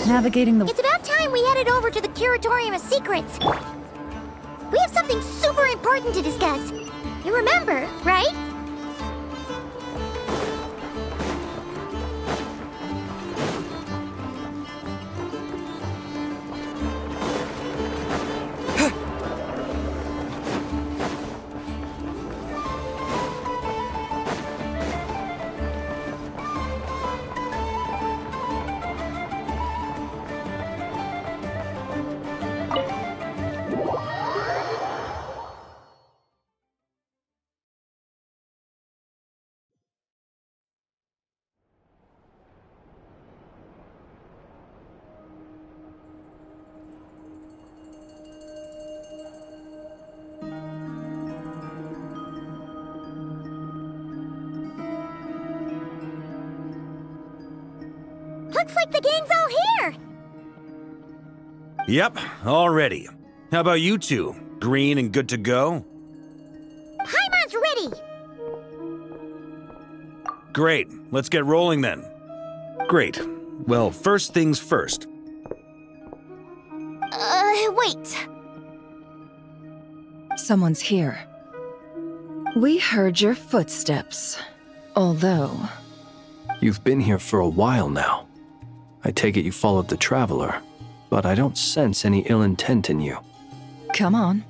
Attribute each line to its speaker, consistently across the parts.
Speaker 1: Navigating the...
Speaker 2: It's about time we headed over to the Curatorium of Secrets. We have something super important to discuss. You remember, right? Looks like the gang's all here!
Speaker 3: Yep, all ready. How about you two? Green and good to go?
Speaker 2: Paimon's ready!
Speaker 3: Great, let's get rolling then. Great. Well, first things first.
Speaker 2: Wait.
Speaker 1: Someone's here. We heard your footsteps. Although...
Speaker 4: You've been here for a while now. I take it you followed the Traveler, but I don't sense any ill intent in you.
Speaker 1: Come on.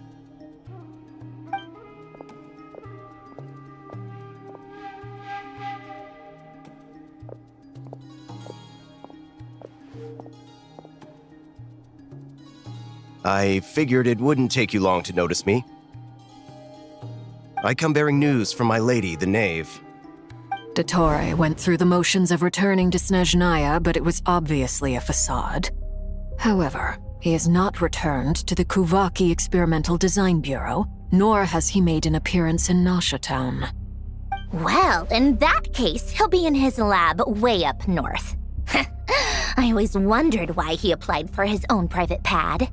Speaker 5: I figured it wouldn't take you long to notice me. I come bearing news from my lady, the Knave.
Speaker 6: Dottore went through the motions of returning to Snezhnaya, but it was obviously a facade. However, he has not returned to the Kuvaki Experimental Design Bureau, nor has he made an appearance in Nasha Town.
Speaker 2: Well, in that case, he'll be in his lab way up north. I always wondered why he applied for his own private pad.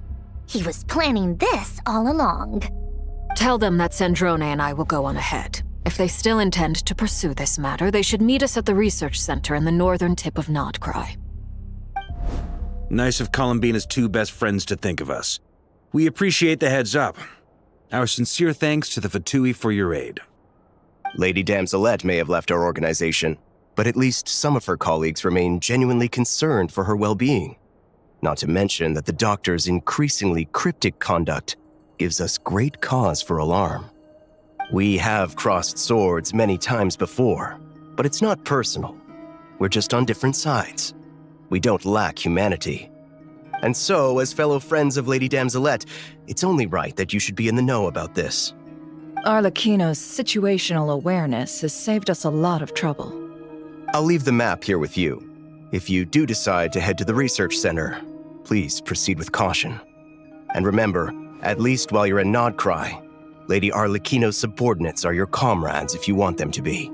Speaker 2: He was planning this all along.
Speaker 6: Tell them that Sandrone and I will go on ahead. If they still intend to pursue this matter, they should meet us at the research center in the northern tip of Nodcry.
Speaker 3: Nice of Columbina's two best friends to think of us. We appreciate the heads up. Our sincere thanks to the Fatui for your aid.
Speaker 5: Lady Damselette may have left our organization, but at least some of her colleagues remain genuinely concerned for her well-being. Not to mention that the Doctor's increasingly cryptic conduct gives us great cause for alarm. We have crossed swords many times before, but it's not personal. We're just on different sides. We don't lack humanity. And so, as fellow friends of Lady Damselette, it's only right that you should be in the know about this.
Speaker 1: Arlecchino's situational awareness has saved us a lot of trouble.
Speaker 5: I'll leave the map here with you. If you do decide to head to the research center, please proceed with caution. And remember, at least while you're in Nodcry, Lady Arlecchino's subordinates are your comrades if you want them to be.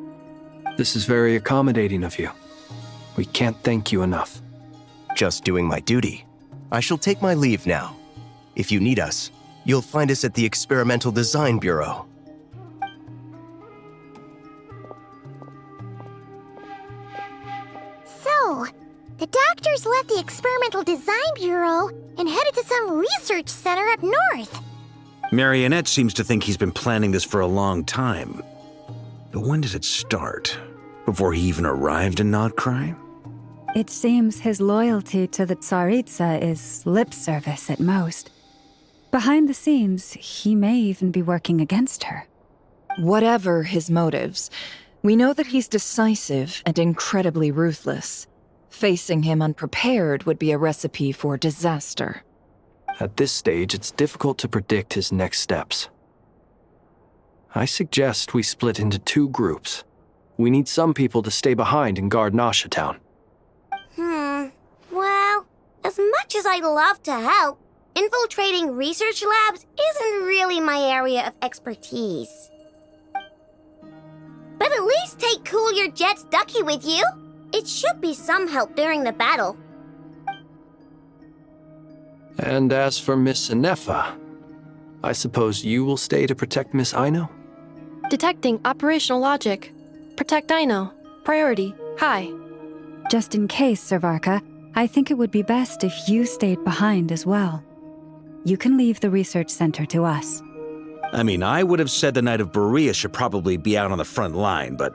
Speaker 4: This is very accommodating of you. We can't thank you enough.
Speaker 5: Just doing my duty. I shall take my leave now. If you need us, you'll find us at the Experimental Design Bureau.
Speaker 2: So, the Doctors left the Experimental Design Bureau and headed to some research center up north.
Speaker 3: Marionette seems to think he's been planning this for a long time. But when did it start? Before he even arrived in Nodcry?
Speaker 7: It seems his loyalty to the Tsaritsa is lip service at most. Behind the scenes, he may even be working against her.
Speaker 1: Whatever his motives, we know that he's decisive and incredibly ruthless. Facing him unprepared would be a recipe for disaster.
Speaker 4: At this stage, it's difficult to predict his next steps. I suggest we split into two groups. We need some people to stay behind and guard Nasha Town.
Speaker 2: Well, as much as I'd love to help, infiltrating research labs isn't really my area of expertise. But at least take Cool Your Jet's Ducky with you. It should be some help during the battle.
Speaker 4: And as for Miss Inefa, I suppose you will stay to protect Miss Aino?
Speaker 8: Detecting operational logic. Protect Aino. Priority. High.
Speaker 7: Just in case, Servarka, I think it would be best if you stayed behind as well. You can leave the research center to us.
Speaker 3: I mean, I would have said the Knight of Berea should probably be out on the front line, but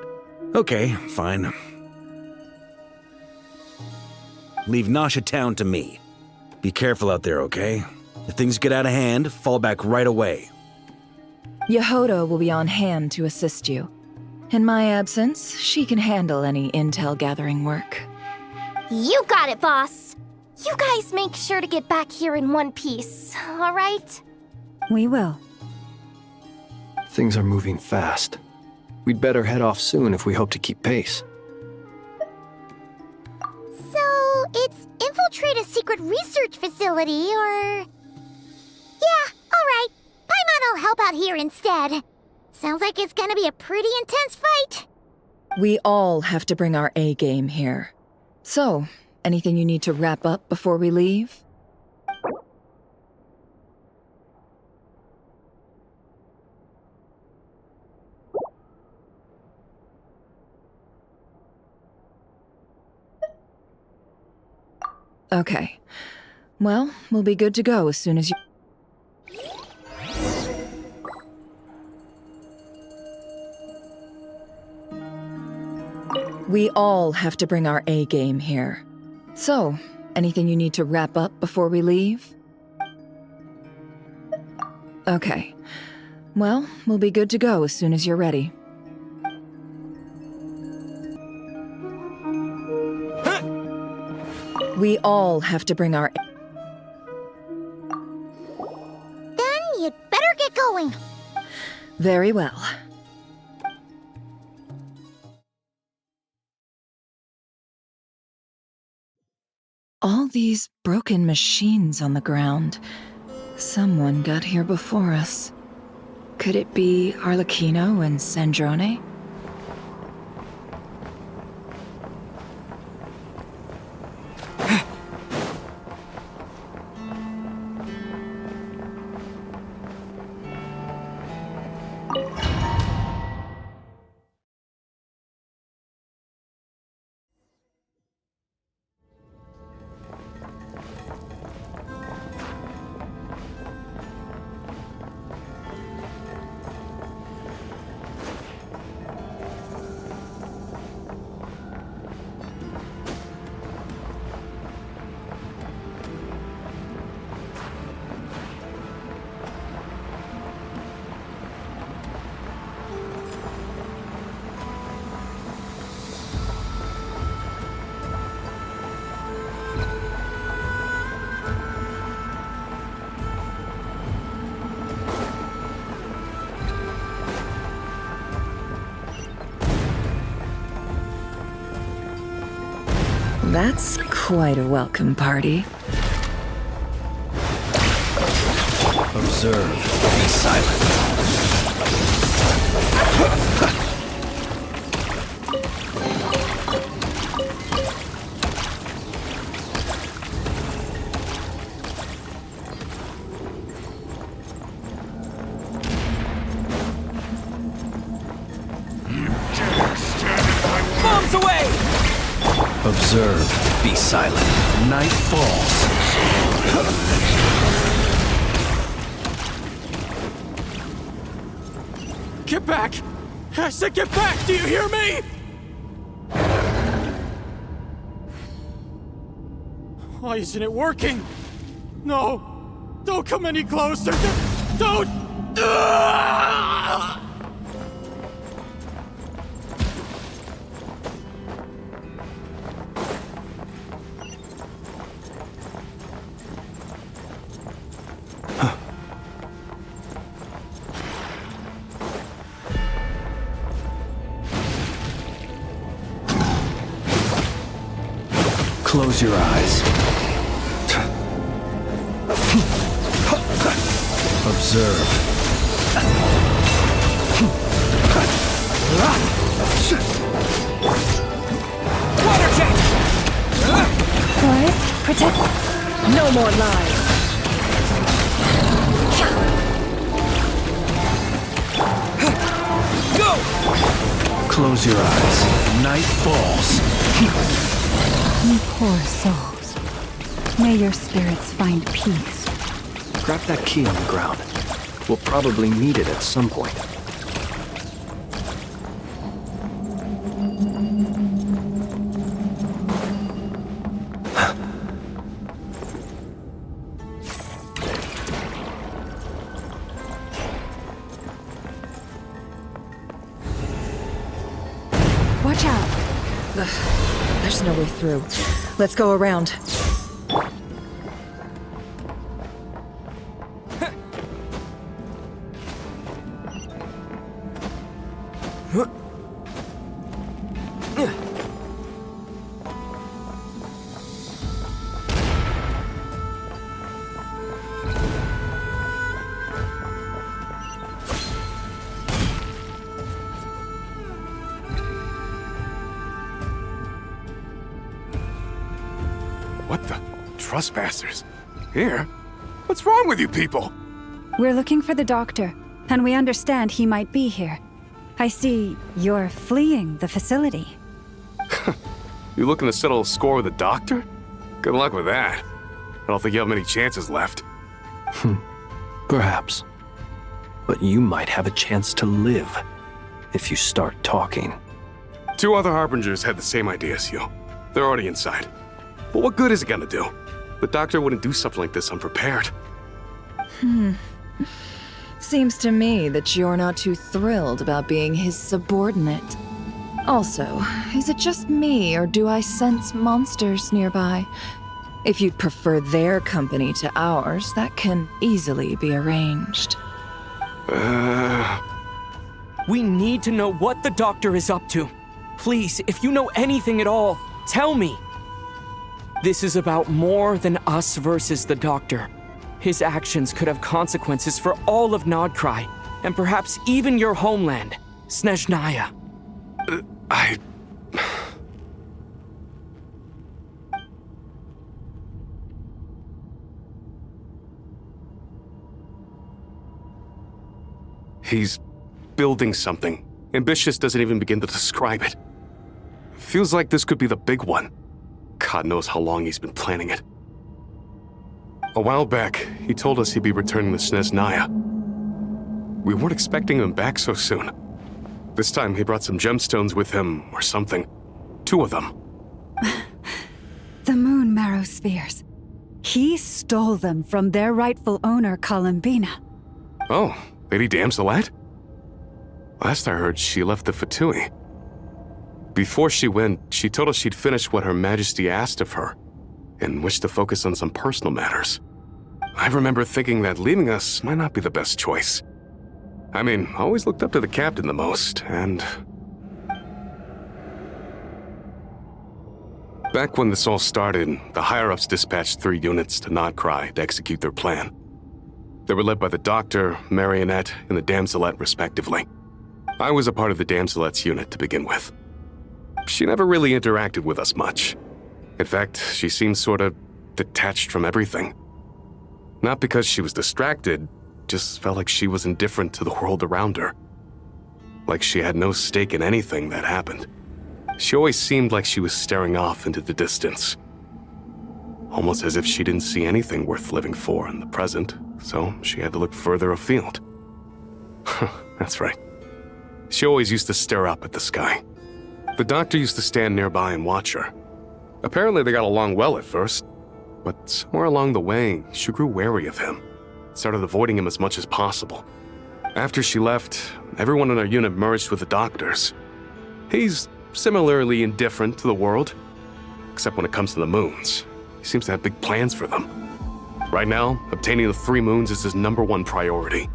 Speaker 3: okay, fine. Leave Nasha Town to me. Be careful out there, okay? If things get out of hand, fall back right away.
Speaker 1: Yehoda will be on hand to assist you. In my absence, she can handle any intel gathering work.
Speaker 2: You got it, boss. You guys make sure to get back here in one piece, all right?
Speaker 7: We will.
Speaker 4: Things are moving fast. We'd better head off soon if we hope to keep pace.
Speaker 2: So, it's infiltrate a secret research facility, or... Yeah, alright. Paimon will help out here instead. Sounds like it's gonna be a pretty intense fight.
Speaker 1: We all have to bring our A game here. So, anything you need to wrap up before we leave? Okay. Well, we'll be good to go as soon as you... We all have to bring our A game here. So, anything you need to wrap up before we leave? Okay. Well, we'll be good to go as soon as you're ready. We all have to bring our...
Speaker 2: Then you'd better get going.
Speaker 1: Very well. All these broken machines on the ground. Someone got here before us. Could it be Arlecchino and Sandrone? That's quite a welcome party.
Speaker 3: Observe. Be silent.
Speaker 8: Bombs away!
Speaker 3: Observe. Be silent. Night falls.
Speaker 8: Get back! I said get back! Do you hear me? Why isn't it working? No! Don't come any closer! Don't! Ah!
Speaker 3: Close your eyes. Observe.
Speaker 8: Water jet!
Speaker 7: Boys, protect...
Speaker 1: No more lies!
Speaker 8: Go!
Speaker 3: Close your eyes. Night falls.
Speaker 7: You poor souls. May your spirits find peace.
Speaker 4: Grab that key on the ground. We'll probably need it at some point.
Speaker 1: Watch out! Ugh, there's no way through. Let's go around.
Speaker 9: What the? Trespassers? Here? What's wrong with you people?
Speaker 7: We're looking for the doctor, and we understand he might be here. I see you're fleeing the facility.
Speaker 9: You looking to settle a score with the doctor? Good luck with that. I don't think you have many chances left.
Speaker 4: Perhaps. But you might have a chance to live if you start talking.
Speaker 9: 2 other Harbingers had the same idea as you. They're already inside. But what good is it gonna do? The doctor wouldn't do something like this unprepared.
Speaker 1: Seems to me that you're not too thrilled about being his subordinate. Also, is it just me, or do I sense monsters nearby? If you'd prefer their company to ours, that can easily be arranged.
Speaker 10: We need to know what the doctor is up to. Please, if you know anything at all, tell me. This is about more than us versus the doctor. His actions could have consequences for all of Nodcry, and perhaps even your homeland, Snezhnaya.
Speaker 9: He's building something. Ambitious doesn't even begin to describe it. Feels like this could be the big one. God knows how long he's been planning it. A while back, he told us he'd be returning to Snezhnaya. We weren't expecting him back so soon. This time he brought some gemstones with him, or something. 2 of them.
Speaker 7: The moon marrow spheres. He stole them from their rightful owner, Columbina.
Speaker 9: Oh, Lady Damselet? Last I heard, she left the Fatui. Before she went, she told us she'd finished what Her Majesty asked of her, and wished to focus on some personal matters. I remember thinking that leaving us might not be the best choice. I mean, I always looked up to the captain the most, and... Back when this all started, the higher-ups dispatched 3 units to Nodcry to execute their plan. They were led by the Doctor, Marionette, and the Damselet, respectively. I was a part of the Damselet's unit to begin with. She never really interacted with us much. In fact, she seemed sort of detached from everything. Not because she was distracted, just felt like she was indifferent to the world around her. Like she had no stake in anything that happened. She always seemed like she was staring off into the distance. Almost as if she didn't see anything worth living for in the present, so she had to look further afield. That's right. She always used to stare up at the sky. The doctor used to stand nearby and watch her. Apparently they got along well at first, but somewhere along the way, she grew wary of him, started avoiding him as much as possible. After she left, everyone in our unit merged with the doctors. He's similarly indifferent to the world, except when it comes to the moons. He seems to have big plans for them. Right now, obtaining the 3 moons is his #1 priority.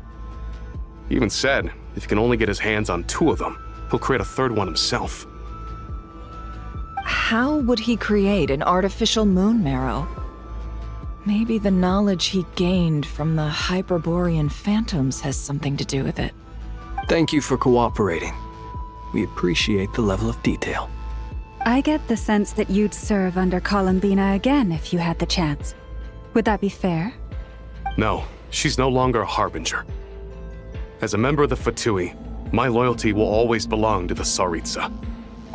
Speaker 9: He even said if he can only get his hands on 2 of them, he'll create a 3rd one himself.
Speaker 1: How would he create an artificial moon marrow? Maybe the knowledge he gained from the Hyperborean phantoms has something to do with it.
Speaker 4: Thank you for cooperating. We appreciate the level of detail.
Speaker 7: I get the sense that you'd serve under Columbina again if you had the chance. Would that be fair?
Speaker 9: No, she's no longer a Harbinger. As a member of the Fatui, my loyalty will always belong to the Tsaritsa.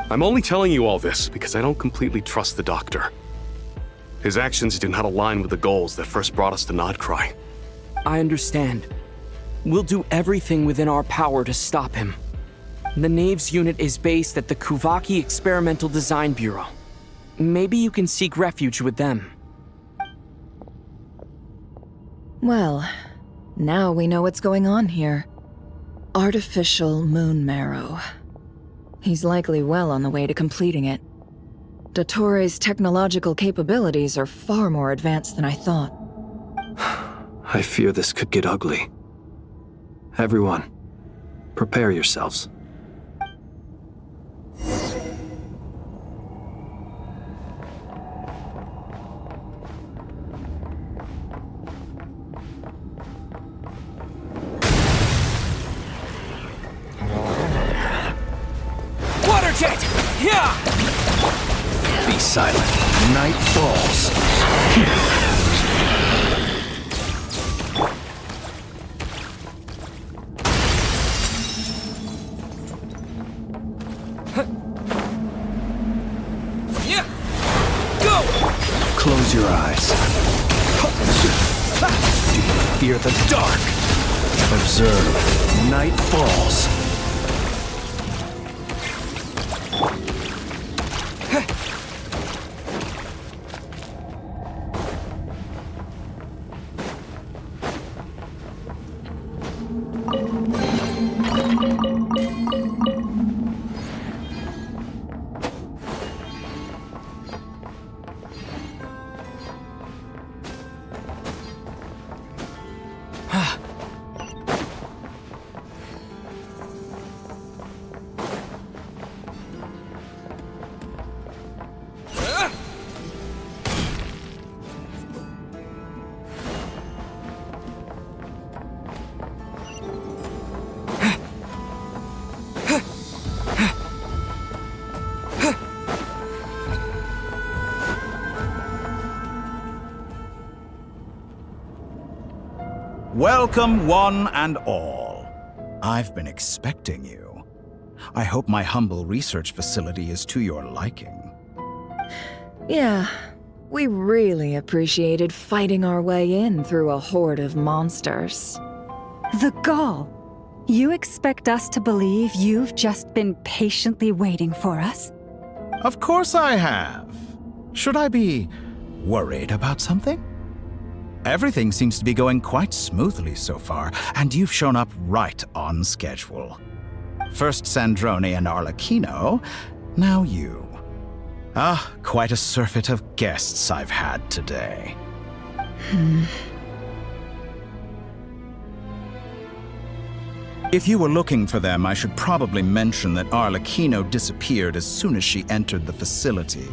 Speaker 9: I'm only telling you all this because I don't completely trust the doctor. His actions do not align with the goals that first brought us to Nodcry.
Speaker 10: I understand. We'll do everything within our power to stop him. The Knaves unit is based at the Kuvaki Experimental Design Bureau. Maybe you can seek refuge with them.
Speaker 1: Well, now we know what's going on here. Artificial moon marrow. He's likely well on the way to completing it. Dottore's technological capabilities are far more advanced than I thought.
Speaker 4: I fear this could get ugly. Everyone, prepare yourselves.
Speaker 10: Water jet! Yeah!
Speaker 4: Be silent. Night falls.
Speaker 10: Yeah! Go!
Speaker 4: Close your eyes. Do you fear the dark? Observe. Night falls.
Speaker 11: Welcome, one and all. I've been expecting you. I hope my humble research facility is to your liking.
Speaker 1: Yeah, we really appreciated fighting our way in through a horde of monsters.
Speaker 7: The gall! You expect us to believe you've just been patiently waiting for us?
Speaker 11: Of course I have. Should I be worried about something? Everything seems to be going quite smoothly so far, and you've shown up right on schedule. First Sandrone and Arlecchino, now you. Ah, quite a surfeit of guests I've had today. If you were looking for them, I should probably mention that Arlecchino disappeared as soon as she entered the facility.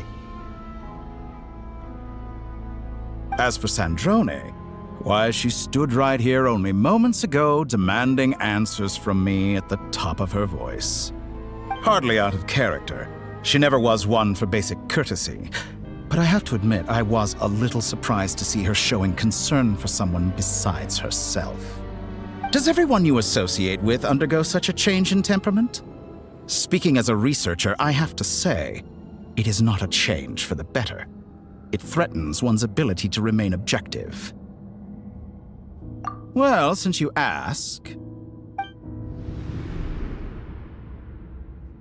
Speaker 11: As for Sandrone, why, she stood right here only moments ago demanding answers from me at the top of her voice. Hardly out of character. She never was one for basic courtesy. But I have to admit, I was a little surprised to see her showing concern for someone besides herself. Does everyone you associate with undergo such a change in temperament? Speaking as a researcher, I have to say, it is not a change for the better. It threatens one's ability to remain objective. Well, since you ask...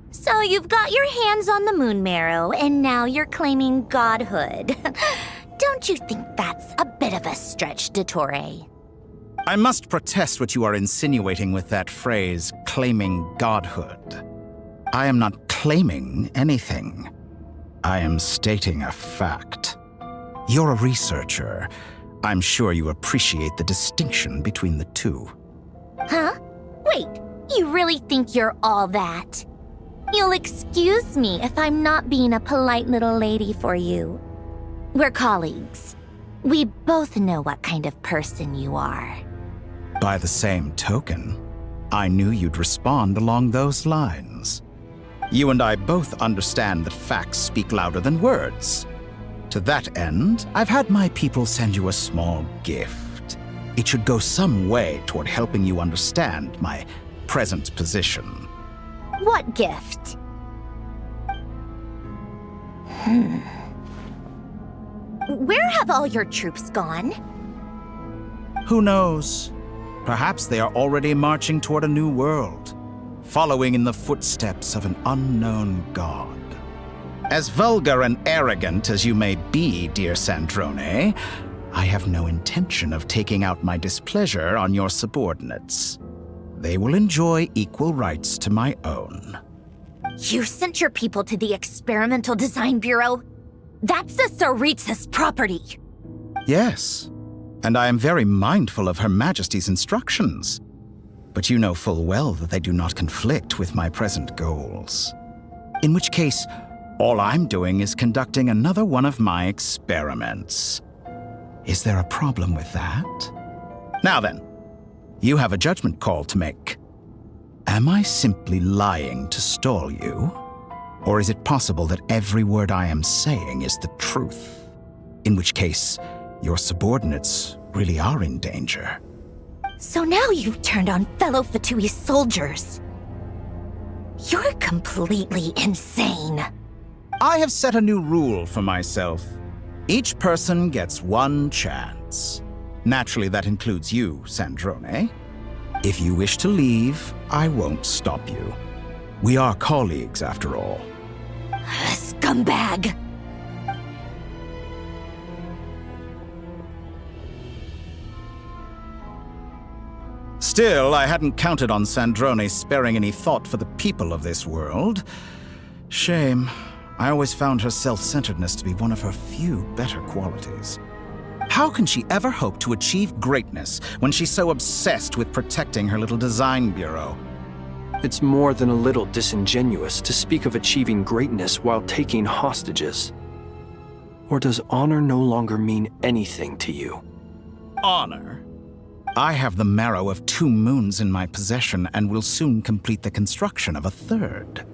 Speaker 2: So you've got your hands on the moon marrow, and now you're claiming godhood. Don't you think that's a bit of a stretch, Dottore?
Speaker 11: I must protest what you are insinuating with that phrase, claiming godhood. I am not claiming anything. I am stating a fact. You're a researcher. I'm sure you appreciate the distinction between the two.
Speaker 2: Huh? Wait, you really think you're all that? You'll excuse me if I'm not being a polite little lady for you. We're colleagues. We both know what kind of person you are.
Speaker 11: By the same token, I knew you'd respond along those lines. You and I both understand that facts speak louder than words. To that end, I've had my people send you a small gift. It should go some way toward helping you understand my present position.
Speaker 2: What gift? Where have all your troops gone?
Speaker 11: Who knows? Perhaps they are already marching toward a new world, following in the footsteps of an unknown god. As vulgar and arrogant as you may be, dear Sandrone, I have no intention of taking out my displeasure on your subordinates. They will enjoy equal rights to my own.
Speaker 2: You sent your people to the Experimental Design Bureau? That's the Tsaritsa's property.
Speaker 11: Yes, and I am very mindful of Her Majesty's instructions. But you know full well that they do not conflict with my present goals. In which case, all I'm doing is conducting another one of my experiments. Is there a problem with that? Now then, you have a judgment call to make. Am I simply lying to stall you? Or is it possible that every word I am saying is the truth? In which case, your subordinates really are in danger.
Speaker 2: So now you've turned on fellow Fatui soldiers. You're completely insane.
Speaker 11: I have set a new rule for myself. Each person gets one chance. Naturally, that includes you, Sandrone. If you wish to leave, I won't stop you. We are colleagues, after all.
Speaker 2: Scumbag!
Speaker 11: Still, I hadn't counted on Sandrone sparing any thought for the people of this world. Shame. I always found her self-centeredness to be one of her few better qualities. How can she ever hope to achieve greatness when she's so obsessed with protecting her little design bureau?
Speaker 4: It's more than a little disingenuous to speak of achieving greatness while taking hostages. Or does honor no longer mean anything to you?
Speaker 11: Honor? I have the marrow of 2 moons in my possession and will soon complete the construction of a 3rd.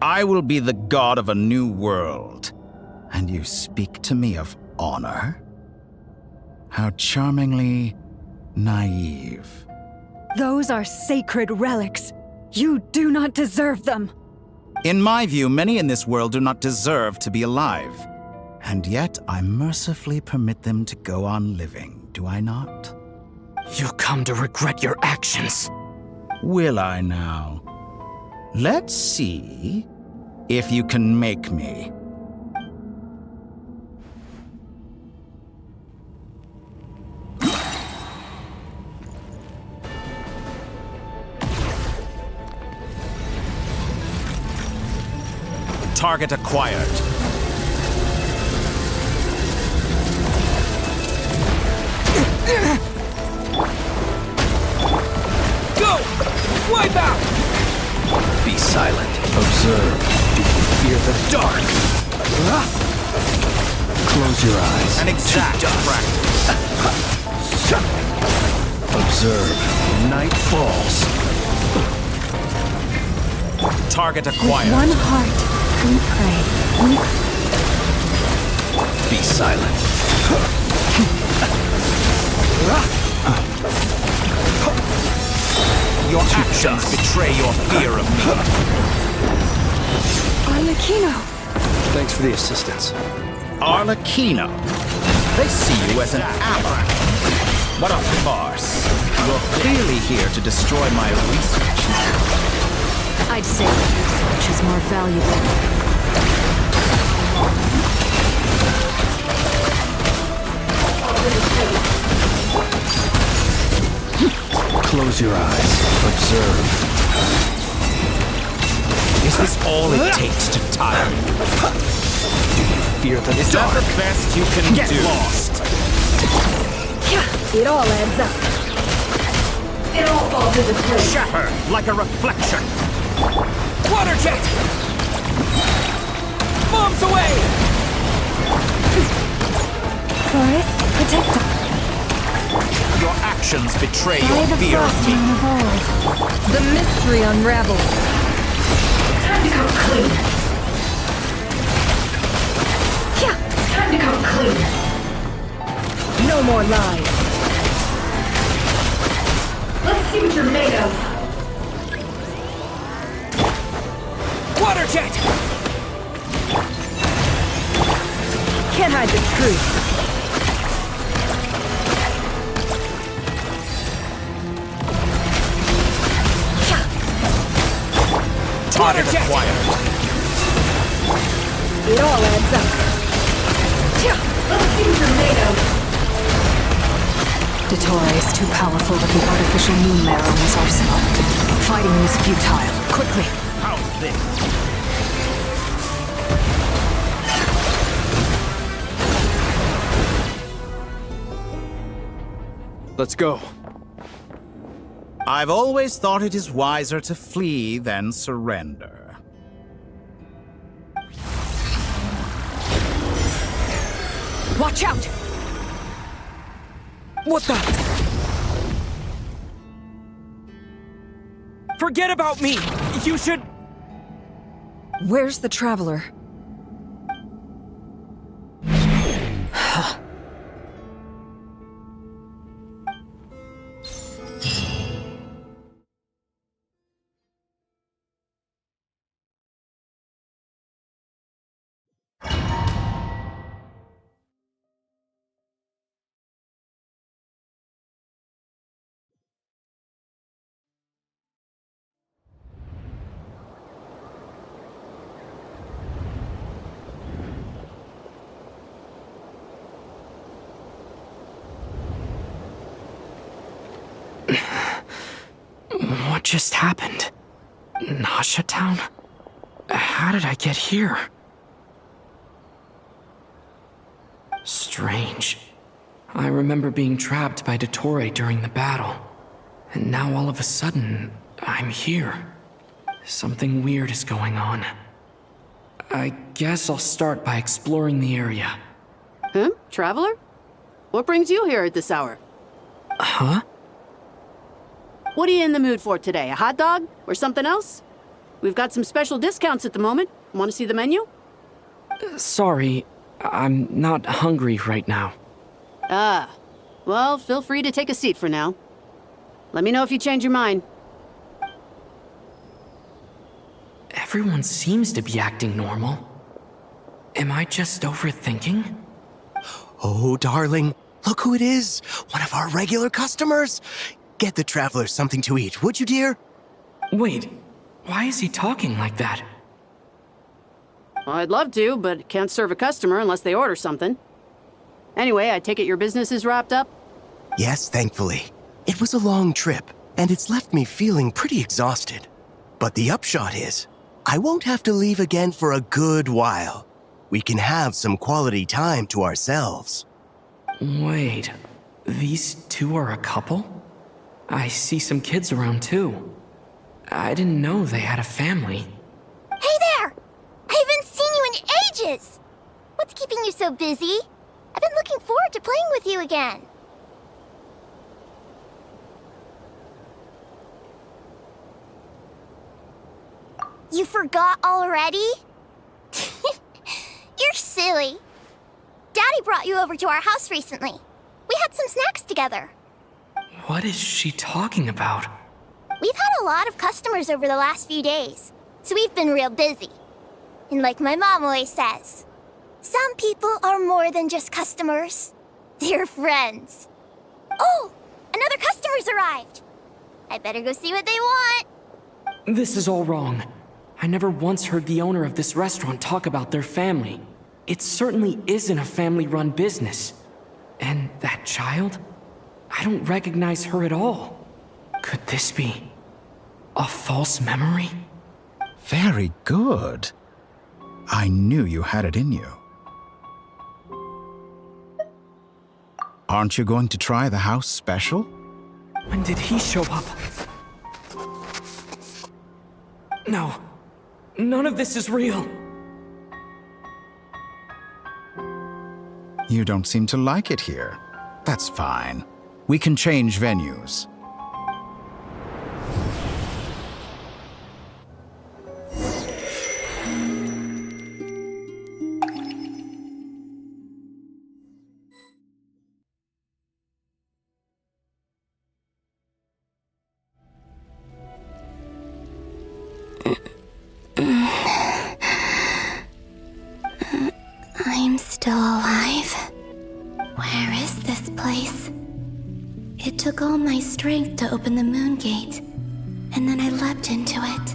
Speaker 11: I will be the god of a new world. And you speak to me of honor? How charmingly naive.
Speaker 7: Those are sacred relics. You do not deserve them.
Speaker 11: In my view, many in this world do not deserve to be alive. And yet, I mercifully permit them to go on living, do I not?
Speaker 10: You'll come to regret your actions.
Speaker 11: Will I now? Let's see if you can make me. Target acquired.
Speaker 10: Go! Wipe out!
Speaker 4: Be silent. Observe. Do you fear the dark? Close your eyes.
Speaker 11: An exact practice.
Speaker 4: Observe. Night falls.
Speaker 11: Target acquired.
Speaker 7: One heart, we pray.
Speaker 4: Be silent.
Speaker 11: Your actions betray your fear of me.
Speaker 7: Arlecchino!
Speaker 4: Thanks for the assistance.
Speaker 11: Arlecchino. They see you as an ally. What a farce. You're clearly here to destroy my research.
Speaker 6: I'd say research is more valuable.
Speaker 4: Close your eyes. Observe.
Speaker 11: Is this all it takes to tire you?
Speaker 4: Fear the
Speaker 11: Is
Speaker 4: dark.
Speaker 11: that the best you can
Speaker 4: Get
Speaker 11: do?
Speaker 4: lost.
Speaker 7: It all adds up. It all falls into place.
Speaker 11: Shatter like a reflection.
Speaker 10: Water jet! Bombs away!
Speaker 7: Forest, protect them.
Speaker 11: Your actions betray
Speaker 7: By
Speaker 11: your
Speaker 7: the
Speaker 11: fear of
Speaker 7: frost
Speaker 11: me.
Speaker 7: moon of old.
Speaker 1: The mystery unravels.
Speaker 7: Time to come clean. Yeah, time to come clean.
Speaker 1: No more lies.
Speaker 7: Let's see what you're made of.
Speaker 10: Water jet!
Speaker 1: can't hide the truth.
Speaker 11: Target acquired.
Speaker 1: It all adds up. Let's see what you're made of.
Speaker 6: Dottore is too powerful with the artificial moon marrow in his arsenal. Fighting him is futile. Quickly!
Speaker 11: How's this?
Speaker 4: Let's go.
Speaker 11: I've always thought it is wiser to flee than surrender.
Speaker 10: Watch out! What the? Forget about me! You should...
Speaker 1: Where's the Traveler?
Speaker 10: What just happened? Nasha Town? How did I get here? Strange. I remember being trapped by Dottore during the battle. And now all of a sudden, I'm here. Something weird is going on. I guess I'll start by exploring the area.
Speaker 12: Traveler? What brings you here at this hour?
Speaker 10: Huh?
Speaker 12: What are you in the mood for today? A hot dog? Or something else? We've got some special discounts at the moment. Want to see the menu?
Speaker 10: Sorry, I'm not hungry right now.
Speaker 12: Ah. Well, feel free to take a seat for now. Let me know if you change your mind.
Speaker 10: Everyone seems to be acting normal. Am I just overthinking?
Speaker 5: Oh, darling, look who it is. One of our regular customers. Get the Traveler something to eat, would you, dear?
Speaker 10: Wait, why is he talking like that?
Speaker 12: Well, I'd love to, but can't serve a customer unless they order something. Anyway, I take it your business is wrapped up?
Speaker 5: Yes, thankfully. It was a long trip, and it's left me feeling pretty exhausted. But the upshot is, I won't have to leave again for a good while. We can have some quality time to ourselves.
Speaker 10: Wait, these two are a couple? I see some kids around too. I didn't know they had a family.
Speaker 2: Hey there! I haven't seen you in ages! What's keeping you so busy? I've been looking forward to playing with you again. You forgot already? You're silly. Daddy brought you over to our house recently. We had some snacks together.
Speaker 10: What is she talking about?
Speaker 2: We've had a lot of customers over the last few days, so we've been real busy. And like my mom always says, some people are more than just customers. They're friends. Oh, another customer's arrived. I better go see what they want.
Speaker 10: This is all wrong. I never once heard the owner of this restaurant talk about their family. It certainly isn't a family-run business. And that child? I don't recognize her at all. Could this be a false memory?
Speaker 11: Very good. I knew you had it in you. Aren't you going to try the house special?
Speaker 10: When did he show up? No. None of this is real.
Speaker 11: You don't seem to like it here. That's fine. We can change venues.
Speaker 2: I'm still alive. took all my strength to open the moon gate, and then I leapt into it.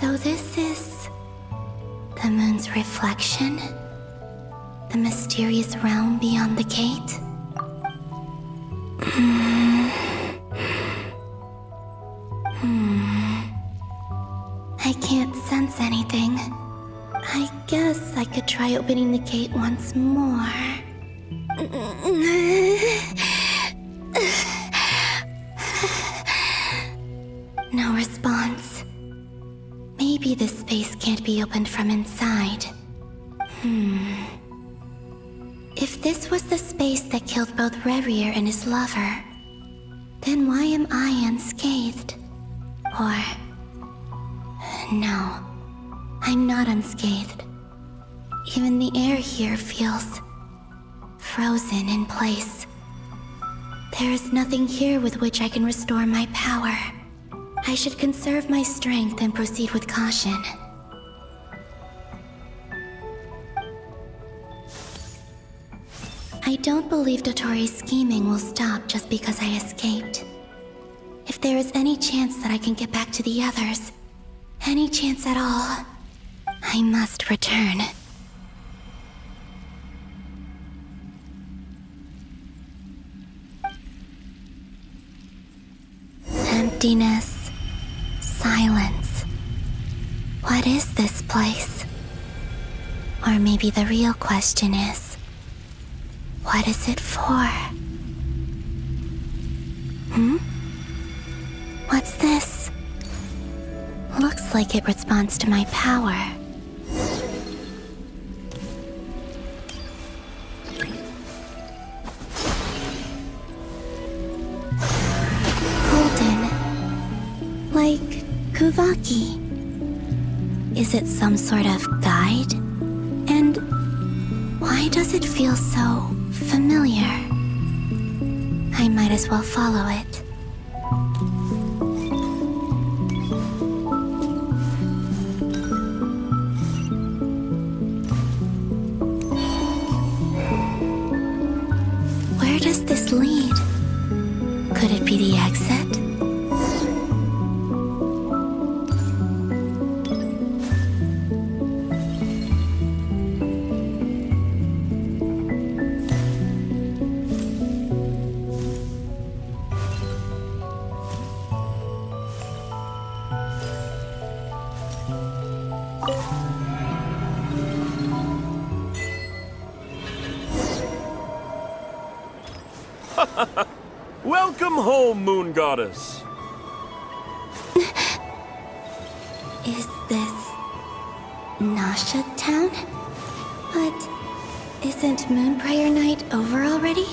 Speaker 2: So this is the moon's reflection? The mysterious realm beyond the gate? I can't sense anything. I guess I could try opening the gate once more. No response. Maybe this space can't be opened from inside. If this was the space that killed both Revier and his lover, then why am I unscathed? Or... no, I'm not unscathed. Even the air here feels frozen in place. There is nothing here with which I can restore my power. I should conserve my strength and proceed with caution. I don't believe Dotori's scheming will stop just because I escaped. If there is any chance that I can get back to the others, any chance at all, I must return. Emptiness. Silence. What is this place? Or maybe the real question is, what is it for? What's this? Looks like it responds to my power. Golden. Like Kuvaki. Is it some sort of guide? And why does it feel so familiar? I might as well follow it. Where does this lead? Could it be the exit?
Speaker 13: Welcome home, Moon Goddess.
Speaker 2: Is this Nasha Town? But isn't Moon Prayer Night over already?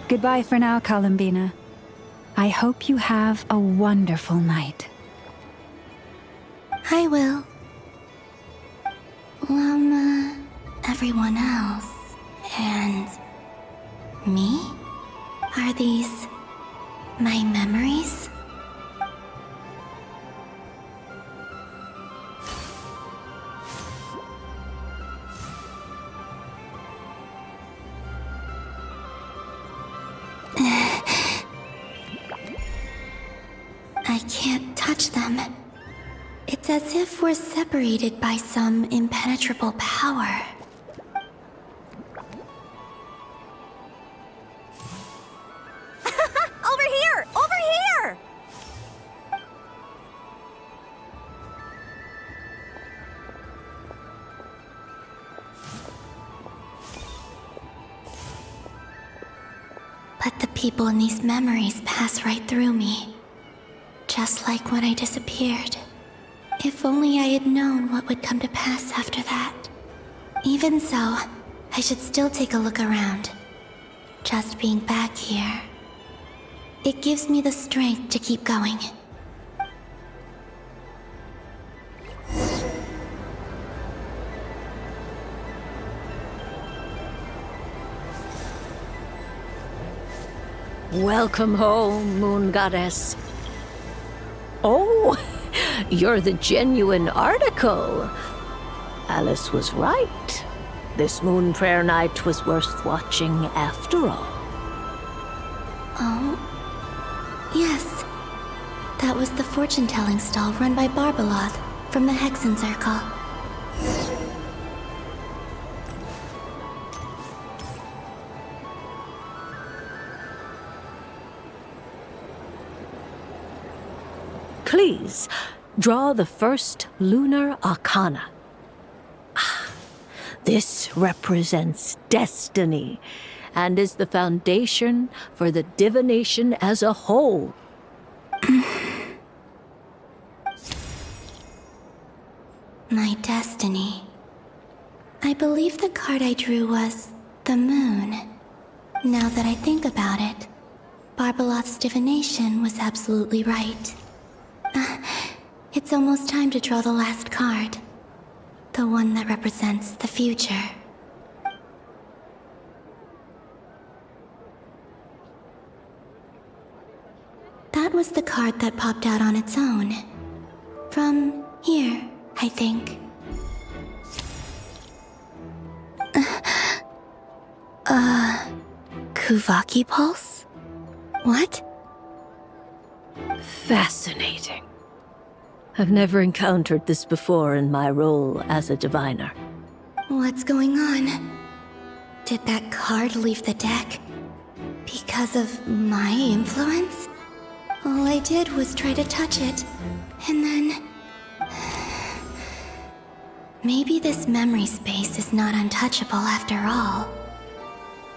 Speaker 7: Goodbye for now, Columbina. I hope you have a wonderful night.
Speaker 2: I will. Llama, everyone else, and me? Are these my memories? I can't touch them. It's as if we're separated by some impenetrable power.
Speaker 14: Over But the people in these memories pass right through me. Just like when I disappeared. If only I had known what would come to pass after that. Even so, I should still take a look around. Just being back here, it gives me the strength to keep going.
Speaker 15: Welcome home, Moon Goddess. Oh, you're the genuine article. Alice was right. This moon prayer night was worth watching after all.
Speaker 14: Oh, yes. That was the fortune-telling stall run by Barbeloth from the Hexen Circle.
Speaker 15: Please, draw the first lunar arcana. This represents destiny and is the foundation for the divination as a whole.
Speaker 14: My destiny. I believe the card I drew was the moon. Now that I think about it, Barbeloth's divination was absolutely right. It's almost time to draw the last card. The one that represents the future. That was the card that popped out on its own. From here, I think. Kuvaki Pulse? What?
Speaker 15: Fascinating. I've never encountered this before in my role as a diviner.
Speaker 14: What's going on? Did that card leave the deck? Because of my influence? All I did was try to touch it, and then... Maybe this memory space is not untouchable after all.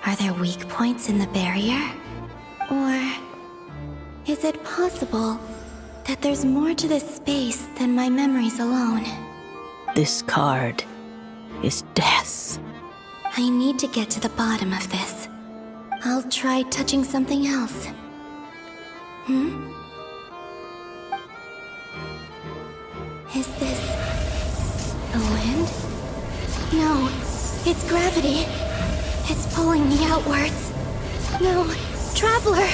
Speaker 14: Are there weak points in the barrier? Or... is it possible that there's more to this space than my memories alone?
Speaker 15: This card is death.
Speaker 14: I need to get to the bottom of this. I'll try touching something else. Is this... the wind? No, it's gravity. It's pulling me outwards. No, Traveler!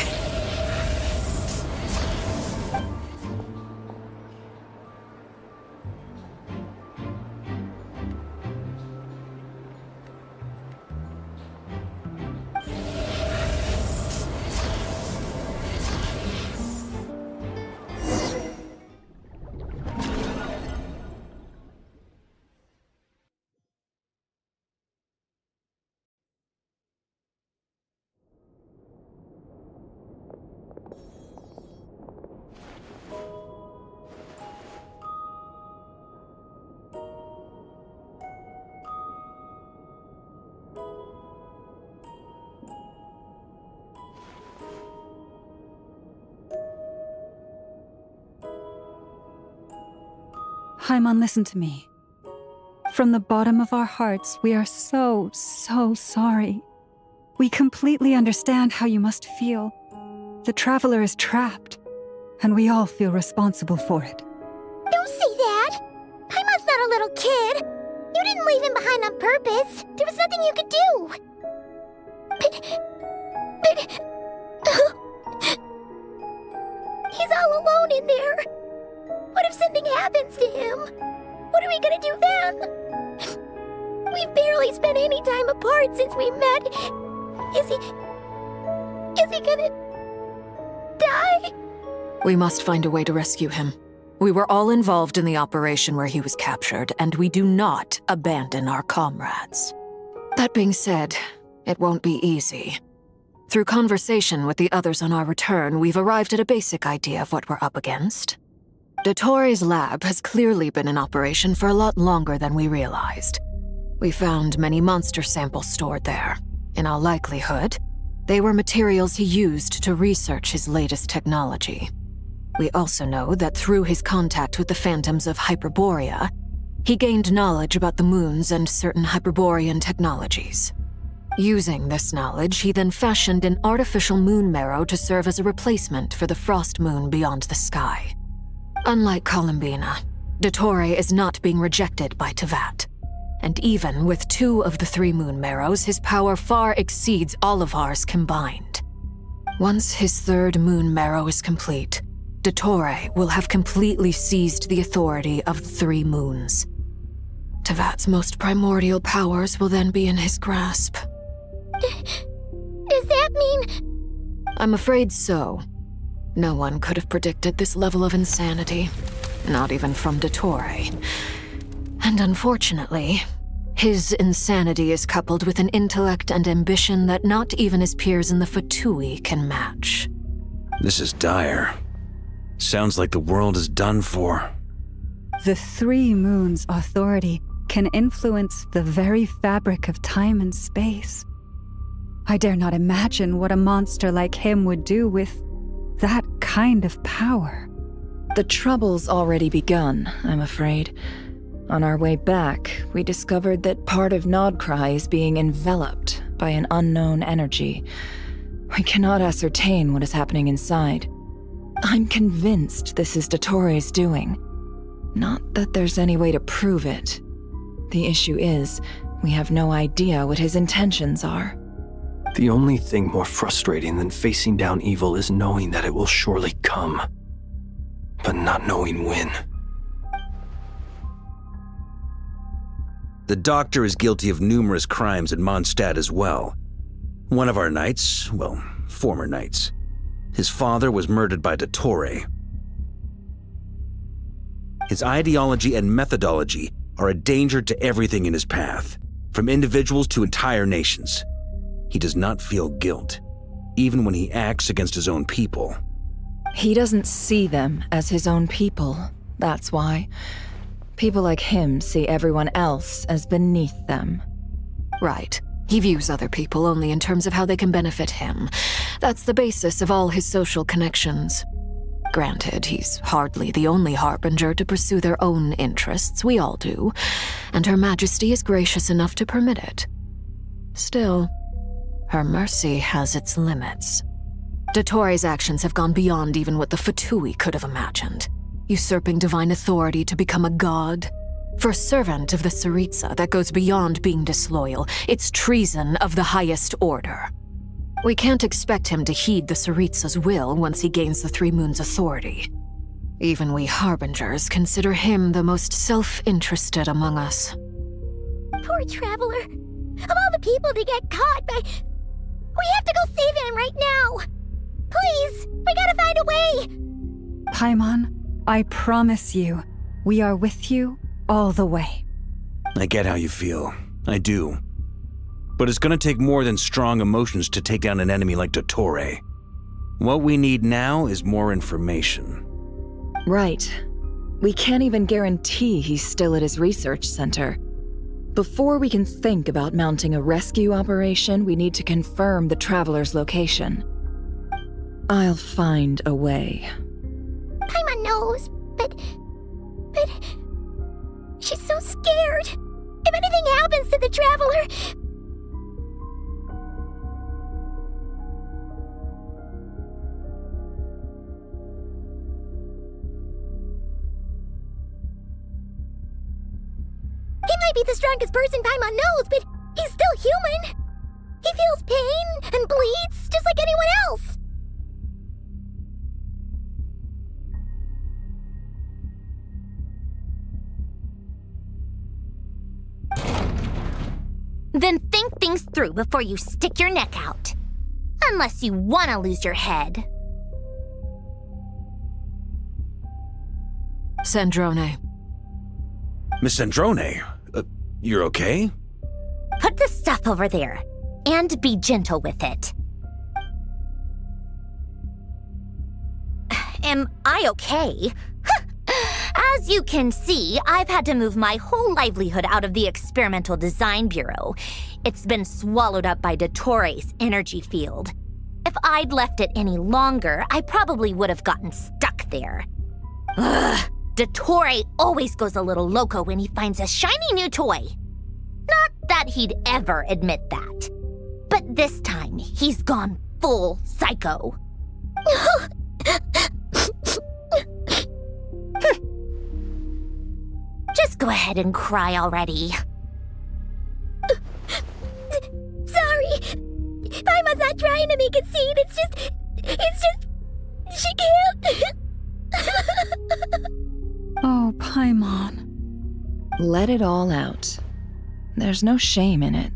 Speaker 7: Haimon, listen to me. From the bottom of our hearts, we are so sorry. We completely understand how you must feel. The Traveler is trapped, and we all feel responsible for it.
Speaker 2: Don't say that! Haimon's not a little kid! You didn't leave him behind on purpose! There was nothing you could do! But... he's all alone in there! What if something happens to him? What are we gonna do then? We've barely spent any time apart since we met. Is he gonna... die?
Speaker 6: We must find a way to rescue him. We were all involved in the operation where he was captured, and we do not abandon our comrades. That being said, it won't be easy. Through conversation with the others on our return, we've arrived at a basic idea of what we're up against. Dottore's lab has clearly been in operation for a lot longer than we realized. We found many monster samples stored there. In all likelihood, They were materials he used to research his latest technology. We also know that through his contact with the phantoms of Hyperborea, he gained knowledge about the moons and certain Hyperborean technologies. Using this knowledge, he then fashioned an artificial moon marrow to serve as a replacement for the frost moon beyond the sky. Unlike Columbina, Dottore is not being rejected by Teyvat. And even with 2 of the 3 moon marrows, his power far exceeds all of ours combined. Once his 3rd moon marrow is complete, Dottore will have completely seized the authority of the 3 moons. Teyvat's most primordial powers will then be in his grasp.
Speaker 2: Does that mean...
Speaker 6: I'm afraid so. No one could have predicted this level of insanity, not even from Dottore. And unfortunately, his insanity is coupled with an intellect and ambition that not even his peers in the Fatui can match.
Speaker 3: This is dire. Sounds like the world is done for.
Speaker 7: The 3 moons' authority can influence the very fabric of time and space. I dare not imagine what a monster like him would do with that kind of power.
Speaker 1: The trouble's already begun, I'm afraid. On our way back, we discovered that part of Nodcry is being enveloped by an unknown energy. We cannot ascertain what is happening inside. I'm convinced this is Dottore's doing. Not that there's any way to prove it. The issue is, we have no idea what his intentions are.
Speaker 4: The only thing more frustrating than facing down evil is knowing that it will surely come, but not knowing when.
Speaker 3: The doctor is guilty of numerous crimes in Mondstadt as well. One of our knights, well, former knights, his father was murdered by Dottore. His ideology and methodology are a danger to everything in his path, from individuals to entire nations. He does not feel guilt, even when he acts against his own people.
Speaker 1: He doesn't see them as his own people, that's why. People like him see everyone else as beneath them.
Speaker 6: Right. He views other people only in terms of how they can benefit him. That's the basis of all his social connections. Granted, he's hardly the only harbinger to pursue their own interests. We all do. And Her Majesty is gracious enough to permit it. Still, her mercy has its limits. Dottore's actions have gone beyond even what the Fatui could have imagined. Usurping divine authority to become a god. For a servant of the Tsaritsa, that goes beyond being disloyal. It's treason of the highest order. We can't expect him to heed the Tsaritsa's will once he gains the 3 moons' authority. Even we harbingers consider him the most self-interested among us.
Speaker 2: Poor Traveler. Of all the people to get caught by... We have to go save him right now! Please! We gotta find a way!
Speaker 7: Paimon, I promise you, we are with you all the way.
Speaker 3: I get how you feel. I do. But it's gonna take more than strong emotions to take down an enemy like Dottore. What we need now is more information.
Speaker 1: Right. We can't even guarantee he's still at his research center. Before we can think about mounting a rescue operation, we need to confirm the Traveler's location. I'll find a way.
Speaker 2: Paimon knows, but... She's so scared. If anything happens to the Traveler... He might be the strongest person Paimon knows, but he's still human. He feels pain and bleeds just like anyone else. Then think things through before you stick your neck out. Unless you want to lose your head.
Speaker 6: Sandrone.
Speaker 3: Miss Sandrone, you're okay?
Speaker 2: Put the stuff over there, and be gentle with it. Am I okay? As you can see, I've had to move my whole livelihood out of the Experimental Design Bureau. It's been swallowed up by Dottoro's energy field. If I'd left it any longer, I probably would have gotten stuck there. Ugh, Dottore always goes a little loco when he finds a shiny new toy. Not that he'd ever admit that. But this time, he's gone full psycho. Just go ahead and cry already.
Speaker 16: Sorry. Paimon's not trying to make a scene. It's just, she can't.
Speaker 7: Oh, Paimon.
Speaker 1: Let it all out. There's no shame in it.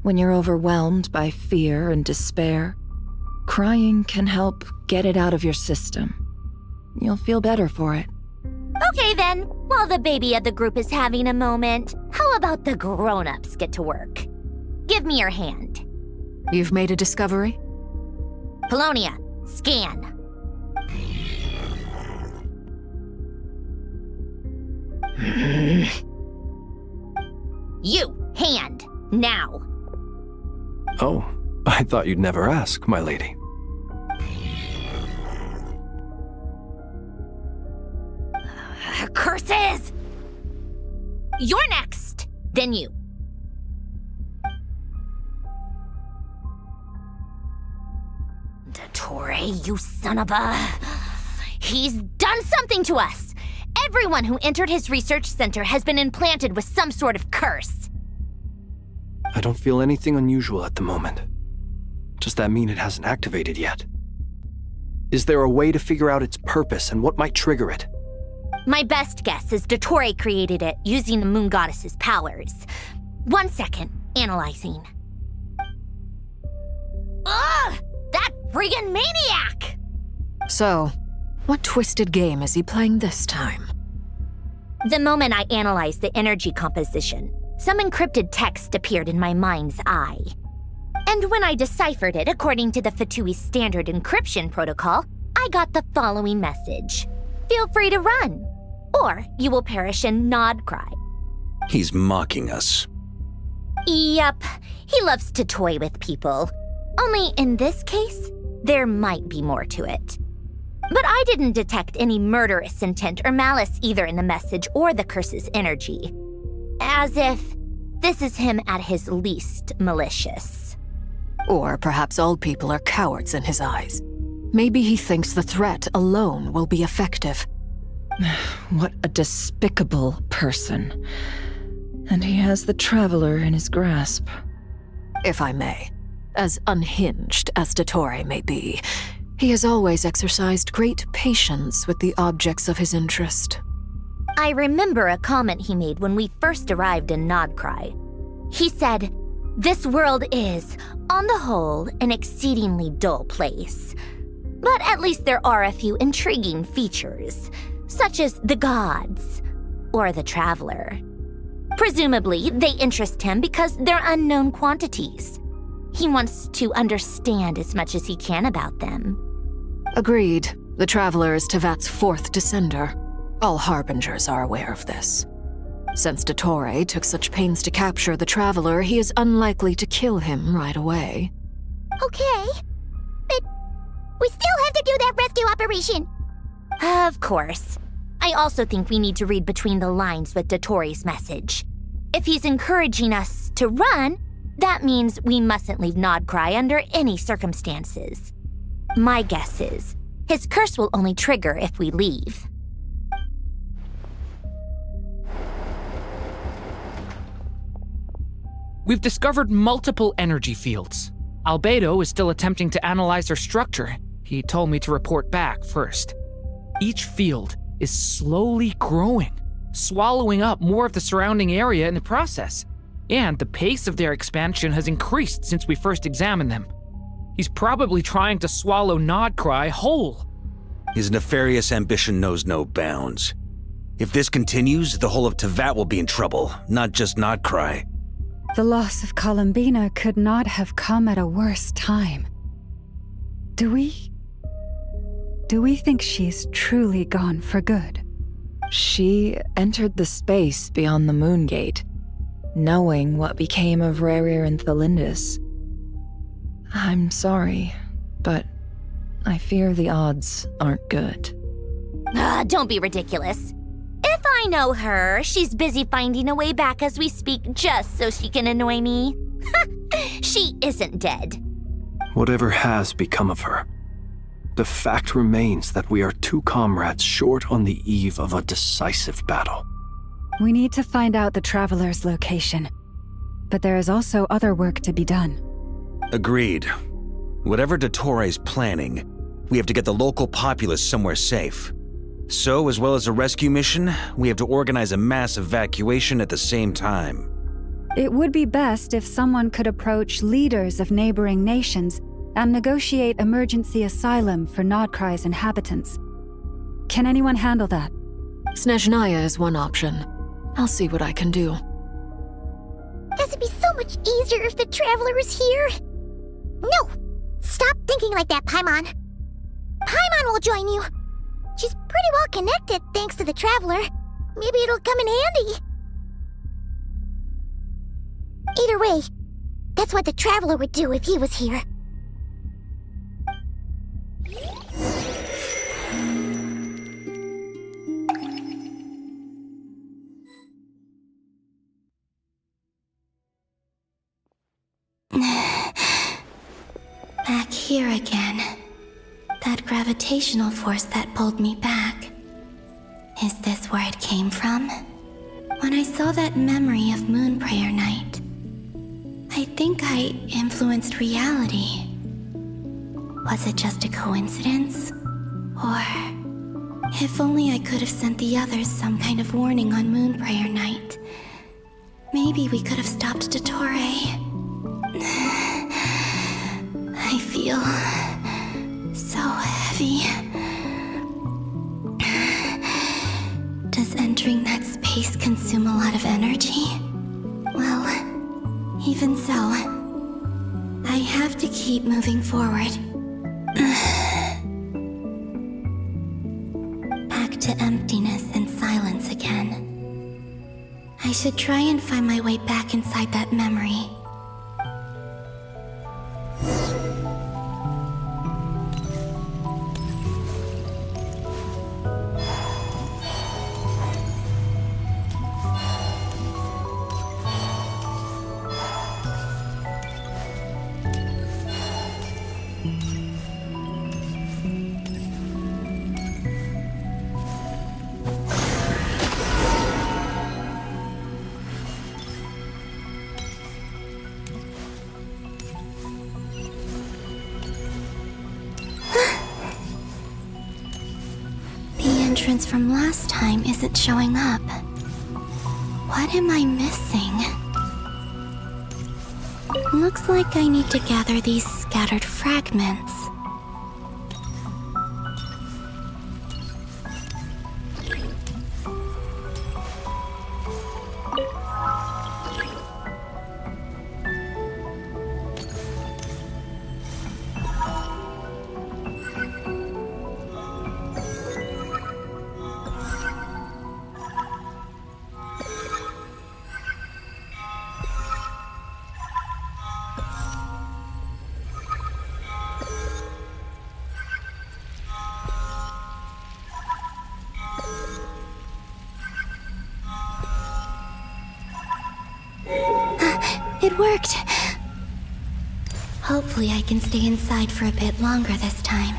Speaker 1: When you're overwhelmed by fear and despair, crying can help get it out of your system. You'll feel better for it.
Speaker 2: Okay then, while the baby of the group is having a moment, how about the grown-ups get to work? Give me your hand.
Speaker 6: You've made a discovery?
Speaker 2: Polonia, scan. You, hand, now.
Speaker 4: Oh, I thought you'd never ask, my lady.
Speaker 2: Curses! You're next, then you. Dottore, you son of a... He's done something to us! Everyone who entered his research center has been implanted with some sort of curse.
Speaker 4: I don't feel anything unusual at the moment. Does that mean it hasn't activated yet? Is there a way to figure out its purpose and what might trigger it?
Speaker 2: My best guess is Dottore created it using the Moon Goddess's powers. 1 second, analyzing. Ugh! That friggin' maniac!
Speaker 6: So, what twisted game is he playing this time?
Speaker 2: The moment I analyzed the energy composition, some encrypted text appeared in my mind's eye. And when I deciphered it according to the Fatui standard encryption protocol, I got the following message. Feel free to run, or you will perish in nod cry.
Speaker 3: He's mocking us.
Speaker 2: Yep, he loves to toy with people. Only in this case, there might be more to it. But I didn't detect any murderous intent or malice either in the message or the curse's energy. As if this is him at his least malicious.
Speaker 6: Or perhaps all people are cowards in his eyes. Maybe he thinks the threat alone will be effective.
Speaker 1: What a despicable person. And he has the Traveler in his grasp.
Speaker 6: If I may, as unhinged as Dottore may be, he has always exercised great patience with the objects of his interest.
Speaker 2: I remember a comment he made when we first arrived in Nodcry. He said, "This world is, on the whole, an exceedingly dull place. But at least there are a few intriguing features, such as the gods or the Traveler. Presumably, they interest him because they're unknown quantities. He wants to understand as much as he can about them."
Speaker 6: Agreed. The Traveler is Tevat's fourth descender. All Harbingers are aware of this. Since Dottore took such pains to capture the Traveler, he is unlikely to kill him right away.
Speaker 16: Okay, but we still have to do that rescue operation.
Speaker 2: Of course. I also think we need to read between the lines with Dottore's message. If he's encouraging us to run, that means we mustn't leave Nodcry under any circumstances. My guess is, his curse will only trigger if we leave.
Speaker 17: We've discovered multiple energy fields. Albedo is still attempting to analyze their structure. He told me to report back first. Each field is slowly growing, swallowing up more of the surrounding area in the process. And the pace of their expansion has increased since we first examined them. He's probably trying to swallow Nodcry whole.
Speaker 3: His nefarious ambition knows no bounds. If this continues, the whole of Tevat will be in trouble, not just Nodcry.
Speaker 7: The loss of Columbina could not have come at a worse time. Do we think she's truly gone for good?
Speaker 1: She entered the space beyond the moon gate, knowing what became of Rerir and Thalindus. I'm sorry, but I fear the odds aren't good.
Speaker 2: Don't be ridiculous. If I know her, she's busy finding a way back as we speak just so she can annoy me. She isn't dead.
Speaker 4: Whatever has become of her, the fact remains that we are two comrades short on the eve of a decisive battle.
Speaker 7: We need to find out the Traveler's location. But there is also other work to be done.
Speaker 3: Agreed. Whatever Dottore is planning, we have to get the local populace somewhere safe. So, as well as a rescue mission, we have to organize a mass evacuation at the same time.
Speaker 7: It would be best if someone could approach leaders of neighboring nations and negotiate emergency asylum for Nodkrai's inhabitants. Can anyone handle that?
Speaker 6: Snezhnaya is one option. I'll see what I can do.
Speaker 16: This would be so much easier if the Traveler was here. No! Stop thinking like that, Paimon. Paimon will join you. She's pretty well connected thanks to the Traveler. Maybe it'll come in handy. Either way, that's what the Traveler would do if he was here.
Speaker 14: Back here again. That gravitational force that pulled me back. Is this where it came from? When I saw that memory of Moon Prayer Night, I think I influenced reality. Was it just a coincidence? Or if only I could have sent the others some kind of warning on Moon Prayer Night. Maybe we could have stopped Dottore. I feel so heavy. Does entering that space consume a lot of energy? Well, even so, I have to keep moving forward. Back to emptiness and silence again. I should try and find my way back inside that memory. From last time isn't showing up. What am I missing? Looks like I need to gather these scattered fragments. It worked! Hopefully I can stay inside for a bit longer this time.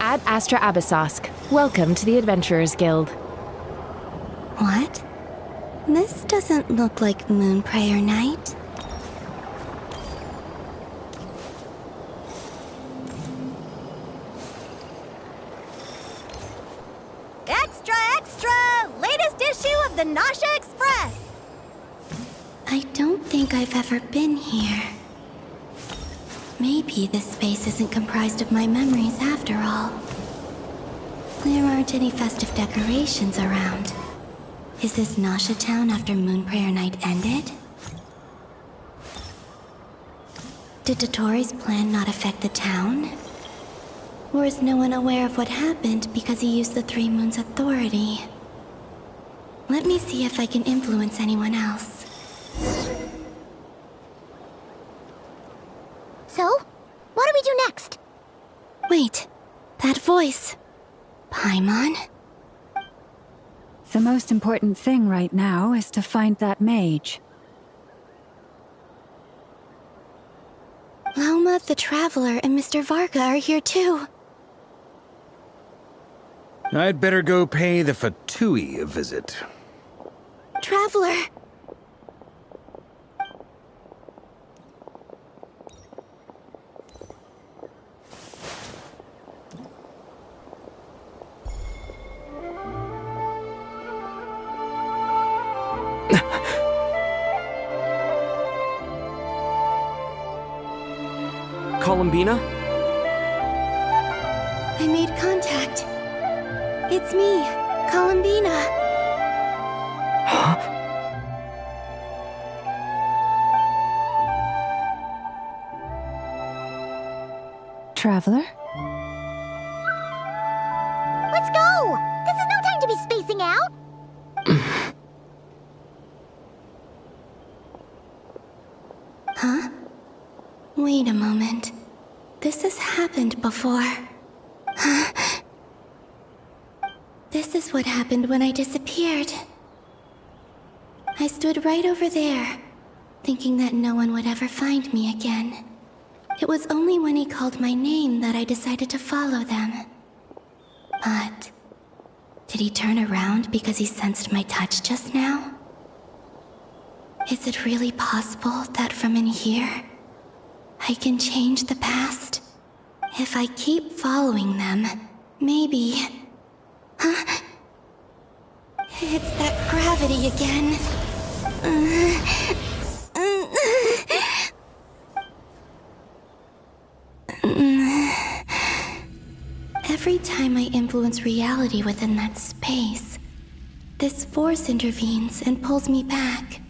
Speaker 18: Ad Astra Abyssosque. Welcome to the Adventurers Guild.
Speaker 14: What? This doesn't look like Moon Prayer Night.
Speaker 19: Extra, extra! Latest issue of the Nausea Express!
Speaker 14: I don't think I've ever been here. Maybe this space isn't comprised of my memories after all. There aren't any festive decorations around. Is this Nasha Town after Moon Prayer Night ended? Did Dottoro's plan not affect the town? Or is no one aware of what happened because he used the Three Moons' authority? Let me see if I can influence anyone else.
Speaker 16: So, what do we do next?
Speaker 14: Wait, that voice. Paimon?
Speaker 7: The most important thing right now is to find that mage.
Speaker 14: Lauma, the Traveler, and Mr. Varga are here too.
Speaker 3: I'd better go pay the Fatui a visit.
Speaker 14: Traveler!
Speaker 10: Columbina?
Speaker 14: I made contact. It's me, Columbina.
Speaker 10: Huh?
Speaker 7: Traveler?
Speaker 16: Let's go! This is no time to be spacing out!
Speaker 14: Huh? Wait a moment. This has happened before. This is what happened when I disappeared. I stood right over there, thinking that no one would ever find me again. It was only when he called my name that I decided to follow them. But did he turn around because he sensed my touch just now? Is it really possible that from in here, I can change the past? If I keep following them, maybe... Huh? It's that gravity again. Every time I influence reality within that space, this force intervenes and pulls me back.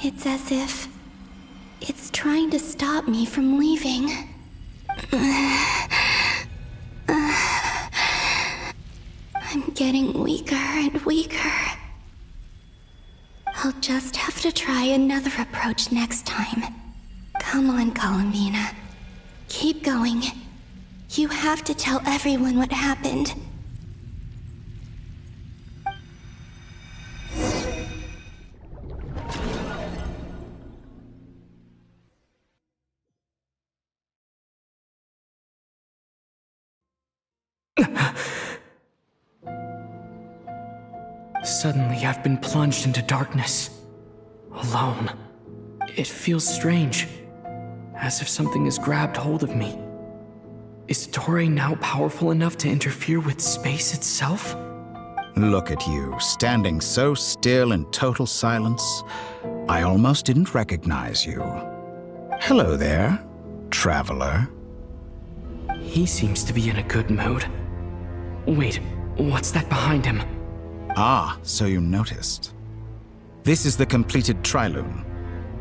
Speaker 14: It's as if it's trying to stop me from leaving. I'm getting weaker and weaker. I'll just have to try another approach next time. Come on, Columbina. Keep going. You have to tell everyone what happened.
Speaker 10: Suddenly, I've been plunged into darkness. Alone. It feels strange. As if something has grabbed hold of me. Is Dottore now powerful enough to interfere with space itself?
Speaker 11: Look at you, standing so still in total silence. I almost didn't recognize you. Hello there, traveler.
Speaker 10: He seems to be in a good mood. Wait, what's that behind him?
Speaker 11: Ah, so you noticed. This is the completed trilune.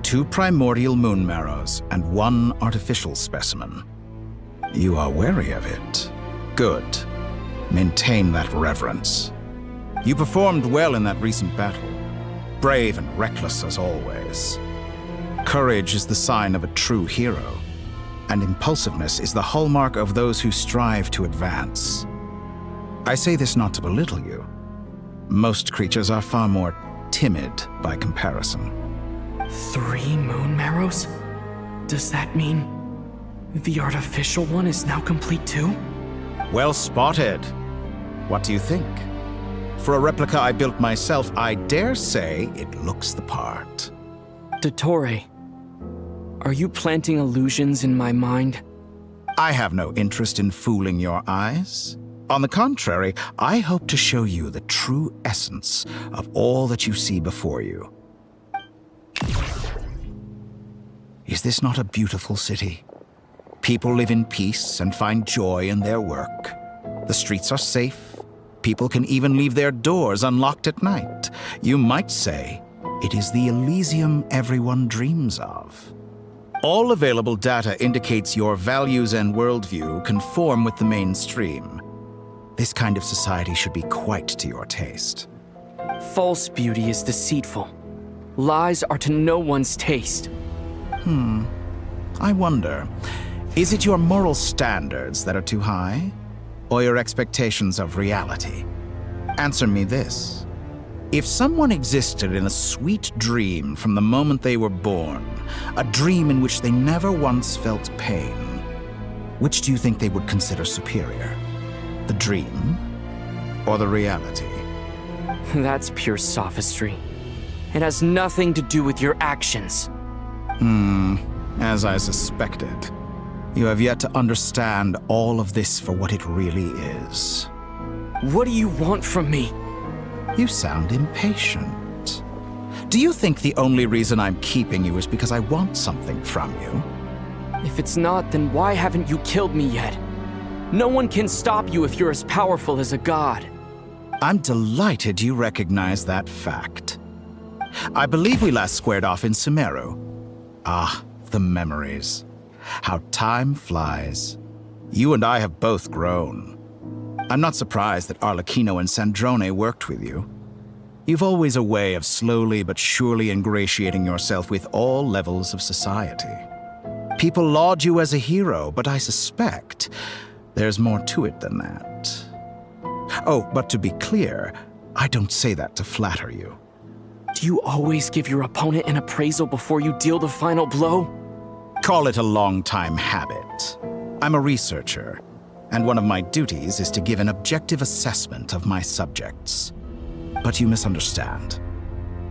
Speaker 11: 2 primordial moon marrows and 1 artificial specimen. You are wary of it. Good. Maintain that reverence. You performed well in that recent battle. Brave and reckless as always. Courage is the sign of a true hero, and impulsiveness is the hallmark of those who strive to advance. I say this not to belittle you. Most creatures are far more timid by comparison.
Speaker 10: 3 moon marrows? Does that mean the artificial one is now complete too?
Speaker 11: Well spotted. What do you think? For a replica I built myself, I dare say it looks the part.
Speaker 10: Dottore, are you planting illusions in my mind?
Speaker 11: I have no interest in fooling your eyes. On the contrary, I hope to show you the true essence of all that you see before you. Is this not a beautiful city? People live in peace and find joy in their work. The streets are safe, people can even leave their doors unlocked at night. You might say it is the Elysium everyone dreams of. All available data indicates your values and worldview conform with the mainstream. This kind of society should be quite to your taste.
Speaker 10: False beauty is deceitful. Lies are to no one's taste.
Speaker 11: I wonder, is it your moral standards that are too high? Or your expectations of reality? Answer me this. If someone existed in a sweet dream from the moment they were born, a dream in which they never once felt pain, which do you think they would consider superior? The dream or the reality?
Speaker 10: That's pure sophistry. It has nothing to do with your actions.
Speaker 11: As I suspected. You have yet to understand all of this for what it really is.
Speaker 10: What do you want from me?
Speaker 11: You sound impatient. Do you think the only reason I'm keeping you is because I want something from you?
Speaker 10: If it's not, then why haven't you killed me yet? No one can stop you if you're as powerful as a god.
Speaker 11: I'm delighted you recognize that fact. I believe we last squared off in Sumeru. Ah, the memories. How time flies. You and I have both grown. I'm not surprised that Arlecchino and Sandrone worked with you. You've always a way of slowly but surely ingratiating yourself with all levels of society. People laud you as a hero, but I suspect there's more to it than that. Oh, but to be clear, I don't say that to flatter you.
Speaker 10: Do you always give your opponent an appraisal before you deal the final blow?
Speaker 11: Call it a long-time habit. I'm a researcher, and one of my duties is to give an objective assessment of my subjects. But you misunderstand.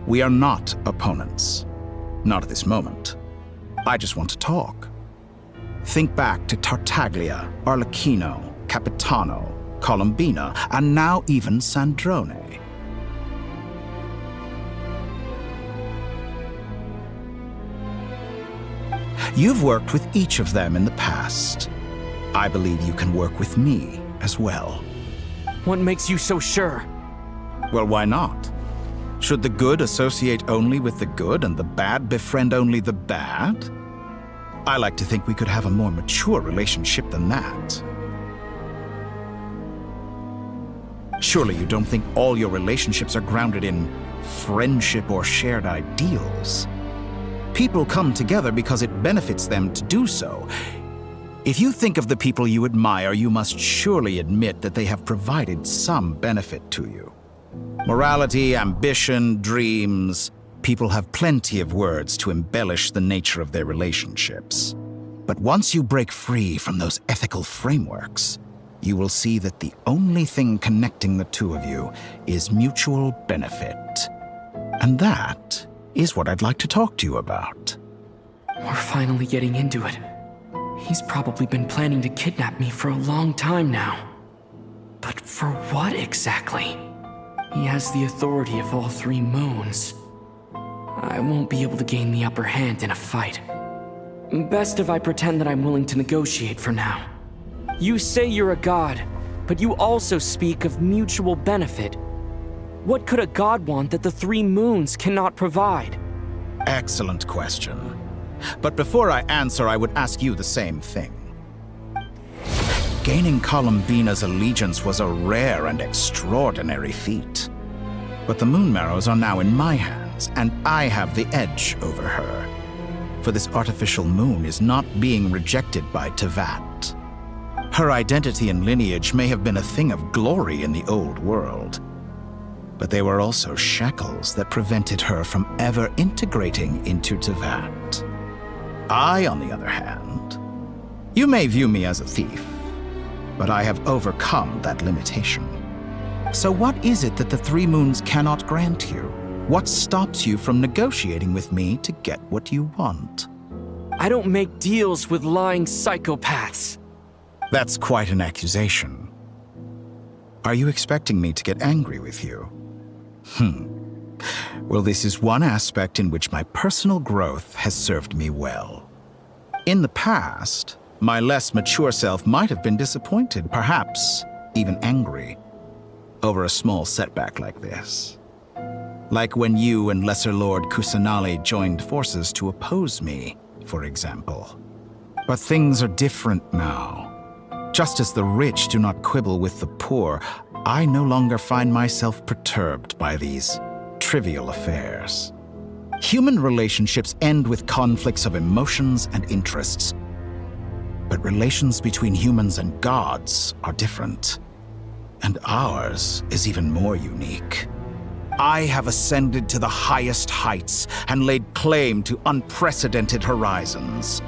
Speaker 11: We are not opponents. Not at this moment. I just want to talk. Think back to Tartaglia, Arlecchino, Capitano, Colombina, and now even Sandrone. You've worked with each of them in the past. I believe you can work with me as well.
Speaker 10: What makes you so sure?
Speaker 11: Well, why not? Should the good associate only with the good and the bad befriend only the bad? I like to think we could have a more mature relationship than that. Surely you don't think all your relationships are grounded in friendship or shared ideals? People come together because it benefits them to do so. If you think of the people you admire, you must surely admit that they have provided some benefit to you. Morality, ambition, dreams. People have plenty of words to embellish the nature of their relationships. But once you break free from those ethical frameworks, you will see that the only thing connecting the two of you is mutual benefit. And that is what I'd like to talk to you about.
Speaker 10: We're finally getting into it. He's probably been planning to kidnap me for a long time now. But for what exactly? He has the authority of all three moons. I won't be able to gain the upper hand in a fight. Best if I pretend that I'm willing to negotiate for now. You say you're a god, but you also speak of mutual benefit. What could a god want that the three moons cannot provide?
Speaker 11: Excellent question. But before I answer, I would ask you the same thing. Gaining Colombina's allegiance was a rare and extraordinary feat. But the Moon Marrows are now in my hands, and I have the edge over her. For this artificial moon is not being rejected by Tevat. Her identity and lineage may have been a thing of glory in the old world, but they were also shackles that prevented her from ever integrating into Tevat. I, on the other hand, you may view me as a thief, but I have overcome that limitation. So what is it that the three moons cannot grant you? What stops you from negotiating with me to get what you want?
Speaker 10: I don't make deals with lying psychopaths.
Speaker 11: That's quite an accusation. Are you expecting me to get angry with you? Well, this is one aspect in which my personal growth has served me well. In the past, my less mature self might have been disappointed, perhaps even angry. over a small setback like this. Like when you and Lesser Lord Kusanali joined forces to oppose me, for example. But things are different now. Just as the rich do not quibble with the poor, I no longer find myself perturbed by these trivial affairs. Human relationships end with conflicts of emotions and interests. But relations between humans and gods are different. And ours is even more unique. I have ascended to the highest heights and laid claim to unprecedented horizons.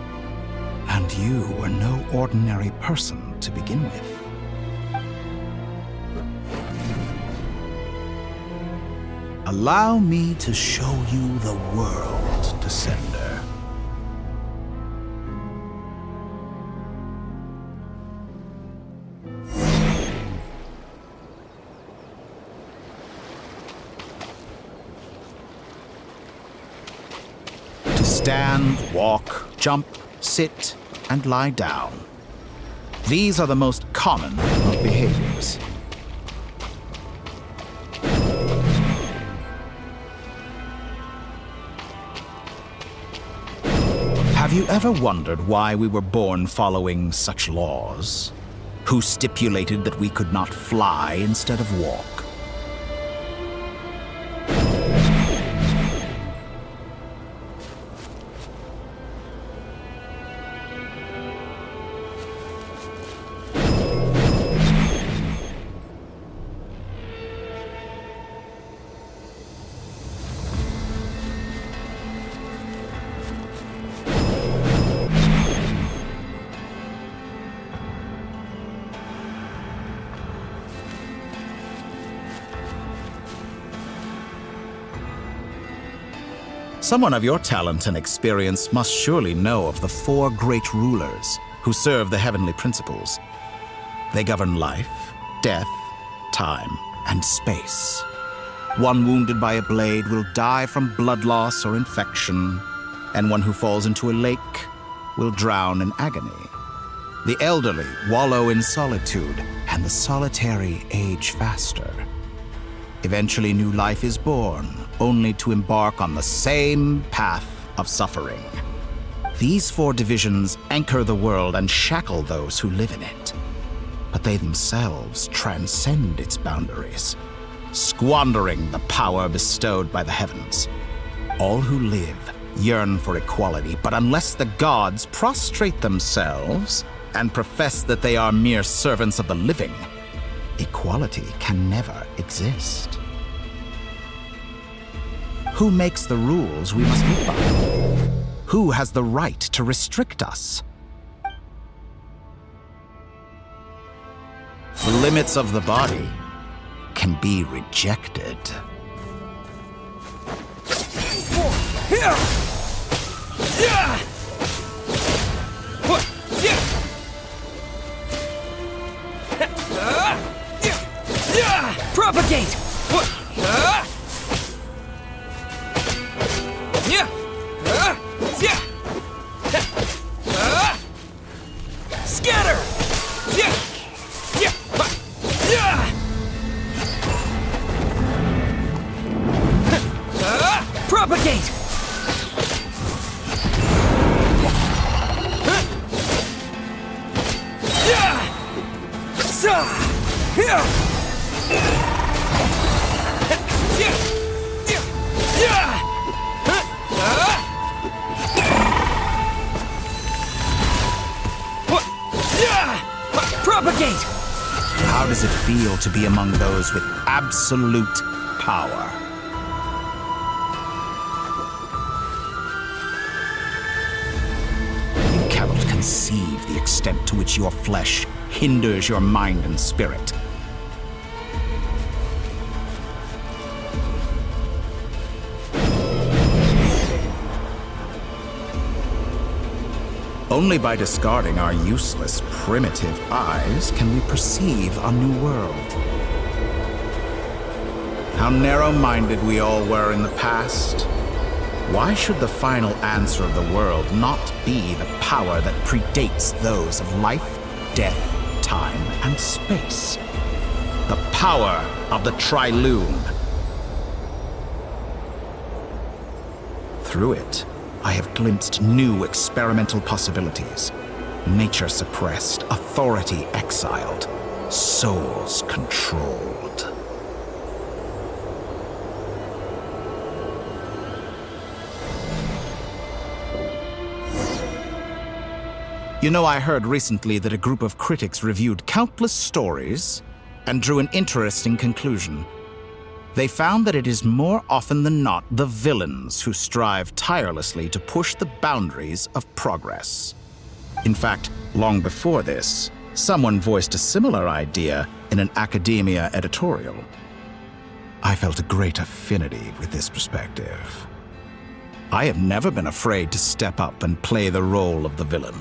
Speaker 11: And you are no ordinary person to begin with. Allow me to show you the world, Descender. To stand, walk, jump, sit, and lie down. These are the most common of behaviors. Have you ever wondered why we were born following such laws? Who stipulated that we could not fly instead of walk? Someone of your talent and experience must surely know of the 4 great rulers who serve the heavenly principles. They govern life, death, time, and space. One wounded by a blade will die from blood loss or infection, and one who falls into a lake will drown in agony. The elderly wallow in solitude, and the solitary age faster. Eventually, new life is born, only to embark on the same path of suffering. These 4 divisions anchor the world and shackle those who live in it. But they themselves transcend its boundaries, squandering the power bestowed by the heavens. All who live yearn for equality, but unless the gods prostrate themselves and profess that they are mere servants of the living, equality can never exist. Who makes the rules we must live by? Who has the right to restrict us? The limits of the body can be rejected.
Speaker 10: Propagate! Scatter! Propagate! Propagate!
Speaker 11: How does it feel to be among those with absolute power? You cannot conceive the extent to which your flesh hinders your mind and spirit. Only by discarding our useless, primitive eyes can we perceive a new world. How narrow-minded we all were in the past. Why should the final answer of the world not be the power that predates those of life, death, time, and space? The power of the Trilune. Through it, I have glimpsed new experimental possibilities. Nature suppressed, authority exiled, souls controlled. You know, I heard recently that a group of critics reviewed countless stories and drew an interesting conclusion. They found that it is more often than not the villains who strive tirelessly to push the boundaries of progress. In fact, long before this, someone voiced a similar idea in an academia editorial. I felt a great affinity with this perspective. I have never been afraid to step up and play the role of the villain.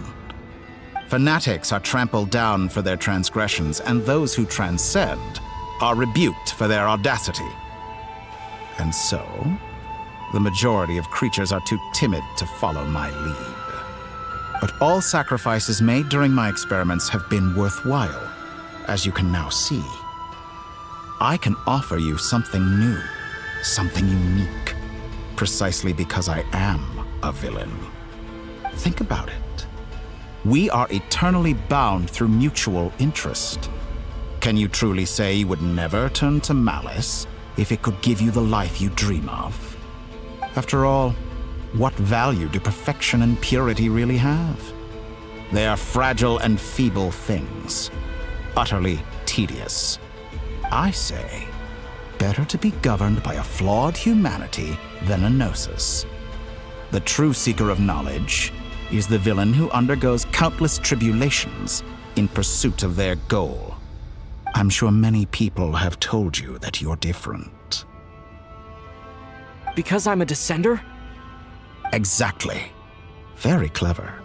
Speaker 11: Fanatics are trampled down for their transgressions, and those who transcend are rebuked for their audacity. And so, the majority of creatures are too timid to follow my lead. But all sacrifices made during my experiments have been worthwhile, as you can now see. I can offer you something new, something unique, precisely because I am a villain. Think about it. We are eternally bound through mutual interest. Can you truly say you would never turn to malice if it could give you the life you dream of? After all, what value do perfection and purity really have? They are fragile and feeble things, utterly tedious. I say, better to be governed by a flawed humanity than a gnosis. The true seeker of knowledge is the villain who undergoes countless tribulations in pursuit of their goal. I'm sure many people have told you that you're different.
Speaker 10: Because I'm a descender?
Speaker 11: Exactly. Very clever.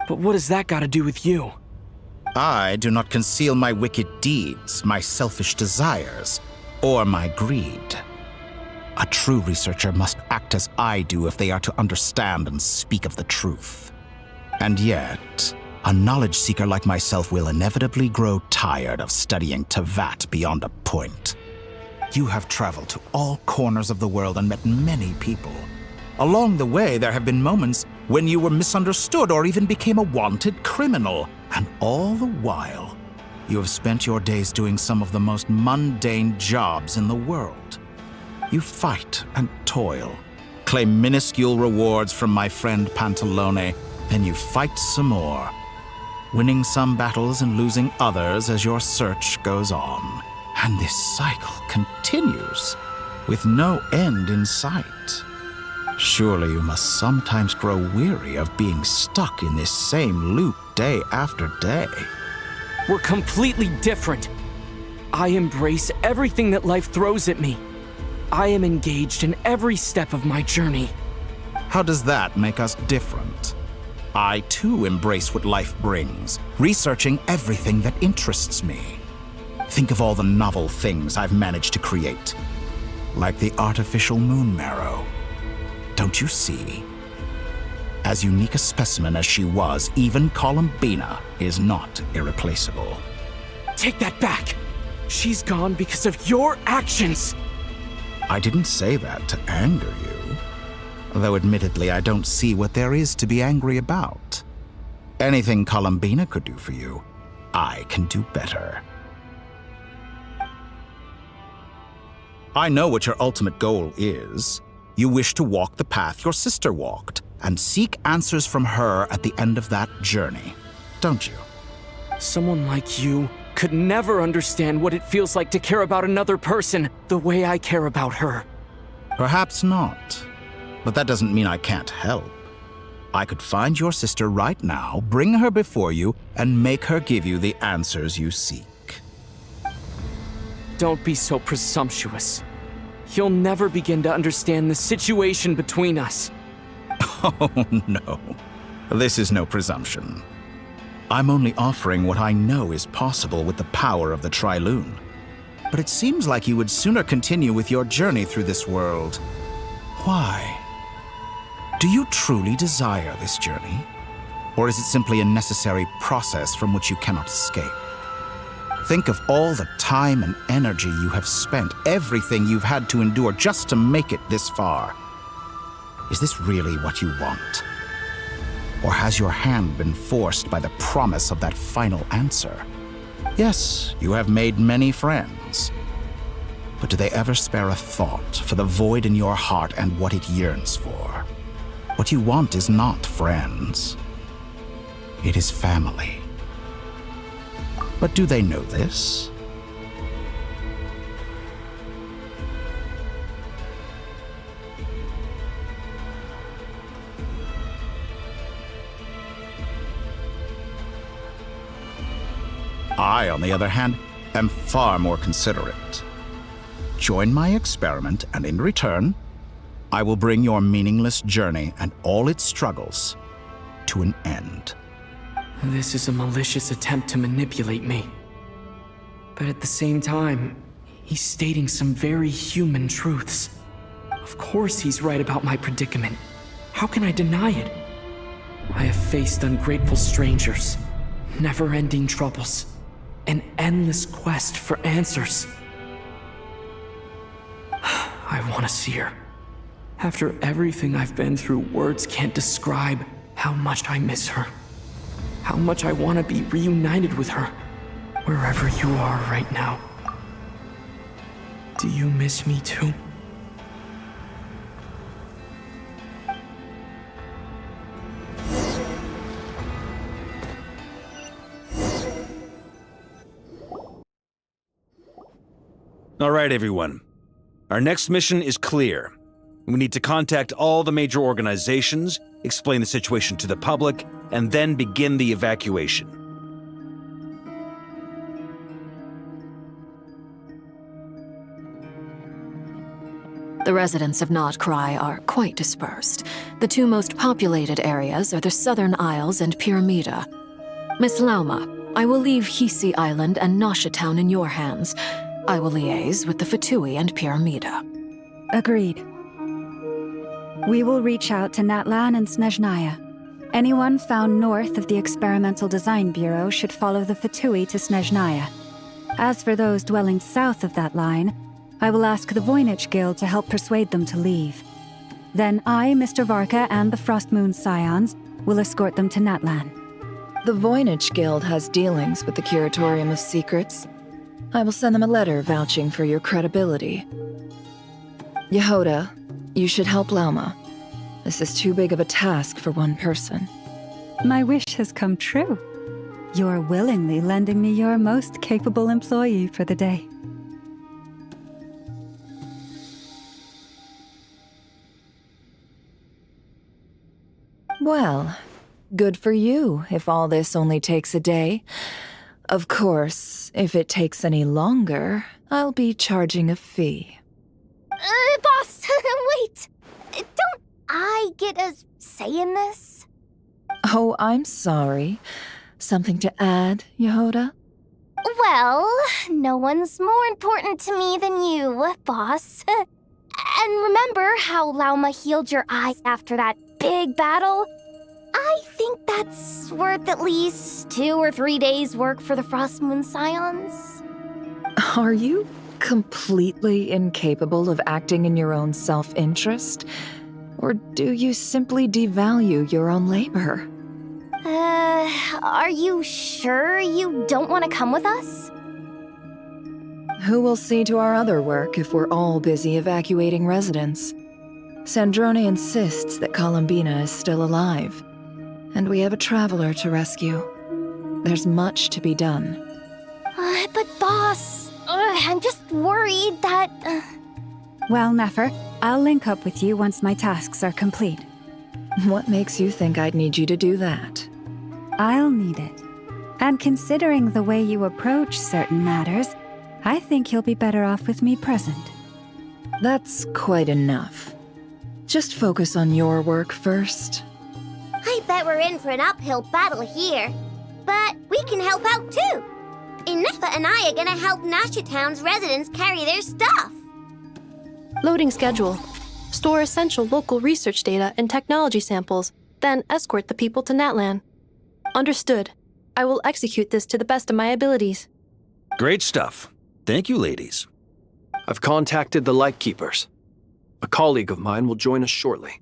Speaker 10: But what has that got to do with you?
Speaker 11: I do not conceal my wicked deeds, my selfish desires, or my greed. A true researcher must act as I do if they are to understand and speak of the truth. And yet, a knowledge seeker like myself will inevitably grow tired of studying Tevat beyond a point. You have traveled to all corners of the world and met many people. Along the way, there have been moments when you were misunderstood or even became a wanted criminal. And all the while, you have spent your days doing some of the most mundane jobs in the world. You fight and toil, claim minuscule rewards from my friend Pantalone, then you fight some more, winning some battles and losing others as your search goes on. And this cycle continues, with no end in sight. Surely you must sometimes grow weary of being stuck in this same loop day after day.
Speaker 10: We're completely different. I embrace everything that life throws at me. I am engaged in every step of my journey.
Speaker 11: How does that make us different? I too embrace what life brings, researching everything that interests me. Think of all the novel things I've managed to create, like the artificial moon marrow. Don't you see? As unique a specimen as she was, even Columbina is not irreplaceable.
Speaker 10: Take that back! She's gone because of your actions!
Speaker 11: I didn't say that to anger you. Though admittedly, I don't see what there is to be angry about. Anything Columbina could do for you, I can do better. I know what your ultimate goal is. You wish to walk the path your sister walked, and seek answers from her at the end of that journey, don't you?
Speaker 10: Someone like you could never understand what it feels like to care about another person the way I care about her.
Speaker 11: Perhaps not, but that doesn't mean I can't help. I could find your sister right now, bring her before you, and make her give you the answers you seek.
Speaker 10: Don't be so presumptuous. You'll never begin to understand the situation between us.
Speaker 11: Oh, no. This is no presumption. I'm only offering what I know is possible with the power of the Trilune. But it seems like you would sooner continue with your journey through this world. Why? Do you truly desire this journey? Or is it simply a necessary process from which you cannot escape? Think of all the time and energy you have spent, everything you've had to endure just to make it this far. Is this really what you want? Or has your hand been forced by the promise of that final answer? Yes, you have made many friends. But do they ever spare a thought for the void in your heart and what it yearns for? What you want is not friends. It is family. But do they know this? I, on the other hand, am far more considerate. Join my experiment, and in return, I will bring your meaningless journey and all its struggles to an end.
Speaker 10: This is a malicious attempt to manipulate me. But at the same time, he's stating some very human truths. Of course he's right about my predicament. How can I deny it? I have faced ungrateful strangers, never-ending troubles, an endless quest for answers. I want to see her. After everything I've been through, words can't describe how much I miss her. How much I want to be reunited with her, wherever you are right now. Do you miss me too?
Speaker 3: All right, everyone. Our next mission is clear. We need to contact all the major organizations, explain the situation to the public, and then begin the evacuation.
Speaker 6: The residents of Notcry are quite dispersed. The two most populated areas are the Southern Isles and Pyramida. Miss Lauma, I will leave Hz Island and Nasha Town in your hands. I will liaise with the Fatui and Pyramida.
Speaker 7: Agreed. We will reach out to Natlan and Snezhnaya. Anyone found north of the Experimental Design Bureau should follow the Fatui to Snezhnaya. As for those dwelling south of that line, I will ask the Voynich Guild to help persuade them to leave. Then I, Mr. Varka, and the Frostmoon Scions will escort them to Natlan.
Speaker 1: The Voynich Guild has dealings with the Curatorium of Secrets. I will send them a letter vouching for your credibility. Yehoda, you should help Lauma. This is too big of a task for one person.
Speaker 7: My wish has come true. You're willingly lending me your most capable employee for the day.
Speaker 1: Well, good for you if all this only takes a day. Of course, if it takes any longer, I'll be charging a fee.
Speaker 19: Boss, wait! Don't I get a say in this?
Speaker 1: Oh, I'm sorry. Something to add, Yehoda?
Speaker 2: Well, no one's more important to me than you, boss. And remember how Lauma healed your eyes after that big battle? I think that's worth at least 2 or 3 days' work for the Frostmoon Scions.
Speaker 1: Are you completely incapable of acting in your own self-interest? Or do you simply devalue your own labor?
Speaker 2: Are you sure you don't want to come with us?
Speaker 1: Who will see to our other work if we're all busy evacuating residents? Sandrone insists that Columbina is still alive, and we have a traveler to rescue. There's much to be done.
Speaker 2: But boss, I'm just worried that...
Speaker 7: Well, Nefer, I'll link up with you once my tasks are complete.
Speaker 1: What makes you think I'd need you to do that?
Speaker 7: I'll need it. And considering the way you approach certain matters, I think you'll be better off with me present.
Speaker 1: That's quite enough. Just focus on your work first.
Speaker 16: I bet we're in for an uphill battle here. But we can help out too. Inefa and I are gonna help Nasha Town's residents carry their stuff.
Speaker 20: Loading schedule. Store essential local research data and technology samples, then escort the people to Natlan. Understood. I will execute this to the best of my abilities.
Speaker 3: Great stuff. Thank you, ladies.
Speaker 4: I've contacted the Lightkeepers. A colleague of mine will join us shortly.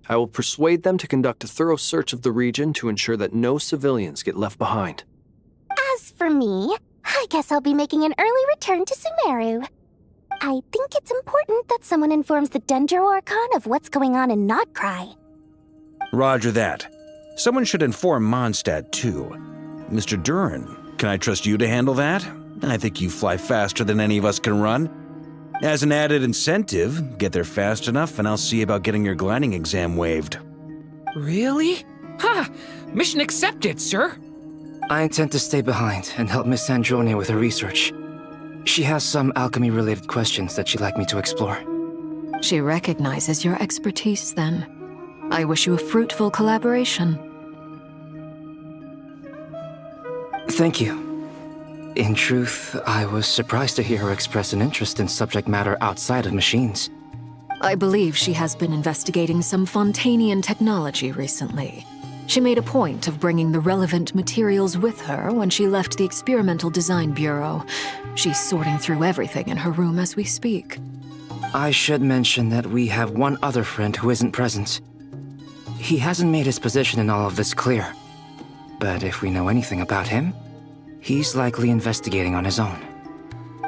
Speaker 4: I will persuade them to conduct a thorough search of the region to ensure that no civilians get left behind.
Speaker 19: As for me, I guess I'll be making an early return to Sumeru. I think it's important that someone informs the Dendro Archon of what's going on in Notcry.
Speaker 3: Roger that. Someone should inform Mondstadt, too. Mr. Duran, can I trust you to handle that? I think you fly faster than any of us can run. As an added incentive, get there fast enough and I'll see about getting your gliding exam waived.
Speaker 17: Really? Ha! Mission accepted, sir.
Speaker 2: I intend to stay behind and help Miss Sandrone with her research. She has some alchemy-related questions that she'd like me to explore.
Speaker 6: She recognizes your expertise, then. I wish you a fruitful collaboration.
Speaker 2: Thank you. In truth, I was surprised to hear her express an interest in subject matter outside of machines.
Speaker 6: I believe she has been investigating some Fontanian technology recently. She made a point of bringing the relevant materials with her when she left the Experimental Design Bureau. She's sorting through everything in her room as we speak.
Speaker 2: I should mention that we have one other friend who isn't present. He hasn't made his position in all of this clear. But if we know anything about him, he's likely investigating on his own.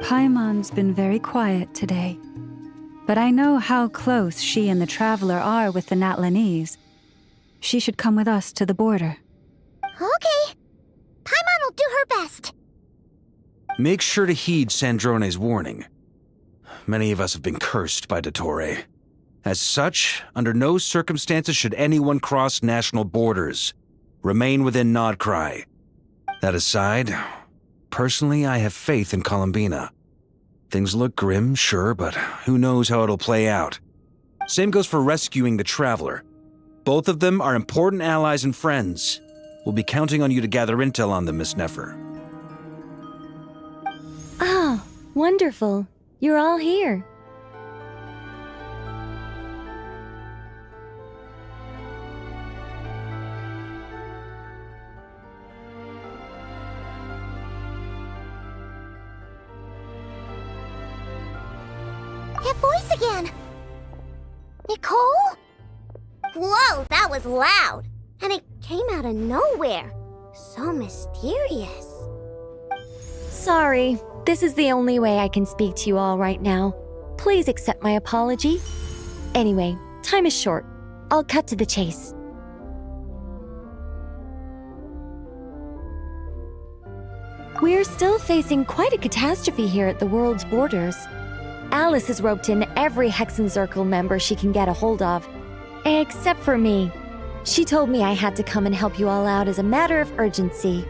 Speaker 7: Paimon's been very quiet today. But I know how close she and the Traveler are with the Natlanese. She should come with us to the border.
Speaker 16: Okay. Paimon will do her best.
Speaker 3: Make sure to heed Sandrone's warning. Many of us have been cursed by Dottore. As such, under no circumstances should anyone cross national borders. Remain within Nodcry. That aside, personally I have faith in Columbina. Things look grim, sure, but who knows how it'll play out. Same goes for rescuing the Traveler. Both of them are important allies and friends. We'll be counting on you to gather intel on them, Miss Nefer.
Speaker 19: Oh, wonderful. You're all here.
Speaker 16: That voice again! Nicole? Whoa, that was loud! And it came out of nowhere. So mysterious.
Speaker 19: Sorry, this is the only way I can speak to you all right now. Please accept my apology. Anyway, time is short. I'll cut to the chase. We're still facing quite a catastrophe here at the world's borders. Alice has roped in every Hexenzirkel member she can get a hold of. Except for me. She told me I had to come and help you all out as a matter of urgency.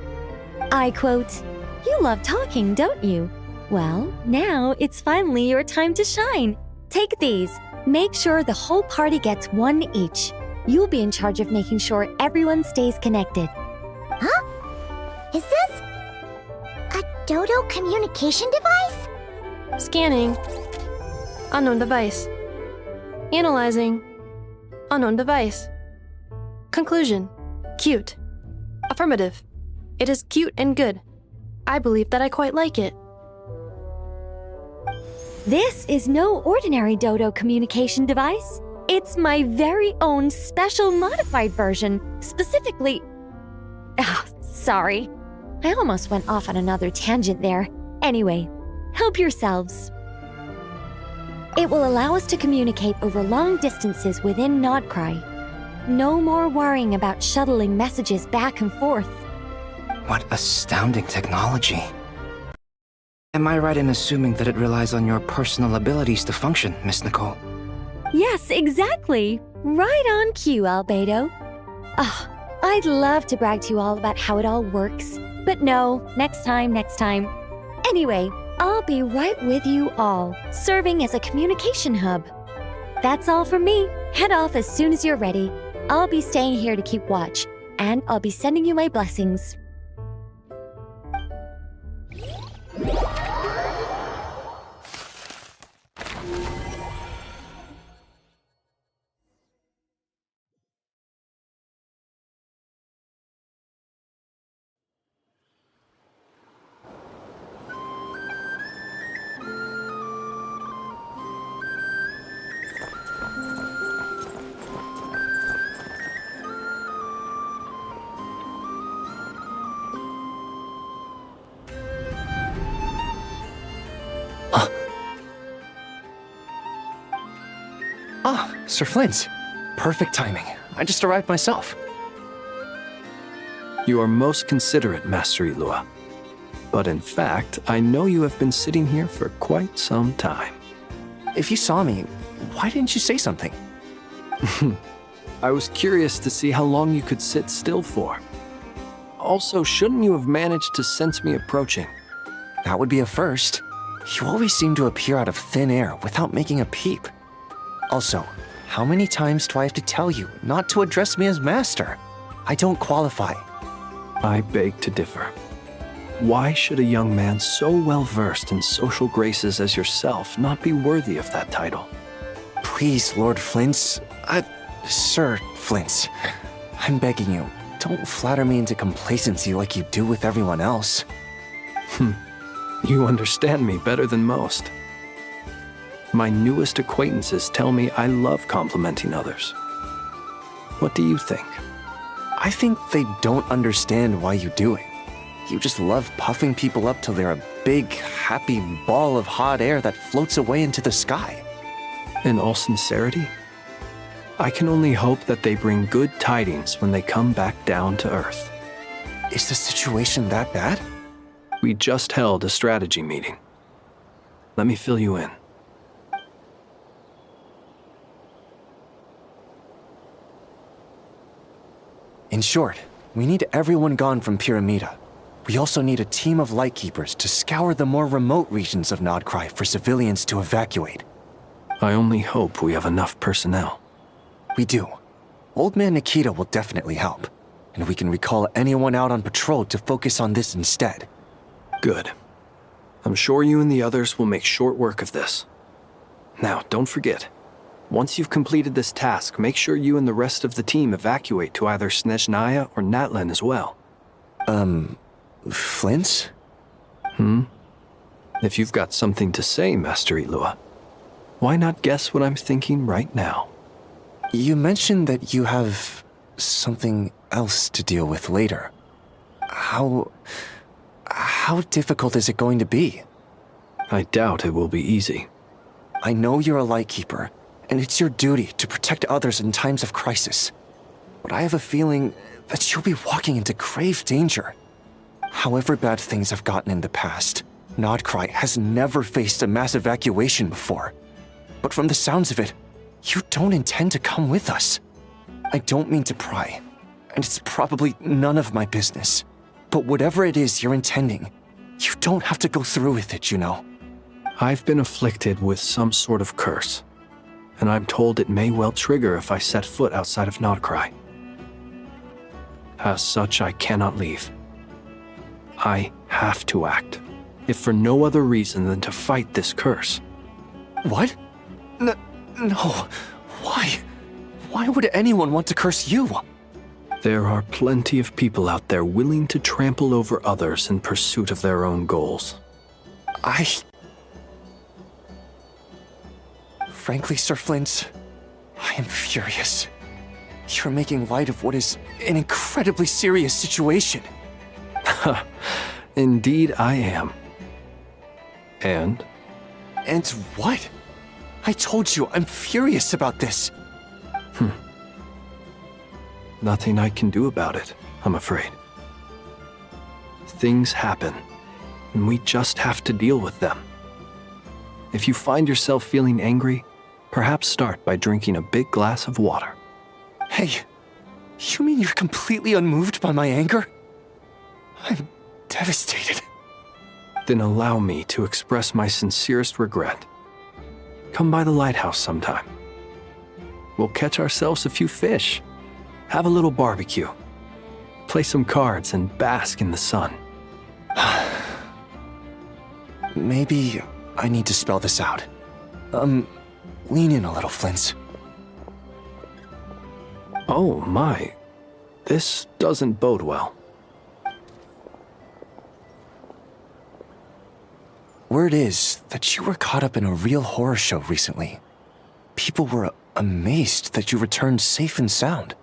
Speaker 19: I quote, "You love talking, don't you? Well, now it's finally your time to shine. Take these. Make sure the whole party gets one each. You'll be in charge of making sure everyone stays connected."
Speaker 16: Huh? Is this a Dodo communication device?
Speaker 20: Scanning. Unknown device. Analyzing. Unknown device. Conclusion. Cute. Affirmative. It is cute and good. I believe that I quite like it.
Speaker 19: This is no ordinary Dodo communication device. It's my very own special modified version, specifically... sorry. I almost went off on another tangent there. Anyway, help yourselves. It will allow us to communicate over long distances within Nodcry. No more worrying about shuttling messages back and forth.
Speaker 2: What astounding technology. Am I right in assuming that it relies on your personal abilities to function, Miss Nicole?
Speaker 19: Yes, exactly. Right on cue, Albedo. I'd love to brag to you all about how it all works. But no, next time. Anyway, I'll be right with you all, serving as a communication hub. That's all from me. Head off as soon as you're ready. I'll be staying here to keep watch, and I'll be sending you my blessings.
Speaker 21: Sir Flint, perfect timing. I just arrived myself.
Speaker 4: You are most considerate, Master Ilua. But in fact, I know you have been sitting here for quite some time.
Speaker 21: If you saw me, why didn't you say something?
Speaker 4: I was curious to see how long you could sit still for. Also, shouldn't you have managed to sense me approaching?
Speaker 21: That would be a first. You always seem to appear out of thin air without making a peep. Also, how many times do I have to tell you not to address me as master? I don't qualify.
Speaker 4: I beg to differ. Why should a young man so well versed in social graces as yourself not be worthy of that title?
Speaker 21: Please, Lord Flint's... Sir Flint's. I'm begging you, don't flatter me into complacency like you do with everyone else.
Speaker 4: You understand me better than most. My newest acquaintances tell me I love complimenting others. What do you think?
Speaker 21: I think they don't understand why you do it. You just love puffing people up till they're a big, happy ball of hot air that floats away into the sky.
Speaker 4: In all sincerity, I can only hope that they bring good tidings when they come back down to Earth.
Speaker 21: Is the situation that bad?
Speaker 4: We just held a strategy meeting. Let me fill you in.
Speaker 21: In short, we need everyone gone from Pyramida. We also need a team of Lightkeepers to scour the more remote regions of Nodcry for civilians to evacuate.
Speaker 4: I only hope we have enough personnel.
Speaker 21: We do. Old Man Nikita will definitely help, and we can recall anyone out on patrol to focus on this instead.
Speaker 4: Good. I'm sure you and the others will make short work of this. Now, don't forget, once you've completed this task, make sure you and the rest of the team evacuate to either Snezhnaya or Natlan as well.
Speaker 21: Flint?
Speaker 4: If you've got something to say, Master Ilua, why not guess what I'm thinking right now?
Speaker 21: You mentioned that you have something else to deal with later. How difficult is it going to be?
Speaker 4: I doubt it will be easy.
Speaker 21: I know you're a Lightkeeper, and it's your duty to protect others in times of crisis. But I have a feeling that you'll be walking into grave danger. However bad things have gotten in the past, Nodcry has never faced a mass evacuation before. But from the sounds of it, you don't intend to come with us. I don't mean to pry, and it's probably none of my business. But whatever it is you're intending, you don't have to go through with it, you know.
Speaker 4: I've been afflicted with some sort of curse, and I'm told it may well trigger if I set foot outside of Nodcry. As such, I cannot leave. I have to act, if for no other reason than to fight this curse.
Speaker 21: What? No. Why? Why would anyone want to curse you?
Speaker 4: There are plenty of people out there willing to trample over others in pursuit of their own goals.
Speaker 21: Frankly, Sir Flint, I am furious. You're making light of what is an incredibly serious situation.
Speaker 4: Indeed I am. And?
Speaker 21: And what? I told you I'm furious about this.
Speaker 4: Nothing I can do about it, I'm afraid. Things happen, and we just have to deal with them. If you find yourself feeling angry, perhaps start by drinking a big glass of water.
Speaker 21: Hey, you mean you're completely unmoved by my anger? I'm devastated.
Speaker 4: Then allow me to express my sincerest regret. Come by the lighthouse sometime. We'll catch ourselves a few fish, have a little barbecue, play some cards, and bask in the sun.
Speaker 21: Maybe I need to spell this out. Lean in a little, Flint.
Speaker 4: Oh my, this doesn't bode well.
Speaker 21: Word is that you were caught up in a real horror show recently. People were amazed that you returned safe and sound.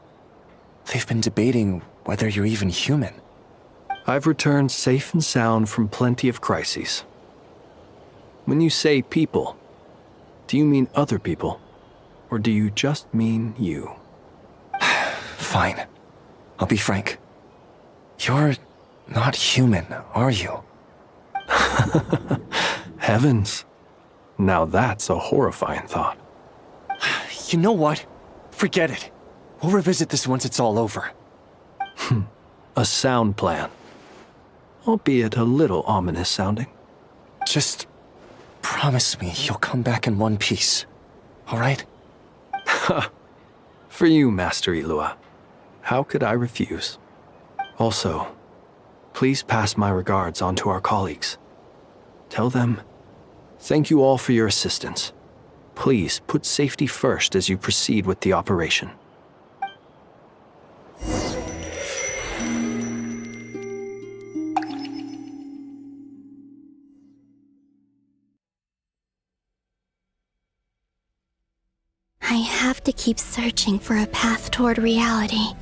Speaker 21: They've been debating whether you're even human.
Speaker 4: I've returned safe and sound from plenty of crises. When you say people, do you mean other people? Or do you just mean you?
Speaker 21: Fine. I'll be frank. You're not human, are you?
Speaker 4: Heavens. Now that's a horrifying thought.
Speaker 21: You know what? Forget it. We'll revisit this once it's all over.
Speaker 4: A sound plan. Albeit a little ominous sounding.
Speaker 21: Just promise me you'll come back in one piece, all right?
Speaker 4: For you, Master Ilua. How could I refuse? Also, please pass my regards on to our colleagues. Tell them, thank you all for your assistance. Please put safety first as you proceed with the operation.
Speaker 14: I have to keep searching for a path toward reality.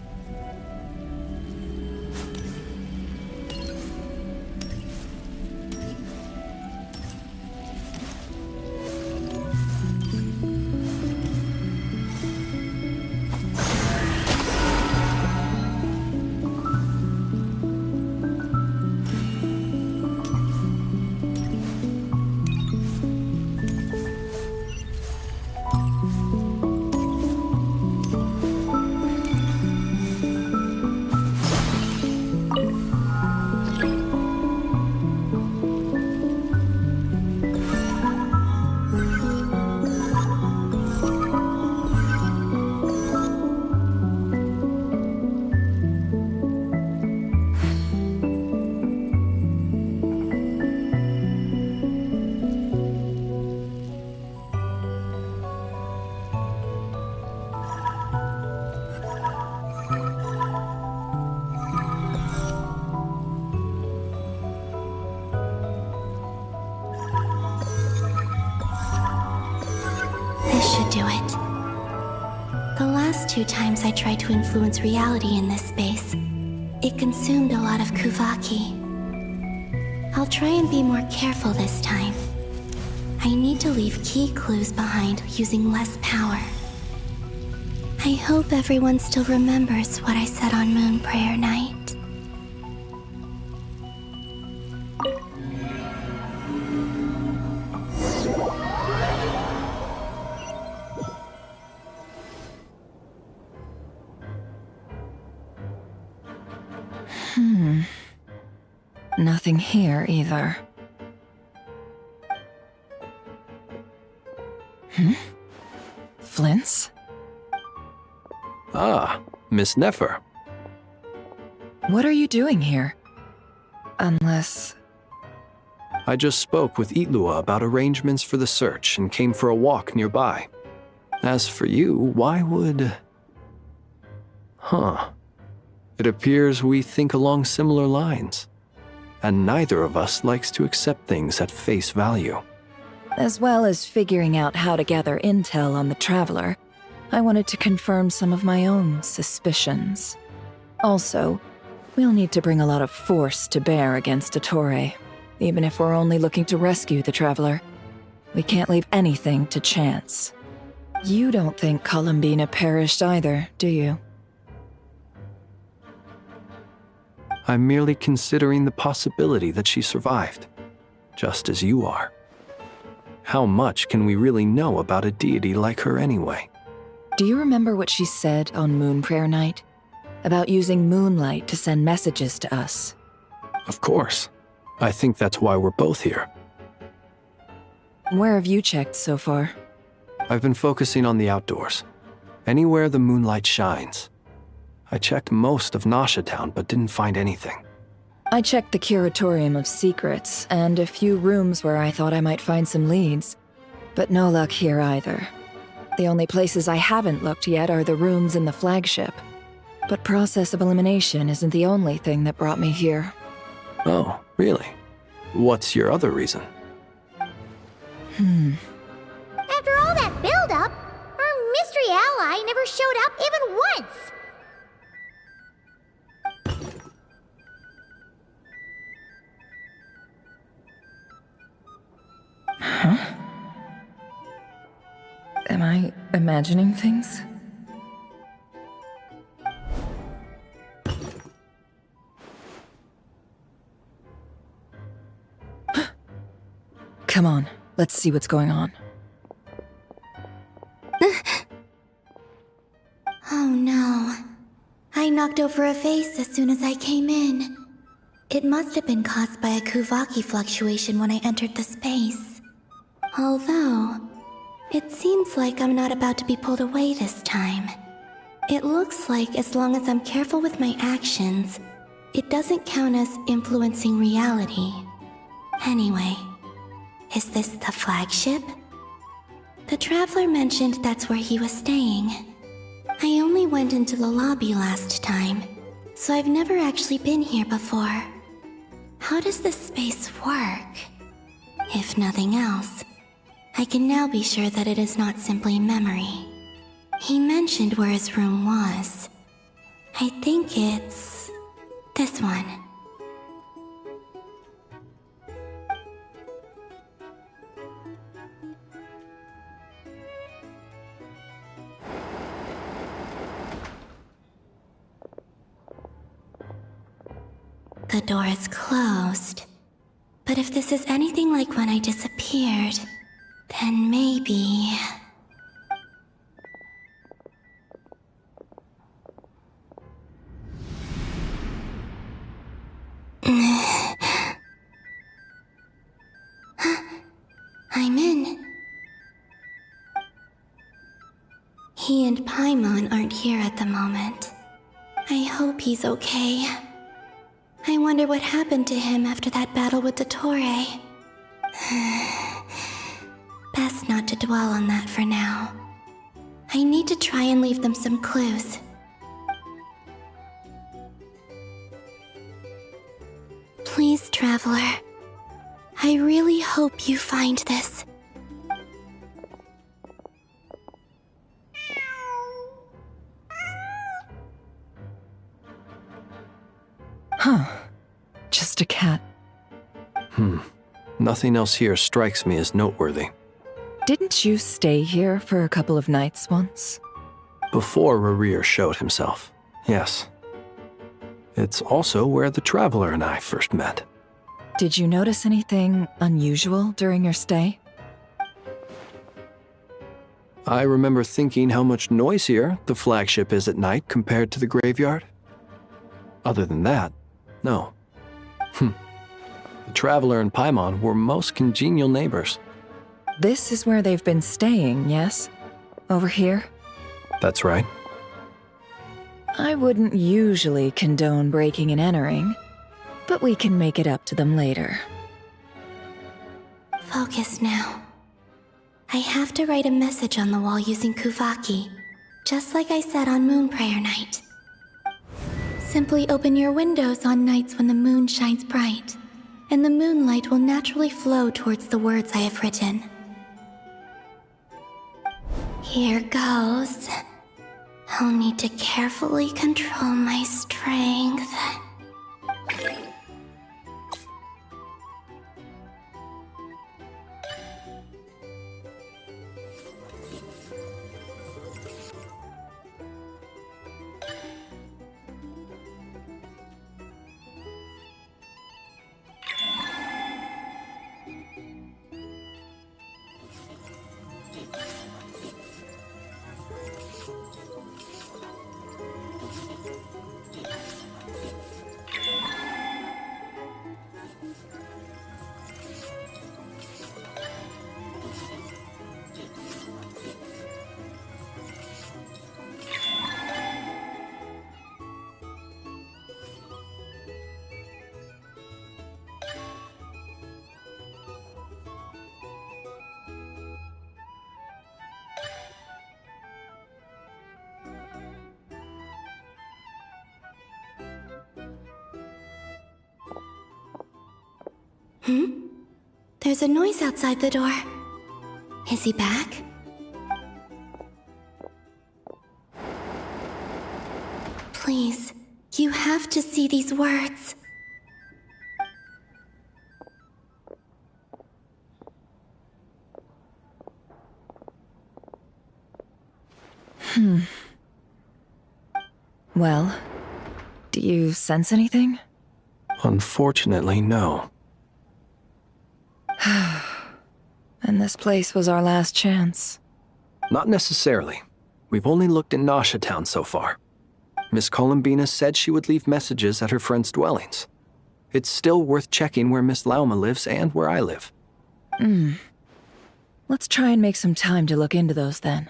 Speaker 14: Should do it. The last 2 times I tried to influence reality in this space, it consumed a lot of Kuvaki. I'll try and be more careful this time. I need to leave key clues behind using less power. I hope everyone still remembers what I said on Moon Prayer Night.
Speaker 1: Nothing here either. Flints?
Speaker 4: Ah, Miss Nefer.
Speaker 1: What are you doing here? Unless...
Speaker 4: I just spoke with Ilua about arrangements for the search and came for a walk nearby. As for you, why would... It appears we think along similar lines. And neither of us likes to accept things at face value.
Speaker 1: As well as figuring out how to gather intel on the Traveler, I wanted to confirm some of my own suspicions. Also, we'll need to bring a lot of force to bear against Ettore, even if we're only looking to rescue the Traveler. We can't leave anything to chance. You don't think Columbina perished either, do you?
Speaker 4: I'm merely considering the possibility that she survived, just as you are. How much can we really know about a deity like her anyway?
Speaker 1: Do you remember what she said on Moon Prayer Night? About using moonlight to send messages to us?
Speaker 4: Of course. I think that's why we're both here.
Speaker 1: Where have you checked so far?
Speaker 4: I've been focusing on the outdoors. Anywhere the moonlight shines. I checked most of Nasha Town, but didn't find anything.
Speaker 1: I checked the Curatorium of Secrets, and a few rooms where I thought I might find some leads. But no luck here either. The only places I haven't looked yet are the rooms in the flagship. But process of elimination isn't the only thing that brought me here.
Speaker 4: Oh, really? What's your other reason?
Speaker 16: After all that build-up, our mystery ally never showed up even once!
Speaker 1: Am I Imagining things? Come on, let's see what's going on.
Speaker 14: Oh no. I knocked over a vase as soon as I came in. It must have been caused by a Kuvaki fluctuation when I entered the space. Although, it seems like I'm not about to be pulled away this time. It looks like as long as I'm careful with my actions, it doesn't count as influencing reality. Anyway, is this the flagship? The Traveler mentioned that's where he was staying. I only went into the lobby last time, so I've never actually been here before. How does this space work? If nothing else, I can now be sure that it is not simply memory. He mentioned where his room was. I think it's this one. The door is closed. But if this is anything like when I disappeared, then maybe... I'm in. He and Paimon aren't here at the moment. I hope he's okay. I wonder what happened to him after that battle with Dottore. Best not to dwell on that for now. I need to try and leave them some clues. Please, Traveler. I really hope you find this.
Speaker 1: Huh. Just a cat.
Speaker 4: Nothing else here strikes me as noteworthy.
Speaker 1: Didn't you stay here for a couple of nights once?
Speaker 4: Before Rarir showed himself, yes. It's also where the Traveler and I first met.
Speaker 1: Did you notice anything unusual during your stay?
Speaker 4: I remember thinking how much noisier the flagship is at night compared to the graveyard. Other than that, no. The Traveler and Paimon were most congenial neighbors.
Speaker 1: This is where they've been staying, yes? Over here?
Speaker 4: That's right.
Speaker 1: I wouldn't usually condone breaking and entering, but we can make it up to them later.
Speaker 14: Focus now. I have to write a message on the wall using Kuvaki, just like I said on Moon Prayer Night. Simply open your windows on nights when the moon shines bright, and the moonlight will naturally flow towards the words I have written. Here goes. I'll need to carefully control my strength. There's a noise outside the door. Is he back? Please, you have to see these words.
Speaker 1: Well, do you sense anything?
Speaker 4: Unfortunately, no.
Speaker 1: And this place was our last chance.
Speaker 4: Not necessarily. We've only looked in Nasha Town so far. Miss Columbina said she would leave messages at her friends' dwellings. It's still worth checking where Miss Lauma lives and where I live.
Speaker 1: Let's try and make some time to look into those then.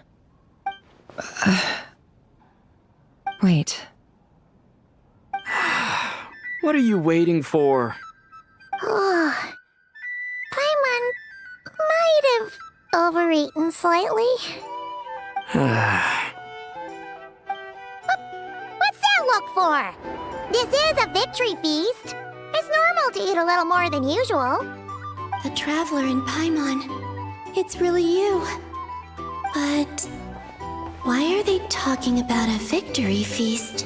Speaker 1: Wait.
Speaker 10: What are you waiting for?
Speaker 16: Oh, Paimon might have overeaten slightly. What's that look for? This is a victory feast. It's normal to eat a little more than usual.
Speaker 14: The Traveler in Paimon. It's really you. But why are they talking about a victory feast?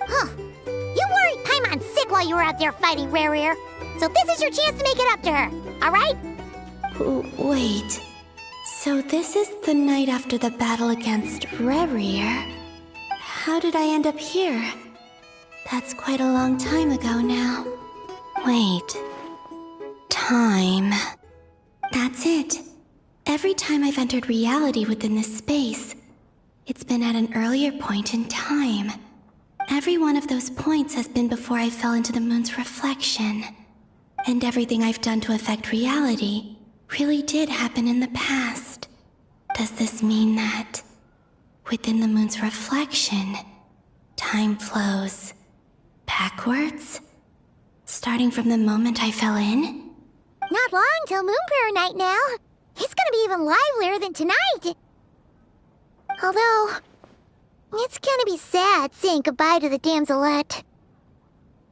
Speaker 16: Huh. You worried Paimon sick while you were out there fighting Rare, so this is your chance to make it up to her, alright?
Speaker 14: Wait. So this is the night after the battle against Rare. How did I end up here? That's quite a long time ago now. Wait. Time. That's it. Every time I've entered reality within this space, it's been at an earlier point in time. Every one of those points has been before I fell into the moon's reflection. And everything I've done to affect reality really did happen in the past. Does this mean that within the moon's reflection, time flows backwards? Starting from the moment I fell in?
Speaker 16: Not long till Moon Prayer Night now. It's gonna be even livelier than tonight. Although, it's gonna be sad saying goodbye to the damselette.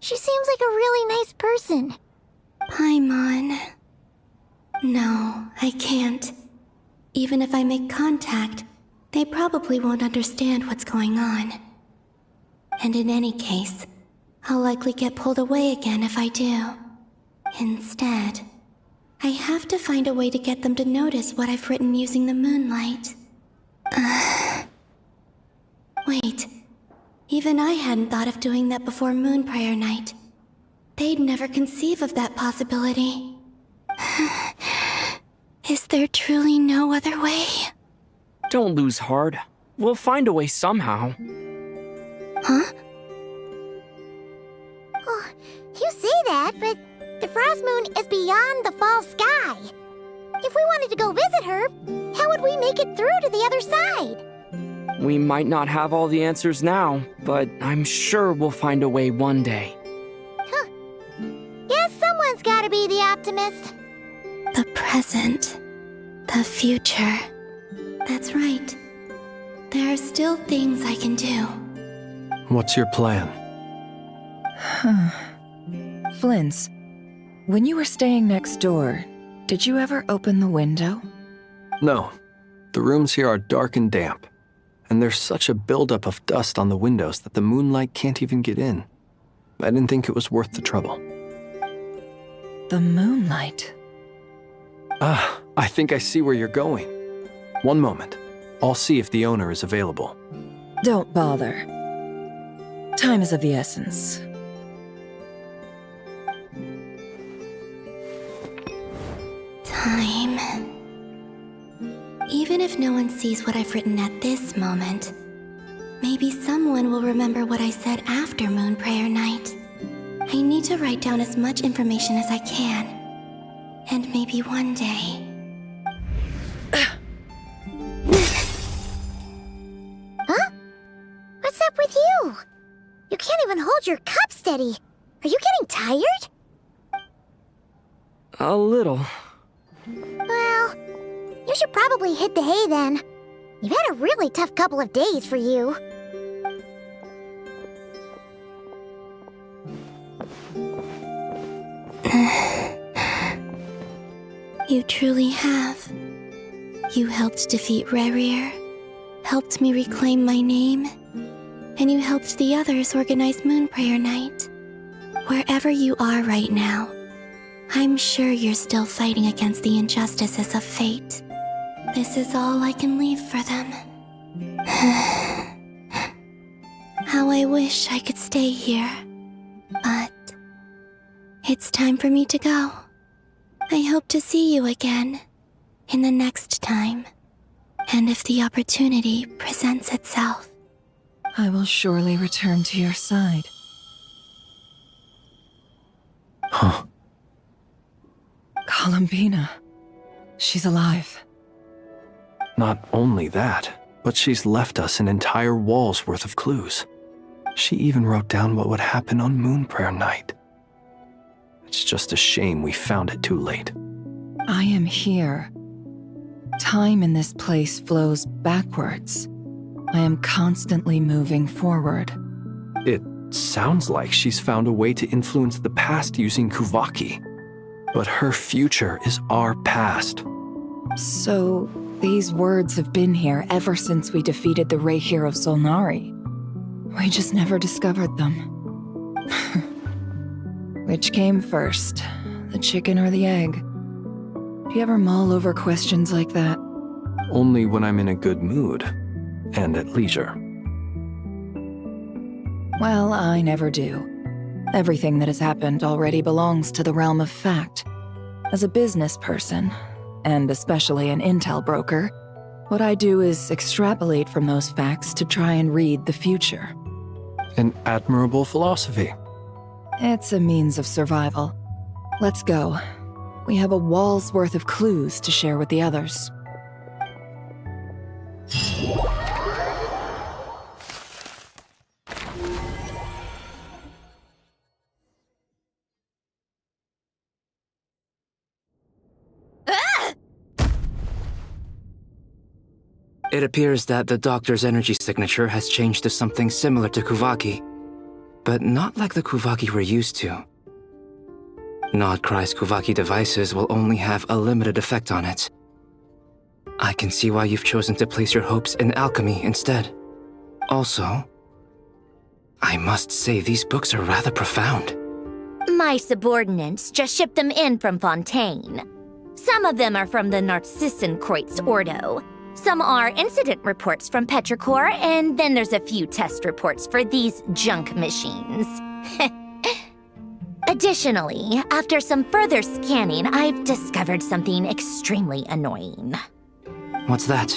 Speaker 16: She seems like a really nice person.
Speaker 14: Paimon. No, I can't. Even if I make contact, they probably won't understand what's going on. And in any case, I'll likely get pulled away again if I do. Instead, I have to find a way to get them to notice what I've written using the moonlight. Wait, even I hadn't thought of doing that before Moon Prayer Night. They'd never conceive of that possibility. Is there truly no other way?
Speaker 10: Don't lose heart. We'll find a way somehow.
Speaker 14: Huh?
Speaker 16: Oh, you say that, but the Frost Moon is beyond the fall sky. If we wanted to go visit her, how would we make it through to the other side?
Speaker 10: We might not have all the answers now, but I'm sure we'll find a way one day.
Speaker 16: Huh. Guess someone's gotta be the optimist.
Speaker 14: The present. The future. That's right. There are still things I can do.
Speaker 4: What's your plan?
Speaker 1: Flint's, when you were staying next door, did you ever open the window?
Speaker 4: No. The rooms here are dark and damp. And there's such a buildup of dust on the windows that the moonlight can't even get in. I didn't think it was worth the trouble.
Speaker 1: The moonlight?
Speaker 4: I think I see where you're going. One moment. I'll see if the owner is available.
Speaker 1: Don't bother. Time is of the essence.
Speaker 14: Time. Even if no one sees what I've written at this moment, maybe someone will remember what I said after Moon Prayer Night. I need to write down as much information as I can. And maybe one day...
Speaker 16: Huh? What's up with you? You can't even hold your cup steady. Are you getting tired?
Speaker 10: A little.
Speaker 16: Well, you should probably hit the hay then. You've had a really tough couple of days for you.
Speaker 14: You truly have. You helped defeat Rare, helped me reclaim my name, and you helped the others organize Moon Prayer Night. Wherever you are right now, I'm sure you're still fighting against the injustices of fate. This is all I can leave for them. How I wish I could stay here. But it's time for me to go. I hope to see you again in the next time. And if the opportunity presents itself.
Speaker 1: I will surely return to your side.
Speaker 4: Huh.
Speaker 1: Columbina. She's alive.
Speaker 4: Not only that, but she's left us an entire wall's worth of clues. She even wrote down what would happen on Moon Prayer Night. It's just a shame we found it too late.
Speaker 1: I am here. Time in this place flows backwards. I am constantly moving forward.
Speaker 4: It sounds like she's found a way to influence the past using Kuvaki. But her future is our past.
Speaker 1: So, these words have been here ever since we defeated the Ray hero Solnari. We just never discovered them. Which came first, the chicken or the egg? Do you ever mull over questions like that?
Speaker 4: Only when I'm in a good mood and at leisure.
Speaker 1: Well, I never do. Everything that has happened already belongs to the realm of fact. As a business person, and especially an intel broker, what I do is extrapolate from those facts to try and read the future.
Speaker 4: An admirable philosophy.
Speaker 1: It's a means of survival. Let's go. We have a wall's worth of clues to share with the others.
Speaker 8: It appears that the doctor's energy signature has changed to something similar to Kuvaki, but not like the Kuvaki we're used to. Nodcry's Kuvaki devices will only have a limited effect on it. I can see why you've chosen to place your hopes in alchemy instead. Also, I must say these books are rather profound.
Speaker 2: My subordinates just shipped them in from Fontaine. Some of them are from the Narcissenkreuz Ordo. Some are incident reports from Petrichor, and then there's a few test reports for these junk machines. Additionally, after some further scanning, I've discovered something extremely annoying.
Speaker 8: What's that?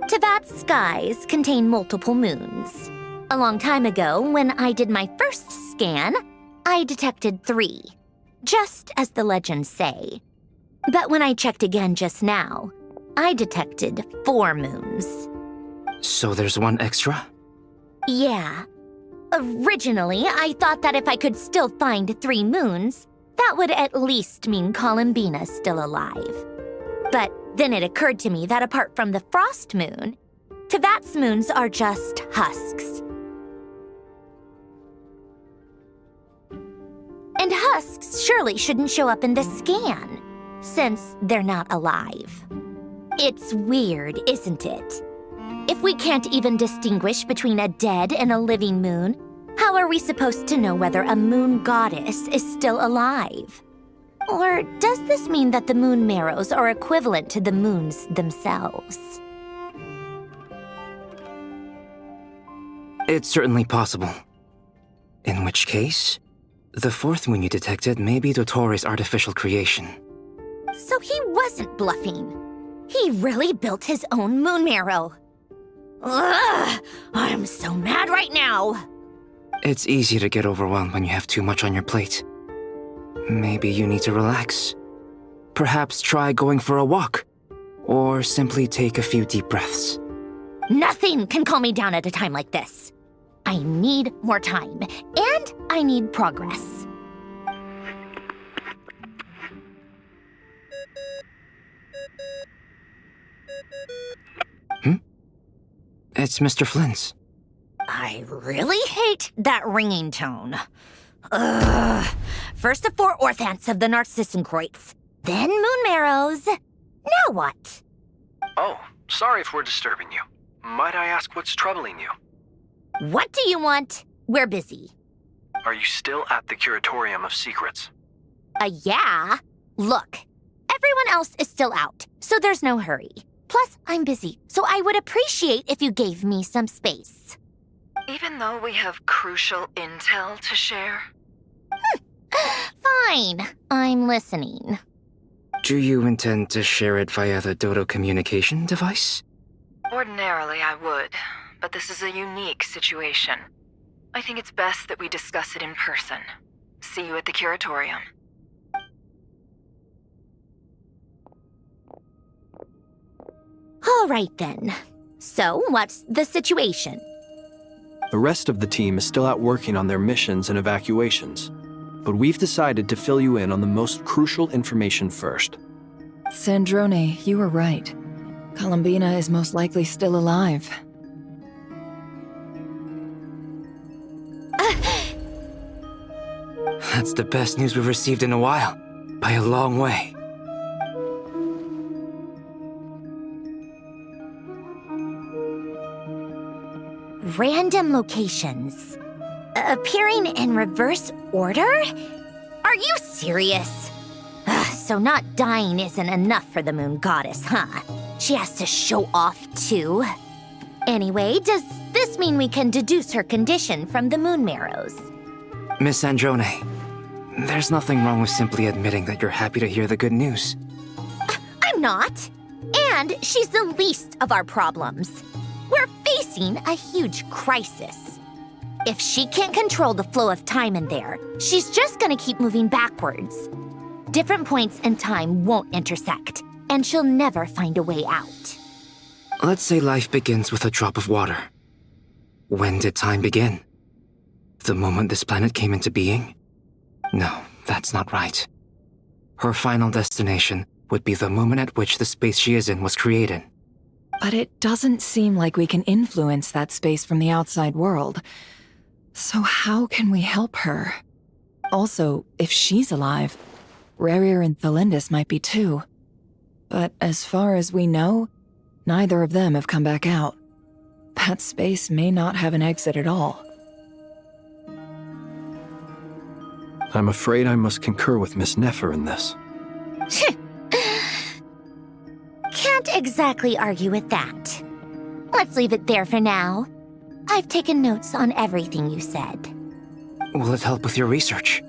Speaker 2: Tevat's skies contain multiple moons. A long time ago, when I did my first scan, I detected 3, just as the legends say. But when I checked again just now, I detected 4 moons.
Speaker 8: So there's one extra?
Speaker 2: Yeah. Originally, I thought that if I could still find 3 moons, that would at least mean Columbina's still alive. But then it occurred to me that apart from the frost moon, Tevat's moons are just husks. And husks surely shouldn't show up in the scan, since they're not alive. It's weird, isn't it? If we can't even distinguish between a dead and a living moon, how are we supposed to know whether a moon goddess is still alive? Or does this mean that the moon marrows are equivalent to the moons themselves?
Speaker 8: It's certainly possible. In which case, the 4th moon you detected may be Dottore artificial creation.
Speaker 2: So he wasn't bluffing. He really built his own moon marrow. Ugh! I'm so mad right now!
Speaker 8: It's easy to get overwhelmed when you have too much on your plate. Maybe you need to relax. Perhaps try going for a walk, or simply take a few deep breaths.
Speaker 2: Nothing can calm me down at a time like this. I need more time, and I need progress.
Speaker 8: It's Mr. Flynn's.
Speaker 2: I really hate that ringing tone. Ugh. First the 4 orthants of the Narcissenkreuz, then moon marrows. Now what?
Speaker 4: Oh, sorry if we're disturbing you. Might I ask what's troubling you?
Speaker 2: What do you want? We're busy.
Speaker 4: Are you still at the Curatorium of Secrets?
Speaker 2: Yeah. Look, everyone else is still out, so there's no hurry. Plus, I'm busy, so I would appreciate if you gave me some space.
Speaker 1: Even though we have crucial intel to share?
Speaker 2: Fine, I'm listening.
Speaker 8: Do you intend to share it via the Dodo communication device?
Speaker 1: Ordinarily, I would, but this is a unique situation. I think it's best that we discuss it in person. See you at the curatorium.
Speaker 2: All right then. So, what's the situation?
Speaker 4: The rest of the team is still out working on their missions and evacuations, but we've decided to fill you in on the most crucial information first.
Speaker 1: Sandrone, you were right. Columbina is most likely still alive.
Speaker 8: That's the best news we've received in a while, by a long way.
Speaker 2: Random locations. Appearing in reverse order? Are you serious? So not dying isn't enough for the Moon Goddess, huh? She has to show off too. Anyway, does this mean we can deduce her condition from the moon marrows?
Speaker 8: Miss Androne, there's nothing wrong with simply admitting that you're happy to hear the good news.
Speaker 2: I'm not. And she's the least of our problems. We're facing a huge crisis. If she can't control the flow of time in there, she's just gonna keep moving backwards. Different points in time won't intersect, and she'll never find a way out.
Speaker 8: Let's say life begins with a drop of water. When did time begin? The moment this planet came into being? No, that's not right. Her final destination would be the moment at which the space she is in was created.
Speaker 1: But it doesn't seem like we can influence that space from the outside world. So how can we help her? Also, if she's alive, Rerir and Thalindus might be too. But as far as we know, neither of them have come back out. That space may not have an exit at all.
Speaker 4: I'm afraid I must concur with Miss Nefer in this.
Speaker 2: Can't exactly argue with that. Let's leave it there for now. I've taken notes on everything you said.
Speaker 8: Will it help with your research?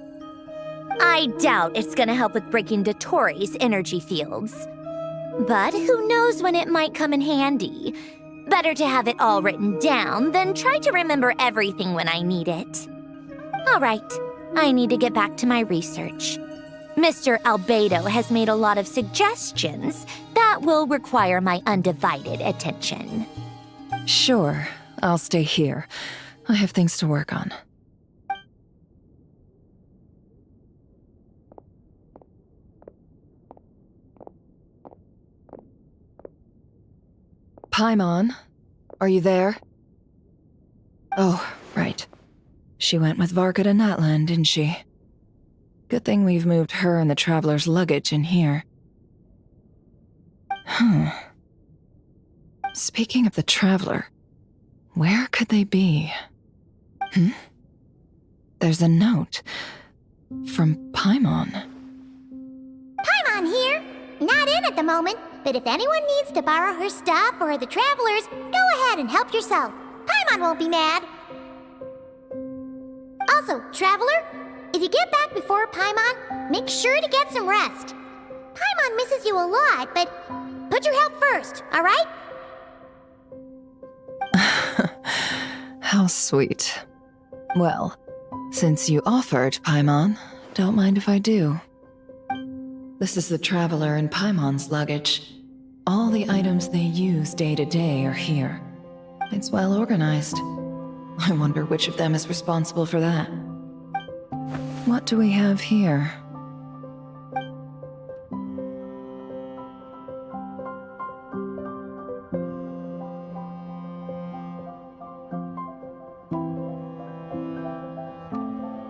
Speaker 2: I doubt it's gonna help with breaking Dottoro's energy fields. But who knows when it might come in handy. Better to have it all written down than try to remember everything when I need it. All right, I need to get back to my research. Mr. Albedo has made a lot of suggestions that will require my undivided attention.
Speaker 1: Sure, I'll stay here. I have things to work on. Paimon, are you there? Oh, right. She went with Varka to Natlan, didn't she? Good thing we've moved her and the Traveler's luggage in here. Speaking of the Traveler, where could they be? There's a note from Paimon.
Speaker 16: Paimon here. Not in at the moment, but if anyone needs to borrow her stuff or the Travelers, go ahead and help yourself. Paimon won't be mad. Also, Traveler, if you get back before Paimon, make sure to get some rest. Paimon misses you a lot, but put your health first, all right?
Speaker 1: How sweet. Well, since you offered, Paimon, don't mind if I do. This is the Traveler and Paimon's luggage. All the items they use day to day are here. It's well organized. I wonder which of them is responsible for that. What do we have here?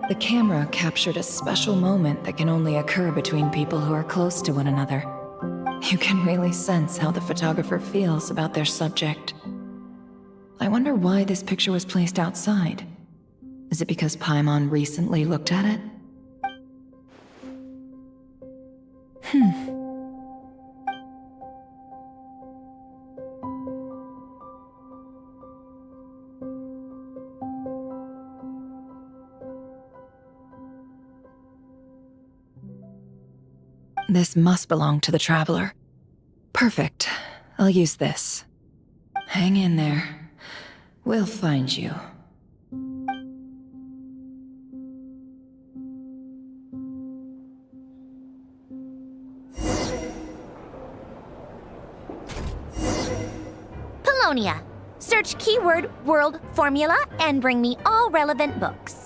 Speaker 1: The camera captured a special moment that can only occur between people who are close to one another. You can really sense how the photographer feels about their subject. I wonder why this picture was placed outside. Is it because Paimon recently looked at it? This must belong to the Traveler. Perfect. I'll use this. Hang in there. We'll find you.
Speaker 2: Polonia. Search keyword world formula and bring me all relevant books.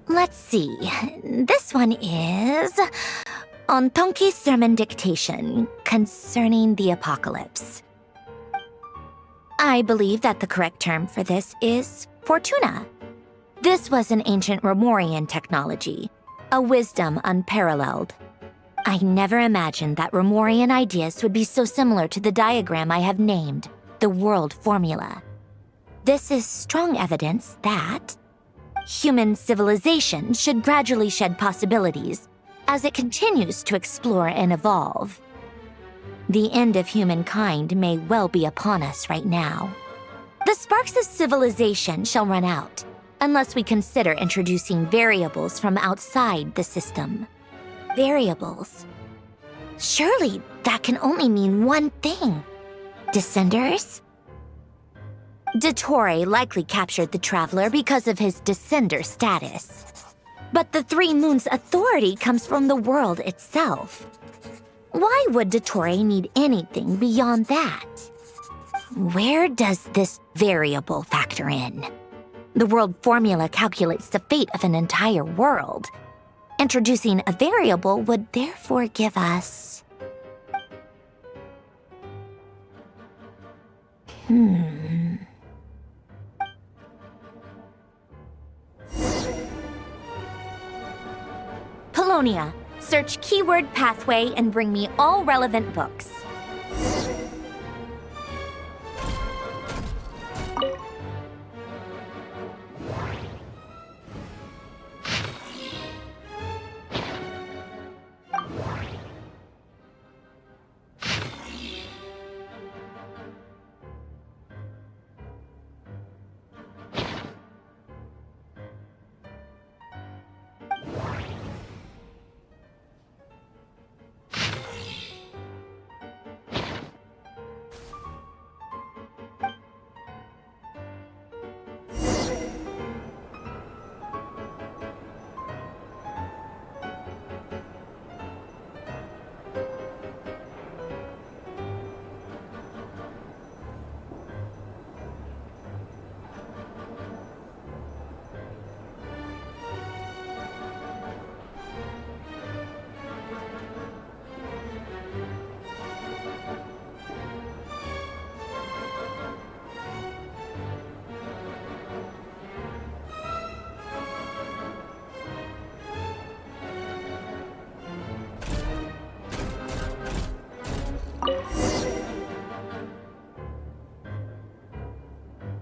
Speaker 2: Let's see. This one is Ontonki's sermon dictation concerning the apocalypse. I believe that the correct term for this is Fortuna. This was an ancient Romorian technology, a wisdom unparalleled. I never imagined that Romorian ideas would be so similar to the diagram I have named, the world formula. This is strong evidence that human civilization should gradually shed possibilities as it continues to explore and evolve. The end of humankind may well be upon us right now. The sparks of civilization shall run out unless we consider introducing variables from outside the system. Variables. Surely that can only mean one thing. Descenders? Dottore likely captured the Traveler because of his descender status. But the Three Moons' authority comes from the world itself. Why would Dottore need anything beyond that? Where does this variable factor in? The world formula calculates the fate of an entire world. Introducing a variable would therefore give us... Polonia. Search keyword pathway and bring me all relevant books.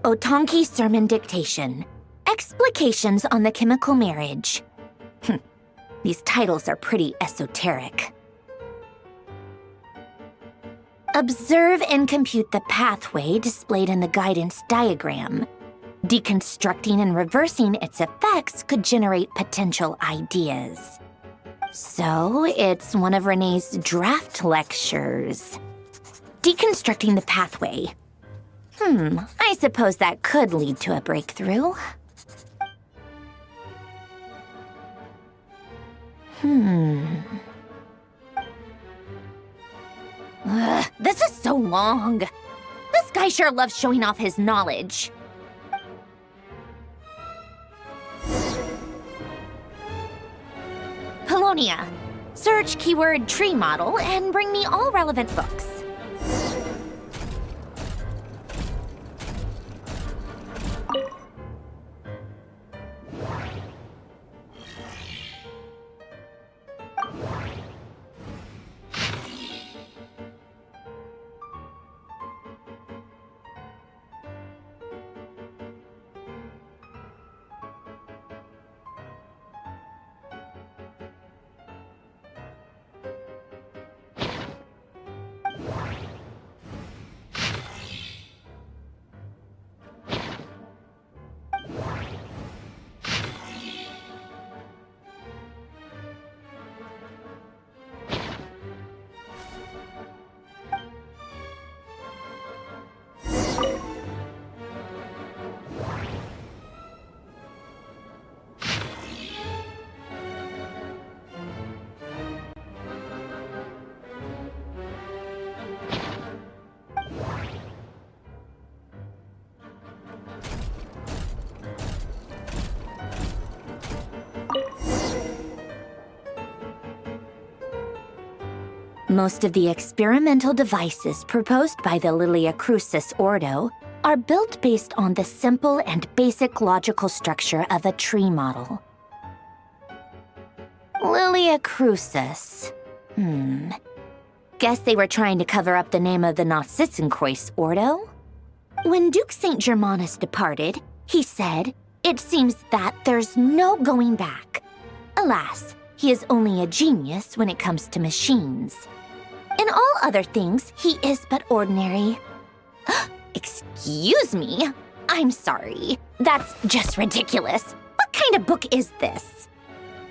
Speaker 2: Otonki Sermon Dictation. Explications on the Chemical Marriage. These titles are pretty esoteric. Observe and compute the pathway displayed in the guidance diagram. Deconstructing and reversing its effects could generate potential ideas. So, it's one of Renee's draft lectures. Deconstructing the pathway. I suppose that could lead to a breakthrough. This long. This guy sure loves showing off his knowledge. Polonia. Search keyword tree model and bring me all relevant books. Most of the experimental devices proposed by the Lilia Crucis Ordo are built based on the simple and basic logical structure of a tree model. Lilia Crucis. Guess they were trying to cover up the name of the Nautitzenkreuz Ordo? When Duke St. Germanus departed, he said, "It seems that there's no going back." Alas, he is only a genius when it comes to machines. In all other things, he is but ordinary. Excuse me? I'm sorry. That's just ridiculous. What kind of book is this?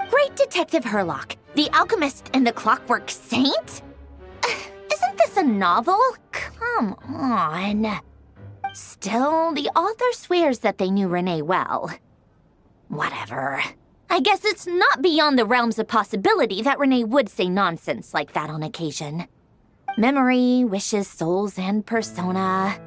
Speaker 2: Great Detective Herlock, the Alchemist and the Clockwork Saint? Isn't this a novel? Come on. Still, the author swears that they knew Renee well. Whatever. I guess it's not beyond the realms of possibility that Renee would say nonsense like that on occasion. Memory, wishes, souls, and persona.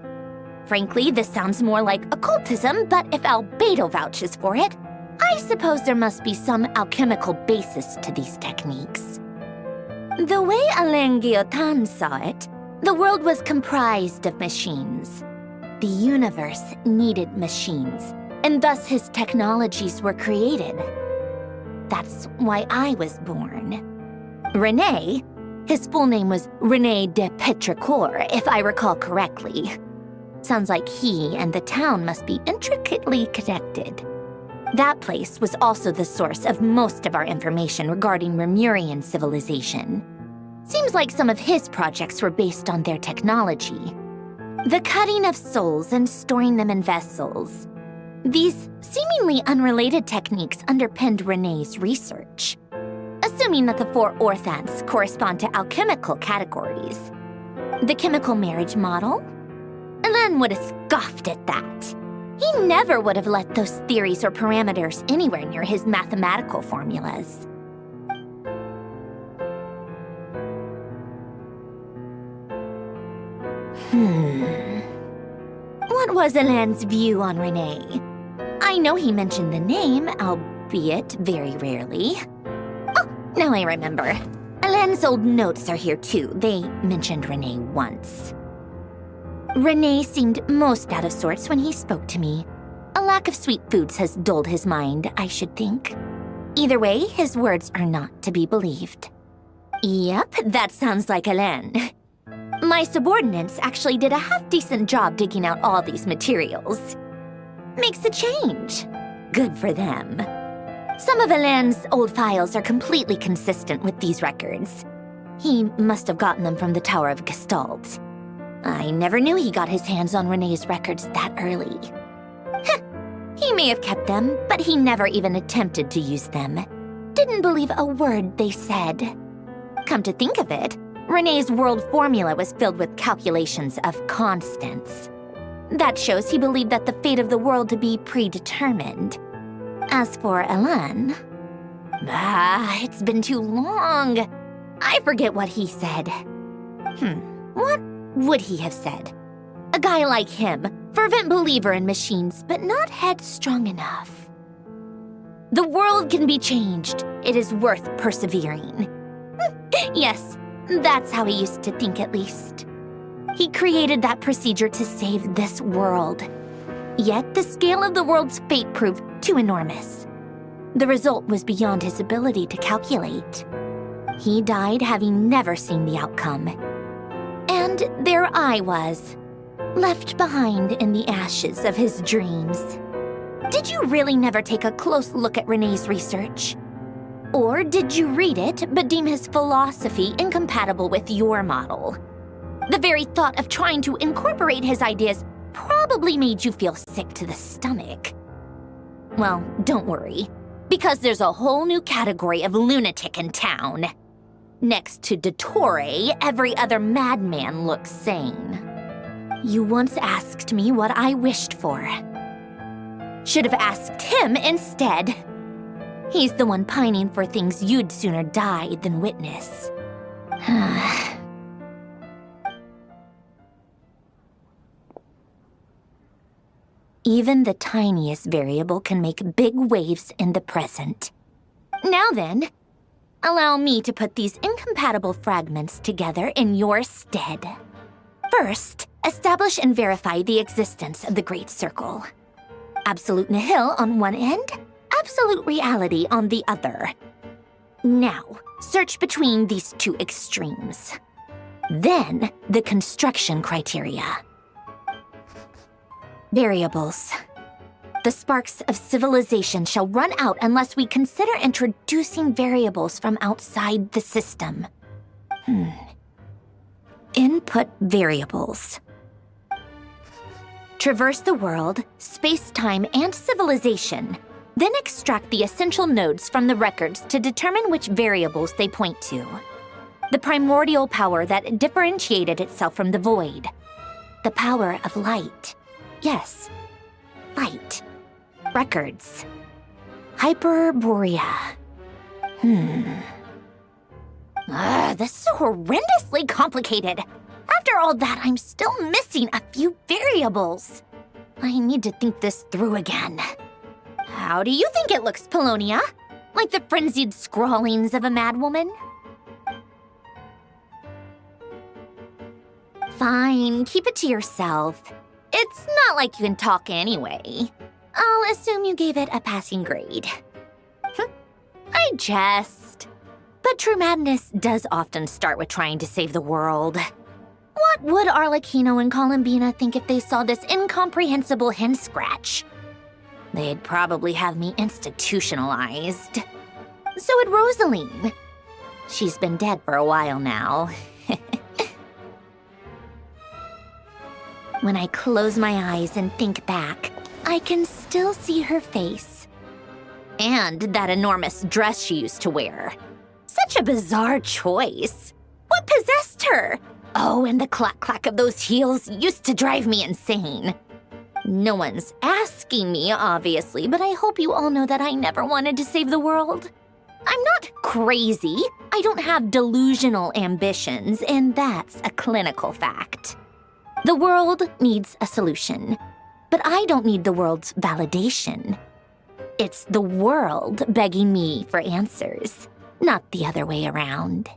Speaker 2: Frankly, this sounds more like occultism, but if Albedo vouches for it, I suppose there must be some alchemical basis to these techniques. The way Alain Guillotin saw it, the world was comprised of machines. The universe needed machines, and thus his technologies were created. That's why I was born. René, his full name was René de Petrichor, if I recall correctly. Sounds like he and the town must be intricately connected. That place was also the source of most of our information regarding Remurian civilization. Seems like some of his projects were based on their technology. The cutting of souls and storing them in vessels. These seemingly unrelated techniques underpinned René's research. Assuming that the 4 orthants correspond to alchemical categories. The chemical marriage model? Alain would have scoffed at that. He never would have let those theories or parameters anywhere near his mathematical formulas. What was Alain's view on René? I know he mentioned the name, albeit very rarely. Oh, now I remember. Alain's old notes are here too. They mentioned René once. René seemed most out of sorts when he spoke to me. A lack of sweet foods has dulled his mind, I should think. Either way, his words are not to be believed. Yep, that sounds like Alain. My subordinates actually did a half-decent job digging out all these materials. Makes a change. Good for them. Some of Alain's old files are completely consistent with these records. He must have gotten them from the Tower of Gestalt. I never knew he got his hands on René's records that early. He may have kept them, but he never even attempted to use them. Didn't believe a word they said. Come to think of it, René's world formula was filled with calculations of constants. That shows he believed that the fate of the world to be predetermined. As for Alain... it's been too long. I forget what he said. What would he have said? A guy like him, fervent believer in machines, but not headstrong enough. The world can be changed. It is worth persevering. Yes, that's how he used to think at least. He created that procedure to save this world. Yet the scale of the world's fate proved too enormous. The result was beyond his ability to calculate. He died having never seen the outcome. And there I was, left behind in the ashes of his dreams. Did you really never take a close look at Renee's research? Or did you read it but deem his philosophy incompatible with your model? The very thought of trying to incorporate his ideas probably made you feel sick to the stomach. Well, don't worry, because there's a whole new category of lunatic in town. Next to Dottore, every other madman looks sane. You once asked me what I wished for. Should have asked him instead. He's the one pining for things you'd sooner die than witness. Even the tiniest variable can make big waves in the present. Now then, allow me to put these incompatible fragments together in your stead. First, establish and verify the existence of the Great Circle. Absolute nihil on one end, absolute reality on the other. Now, search between these two extremes. Then, the construction criteria. Variables. The sparks of civilization shall run out unless we consider introducing variables from outside the system. Input variables. Traverse the world, space-time, and civilization. Then extract the essential nodes from the records to determine which variables they point to. The primordial power that differentiated itself from the void. The power of light. Yes, light. Records. Hyperborea. This is horrendously complicated. After all that, I'm still missing a few variables. I need to think this through again. How do you think it looks, Polonia? Like the frenzied scrawlings of a madwoman? Fine, keep it to yourself. It's not like you can talk anyway. I'll assume you gave it a passing grade. I jest. But true madness does often start with trying to save the world. What would Arlecchino and Columbina think if they saw this incomprehensible hen scratch? They'd probably have me institutionalized. So would Rosaline. She's been dead for a while now. When I close my eyes and think back, I can still see her face. And that enormous dress she used to wear. Such a bizarre choice. What possessed her? Oh, and the clack-clack of those heels used to drive me insane. No one's asking me, obviously, but I hope you all know that I never wanted to save the world. I'm not crazy. I don't have delusional ambitions, and that's a clinical fact. The world needs a solution, but I don't need the world's validation. It's the world begging me for answers, not the other way around.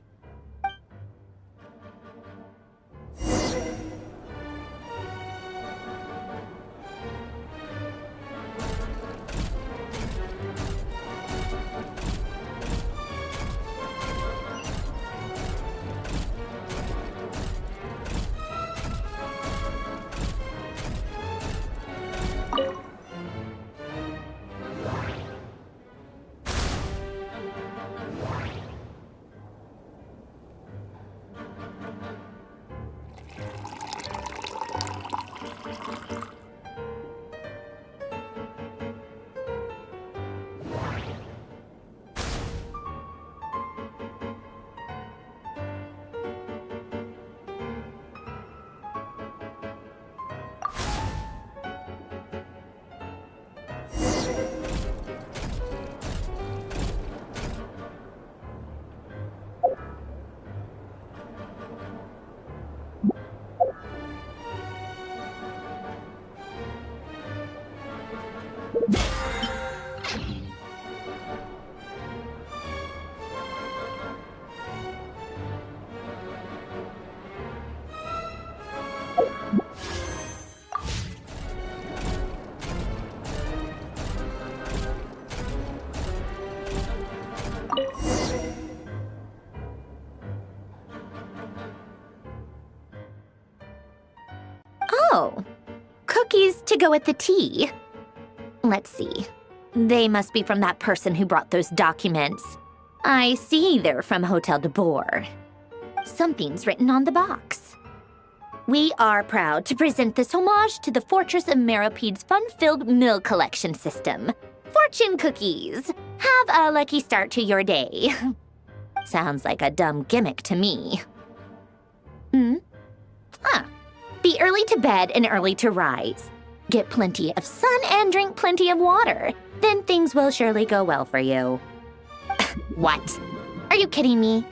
Speaker 2: Oh, cookies to go with the tea. Let's see. They must be from that person who brought those documents. I see they're from Hotel de Boer. Something's written on the box. We are proud to present this homage to the Fortress of Maripede's fun-filled meal collection system. Fortune cookies! Have a lucky start to your day. Sounds like a dumb gimmick to me. Be early to bed and early to rise. Get plenty of sun and drink plenty of water. Then things will surely go well for you. What? Are you kidding me?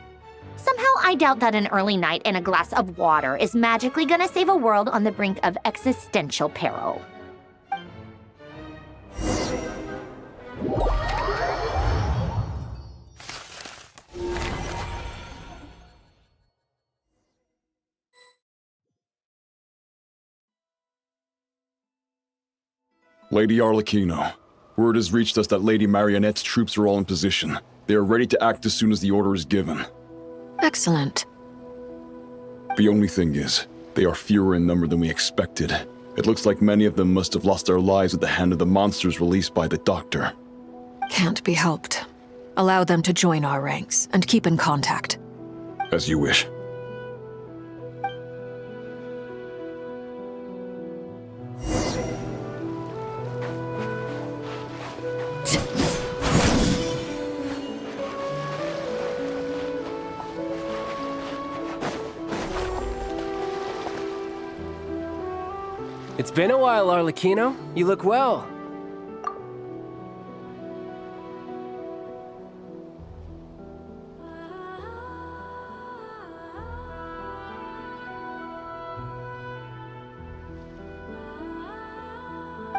Speaker 2: Somehow I doubt that an early night and a glass of water is magically gonna save a world on the brink of existential peril.
Speaker 9: Lady Arlecchino, word has reached us that Lady Marionette's troops are all in position. They are ready to act as soon as the order is given.
Speaker 6: Excellent.
Speaker 9: The only thing is, they are fewer in number than we expected. It looks like many of them must have lost their lives at the hand of the monsters released by the Doctor.
Speaker 6: Can't be helped. Allow them to join our ranks and keep in contact.
Speaker 9: As you wish.
Speaker 22: It's been a while, Arlecchino. You look well.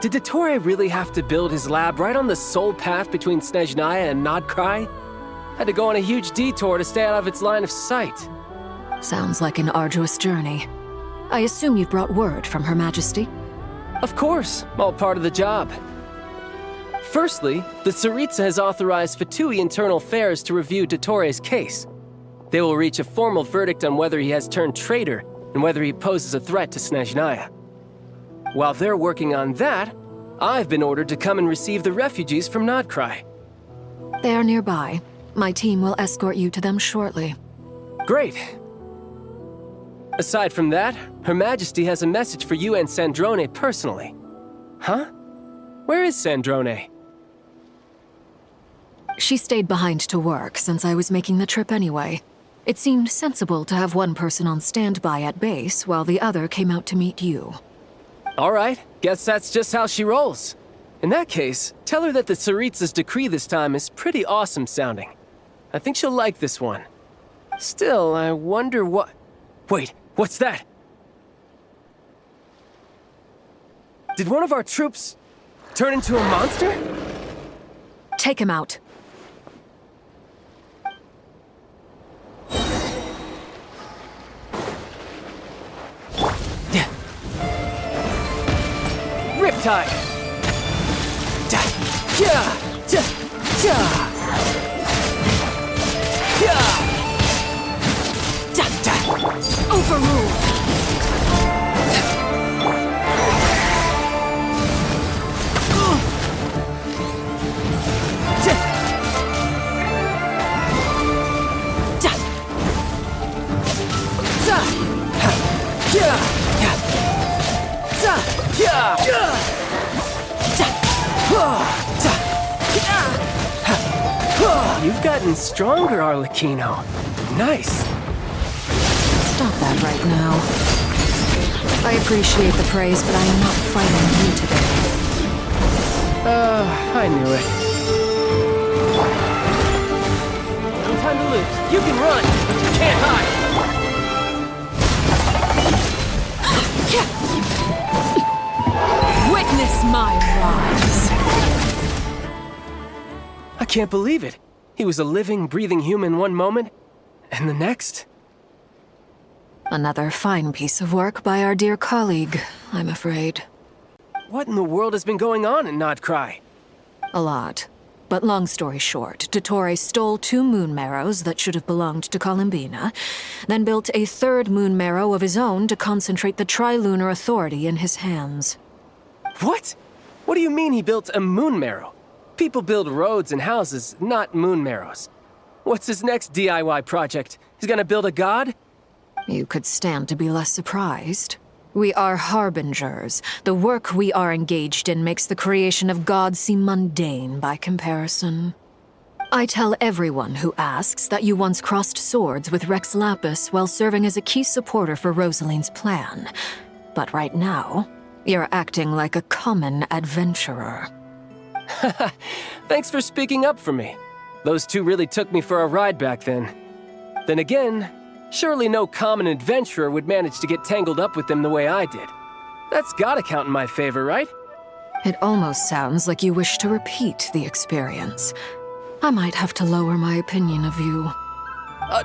Speaker 22: Did Dottore really have to build his lab right on the sole path between Snezhnaya and Nodcry? Had to go on a huge detour to stay out of its line of sight.
Speaker 6: Sounds like an arduous journey. I assume you've brought word from Her Majesty?
Speaker 22: Of course, all part of the job. Firstly, the Tsaritsa has authorized Fatui Internal Affairs to review Dottore's case. They will reach a formal verdict on whether he has turned traitor and whether he poses a threat to Snezhnaya. While they're working on that, I've been ordered to come and receive the refugees from Nodcry.
Speaker 6: They are nearby. My team will escort you to them shortly.
Speaker 22: Great. Aside from that, Her Majesty has a message for you and Sandrone personally. Huh? Where is Sandrone?
Speaker 6: She stayed behind to work since I was making the trip anyway. It seemed sensible to have one person on standby at base while the other came out to meet you.
Speaker 22: All right, guess that's just how she rolls. In that case, tell her that the Tsaritsa's decree this time is pretty awesome sounding. I think she'll like this one. Still, I wonder what... Wait, what's that? Did one of our troops turn into a monster?
Speaker 6: Take him out.
Speaker 22: Riptide!
Speaker 6: Overruled!
Speaker 22: You've gotten stronger, Arlecchino. Nice.
Speaker 6: Stop that right now. I appreciate the praise, but I am not fighting you today.
Speaker 22: I knew it. No time to lose. You can run, but you can't hide.
Speaker 6: Witness my rise.
Speaker 22: I can't believe it. He was a living, breathing human one moment, and the next...
Speaker 6: Another fine piece of work by our dear colleague, I'm afraid.
Speaker 22: What in the world has been going on in Nodcry?
Speaker 6: A lot. But long story short, Dottore stole 2 moon marrows that should have belonged to Columbina, then built a 3rd moon marrow of his own to concentrate the Trilunar Authority in his hands.
Speaker 22: What? What do you mean he built a moon marrow? People build roads and houses, not moon marrows. What's his next DIY project? He's gonna build a god?
Speaker 6: You could stand to be less surprised. We are harbingers. The work we are engaged in makes the creation of gods seem mundane by comparison. I tell everyone who asks that you once crossed swords with Rex Lapis while serving as a key supporter for Rosaline's plan. But right now, you're acting like a common adventurer.
Speaker 22: Thanks for speaking up for me. Those 2 really took me for a ride back then. Then again, surely no common adventurer would manage to get tangled up with them the way I did. That's gotta count in my favor, right?
Speaker 6: It almost sounds like you wish to repeat the experience. I might have to lower my opinion of you.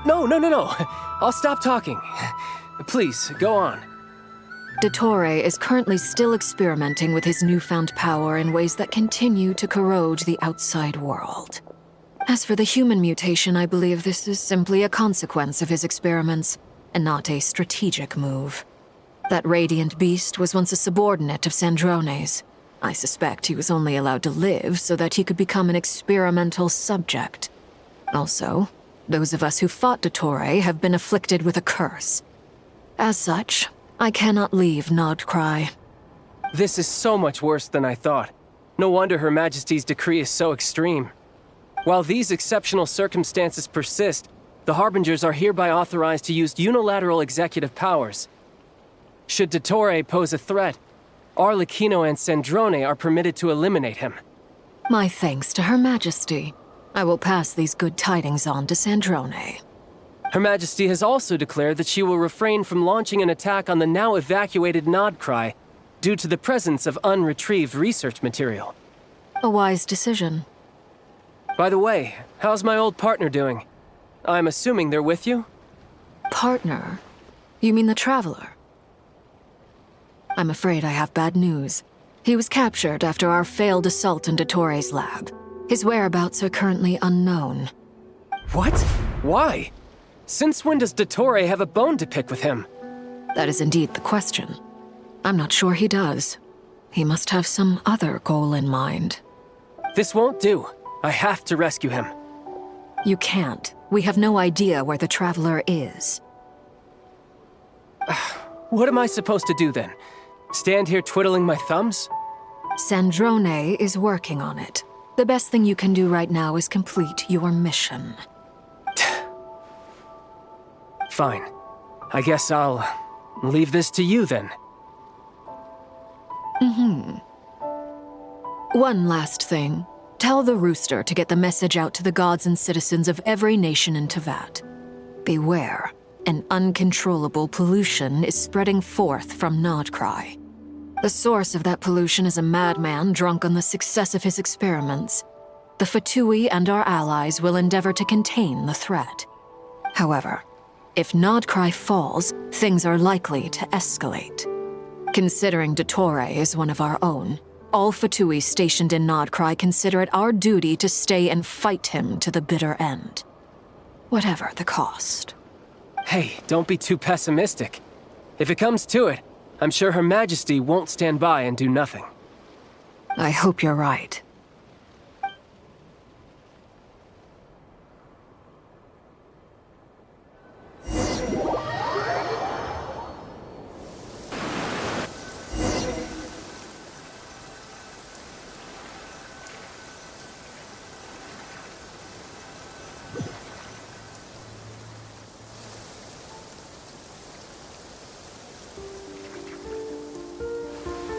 Speaker 22: No. I'll stop talking. Please, go on.
Speaker 6: Dottore is currently still experimenting with his newfound power in ways that continue to corrode the outside world. As for the human mutation, I believe this is simply a consequence of his experiments, and not a strategic move. That radiant beast was once a subordinate of Sandrone's. I suspect he was only allowed to live so that he could become an experimental subject. Also, those of us who fought Dottore have been afflicted with a curse. As such, I cannot leave Nodcry.
Speaker 22: This is so much worse than I thought. No wonder Her Majesty's decree is so extreme. While these exceptional circumstances persist, the Harbingers are hereby authorized to use unilateral executive powers. Should Dottore pose a threat, Arlecchino and Sandrone are permitted to eliminate him.
Speaker 6: My thanks to Her Majesty. I will pass these good tidings on to Sandrone.
Speaker 22: Her Majesty has also declared that she will refrain from launching an attack on the now evacuated Nodcry due to the presence of unretrieved research material.
Speaker 6: A wise decision.
Speaker 22: By the way, how's my old partner doing? I'm assuming they're with you?
Speaker 6: Partner? You mean the Traveler? I'm afraid I have bad news. He was captured after our failed assault on Dottore's lab. His whereabouts are currently unknown.
Speaker 22: What? Why? Since when does Dottore have a bone to pick with him?
Speaker 6: That is indeed the question. I'm not sure he does. He must have some other goal in mind.
Speaker 22: This won't do. I have to rescue him.
Speaker 6: You can't. We have no idea where the Traveler is.
Speaker 22: What am I supposed to do then? Stand here twiddling my thumbs?
Speaker 6: Sandrone is working on it. The best thing you can do right now is complete your mission.
Speaker 22: Fine. I guess I'll leave this to you then.
Speaker 6: One last thing. Tell the Rooster to get the message out to the gods and citizens of every nation in Teyvat. Beware. An uncontrollable pollution is spreading forth from Nodcry. The source of that pollution is a madman drunk on the success of his experiments. The Fatui and our allies will endeavor to contain the threat. However, if Nodcry falls, things are likely to escalate. Considering Dottore is one of our own, all Fatui stationed in Nodcry consider it our duty to stay and fight him to the bitter end. Whatever the cost.
Speaker 22: Hey, don't be too pessimistic. If it comes to it, I'm sure Her Majesty won't stand by and do nothing.
Speaker 6: I hope you're right.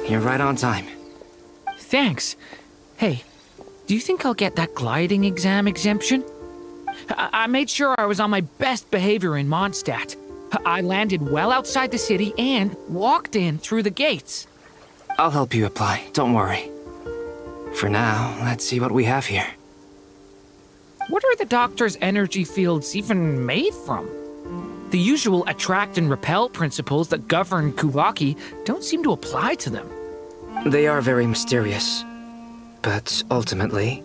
Speaker 8: You're right on time.
Speaker 17: Thanks. Hey, do you think I'll get that gliding exam exemption? I made sure I was on my best behavior in Mondstadt. I landed well outside the city and walked in through the gates.
Speaker 8: I'll help you apply, don't worry. For now, let's see what we have here.
Speaker 17: What are the doctor's energy fields even made from? The usual attract and repel principles that govern Kuvaki don't seem to apply to them.
Speaker 8: They are very mysterious, but ultimately,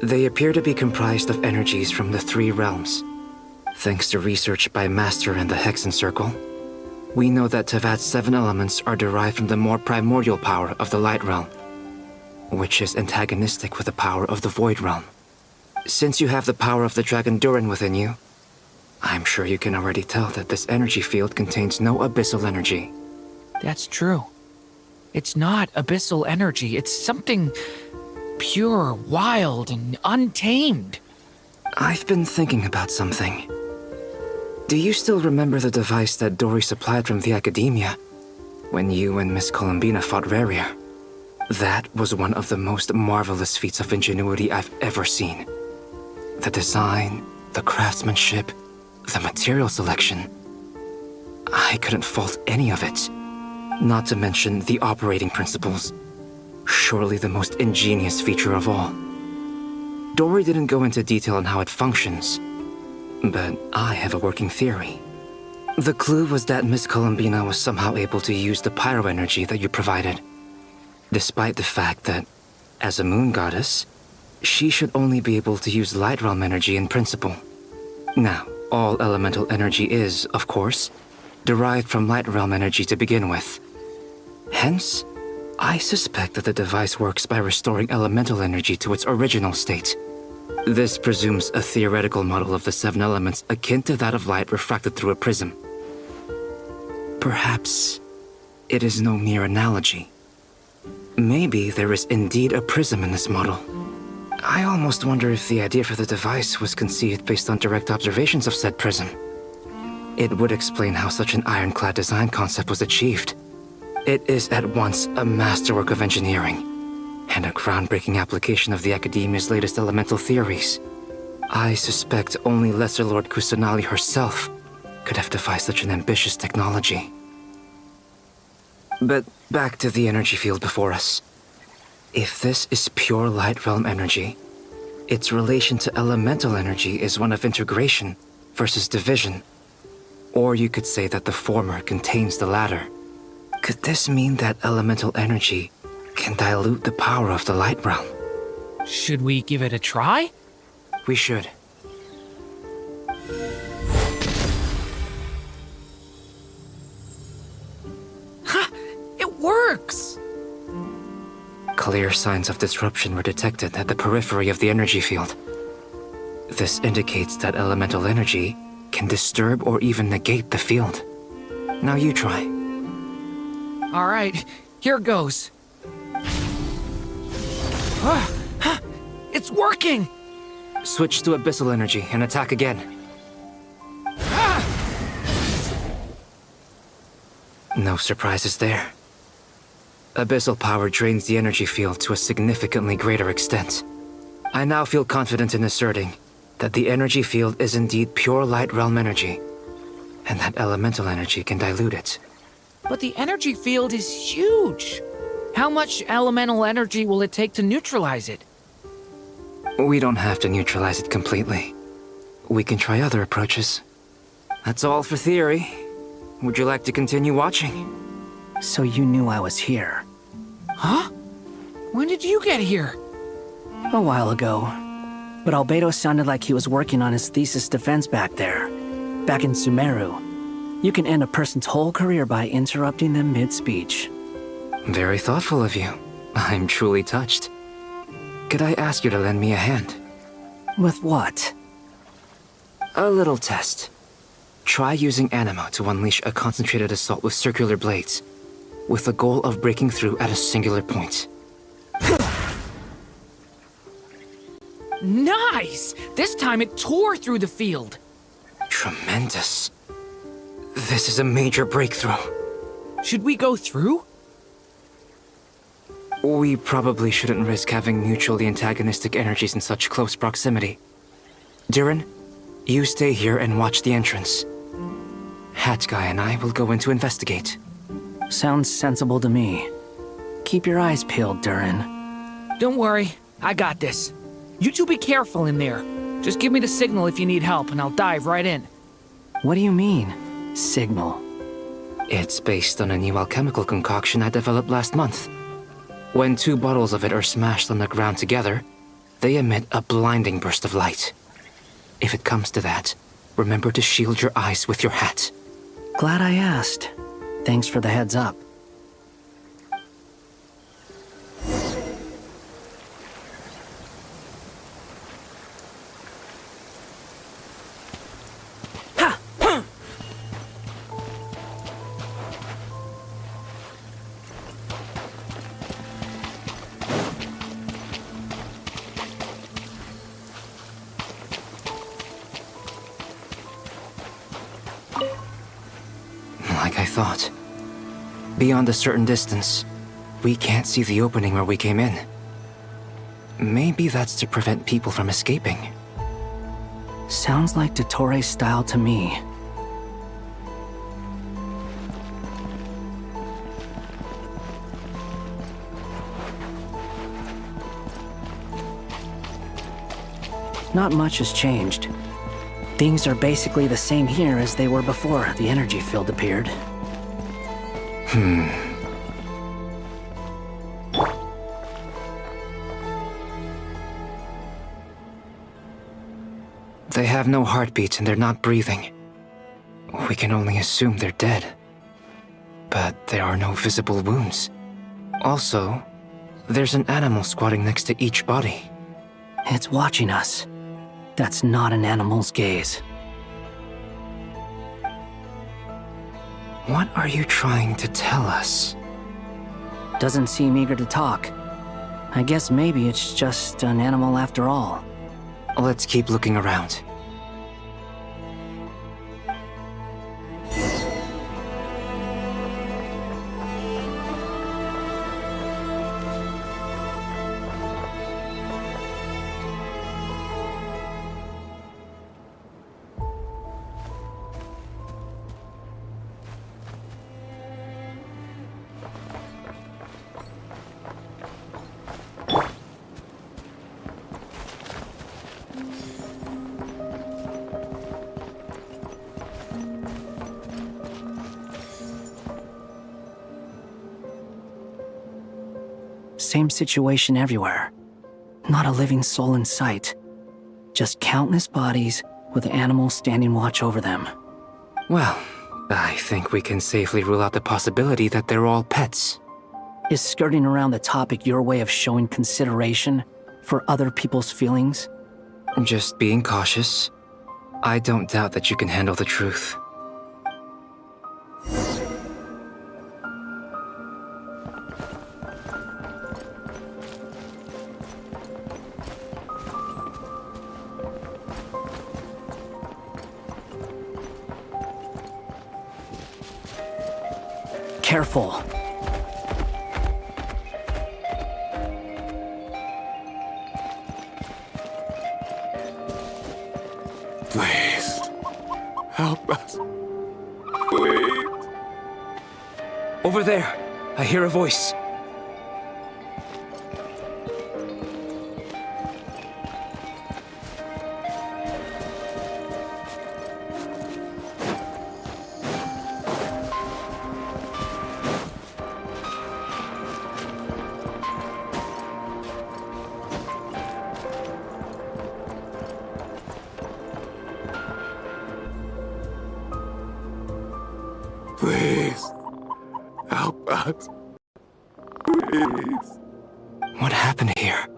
Speaker 8: they appear to be comprised of energies from the three realms. Thanks to research by Master and the Hexen Circle, we know that Tevat's 7 elements are derived from the more primordial power of the Light Realm, which is antagonistic with the power of the Void Realm. Since you have the power of the Dragon Durin within you, I'm sure you can already tell that this energy field contains no abyssal energy.
Speaker 17: That's true. It's not abyssal energy. It's something pure, wild, and untamed.
Speaker 8: I've been thinking about something. Do you still remember the device that Dory supplied from the Academia when you and Miss Columbina fought Rarier? That was one of the most marvelous feats of ingenuity I've ever seen. The design, the craftsmanship, the material selection. I couldn't fault any of it. Not to mention the operating principles. Surely the most ingenious feature of all. Dory didn't go into detail on how it functions, but I have a working theory. The clue was that Miss Columbina was somehow able to use the pyro energy that you provided, despite the fact that, as a moon goddess, she should only be able to use light realm energy in principle. Now, all elemental energy is, of course, derived from light realm energy to begin with. Hence, I suspect that the device works by restoring elemental energy to its original state. This presumes a theoretical model of the 7 elements akin to that of light refracted through a prism. Perhaps it is no mere analogy. Maybe there is indeed a prism in this model. I almost wonder if the idea for the device was conceived based on direct observations of said prism. It would explain how such an ironclad design concept was achieved. It is at once a masterwork of engineering and a groundbreaking application of the Academia's latest elemental theories. I suspect only Lesser Lord Kusanali herself could have devised such an ambitious technology. But back to the energy field before us. If this is pure light realm energy, its relation to elemental energy is one of integration versus division. Or you could say that the former contains the latter. Could this mean that elemental energy can dilute the power of the light realm?
Speaker 17: Should we give it a try?
Speaker 8: We should.
Speaker 17: Ha! It works!
Speaker 8: Clear signs of disruption were detected at the periphery of the energy field. This indicates that elemental energy can disturb or even negate the field. Now you try.
Speaker 17: All right, here goes. It's working!
Speaker 8: Switch to abyssal energy and attack again. No surprises there. Abyssal power drains the energy field to a significantly greater extent. I now feel confident in asserting that the energy field is indeed pure light realm energy, and that elemental energy can dilute it.
Speaker 17: But the energy field is huge. How much elemental energy will it take to neutralize it?
Speaker 8: We don't have to neutralize it completely. We can try other approaches. That's all for theory. Would you like to continue watching?
Speaker 5: So you knew I was here?
Speaker 17: Huh? When did you get here?
Speaker 5: A while ago. But Albedo sounded like he was working on his thesis defense back there. Back in Sumeru. You can end a person's whole career by interrupting them mid-speech.
Speaker 8: Very thoughtful of you. I'm truly touched. Could I ask you to lend me a hand?
Speaker 5: With what?
Speaker 8: A little test. Try using Anima to unleash a concentrated assault with circular blades, with the goal of breaking through at a singular point.
Speaker 17: Nice! This time it tore through the field.
Speaker 8: Tremendous. This is a major breakthrough.
Speaker 17: Should we go through?
Speaker 8: We probably shouldn't risk having mutually antagonistic energies in such close proximity. Durin, you stay here and watch the entrance. Hat Guy and I will go in to investigate.
Speaker 5: Sounds sensible to me. Keep your eyes peeled, Durin.
Speaker 17: Don't worry, I got this. You two be careful in there. Just give me the signal if you need help and I'll dive right in.
Speaker 5: What do you mean, signal?
Speaker 8: It's based on a new alchemical concoction I developed last month. When 2 bottles of it are smashed on the ground together, they emit a blinding burst of light. If it comes to that, remember to shield your eyes with your hat.
Speaker 5: Glad I asked. Thanks for the heads up.
Speaker 8: Like I thought. Beyond a certain distance, we can't see the opening where we came in. Maybe that's to prevent people from escaping.
Speaker 5: Sounds like Dottore style to me. Not much has changed. Things are basically the same here as they were before the energy field appeared.
Speaker 8: They have no heartbeat and they're not breathing. We can only assume they're dead. But there are no visible wounds. Also, there's an animal squatting next to each body.
Speaker 5: It's watching us. That's not an animal's gaze.
Speaker 8: What are you trying to tell us?
Speaker 5: Doesn't seem eager to talk. I guess maybe it's just an animal after all.
Speaker 8: Let's keep looking around.
Speaker 5: Same situation everywhere. Not a living soul in sight. Just countless bodies with animals standing watch over them.
Speaker 8: Well, I think we can safely rule out the possibility that they're all pets.
Speaker 5: Is skirting around the topic your way of showing consideration for other people's feelings?
Speaker 8: Just being cautious. I don't doubt that you can handle the truth.
Speaker 5: Careful.
Speaker 9: Please, help us. Please.
Speaker 8: Over there, I hear a voice.
Speaker 9: Please, help us. Please.
Speaker 8: What happened here?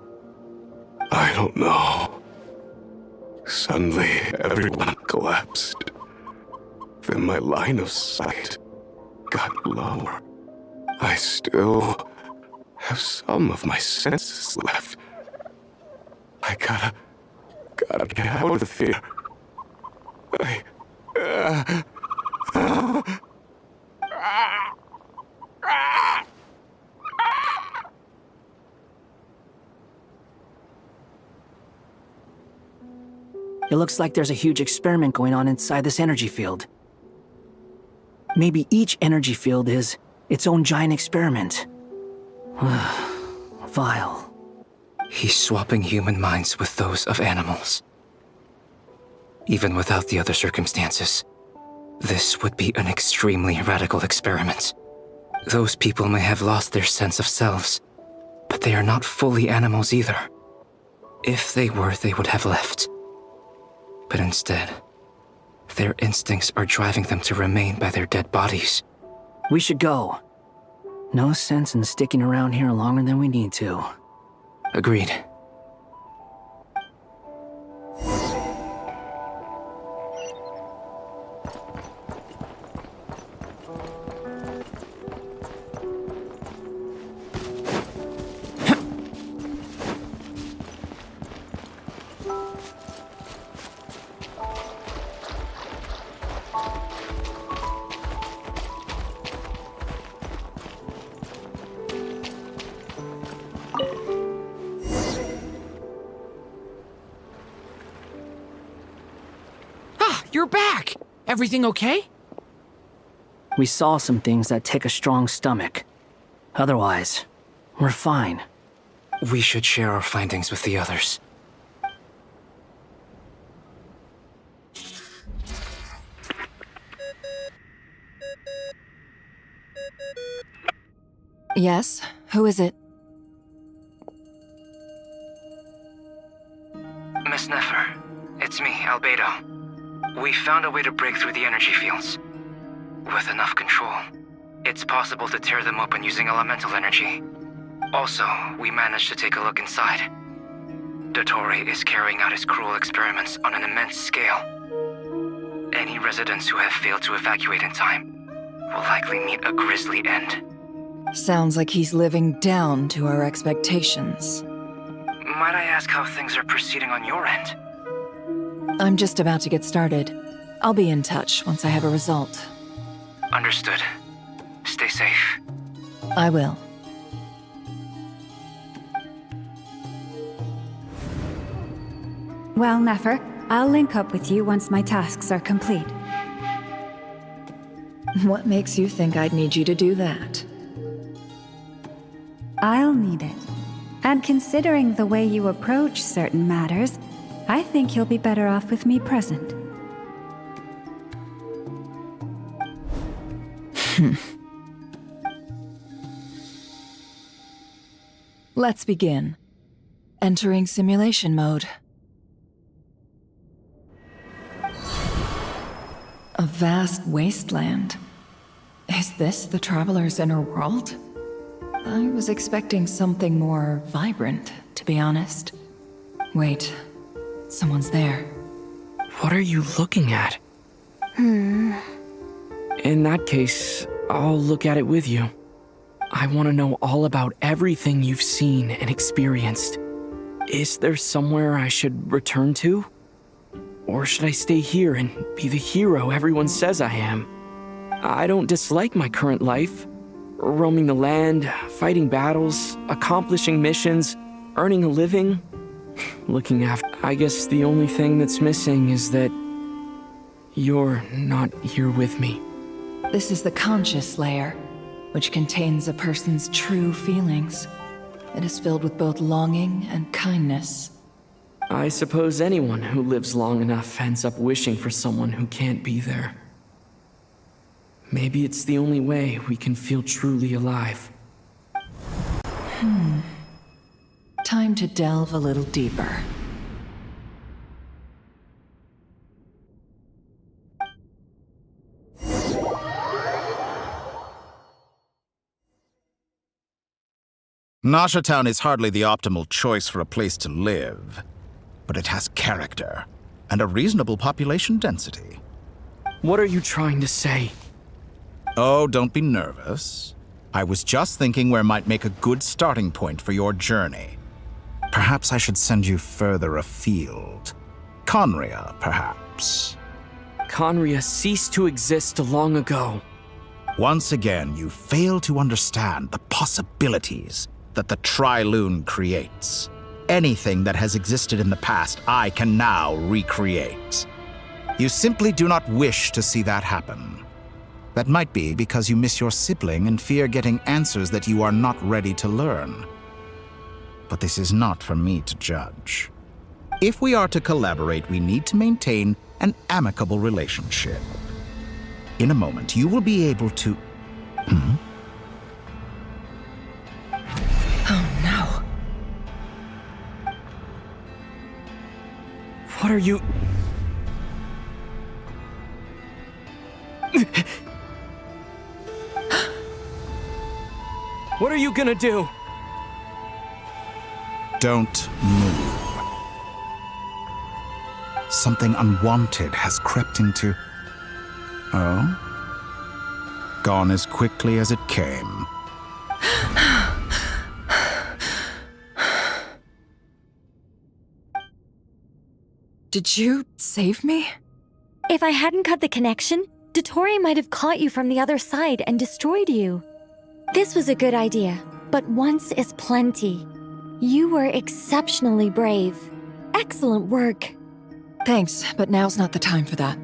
Speaker 9: I don't know. Suddenly, everyone collapsed. Then my line of sight got lower. I still have some of my senses left. I gotta get out of here.
Speaker 5: It looks like there's a huge experiment going on inside this energy field. Maybe each energy field is its own giant experiment. Vile.
Speaker 8: He's swapping human minds with those of animals. Even without the other circumstances. This would be an extremely radical experiment. Those people may have lost their sense of selves, but they are not fully animals either. If they were, they would have left. But instead, their instincts are driving them to remain by their dead bodies.
Speaker 5: We should go. No sense in sticking around here longer than we need to.
Speaker 8: Agreed.
Speaker 17: You're back! Everything okay?
Speaker 5: We saw some things that take a strong stomach. Otherwise, we're fine.
Speaker 8: We should share our findings with the others.
Speaker 1: Yes? Who is it?
Speaker 8: Miss Nefer, it's me, Albedo. We found a way to break through the energy fields. With enough control, it's possible to tear them open using elemental energy. Also, we managed to take a look inside. Dottore is carrying out his cruel experiments on an immense scale. Any residents who have failed to evacuate in time will likely meet a grisly end.
Speaker 1: Sounds like he's living down to our expectations.
Speaker 8: Might I ask how things are proceeding on your end?
Speaker 1: I'm just about to get started. I'll be in touch once I have a result.
Speaker 8: Understood. Stay safe.
Speaker 1: I will.
Speaker 7: Well, Nefer, I'll link up with you once my tasks are complete.
Speaker 1: What makes you think I'd need you to do that?
Speaker 7: I'll need it. And considering the way you approach certain matters, I think you'll be better off with me present.
Speaker 1: Let's begin. Entering simulation mode. A vast wasteland. Is this the Traveler's inner world? I was expecting something more vibrant, to be honest. Wait, someone's there.
Speaker 10: What are you looking at? In that case, I'll look at it with you. I want to know all about everything you've seen and experienced. Is there somewhere I should return to? Or should I stay here and be the hero everyone says I am? I don't dislike my current life. Roaming the land, fighting battles, accomplishing missions, earning a living. Looking after... I guess the only thing that's missing is that you're not here with me.
Speaker 1: This is the conscious layer, which contains a person's true feelings. It is filled with both longing and kindness.
Speaker 10: I suppose anyone who lives long enough ends up wishing for someone who can't be there. Maybe it's the only way we can feel truly alive.
Speaker 1: Time to delve a little deeper.
Speaker 11: Nasha Town is hardly the optimal choice for a place to live, but it has character and a reasonable population density.
Speaker 10: What are you trying to say?
Speaker 11: Oh, don't be nervous. I was just thinking where might make a good starting point for your journey. Perhaps I should send you further afield. Conria, perhaps.
Speaker 10: Conria ceased to exist long ago.
Speaker 11: Once again, you fail to understand the possibilities that the Tri-Lune creates. Anything that has existed in the past, I can now recreate. You simply do not wish to see that happen. That might be because you miss your sibling and fear getting answers that you are not ready to learn. But this is not for me to judge. If we are to collaborate, we need to maintain an amicable relationship. In a moment, you will be able to...
Speaker 1: Oh no.
Speaker 10: What are you... What are you gonna do?
Speaker 11: Don't move. Something unwanted has crept into... Oh? Gone as quickly as it came.
Speaker 1: Did you save me?
Speaker 19: If I hadn't cut the connection, Dottore might have caught you from the other side and destroyed you. This was a good idea, but once is plenty. You were exceptionally brave. Excellent work.
Speaker 1: Thanks, but now's not the time for that.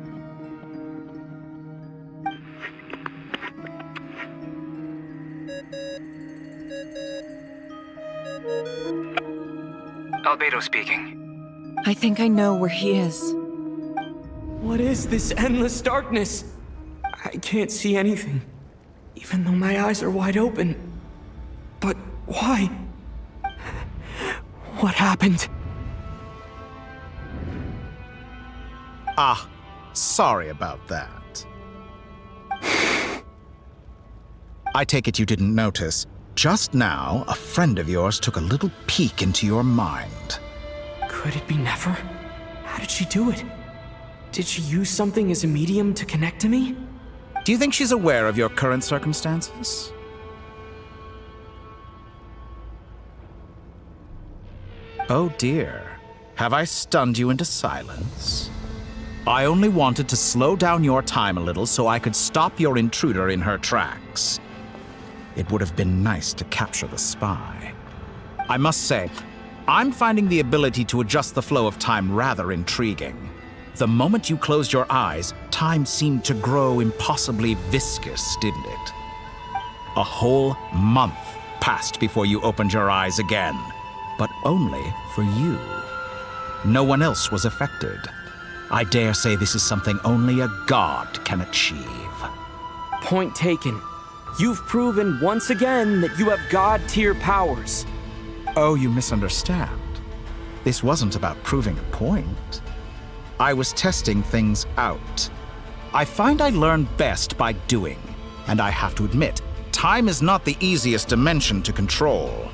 Speaker 8: Albedo speaking.
Speaker 1: I think I know where he is.
Speaker 10: What is this endless darkness? I can't see anything, even though my eyes are wide open. But why? What happened?
Speaker 11: Ah, sorry about that. I take it you didn't notice. Just now, a friend of yours took a little peek into your mind.
Speaker 10: Could it be Nefer? How did she do it? Did she use something as a medium to connect to me?
Speaker 11: Do you think she's aware of your current circumstances? Oh dear. Have I stunned you into silence? I only wanted to slow down your time a little so I could stop your intruder in her tracks. It would have been nice to capture the spy. I must say, I'm finding the ability to adjust the flow of time rather intriguing. The moment you closed your eyes, time seemed to grow impossibly viscous, didn't it? A whole month passed before you opened your eyes again, but only for you. No one else was affected. I dare say this is something only a god can achieve.
Speaker 10: Point taken. You've proven once again that you have god-tier powers.
Speaker 11: Oh, you misunderstand. This wasn't about proving a point. I was testing things out. I find I learn best by doing, and I have to admit, time is not the easiest dimension to control.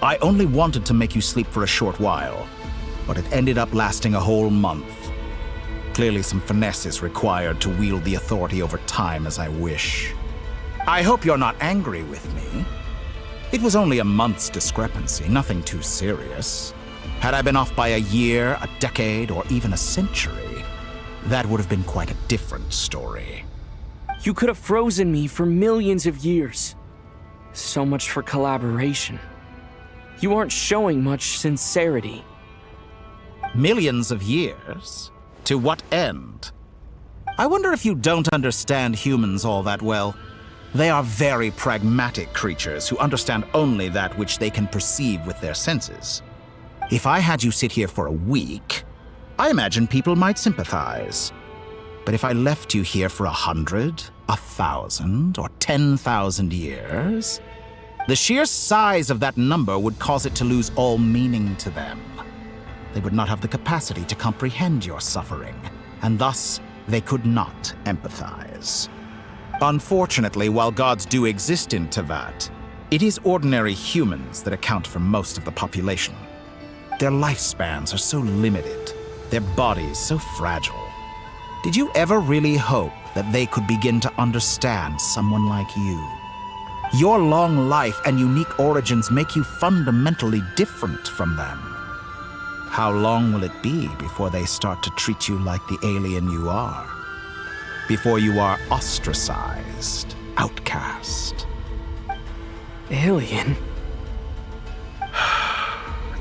Speaker 11: I only wanted to make you sleep for a short while, but it ended up lasting a whole month. Clearly some finesse is required to wield the authority over time as I wish. I hope you're not angry with me. It was only a month's discrepancy, nothing too serious. Had I been off by a year, a decade, or even a century, that would have been quite a different story.
Speaker 10: You could have frozen me for millions of years. So much for collaboration. You aren't showing much sincerity.
Speaker 11: Millions of years? To what end? I wonder if you don't understand humans all that well. They are very pragmatic creatures who understand only that which they can perceive with their senses. If I had you sit here for a week, I imagine people might sympathize. But if I left you here for 100, 1,000, or 10,000 years, the sheer size of that number would cause it to lose all meaning to them. They would not have the capacity to comprehend your suffering, and thus they could not empathize. Unfortunately, while gods do exist in Tevat, it is ordinary humans that account for most of the population. Their lifespans are so limited, their bodies so fragile. Did you ever really hope that they could begin to understand someone like you? Your long life and unique origins make you fundamentally different from them. How long will it be before they start to treat you like the alien you are? Before you are ostracized, outcast?
Speaker 10: Alien?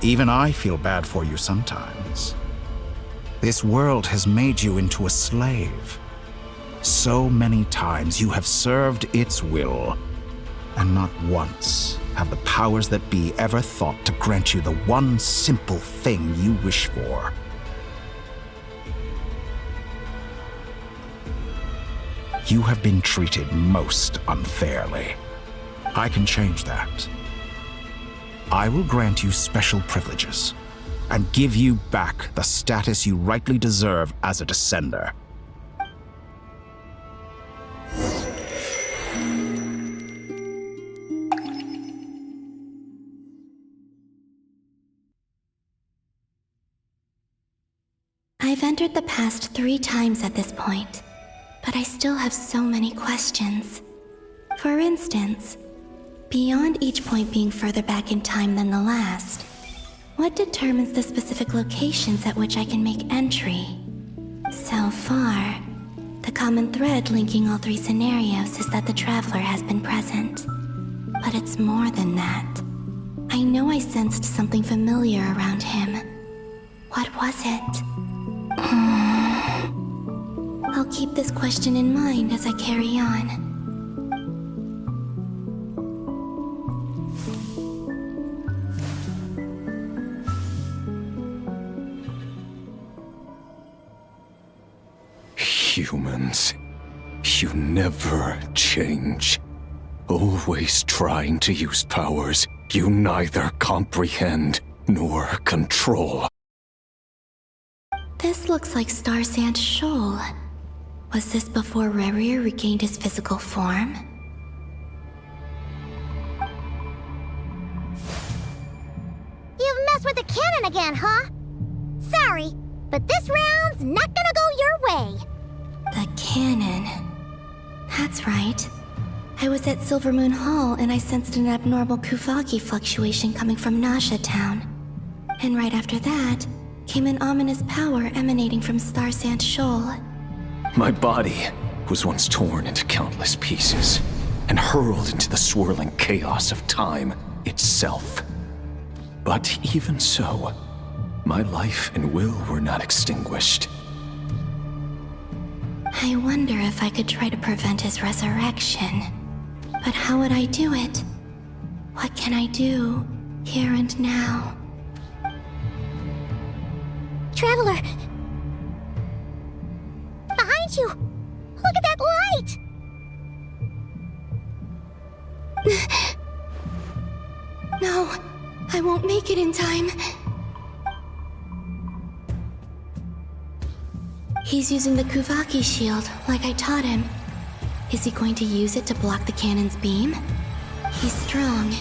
Speaker 11: Even I feel bad for you sometimes. This world has made you into a slave. So many times you have served its will, and not once have the powers that be ever thought to grant you the one simple thing you wish for. You have been treated most unfairly. I can change that. I will grant you special privileges and give you back the status you rightly deserve as a descender.
Speaker 14: I've entered the past 3 times at this point, but I still have so many questions. For instance, beyond each point being further back in time than the last, what determines the specific locations at which I can make entry? So far, the common thread linking all 3 scenarios is that the Traveler has been present. But it's more than that. I know I sensed something familiar around him. What was it? I'll keep this question in mind as I carry on.
Speaker 12: Humans, you never change. Always trying to use powers you neither comprehend nor control.
Speaker 14: This looks like Star Sand Shoal. Was this before Rerir regained his physical form?
Speaker 16: You've messed with the cannon again, huh? Sorry, but this round's not gonna go your way.
Speaker 14: The cannon. That's right. I was at Silver Moon Hall and I sensed an abnormal Kuvaki fluctuation coming from Nasha Town. And right after that, came an ominous power emanating from Star Sand Shoal.
Speaker 12: My body was once torn into countless pieces and hurled into the swirling chaos of time itself. But even so, my life and will were not extinguished.
Speaker 14: I wonder if I could try to prevent his resurrection. But how would I do it? What can I do, here and now?
Speaker 16: Traveler! Behind you! Look at that light!
Speaker 14: No, I won't make it in time. He's using the Kuvaki shield, like I taught him. Is he going to use it to block the cannon's beam? He's strong.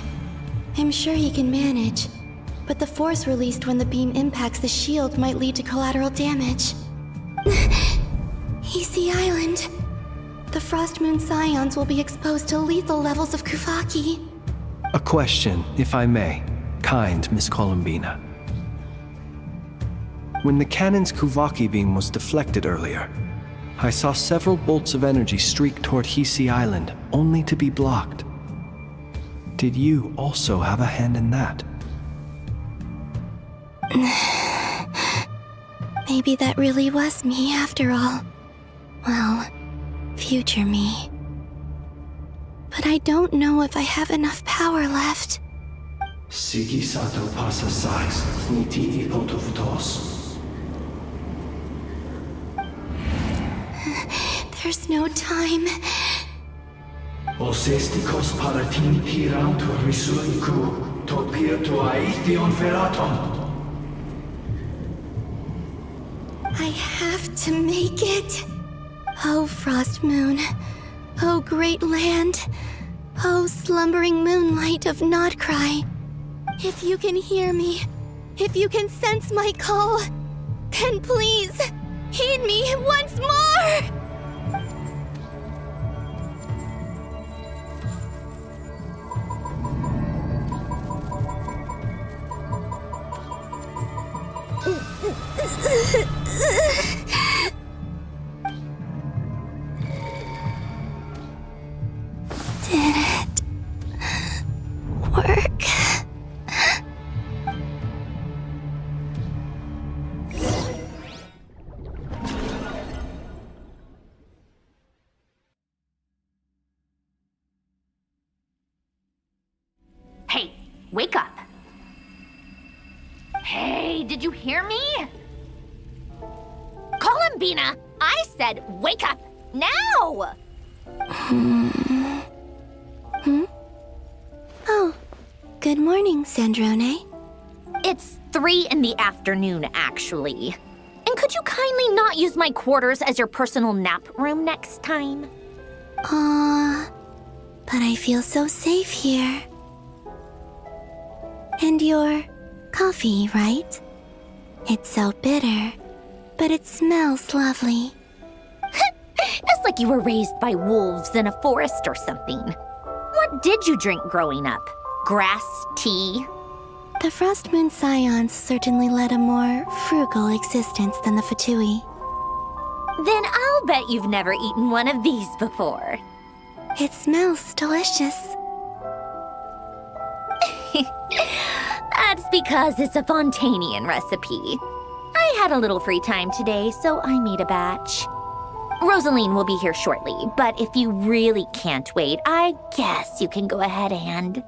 Speaker 14: I'm sure he can manage. But the force released when the beam impacts the shield might lead to collateral damage. Easy Island. The Frost Moon Scions will be exposed to lethal levels of Kuvaki.
Speaker 4: A question, if I may. Kind Miss Columbina. When the cannon's Kuvaki beam was deflected earlier, I saw several bolts of energy streak toward Hz Island, only to be blocked. Did you also have a hand in that?
Speaker 14: Maybe that really was me after all. Well, future me. But I don't know if I have enough power left.
Speaker 4: Sigi sato pasa sais, niti ipotovtos.
Speaker 14: There's no time.
Speaker 4: Osestikos palatini tiranto risuiku, topirto aithion feraton.
Speaker 14: I have to make it. Oh, Frost Moon. Oh, great land. Oh, slumbering moonlight of Nodcry. If you can hear me, if you can sense my call, then please, heed me once more! Did it work?
Speaker 2: Hey, wake up. Hey, did you hear me? Columbina, I said wake up now!
Speaker 14: Oh, good morning, Sandrone.
Speaker 2: It's 3 in the afternoon, actually. And could you kindly not use my quarters as your personal nap room next time?
Speaker 14: Aw, but I feel so safe here. And your coffee, right? It's so bitter, but it smells lovely.
Speaker 2: It's like you were raised by wolves in a forest or something. What did you drink growing up? Grass tea?
Speaker 14: The Frost Moon Scions certainly led a more frugal existence than the Fatui.
Speaker 2: Then I'll bet you've never eaten one of these before.
Speaker 14: It smells delicious.
Speaker 2: That's because it's a Fontanian recipe. I had a little free time today, so I made a batch. Rosaline will be here shortly, but if you really can't wait, I guess you can go ahead and...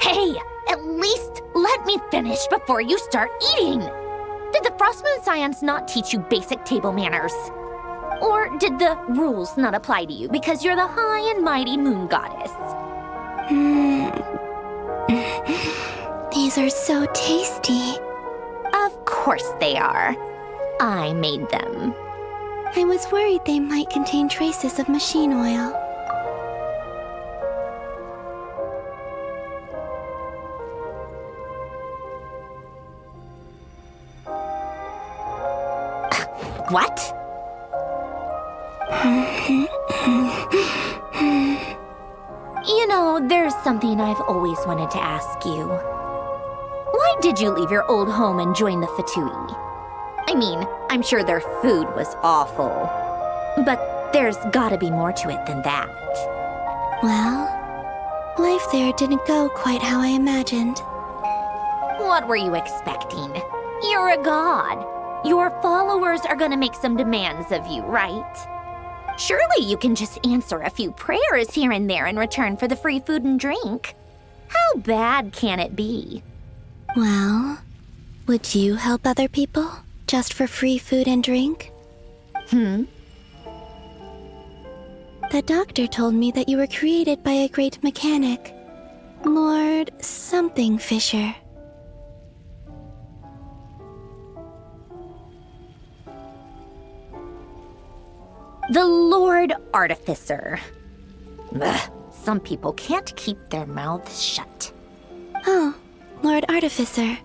Speaker 2: Hey, at least let me finish before you start eating! Did the Frost Moon Scions not teach you basic table manners? Or did the rules not apply to you because you're the high and mighty moon goddess?
Speaker 14: These are so tasty.
Speaker 2: Of course they are. I made them.
Speaker 14: I was worried they might contain traces of machine oil.
Speaker 2: What? You know, there's something I've always wanted to ask you. Why did you leave your old home and join the Fatui? I mean, I'm sure their food was awful. But there's gotta be more to it than that.
Speaker 14: Well, life there didn't go quite how I imagined.
Speaker 2: What were you expecting? You're a god. Your followers are gonna make some demands of you, right? Surely you can just answer a few prayers here and there in return for the free food and drink. How bad can it be?
Speaker 14: Well, would you help other people just for free food and drink? The doctor told me that you were created by a great mechanic, Lord something Fisher.
Speaker 2: The Lord Artificer. Ugh, some people can't keep their mouths shut.
Speaker 14: Oh, Lord Artificer.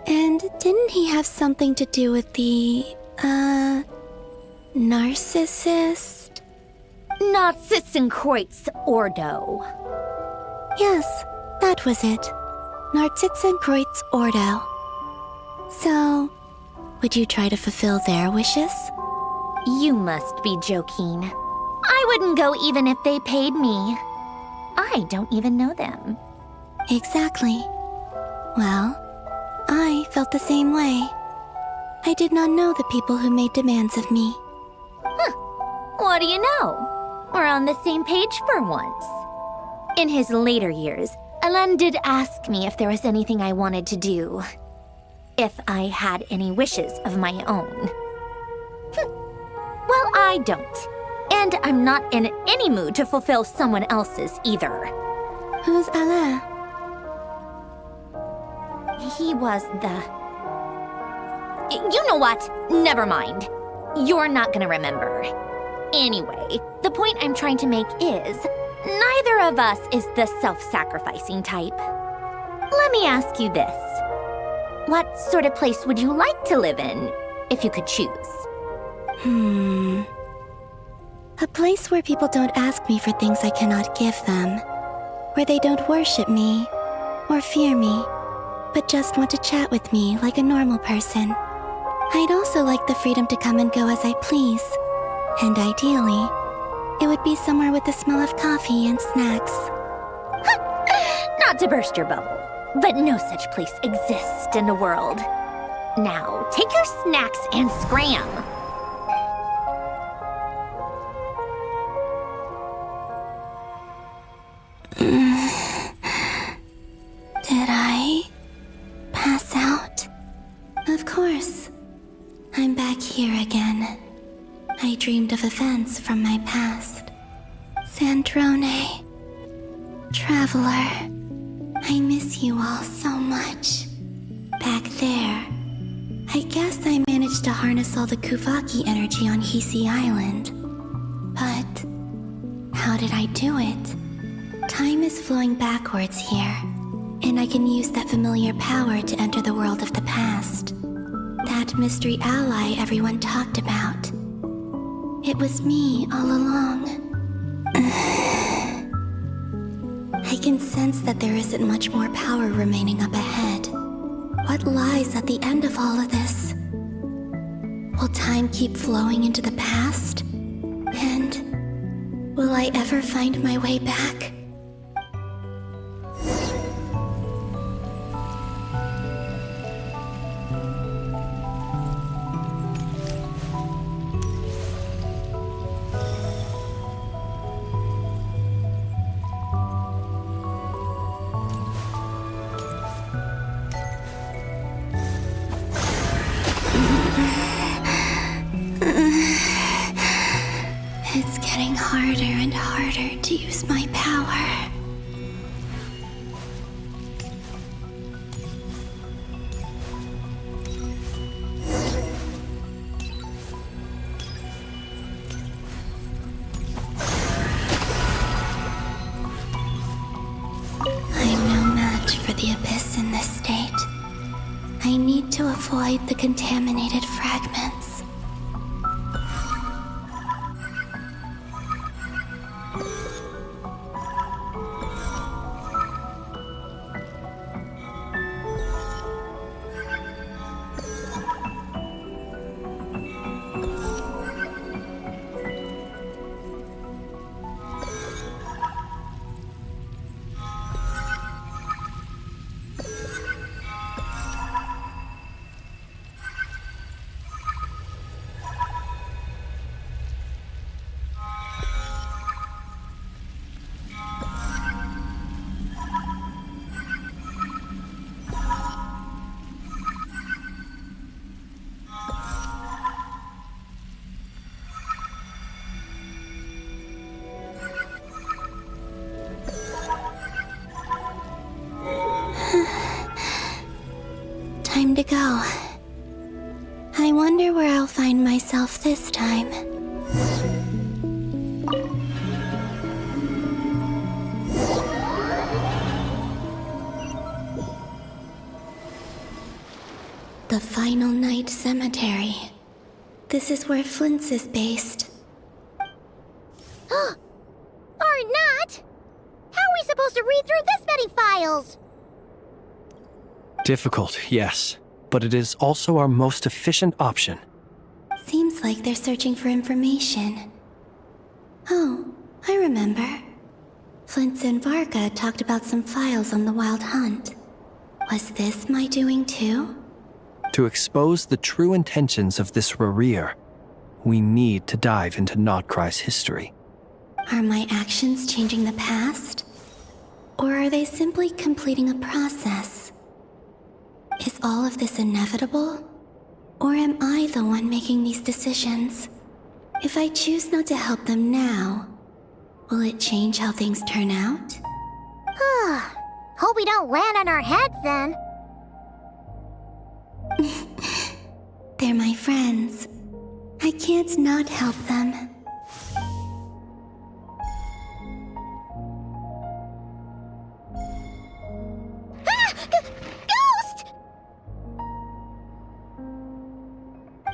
Speaker 14: And didn't he have something to do with the, narcissist?
Speaker 2: Narcissenkreuz Ordo.
Speaker 14: Yes, that was it. Narcissenkreuz Ordo. So, would you try to fulfill their wishes?
Speaker 2: You must be joking. I wouldn't go even if they paid me. I don't even know them.
Speaker 14: Exactly. Well, I felt the same way. I did not know the people who made demands of me.
Speaker 2: What do you know? We're on the same page for once. In his later years, Alan did ask me if there was anything I wanted to do. If I had any wishes of my own. Well, I don't. And I'm not in any mood to fulfill someone else's either.
Speaker 14: Who's Alain?
Speaker 2: He was the... You know what? Never mind. You're not gonna remember. Anyway, the point I'm trying to make is, neither of us is the self-sacrificing type. Let me ask you this. What sort of place would you like to live in, if you could choose?
Speaker 14: A place where people don't ask me for things I cannot give them. Where they don't worship me, or fear me, but just want to chat with me like a normal person. I'd also like the freedom to come and go as I please. And ideally, it would be somewhere with the smell of coffee and snacks.
Speaker 2: Not to burst your bubble, but no such place exists in the world. Now, take your snacks and scram.
Speaker 14: Did I pass out? Of course. I'm back here again. I dreamed of events from my past. Sandrone. Traveler. I miss you all so much. Back there, I guess I managed to harness all the Kuvaki energy on Hz Island. But how did I do it? Time is flowing backwards here, and I can use that familiar power to enter the world of the past. That mystery ally everyone talked about. It was me all along. I can sense that there isn't much more power remaining up ahead. What lies at the end of all of this? Will time keep flowing into the past? And will I ever find my way back? It's getting harder and harder to use my power. I'm no match for the Abyss in this state. I need to avoid the contaminated fragments. Time to go. I wonder where I'll find myself this time. The Final Night Cemetery. This is where Flint's is based.
Speaker 16: Or not! How are we supposed to read through this many files?
Speaker 21: Difficult, yes, but it is also our most efficient option.
Speaker 14: Seems like they're searching for information. Oh, I remember. Flint and Varga talked about some files on the Wild Hunt. Was this my doing too?
Speaker 21: To expose the true intentions of this Rarir, we need to dive into Notcry's history.
Speaker 14: Are my actions changing the past? Or are they simply completing a process? Is all of this inevitable? Or am I the one making these decisions? If I choose not to help them now, will it change how things turn out?
Speaker 16: Hope we don't land on our heads then.
Speaker 14: They're my friends. I can't not help them.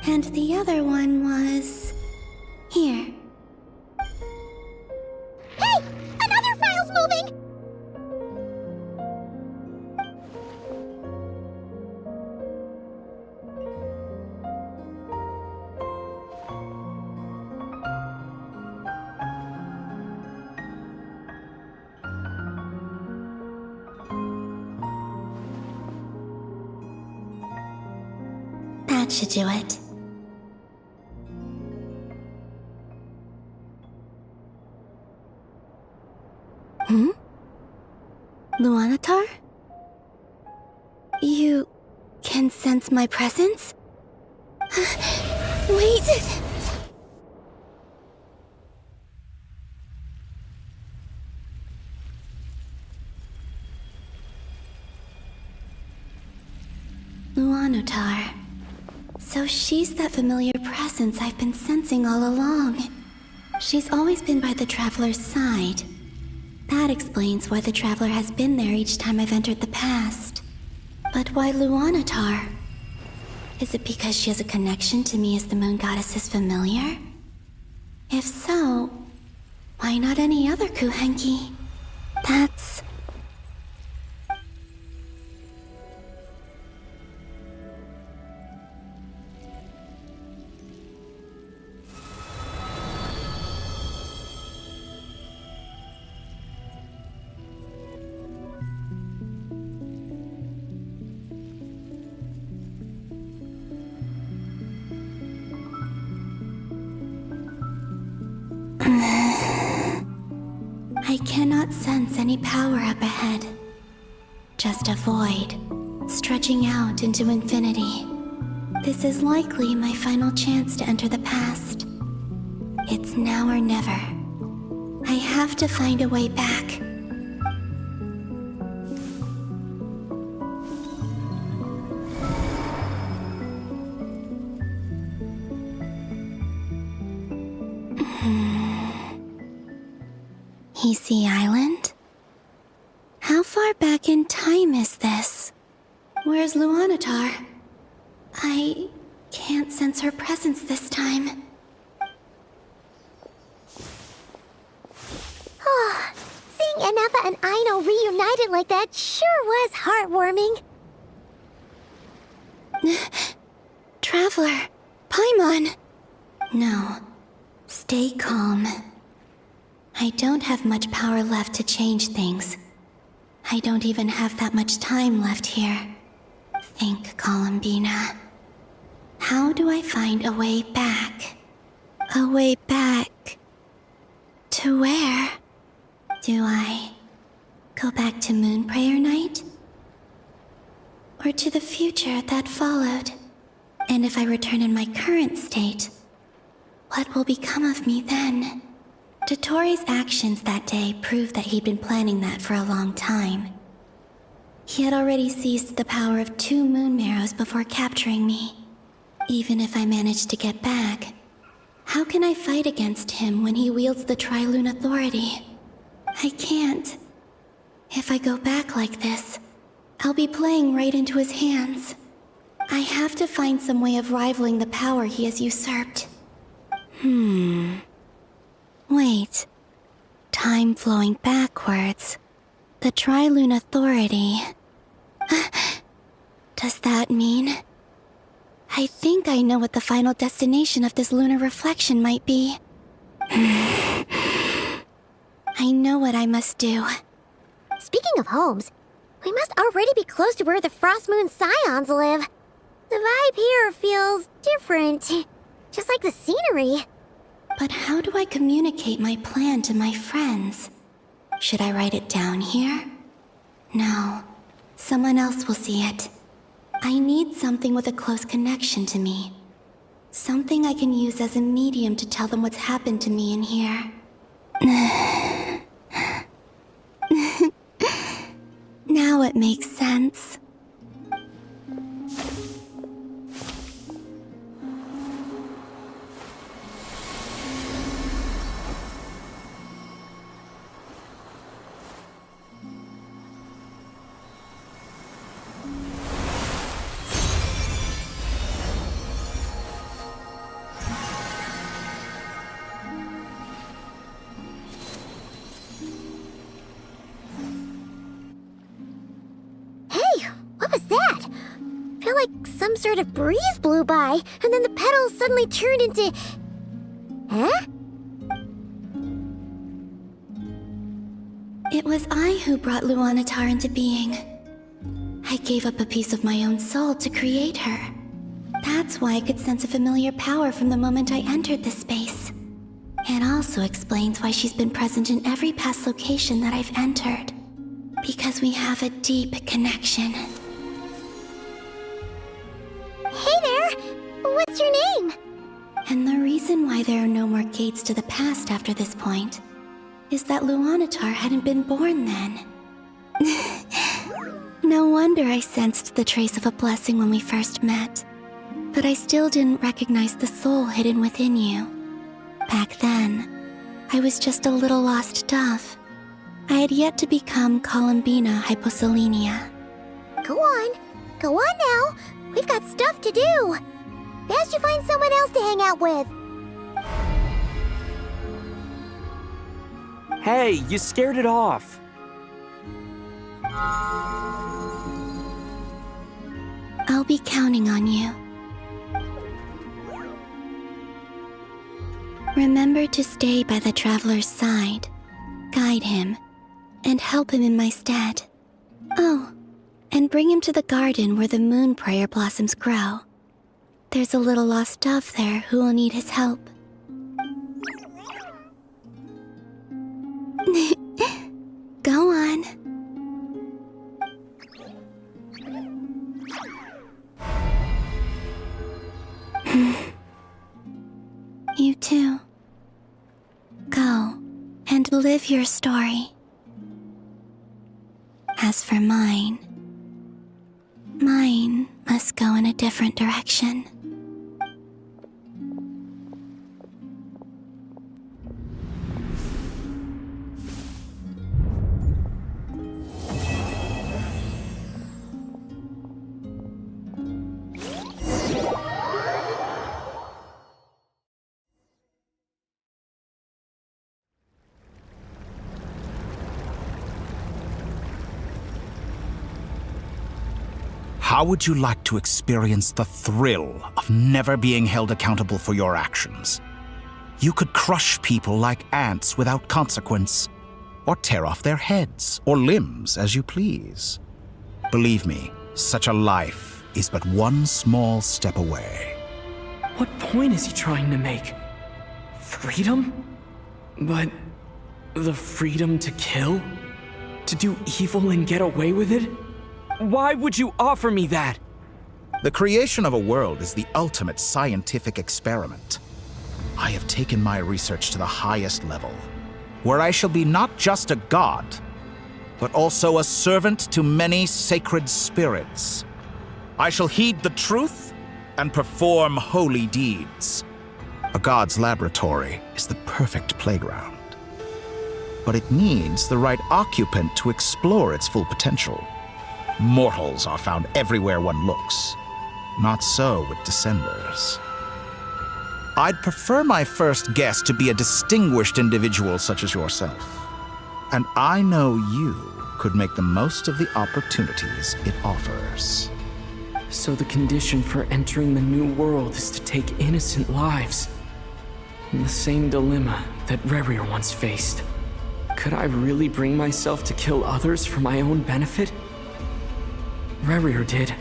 Speaker 14: And the other one was... here.
Speaker 16: Hey! Another file's moving!
Speaker 14: That should do it. Luanatar? You can sense my presence? Wait! Luanatar. So she's that familiar presence I've been sensing all along. She's always been by the Traveler's side. That explains why the Traveler has been there each time I've entered the past. But why Luanatar? Is it because she has a connection to me as the Moon Goddess's familiar? If so, why not any other Kuhenki? That's... I cannot sense any power up ahead. Just a void, stretching out into infinity. This is likely my final chance to enter the past. It's now or never. I have to find a way back. Hz Island? How far back in time is this? Where's Luanatar? I can't sense her presence this time.
Speaker 16: Oh, seeing Anafa and Aino reunited like that sure was heartwarming.
Speaker 14: Traveler, Paimon. No, stay calm. I don't have much power left to change things. I don't even have that much time left here. Think, Columbina. How do I find a way back? A way back... to where? Do I go back to Moon Prayer Night? Or to the future that followed? And if I return in my current state, what will become of me then? Dotori's actions that day proved that he'd been planning that for a long time. He had already seized the power of 2 moon marrows before capturing me. Even if I managed to get back, how can I fight against him when he wields the Tri-Lune Authority? I can't. If I go back like this, I'll be playing right into his hands. I have to find some way of rivaling the power he has usurped. Wait. Time flowing backwards. The Tri-Lune Authority. Does that mean... I think I know what the final destination of this lunar reflection might be. I know what I must do.
Speaker 16: Speaking of homes, we must already be close to where the Frost Moon Scions live. The vibe here feels different, just like the scenery.
Speaker 14: But how do I communicate my plan to my friends? Should I write it down here? No. Someone else will see it. I need something with a close connection to me. Something I can use as a medium to tell them what's happened to me in here. Now it makes sense.
Speaker 16: Some sort of breeze blew by, and then the petals suddenly turned into... Huh?
Speaker 14: It was I who brought Luanatar into being. I gave up a piece of my own soul to create her. That's why I could sense a familiar power from the moment I entered this space. It also explains why she's been present in every past location that I've entered. Because we have a deep connection.
Speaker 16: Hey there! What's your name?
Speaker 14: And the reason why there are no more gates to the past after this point is that Luanatar hadn't been born then. No wonder I sensed the trace of a blessing when we first met. But I still didn't recognize the soul hidden within you. Back then, I was just a little lost dove. I had yet to become Columbina Hyposelenia.
Speaker 16: Go on now. We've got stuff to do. Best you find someone else to hang out with.
Speaker 10: Hey, you scared it off.
Speaker 14: I'll be counting on you. Remember to stay by the traveler's side, guide him, and help him in my stead. Oh, and bring him to the garden where the moon prayer blossoms grow. There's a little lost dove there who will need his help. Go on. You too. Go and live your story. As for mine must go in a different direction.
Speaker 11: How would you like to experience the thrill of never being held accountable for your actions? You could crush people like ants without consequence, or tear off their heads or limbs as you please. Believe me, such a life is but one small step away.
Speaker 10: What point is he trying to make? Freedom? But the freedom to kill? To do evil and get away with it? Why would you offer me that?
Speaker 11: The creation of a world is the ultimate scientific experiment. I have taken my research to the highest level, where I shall be not just a god, but also a servant to many sacred spirits. I shall heed the truth and perform holy deeds. A god's laboratory is the perfect playground, but it needs the right occupant to explore its full potential. Mortals are found everywhere one looks. Not so with Descenders. I'd prefer my first guest to be a distinguished individual such as yourself. And I know you could make the most of the opportunities it offers.
Speaker 10: So the condition for entering the new world is to take innocent lives. The same dilemma that Rerir once faced. Could I really bring myself to kill others for my own benefit? Rerir did,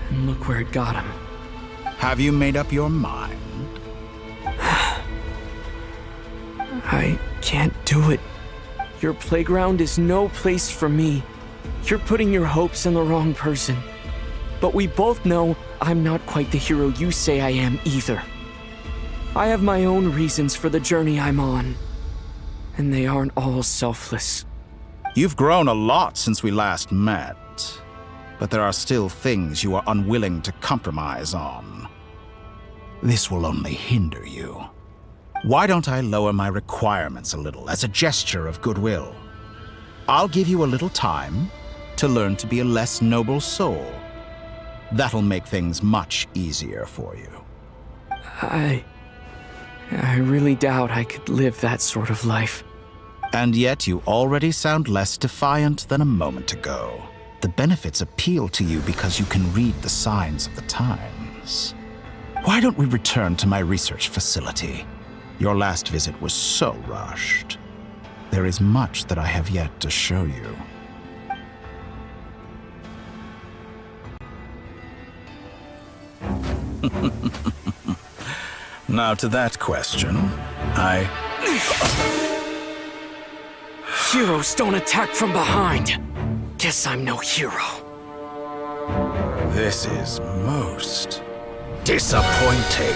Speaker 10: and look where it got him.
Speaker 11: Have you made up your mind?
Speaker 10: I can't do it. Your playground is no place for me. You're putting your hopes in the wrong person. But we both know I'm not quite the hero you say I am either. I have my own reasons for the journey I'm on, and they aren't all selfless.
Speaker 11: You've grown a lot since we last met. But there are still things you are unwilling to compromise on. This will only hinder you. Why don't I lower my requirements a little as a gesture of goodwill? I'll give you a little time to learn to be a less noble soul. That'll make things much easier for you.
Speaker 10: I really doubt I could live that sort of life.
Speaker 11: And yet you already sound less defiant than a moment ago. The benefits appeal to you because you can read the signs of the times. Why don't we return to my research facility? Your last visit was so rushed. There is much that I have yet to show you. Now to that question,
Speaker 10: Heroes don't attack from behind. Guess I'm no hero.
Speaker 11: This is most disappointing.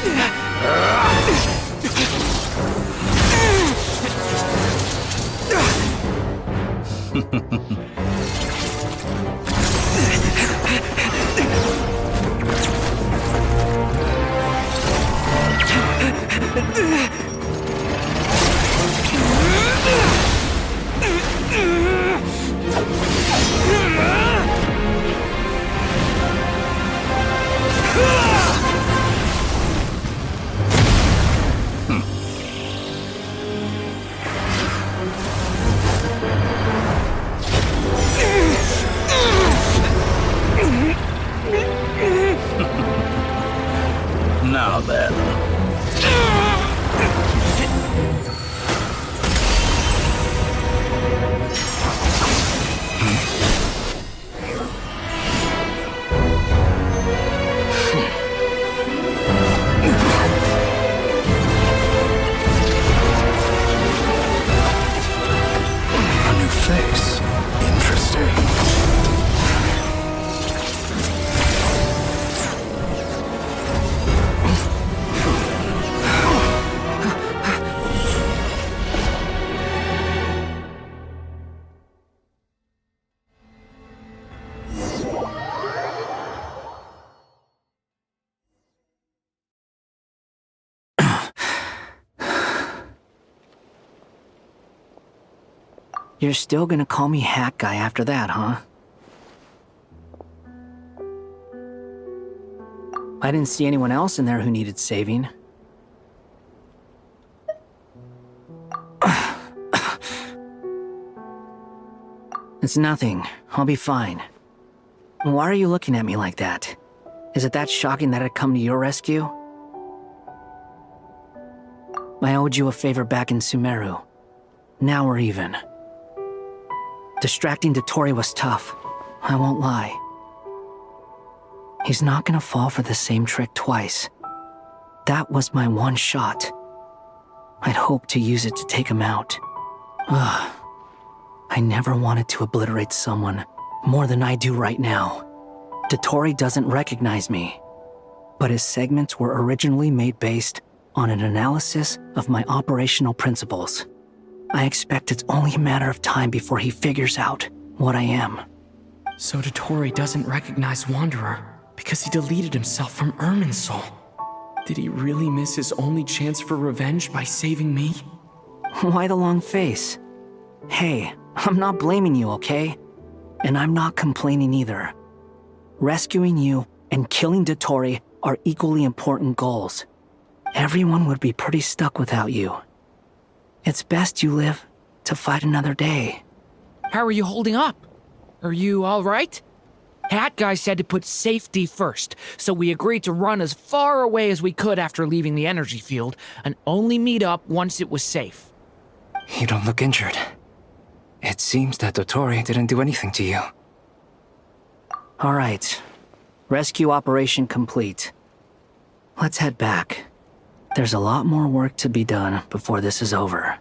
Speaker 5: You're still gonna call me Hat Guy after that, huh? I didn't see anyone else in there who needed saving. It's nothing. I'll be fine. Why are you looking at me like that? Is it that shocking that I'd come to your rescue? I owed you a favor back in Sumeru. Now we're even. Distracting Dottore was tough, I won't lie. He's not gonna fall for the same trick twice. That was my one shot. I'd hoped to use it to take him out. Ugh. I never wanted to obliterate someone more than I do right now. Dottore doesn't recognize me, but his segments were originally made based on an analysis of my operational principles. I expect it's only a matter of time before he figures out what I am.
Speaker 10: So Dottore doesn't recognize Wanderer because he deleted himself from Irminsul. Did he really miss his only chance for revenge by saving me?
Speaker 5: Why the long face? Hey, I'm not blaming you, okay? And I'm not complaining either. Rescuing you and killing Dottore are equally important goals. Everyone would be pretty stuck without you. It's best you live to fight another day.
Speaker 17: How are you holding up? Are you all right? Hat Guy said to put safety first, so we agreed to run as far away as we could after leaving the energy field and only meet up once it was safe.
Speaker 8: You don't look injured. It seems that Dottore didn't do anything to you.
Speaker 5: All right. Rescue operation complete. Let's head back. There's a lot more work to be done before this is over.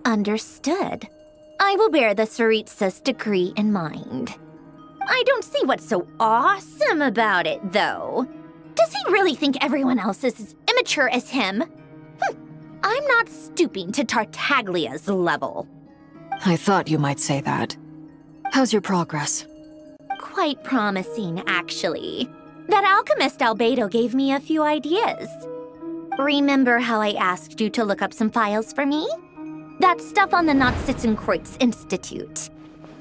Speaker 2: Understood. I will bear the Tsaritsa's decree in mind. I don't see what's so awesome about it, though. Does he really think everyone else is as immature as him? I'm not stooping to Tartaglia's level.
Speaker 6: I thought you might say that. How's your progress?
Speaker 2: Quite promising, actually. That alchemist Albedo gave me a few ideas. Remember how I asked you to look up some files for me? That stuff on the Nazi-Kreuz Institute.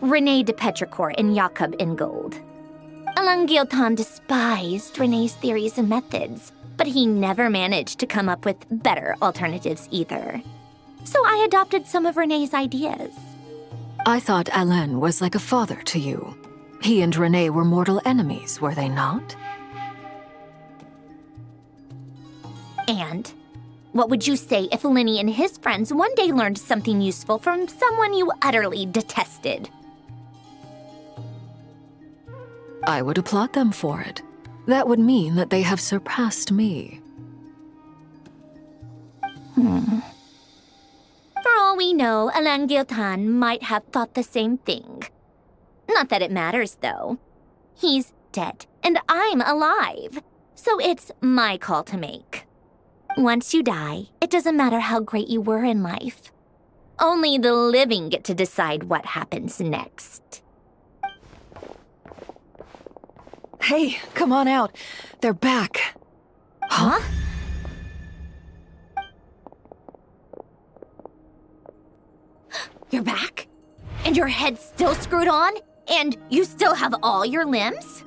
Speaker 2: René de Petrichor and Jakob Ingold. Alain Guillotin despised René's theories and methods, but he never managed to come up with better alternatives either. So I adopted some of René's ideas.
Speaker 6: I thought Alain was like a father to you. He and René were mortal enemies, were they not?
Speaker 2: And what would you say if Lenny and his friends one day learned something useful from someone you utterly detested?
Speaker 6: I would applaud them for it. That would mean that they have surpassed me.
Speaker 2: For all we know, Alain Guillotin might have thought the same thing. Not that it matters, though. He's dead, and I'm alive. So it's my call to make. Once you die, it doesn't matter how great you were in life. Only the living get to decide what happens next.
Speaker 6: Hey, come on out. They're back.
Speaker 2: Huh? You're back? And your head's still screwed on? And you still have all your limbs?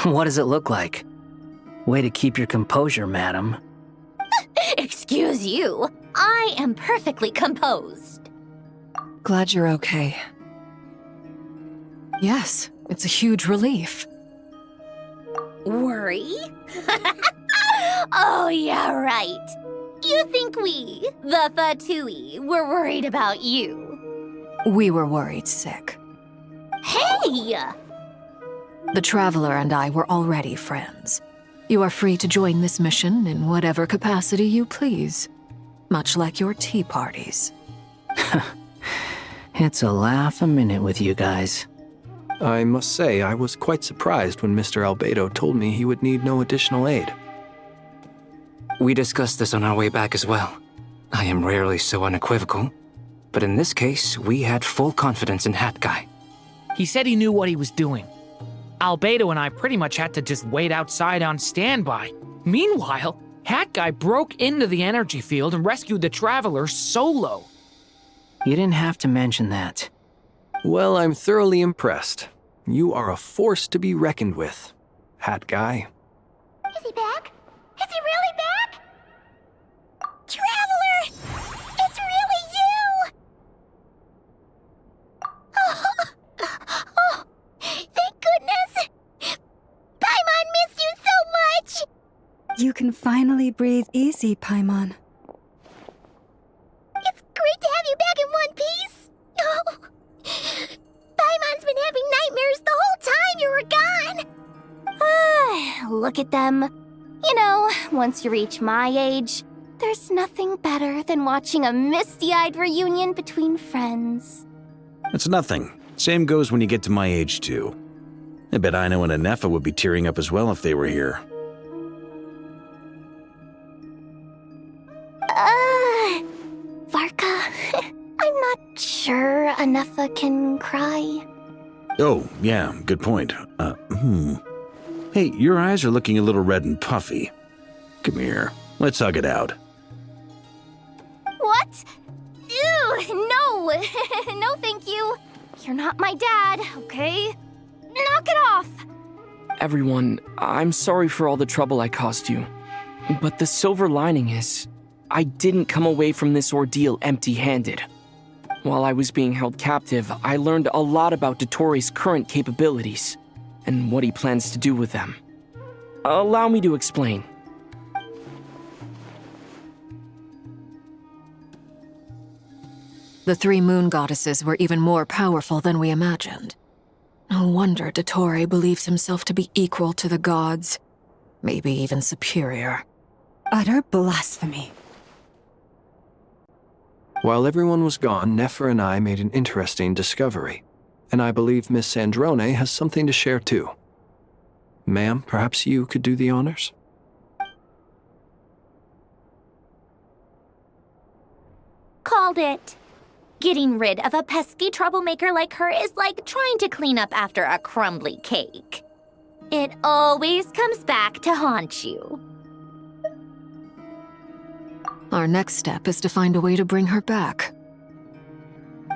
Speaker 5: What does it look like? Way to keep your composure, madam.
Speaker 2: Excuse you. I am perfectly composed.
Speaker 6: Glad you're okay. Yes, it's a huge relief.
Speaker 2: Worry? Oh, yeah, right. You think we, the Fatui, were worried about you?
Speaker 6: We were worried sick.
Speaker 2: Hey!
Speaker 6: The Traveler and I were already friends. You are free to join this mission in whatever capacity you please. Much like your tea parties.
Speaker 5: It's a laugh a minute with you guys.
Speaker 4: I must say, I was quite surprised when Mr. Albedo told me he would need no additional aid.
Speaker 8: We discussed this on our way back as well. I am rarely so unequivocal, but in this case, we had full confidence in Hat Guy.
Speaker 17: He said he knew what he was doing. Albedo and I pretty much had to just wait outside on standby. Meanwhile, Hat Guy broke into the energy field and rescued the Traveler solo.
Speaker 5: You didn't have to mention that.
Speaker 4: Well, I'm thoroughly impressed. You are a force to be reckoned with, Hat Guy.
Speaker 16: Is he back? Is he really back? Traveler! It's really you! Oh, thank goodness! Paimon missed you so much!
Speaker 7: You can finally breathe easy, Paimon.
Speaker 16: It's great to have you back in one piece! Oh, Paimon's been having nightmares the whole time you were gone!
Speaker 2: Look at them. You know, once you reach my age, there's nothing better than watching a misty-eyed reunion between friends.
Speaker 3: It's nothing. Same goes when you get to my age, too. I bet Ino and Anefa would be tearing up as well if they were here.
Speaker 2: Varka, I'm not sure Anefa can cry.
Speaker 3: Oh, yeah, good point. Hey, your eyes are looking a little red and puffy. Come here, let's hug it out.
Speaker 2: What? Ew, no! No, thank you. You're not my dad, okay? Knock it off!
Speaker 10: Everyone, I'm sorry for all the trouble I caused you. But the silver lining is, I didn't come away from this ordeal empty-handed. While I was being held captive, I learned a lot about Dottoro's current capabilities, and what he plans to do with them. Allow me to explain.
Speaker 6: The three moon goddesses were even more powerful than we imagined. No wonder Dottore believes himself to be equal to the gods, maybe even superior.
Speaker 7: Utter blasphemy.
Speaker 4: While everyone was gone, Nefer and I made an interesting discovery, and I believe Miss Sandrone has something to share too. Ma'am, perhaps you could do the honors?
Speaker 2: Called it. Getting rid of a pesky troublemaker like her is like trying to clean up after a crumbly cake. It always comes back to haunt you.
Speaker 6: Our next step is to find a way to bring her back.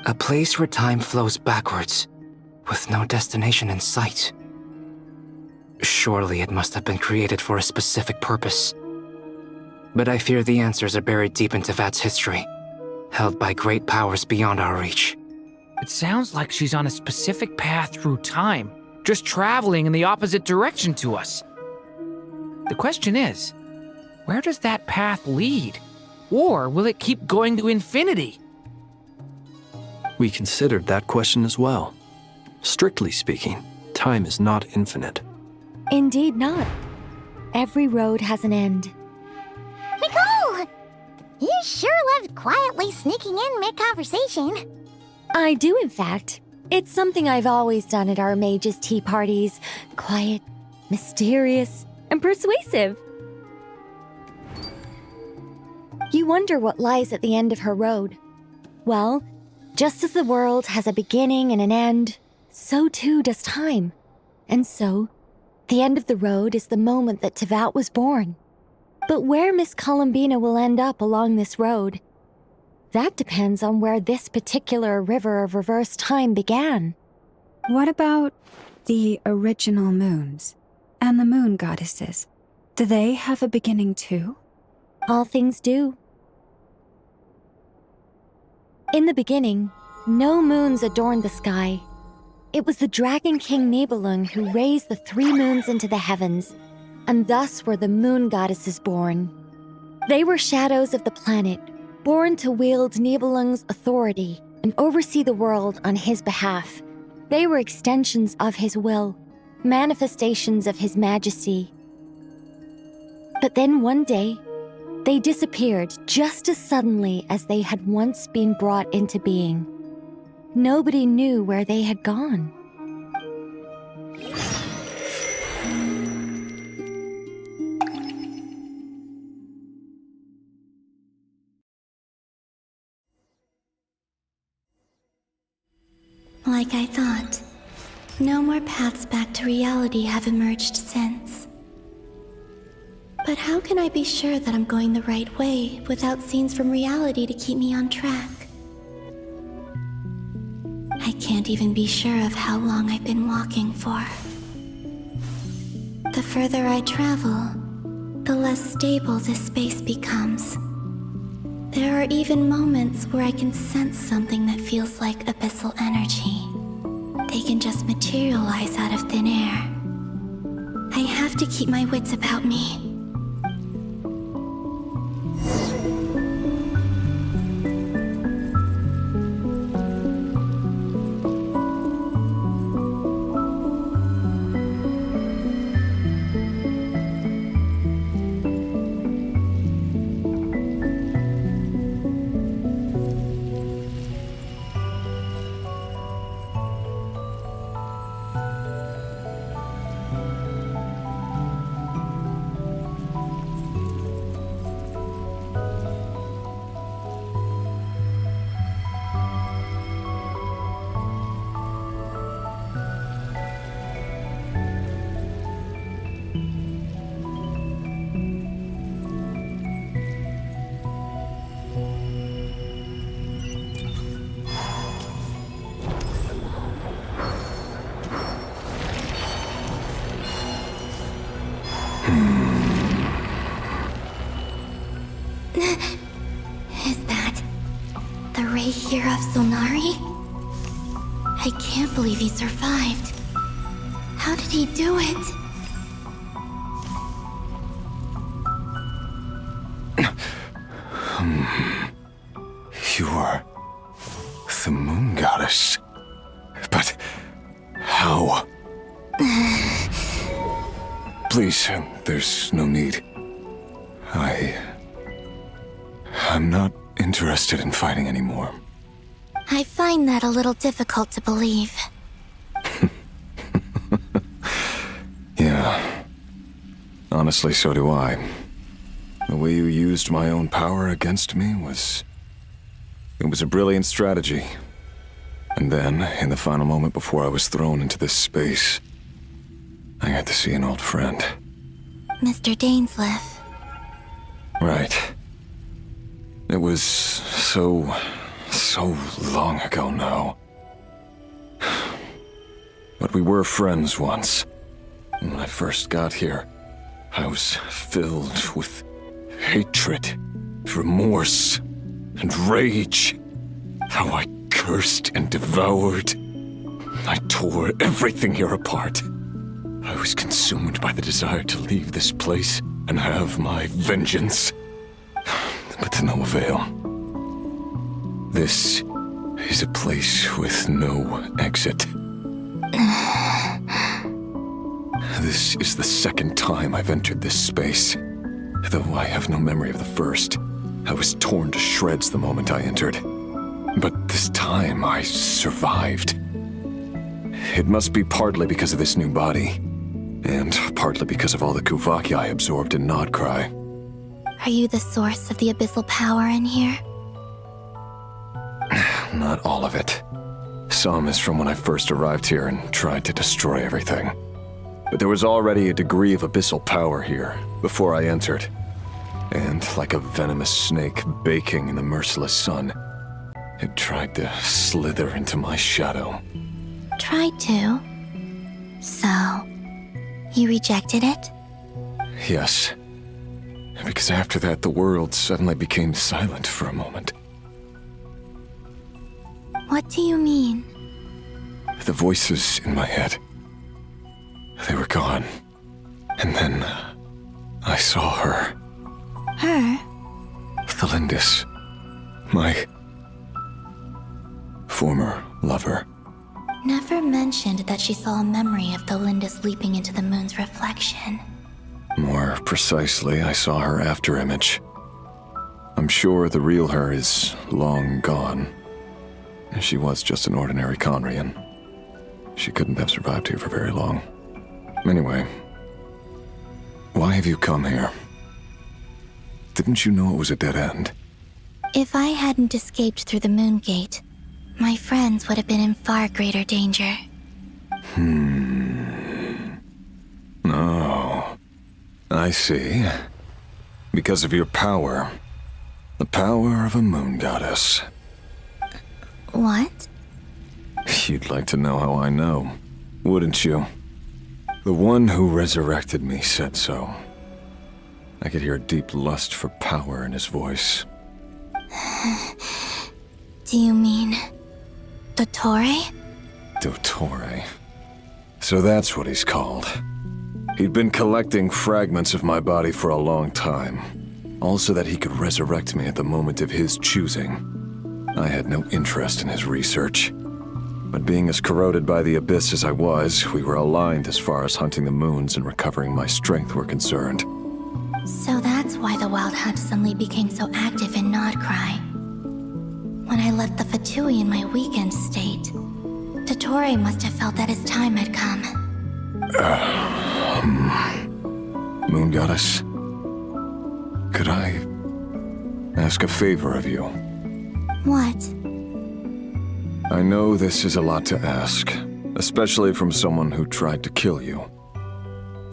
Speaker 8: A place where time flows backwards, with no destination in sight. Surely it must have been created for a specific purpose. But I fear the answers are buried deep into Vat's history, held by great powers beyond our reach.
Speaker 17: It sounds like she's on a specific path through time, just traveling in the opposite direction to us. The question is, where does that path lead? Or will it keep going to infinity?
Speaker 4: We considered that question as well. Strictly speaking, time is not infinite.
Speaker 19: Indeed not. Every road has an end.
Speaker 16: Nicole! You sure loved quietly sneaking in mid-conversation.
Speaker 19: I do, in fact. It's something I've always done at our mages' tea parties. Quiet, mysterious, and persuasive. You wonder what lies at the end of her road. Well, just as the world has a beginning and an end, so too does time. And so, the end of the road is the moment that Tevat was born. But where Miss Columbina will end up along this road, that depends on where this particular river of reverse time began.
Speaker 7: What about the original moons and the moon goddesses? Do they have a beginning too?
Speaker 19: All things do. In the beginning, no moons adorned the sky. It was the Dragon King Nibelung who raised the three moons into the heavens, and thus were the moon goddesses born. They were shadows of the planet, born to wield Nibelung's authority and oversee the world on his behalf. They were extensions of his will, manifestations of his majesty. But then one day, they disappeared just as suddenly as they had once been brought into being. Nobody knew where they had gone.
Speaker 14: Like I thought, no more paths back to reality have emerged since. But how can I be sure that I'm going the right way without scenes from reality to keep me on track? I can't even be sure of how long I've been walking for. The further I travel, the less stable this space becomes. There are even moments where I can sense something that feels like abyssal energy. They can just materialize out of thin air. I have to keep my wits about me. Is that the Ray here of Sonari? I can't believe he survived. How did he do it?
Speaker 12: You are the moon goddess. But how? Please, there's no need. I'm not interested in fighting anymore.
Speaker 14: I find that a little difficult to believe.
Speaker 12: Yeah. Honestly, so do I. The way you used my own power against me was... It was a brilliant strategy. And then, in the final moment before I was thrown into this space, I got to see an old friend.
Speaker 14: Mr. Dainsleif.
Speaker 12: Right. It was so long ago now. But we were friends once. When I first got here, I was filled with hatred, remorse, and rage. How I cursed and devoured. I tore everything here apart. I was consumed by the desire to leave this place and have my vengeance. But to no avail. This is a place with no exit. This is the second time I've entered this space. Though I have no memory of the first. I was torn to shreds the moment I entered. But this time I survived. It must be partly because of this new body. And partly because of all the Kuvaki I absorbed in Nodcry.
Speaker 14: Are you the source of the abyssal power in here?
Speaker 12: Not all of it. Some is from when I first arrived here and tried to destroy everything. But there was already a degree of abyssal power here before I entered. And like a venomous snake baking in the merciless sun, it tried to slither into my shadow.
Speaker 14: Tried to? So, you rejected it?
Speaker 12: Yes. Because after that, the world suddenly became silent for a moment.
Speaker 14: What do you mean?
Speaker 12: The voices in my head, they were gone. And then I saw her.
Speaker 14: Her?
Speaker 12: The Lindis. My former lover.
Speaker 14: Never mentioned that she saw a memory of the Lindis leaping into the moon's reflection.
Speaker 12: More precisely, I saw her afterimage. I'm sure the real her is long gone. She was just an ordinary Conrian. She couldn't have survived here for very long. Anyway, why have you come here? Didn't you know it was a dead end?
Speaker 14: If I hadn't escaped through the moon gate, my friends would have been in far greater danger.
Speaker 13: Oh, I see. Because of your power. The power of a moon goddess.
Speaker 14: What?
Speaker 13: You'd like to know how I know, wouldn't you? The one who resurrected me said so. I could hear a deep lust for power in his voice.
Speaker 14: Do you mean... Dottore?
Speaker 13: Dottore. So that's what he's called. He'd been collecting fragments of my body for a long time, all so that he could resurrect me at the moment of his choosing. I had no interest in his research, but being as corroded by the abyss as I was, we were aligned as far as hunting the moons and recovering my strength were concerned.
Speaker 14: So that's why the Wild Hunt suddenly became so active in Nodcry. When I left the Fatui in my weakened state, Dottore must have felt that his time had come.
Speaker 13: Moon Goddess, could I ask a favor of you?
Speaker 14: What?
Speaker 13: I know this is a lot to ask, especially from someone who tried to kill you.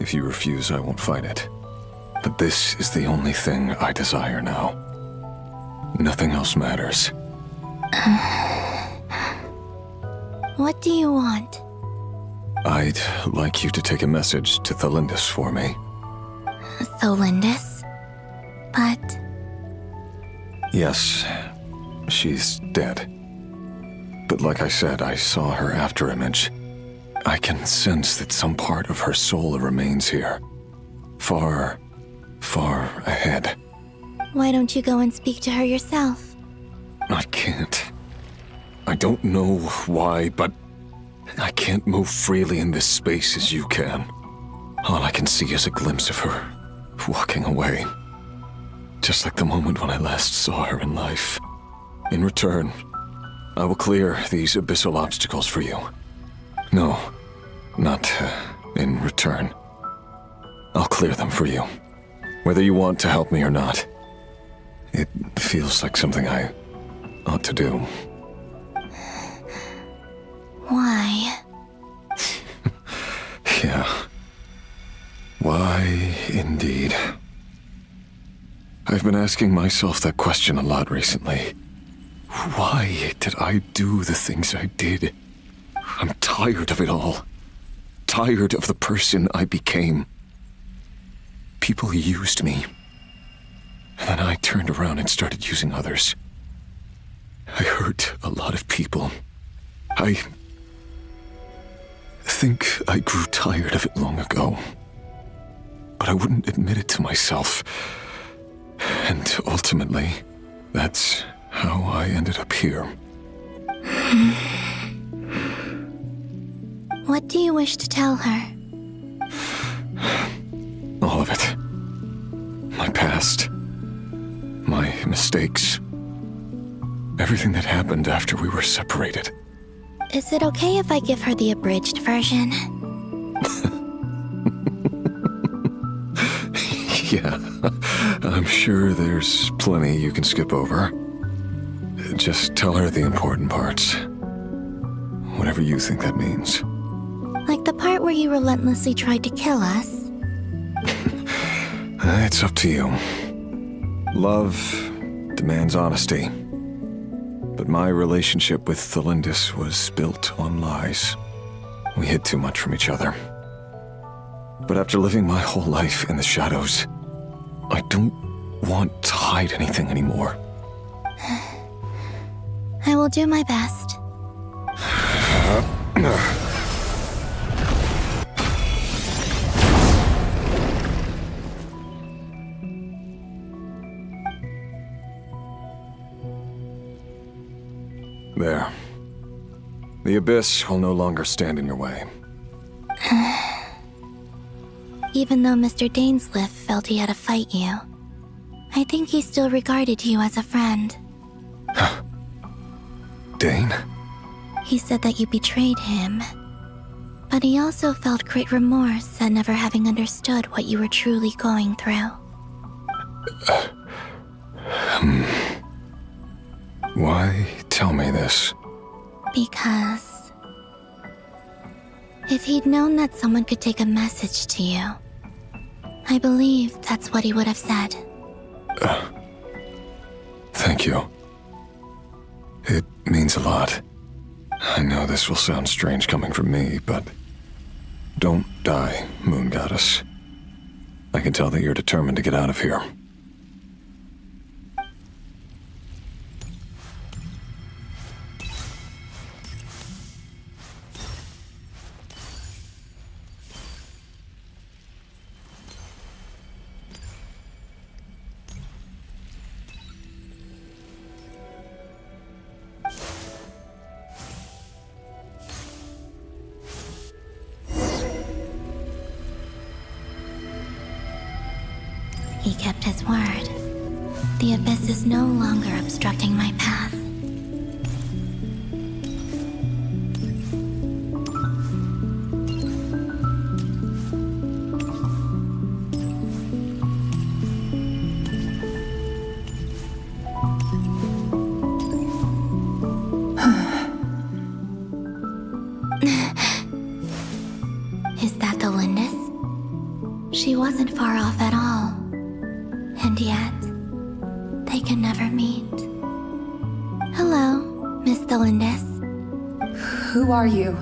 Speaker 13: If you refuse, I won't fight it. But this is the only thing I desire now. Nothing else matters.
Speaker 14: What do you want?
Speaker 13: I'd like you to take a message to Thelindis for me.
Speaker 14: Thelindis? But...
Speaker 13: Yes, she's dead. But like I said, I saw her afterimage. I can sense that some part of her soul remains here. Far, far ahead.
Speaker 14: Why don't you go and speak to her yourself?
Speaker 13: I can't. I don't know why, but I can't move freely in this space as you can. All I can see is a glimpse of her, walking away. Just like the moment when I last saw her in life. In return, I will clear these abyssal obstacles for you. No, not in return. I'll clear them for you, whether you want to help me or not. It feels like something I ought to do.
Speaker 14: Why?
Speaker 13: Yeah. Why, indeed. I've been asking myself that question a lot recently. Why did I do the things I did? I'm tired of it all. Tired of the person I became. People used me. And then I turned around and started using others. I hurt a lot of people. I think I grew tired of it long ago. But I wouldn't admit it to myself. And ultimately, that's how I ended up here.
Speaker 14: What do you wish to tell her?
Speaker 13: All of it. My past. My mistakes. Everything that happened after we were separated.
Speaker 14: Is it okay if I give her the abridged version?
Speaker 13: Yeah, I'm sure there's plenty you can skip over. Just tell her the important parts. Whatever you think that means.
Speaker 14: Like the part where you relentlessly tried to kill us?
Speaker 13: It's up to you. Love demands honesty. But my relationship with Thelindis was built on lies. We hid too much from each other. But after living my whole life in the shadows, I don't want to hide anything anymore.
Speaker 14: I will do my best.
Speaker 13: There. The abyss will no longer stand in your way.
Speaker 14: Even though Mr. Dainsliff felt he had to fight you, I think he still regarded you as a friend.
Speaker 13: Dane?
Speaker 14: He said that you betrayed him, but he also felt great remorse at never having understood what you were truly going through.
Speaker 13: Why tell me this?
Speaker 14: Because if he'd known that someone could take a message to you, I believe that's what he would have said.
Speaker 13: Thank you. It means a lot. I know this will sound strange coming from me, but don't die, Moon Goddess. I can tell that you're determined to get out of here.
Speaker 14: He kept his word. The abyss is no longer obstructing my path. Is that the Lindis? She wasn't far off at all. And yet, they can never meet. Hello, Miss Lindis.
Speaker 15: Who are you?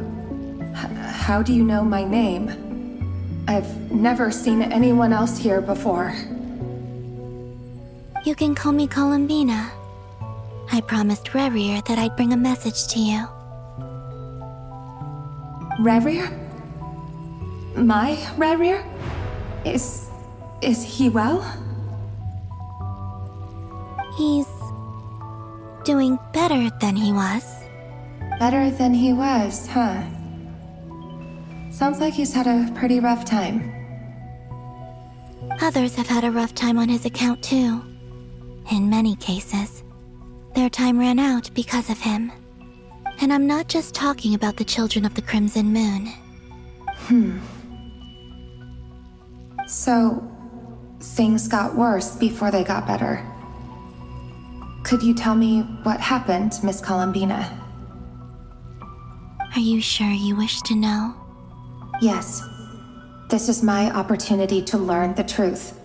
Speaker 15: How do you know my name? I've never seen anyone else here before.
Speaker 14: You can call me Columbina. I promised Rerir that I'd bring a message to you.
Speaker 15: Rerir? My Rerir? Is he well?
Speaker 14: He's doing better than he was.
Speaker 15: Better than he was, huh? Sounds like he's had a pretty rough time.
Speaker 14: Others have had a rough time on his account too. In many cases, their time ran out because of him. And I'm not just talking about the children of the Crimson Moon.
Speaker 15: So, things got worse before they got better. Could you tell me what happened, Miss Columbina?
Speaker 14: Are you sure you wish to know?
Speaker 15: Yes. This is my opportunity to learn the truth.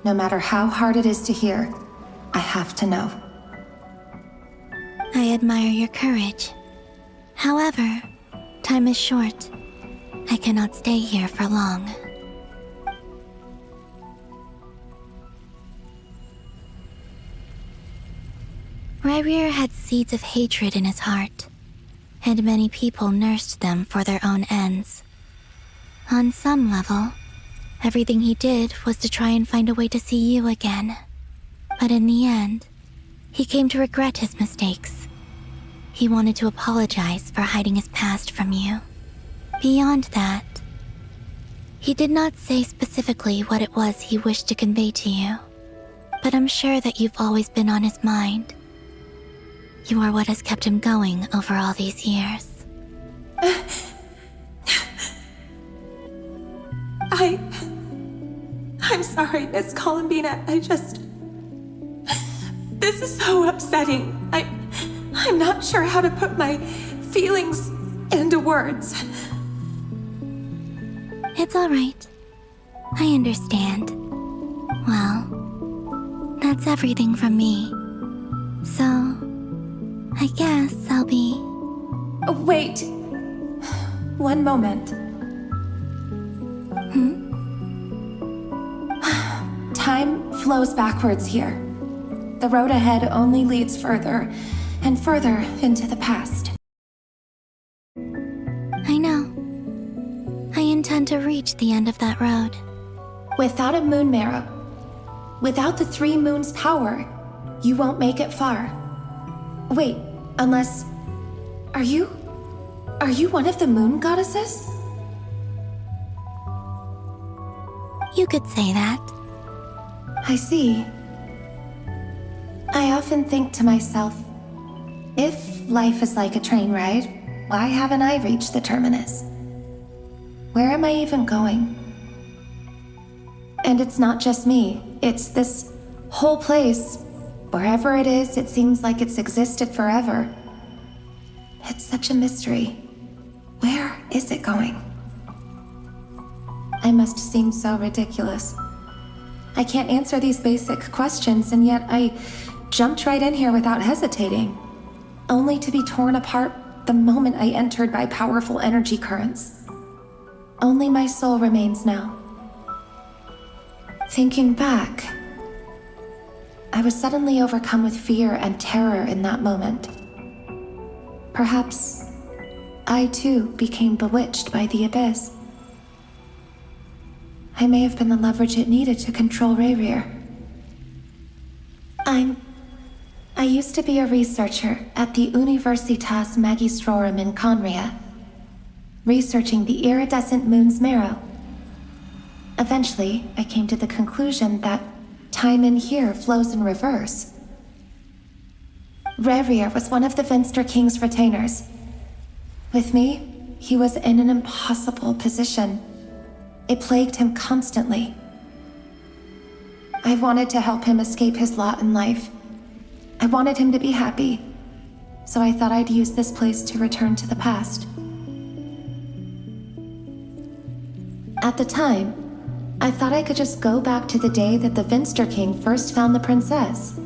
Speaker 15: No matter how hard it is to hear, I have to know.
Speaker 14: I admire your courage. However, time is short. I cannot stay here for long. Rerir had seeds of hatred in his heart, and many people nursed them for their own ends. On some level, everything he did was to try and find a way to see you again. But in the end, he came to regret his mistakes. He wanted to apologize for hiding his past from you. Beyond that, he did not say specifically what it was he wished to convey to you, but I'm sure that you've always been on his mind. You are what has kept him going over all these years.
Speaker 15: I'm sorry, Miss Columbina. This is so upsetting. I'm not sure how to put my feelings into words.
Speaker 14: It's all right. I understand. Well, that's everything from me. So, I guess I'll be...
Speaker 15: Wait. One moment. Time flows backwards here. The road ahead only leads further and further into the past.
Speaker 14: I know. I intend to reach the end of that road.
Speaker 15: Without a moon marrow, without the 3 moons' power, you won't make it far. Wait, unless... Are you one of the moon goddesses?
Speaker 14: You could say that.
Speaker 15: I see. I often think to myself, if life is like a train ride, why haven't I reached the terminus? Where am I even going? And it's not just me, it's this whole place. Wherever it is, it seems like it's existed forever. It's such a mystery. Where is it going? I must seem so ridiculous. I can't answer these basic questions, and yet I jumped right in here without hesitating, only to be torn apart the moment I entered by powerful energy currents. Only my soul remains now. Thinking back, I was suddenly overcome with fear and terror in that moment. Perhaps I too became bewitched by the abyss. I may have been the leverage it needed to control Rayrir. I used to be a researcher at the Universitas Magistrorum in Conria, researching the iridescent moon's marrow. Eventually, I came to the conclusion that time in here flows in reverse. Rayrir was one of the Venster King's retainers. With me, he was in an impossible position. It plagued him constantly. I wanted to help him escape his lot in life. I wanted him to be happy, so I thought I'd use this place to return to the past. At the time, I thought I could just go back to the day that the Venster King first found the princess.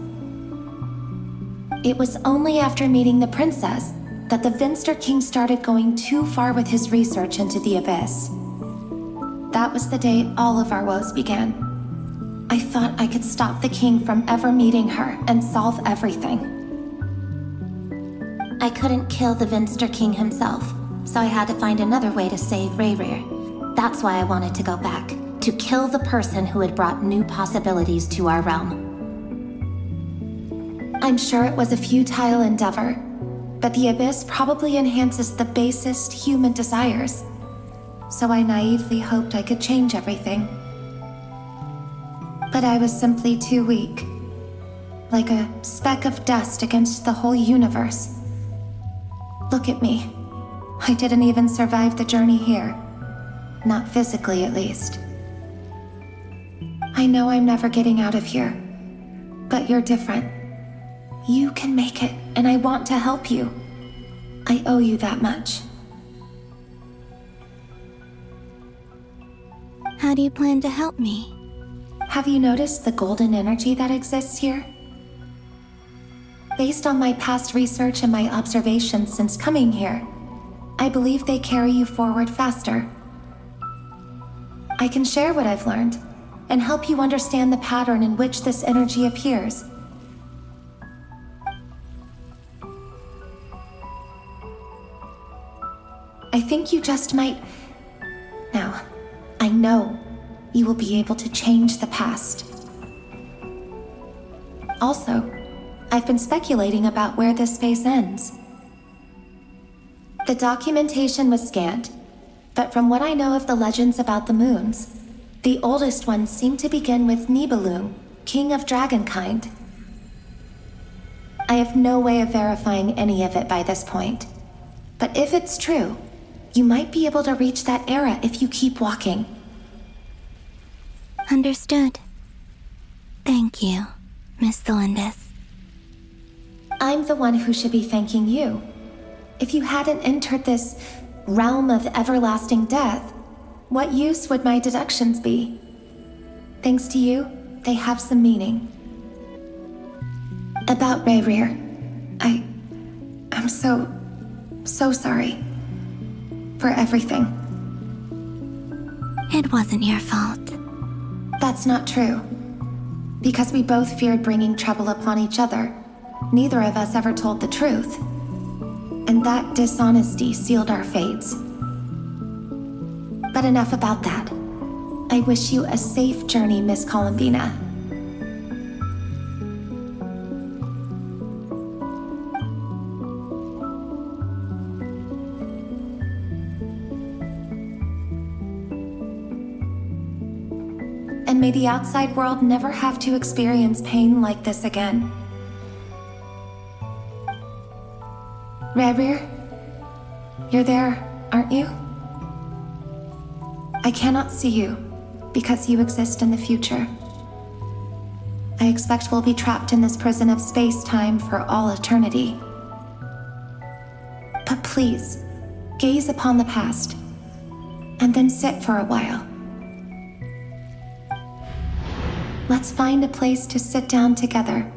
Speaker 15: It was only after meeting the princess that the Venster King started going too far with his research into the abyss. That was the day all of our woes began. I thought I could stop the king from ever meeting her and solve everything. I couldn't kill the Venster King himself, so I had to find another way to save Rayrir. That's why I wanted to go back, to kill the person who had brought new possibilities to our realm. I'm sure it was a futile endeavor, but the abyss probably enhances the basest human desires. So I naively hoped I could change everything. But I was simply too weak. Like a speck of dust against the whole universe. Look at me. I didn't even survive the journey here. Not physically, at least. I know I'm never getting out of here. But you're different. You can make it, and I want to help you. I owe you that much.
Speaker 14: How do you plan to help me?
Speaker 15: Have you noticed the golden energy that exists here? Based on my past research and my observations since coming here, I believe they carry you forward faster. I can share what I've learned and help you understand the pattern in which this energy appears. I think you just might... Now, I know you will be able to change the past. Also, I've been speculating about where this space ends. The documentation was scanned, but from what I know of the legends about the moons, the oldest ones seem to begin with Nibelung, king of dragonkind. I have no way of verifying any of it by this point, but if it's true, you might be able to reach that era if you keep walking.
Speaker 14: Understood. Thank you, Miss Thelindis.
Speaker 15: I'm the one who should be thanking you. If you hadn't entered this realm of everlasting death, what use would my deductions be? Thanks to you, they have some meaning. About Rayrir, I'm so sorry. For everything.
Speaker 14: It wasn't your fault.
Speaker 15: That's not true. Because we both feared bringing trouble upon each other, neither of us ever told the truth. And that dishonesty sealed our fates. But enough about that. I wish you a safe journey, Miss Columbina. And may the outside world never have to experience pain like this again. Rayrir, you're there, aren't you? I cannot see you, because you exist in the future. I expect we'll be trapped in this prison of space-time for all eternity. But please, gaze upon the past, and then sit for a while. Let's find a place to sit down together,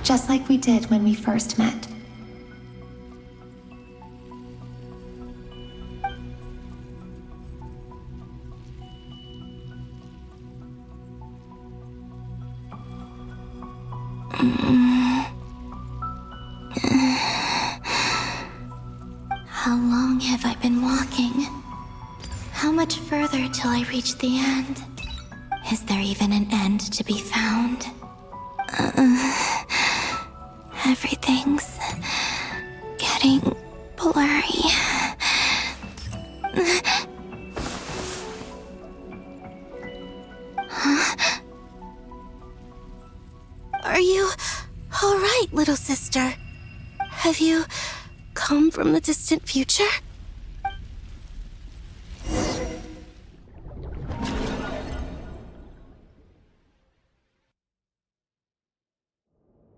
Speaker 15: just like we did when we first met.
Speaker 14: How long have I been walking? How much further till I reach the end? Is there even an end to be found? Everything's getting blurry. Huh? Are you all right, little sister? Have you come from the distant future?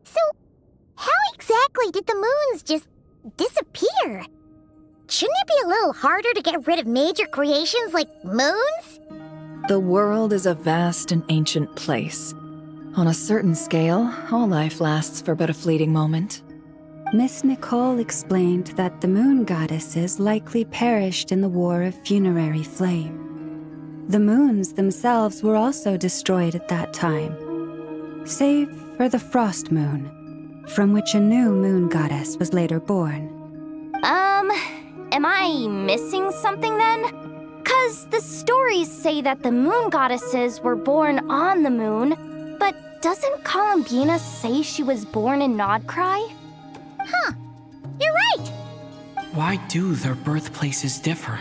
Speaker 16: So, how exactly did the moons just disappear? Shouldn't it be a little harder to get rid of major creations like moons?
Speaker 1: The world is a vast and ancient place. On a certain scale, all life lasts for but a fleeting moment.
Speaker 7: Miss Nicole explained that the moon goddesses likely perished in the War of Funerary Flame. The moons themselves were also destroyed at that time, save for the Frost Moon, from which a new moon goddess was later born.
Speaker 2: Am I missing something then? 'Cause the stories say that the moon goddesses were born on the moon, but doesn't Columbina say she was born in Nodcry?
Speaker 16: Huh, you're right!
Speaker 17: Why do their birthplaces differ?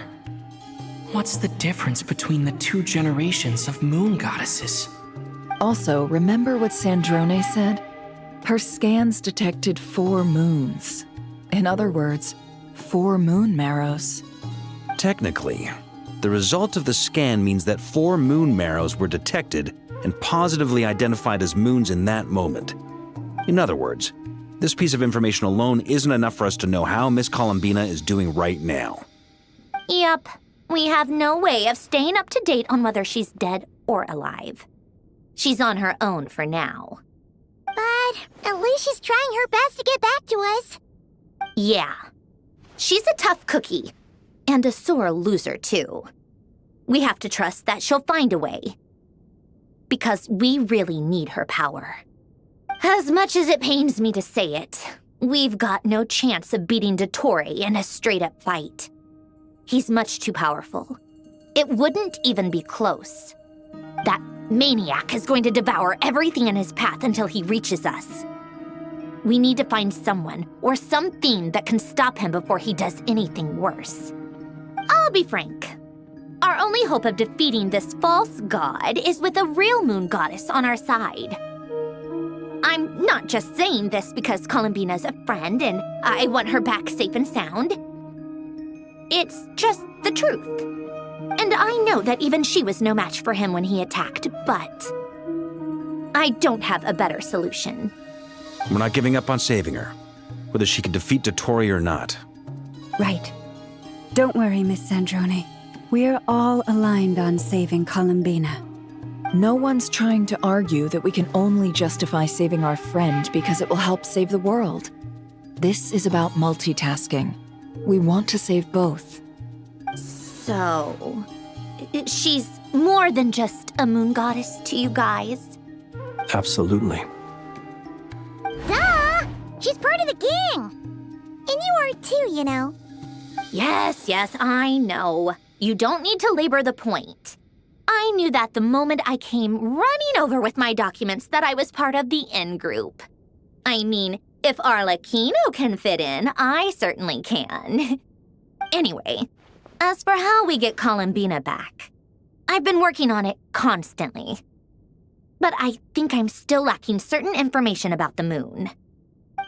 Speaker 17: What's the difference between the two generations of moon goddesses?
Speaker 1: Also, remember what Sandrone said? Her scans detected 4 moons. In other words, 4 moon marrows.
Speaker 3: Technically, the result of the scan means that 4 moon marrows were detected and positively identified as moons in that moment. In other words, this piece of information alone isn't enough for us to know how Miss Columbina is doing right now.
Speaker 2: Yep, we have no way of staying up to date on whether she's dead or alive. She's on her own for now.
Speaker 16: But at least she's trying her best to get back to us.
Speaker 2: Yeah. She's a tough cookie. And a sore loser, too. We have to trust that she'll find a way. Because we really need her power. As much as it pains me to say it, we've got no chance of beating Dottore in a straight-up fight. He's much too powerful. It wouldn't even be close. That maniac is going to devour everything in his path until he reaches us. We need to find someone or something that can stop him before he does anything worse. I'll be frank. Our only hope of defeating this false god is with a real moon goddess on our side. I'm not just saying this because Columbina's a friend and I want her back safe and sound. It's just the truth. And I know that even she was no match for him when he attacked, but I don't have a better solution.
Speaker 3: We're not giving up on saving her, whether she can defeat Dottore or not.
Speaker 7: Right. Don't worry, Miss Sandrone. We're all aligned on saving Columbina.
Speaker 1: No one's trying to argue that we can only justify saving our friend because it will help save the world. This is about multitasking. We want to save both.
Speaker 2: So, she's more than just a moon goddess to you guys?
Speaker 4: Absolutely.
Speaker 16: Duh! She's part of the gang! And you are too, you know.
Speaker 2: Yes, I know. You don't need to labor the point. I knew that the moment I came running over with my documents that I was part of the in-group. I mean, if Arlecchino can fit in, I certainly can. Anyway, as for how we get Columbina back, I've been working on it constantly. But I think I'm still lacking certain information about the moon.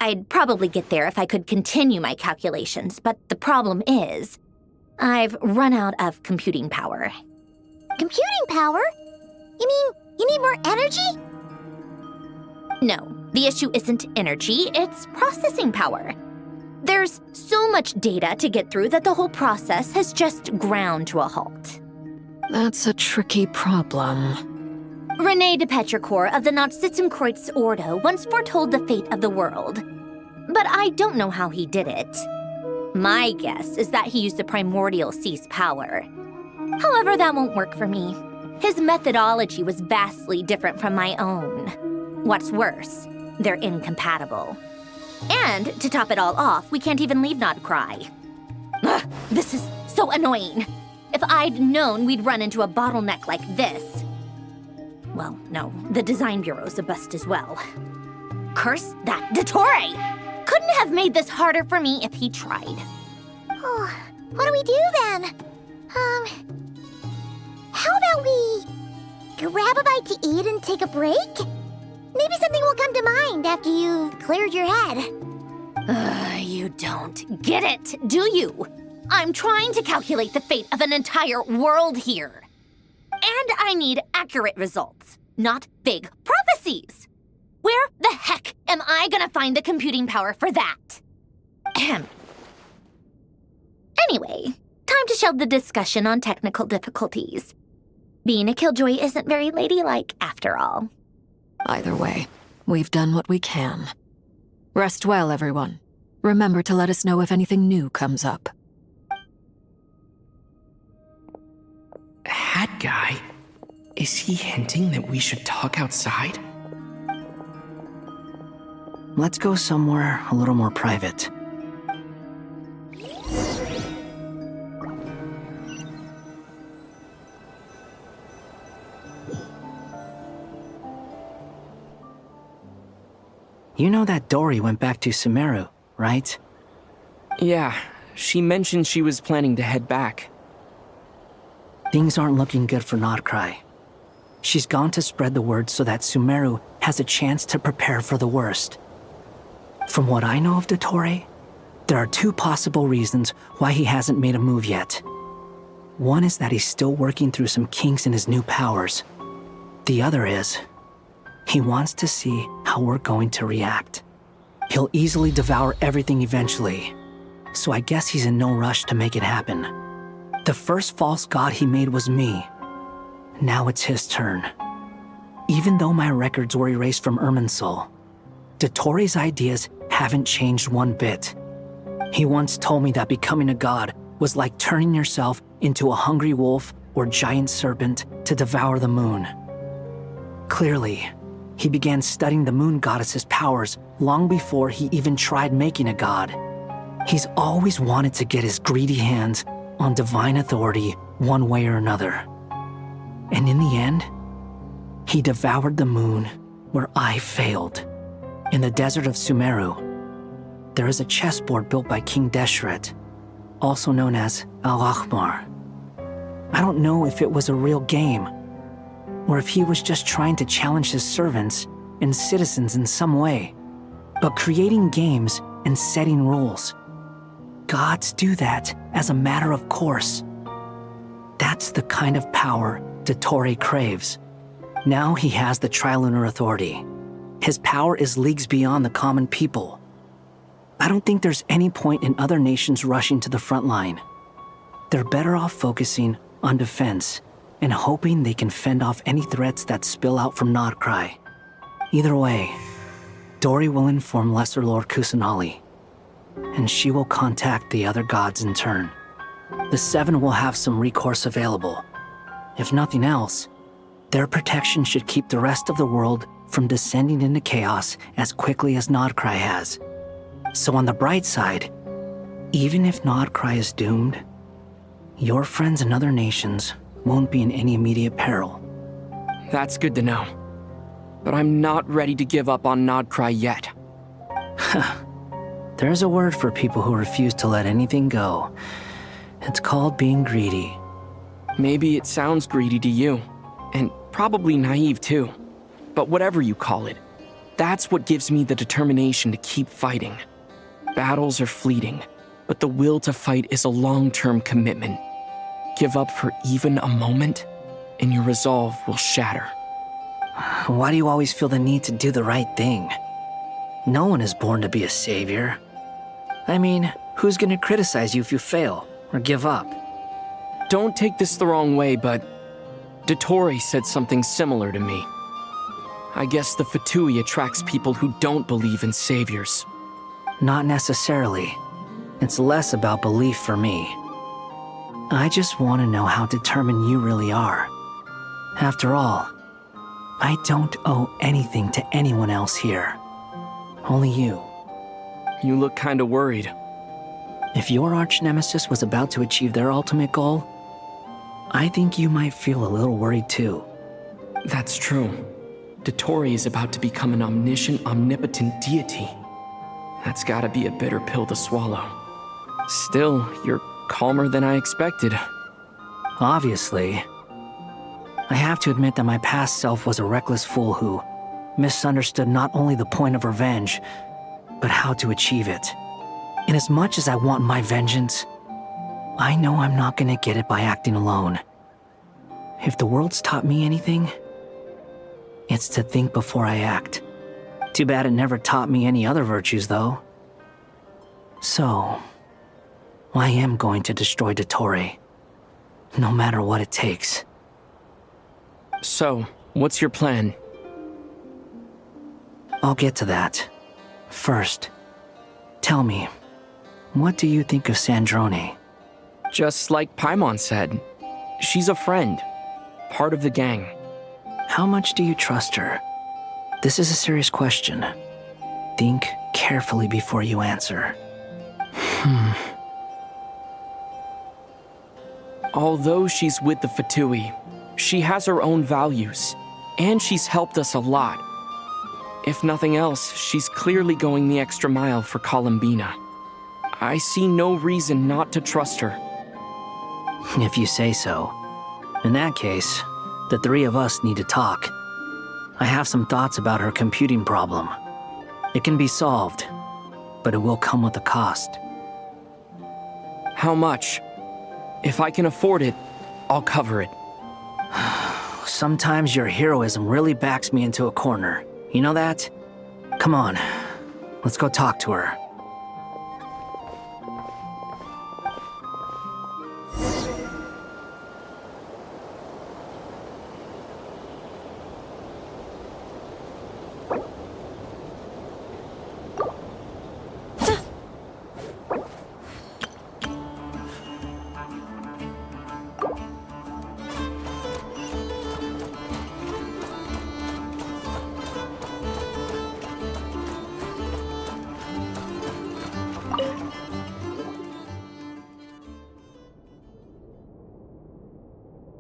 Speaker 2: I'd probably get there if I could continue my calculations, but the problem is, I've run out of computing power.
Speaker 16: Computing power? You mean you need more energy?
Speaker 2: No, the issue isn't energy, it's processing power. There's so much data to get through that the whole process has just ground to a halt.
Speaker 6: That's a tricky problem.
Speaker 2: René de Petrichor of the Nazissenkreuz Ordo once foretold the fate of the world. But I don't know how he did it. My guess is that he used the primordial sea's power. However, that won't work for me. His methodology was vastly different from my own. What's worse, they're incompatible. And to top it all off, we can't even leave Nodcry. Ugh, this is so annoying. If I'd known we'd run into a bottleneck like this. Well, no, the design bureau's a bust as well. Curse that Dottore! Couldn't have made this harder for me if he tried.
Speaker 16: Oh, what do we do then? How about we grab a bite to eat and take a break? Maybe something will come to mind after you've cleared your head.
Speaker 2: You don't get it, do you? I'm trying to calculate the fate of an entire world here. And I need accurate results, not big prophecies. Where the heck am I gonna find the computing power for that? Ahem. Anyway, time to shelve the discussion on technical difficulties. Being a killjoy isn't very ladylike, after all.
Speaker 6: Either way, we've done what we can. Rest well, everyone. Remember to let us know if anything new comes up.
Speaker 10: Hat guy? Is he hinting that we should talk outside?
Speaker 5: Let's go somewhere a little more private. You know that Dory went back to Sumeru, right?
Speaker 10: Yeah, she mentioned she was planning to head back.
Speaker 5: Things aren't looking good for Nodcry. She's gone to spread the word so that Sumeru has a chance to prepare for the worst. From what I know of Dottore, there are two possible reasons why he hasn't made a move yet. One is that he's still working through some kinks in his new powers. The other is, he wants to see how we're going to react. He'll easily devour everything eventually, so I guess he's in no rush to make it happen. The first false god he made was me. Now it's his turn. Even though my records were erased from Irminsul, Dottore's ideas haven't changed one bit. He once told me that becoming a god was like turning yourself into a hungry wolf or giant serpent to devour the moon. Clearly, he began studying the moon goddess's powers long before he even tried making a god. He's always wanted to get his greedy hands on divine authority one way or another. And in the end, he devoured the moon where I failed. In the desert of Sumeru, there is a chessboard built by King Deshret, also known as Al-Ahmar. I don't know if it was a real game, or if he was just trying to challenge his servants and citizens in some way. But creating games and setting rules, gods do that as a matter of course. That's the kind of power Dottore craves. Now he has the Trilunar Authority. His power is leagues beyond the common people. I don't think there's any point in other nations rushing to the front line. They're better off focusing on defense and hoping they can fend off any threats that spill out from Nodcry. Either way, Dory will inform Lesser Lord Kusanali, and she will contact the other gods in turn. The Seven will have some recourse available. If nothing else, their protection should keep the rest of the world from descending into chaos as quickly as Nodcry has. So on the bright side, even if Nodcry is doomed, your friends in other nations won't be in any immediate peril.
Speaker 10: That's good to know. But I'm not ready to give up on Nodcry yet.
Speaker 5: There's a word for people who refuse to let anything go. It's called being greedy.
Speaker 10: Maybe it sounds greedy to you, and probably naive too. But whatever you call it, that's what gives me the determination to keep fighting. Battles are fleeting, but the will to fight is a long-term commitment. Give up for even a moment, and your resolve will shatter.
Speaker 5: Why do you always feel the need to do the right thing? No one is born to be a savior. I mean, who's gonna criticize you if you fail or give up?
Speaker 10: Don't take this the wrong way, but Dottore said something similar to me. I guess the Fatui attracts people who don't believe in saviors.
Speaker 5: Not necessarily. It's less about belief for me. I just want to know how determined you really are. After all, I don't owe anything to anyone else here. Only you.
Speaker 10: You look kinda worried.
Speaker 5: If your arch-nemesis was about to achieve their ultimate goal, I think you might feel a little worried too.
Speaker 10: That's true. Dottore is about to become an omniscient, omnipotent deity. That's gotta be a bitter pill to swallow. Still, you're calmer than I expected.
Speaker 5: Obviously. I have to admit that my past self was a reckless fool who misunderstood not only the point of revenge, but how to achieve it. And as much as I want my vengeance, I know I'm not gonna get it by acting alone. If the world's taught me anything, it's to think before I act. Too bad it never taught me any other virtues, though. So, I am going to destroy Dottore, no matter what it takes.
Speaker 10: So, what's your plan?
Speaker 5: I'll get to that. First, tell me, what do you think of Sandrone?
Speaker 10: Just like Paimon said, she's a friend, part of the gang.
Speaker 5: How much do you trust her? This is a serious question. Think carefully before you answer.
Speaker 10: Although she's with the Fatui, she has her own values, and she's helped us a lot. If nothing else, she's clearly going the extra mile for Columbina. I see no reason not to trust her.
Speaker 5: If you say so. In that case, the three of us need to talk. I have some thoughts about her computing problem. It can be solved, but it will come with a cost.
Speaker 10: How much? If I can afford it, I'll cover it.
Speaker 5: Sometimes your heroism really backs me into a corner. You know that? Come on, let's go talk to her.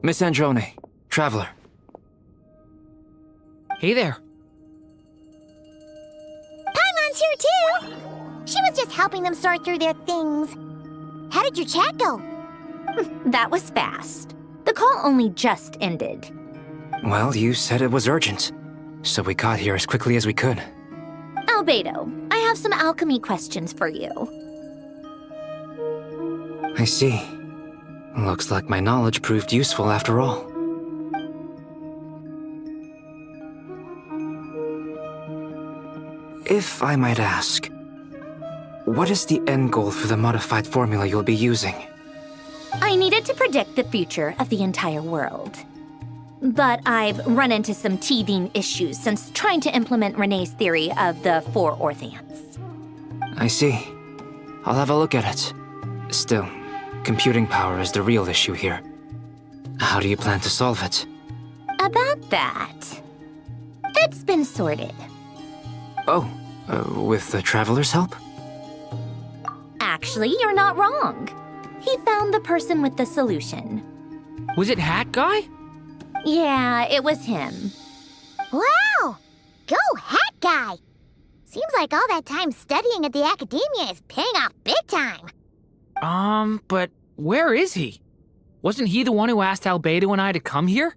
Speaker 8: Miss Androne, Traveler.
Speaker 17: Hey there.
Speaker 16: Paimon's here too! She was just helping them sort through their things. How did your chat go?
Speaker 2: That was fast. The call only just ended.
Speaker 8: Well, you said it was urgent, so we got here as quickly as we could.
Speaker 2: Albedo, I have some alchemy questions for you.
Speaker 8: I see. Looks like my knowledge proved useful after all. If I might ask, what is the end goal for the modified formula you'll be using?
Speaker 2: I needed to predict the future of the entire world. But I've run into some teething issues since trying to implement Renee's theory of the 4 Orthants.
Speaker 8: I see. I'll have a look at it. Still, computing power is the real issue here. How do you plan to solve it?
Speaker 2: About that, it's been sorted.
Speaker 8: Oh, with the Traveler's help?
Speaker 2: Actually, you're not wrong. He found the person with the solution.
Speaker 17: Was it Hat Guy?
Speaker 2: Yeah, it was him.
Speaker 16: Wow! Go Hat Guy! Seems like all that time studying at the academia is paying off big time.
Speaker 17: But where is he? Wasn't he the one who asked Albedo and I to come here?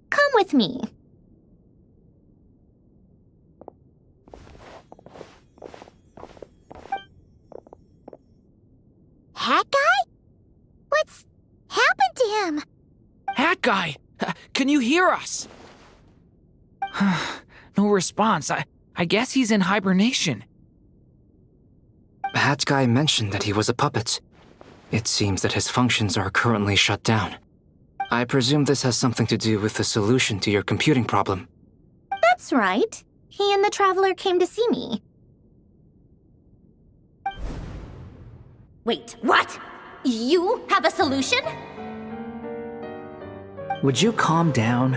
Speaker 2: Come with me.
Speaker 16: Hat Guy? What's happened to him?
Speaker 17: Hat Guy! Can you hear us? No response. I guess he's in hibernation.
Speaker 8: hat guy mentioned that he was a puppet. It seems that his functions are currently shut down. I presume this has something to do with the solution to your computing problem.
Speaker 2: That's right. He and the Traveler came to see me. Wait, what? You have a solution?
Speaker 5: Would you calm down?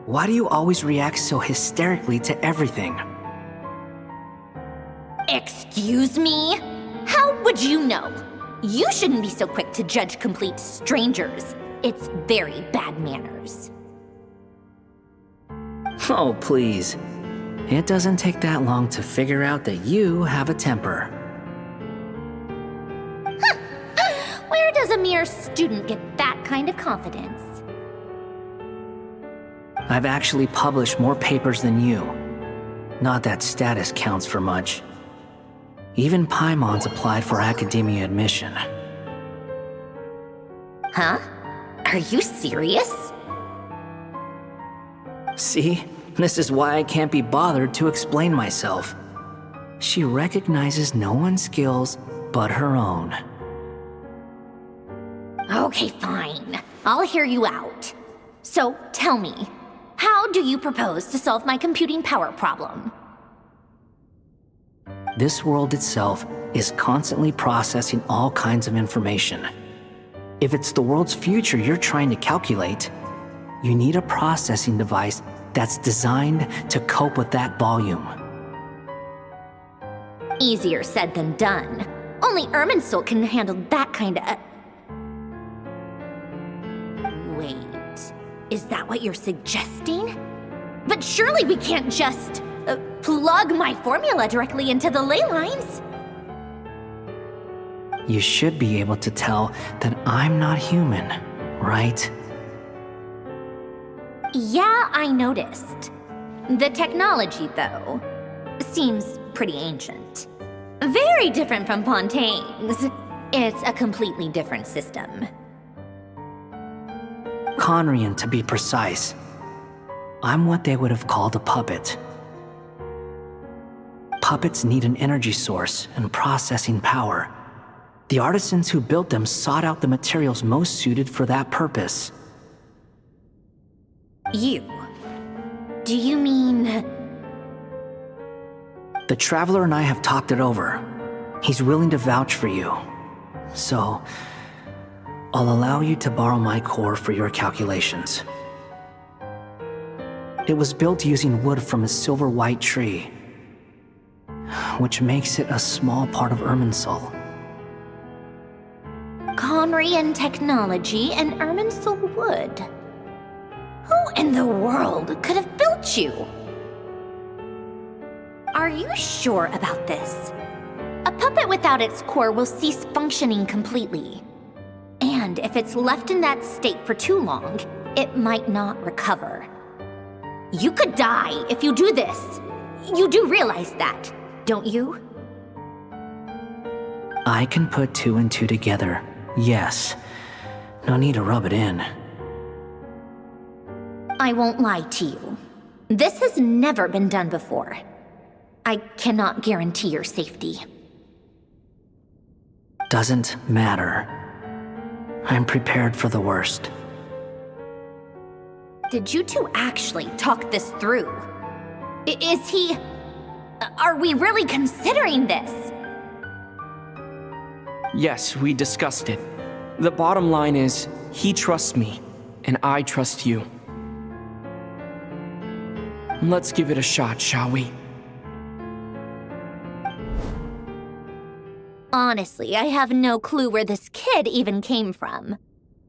Speaker 5: Why do you always react so hysterically to everything?
Speaker 2: Excuse me? How would you know? You shouldn't be so quick to judge complete strangers. It's very bad manners.
Speaker 5: Oh, please. It doesn't take that long to figure out that you have a temper.
Speaker 2: Where does a mere student get that kind of confidence?
Speaker 5: I've actually published more papers than you. Not that status counts for much. Even Paimon's applied for academia admission.
Speaker 2: Huh? Are you serious?
Speaker 5: See? This is why I can't be bothered to explain myself. She recognizes no one's skills but her own.
Speaker 2: Okay, fine. I'll hear you out. So, tell me, how do you propose to solve my computing power problem?
Speaker 5: This world itself is constantly processing all kinds of information. If it's the world's future you're trying to calculate, you need a processing device that's designed to cope with that volume.
Speaker 2: Easier said than done. Only Irminsul can handle that kind of... Wait, is that what you're suggesting? But surely we can't just plug my formula directly into the ley lines.
Speaker 5: You should be able to tell that I'm not human, right?
Speaker 2: Yeah, I noticed. The technology, though, seems pretty ancient. Very different from Fontaine's. It's a completely different system.
Speaker 5: Conrian, to be precise. I'm what they would have called a puppet. Puppets need an energy source and processing power. The artisans who built them sought out the materials most suited for that purpose.
Speaker 2: You? Do you mean...
Speaker 5: The Traveler and I have talked it over. He's willing to vouch for you. So, I'll allow you to borrow my core for your calculations. It was built using wood from a silver white tree, which makes it a small part of Irminsul.
Speaker 2: Conrian technology and Irminsul wood. Who in the world could have built you? Are you sure about this? A puppet without its core will cease functioning completely. And if it's left in that state for too long, it might not recover. You could die if you do this. You do realize that, don't you?
Speaker 5: I can put two and two together, yes. No need to rub it in.
Speaker 2: I won't lie to you. This has never been done before. I cannot guarantee your safety.
Speaker 5: Doesn't matter. I'm prepared for the worst.
Speaker 2: Did you two actually talk this through? Is he... Are we really considering this?
Speaker 10: Yes, we discussed it. The bottom line is, he trusts me, and I trust you. Let's give it a shot, shall we?
Speaker 2: Honestly, I have no clue where this kid even came from.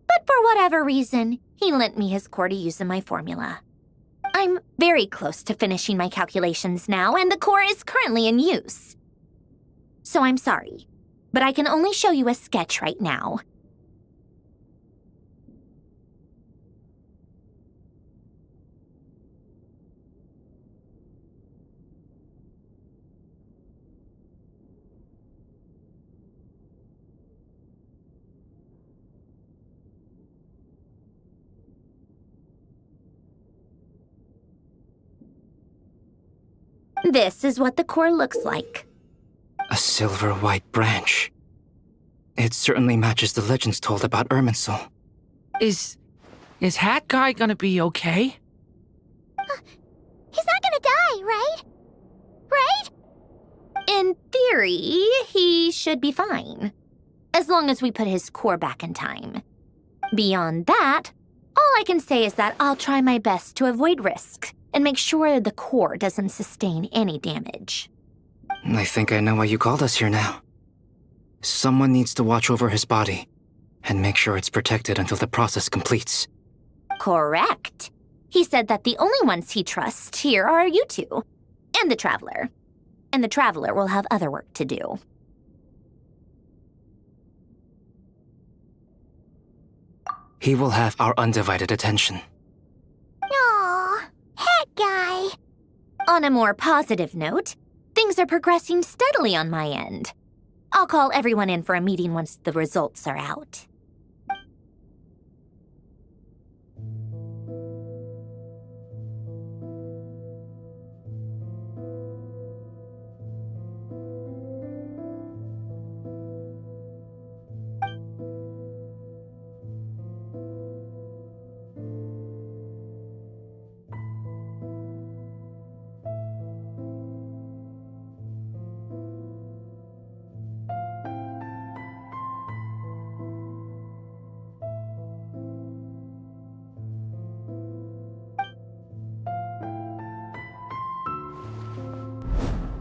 Speaker 2: But for whatever reason, he lent me his core to use in my formula. I'm very close to finishing my calculations now, and the core is currently in use. So I'm sorry, but I can only show you a sketch right now. This is what the core looks like.
Speaker 8: A silver-white branch. It certainly matches the legends told about Irminsul.
Speaker 17: Is Hat Guy gonna be okay?
Speaker 16: He's not gonna die, right? Right?
Speaker 2: In theory, he should be fine. As long as we put his core back in time. Beyond that, all I can say is that I'll try my best to avoid risks and make sure the core doesn't sustain any damage.
Speaker 8: I think I know why you called us here now. Someone needs to watch over his body and make sure it's protected until the process completes.
Speaker 2: Correct. He said that the only ones he trusts here are you two, and the Traveler. And the Traveler will have other work to do.
Speaker 8: He will have our undivided attention.
Speaker 16: Aw, Hat Guy.
Speaker 2: On a more positive note, things are progressing steadily on my end. I'll call everyone in for a meeting once the results are out.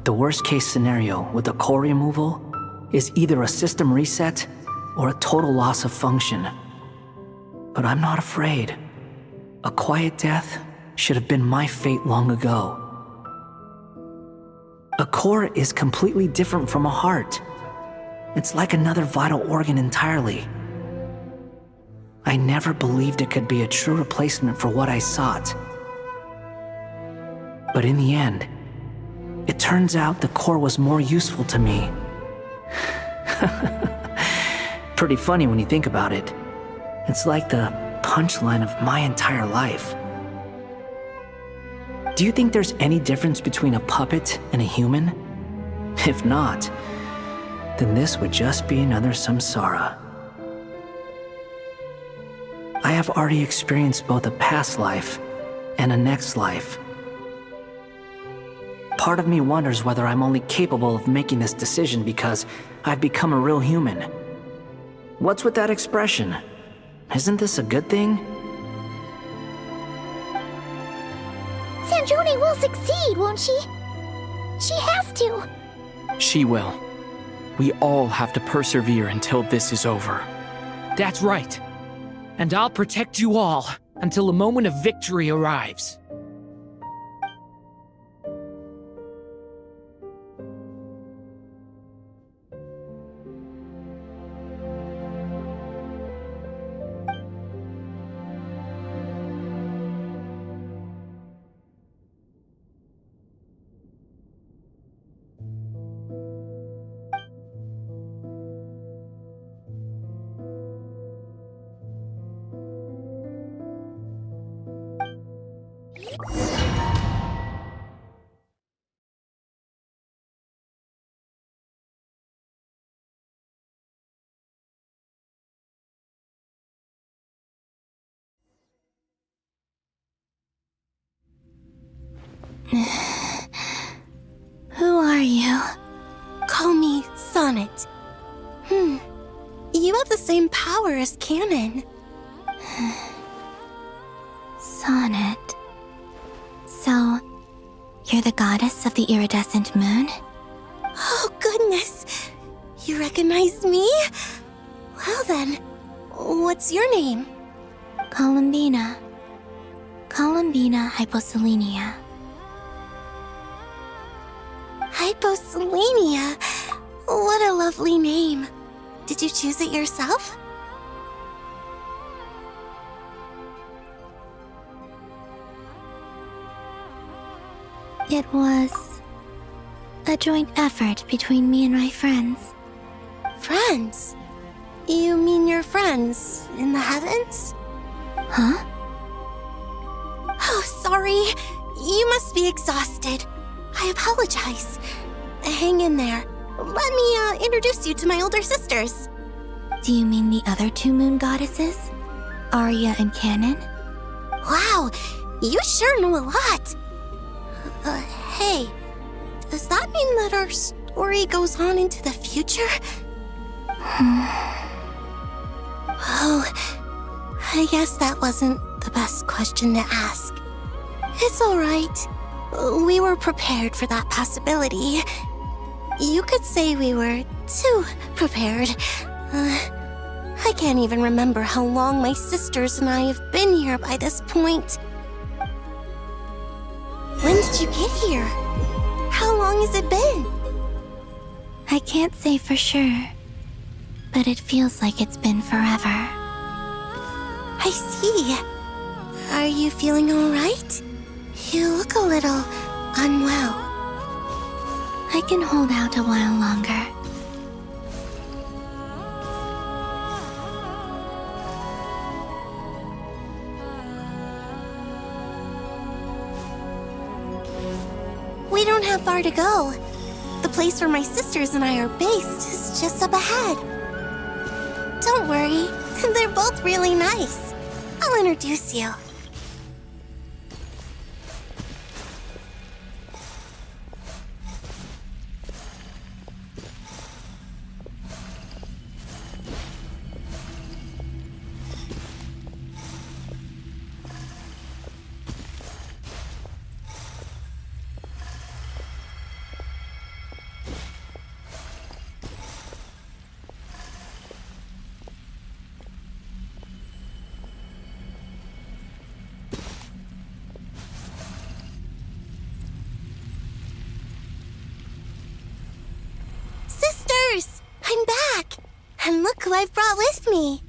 Speaker 5: The worst case scenario with the core removal is either a system reset or a total loss of function. But I'm not afraid. A quiet death should have been my fate long ago. A core is completely different from a heart. It's like another vital organ entirely. I never believed it could be a true replacement for what I sought. But in the end, it turns out the core was more useful to me. Pretty funny when you think about it. It's like the punchline of my entire life. Do you think there's any difference between a puppet and a human? If not, then this would just be another samsara. I have already experienced both a past life and a next life. Part of me wonders whether I'm only capable of making this decision because I've become a real human. What's with that expression? Isn't this a good thing?
Speaker 16: Sandrone will succeed, won't she? She has to.
Speaker 10: She will. We all have to persevere until this is over.
Speaker 17: That's right. And I'll protect you all until a moment of victory arrives.
Speaker 14: Who are you? Call me Sonnet. You have the same power as Canon. Sonnet. So, you're the goddess of the iridescent moon? Oh, goodness! You recognize me? Well then, what's your name? Columbina. Columbina Hyposelenia. Hyposelenia? What a lovely name. Did you choose it yourself? It was a joint effort between me and my friends. Friends? You mean your friends in the heavens? Huh? Oh, sorry. You must be exhausted. I apologize. Hang in there.
Speaker 16: let me introduce you to my older sisters.
Speaker 14: Do you mean the other two moon goddesses? Arya and Canon?
Speaker 16: Wow, you sure know a lot. Hey, does that mean that our story goes on into the future? Oh, I guess that wasn't the best question to ask. It's alright. We were prepared for that possibility. You could say we were too prepared. I can't even remember how long my sisters and I have been here by this point. When did you get here? How long has it been?
Speaker 14: I can't say for sure, but it feels like it's been forever.
Speaker 16: I see. Are you feeling alright? You look a little unwell.
Speaker 14: I can hold out a while longer.
Speaker 16: We don't have far to go. The place where my sisters and I are based is just up ahead. Don't worry, they're both really nice. I'll introduce you. Sisters! I'm back! And look who I've brought with me!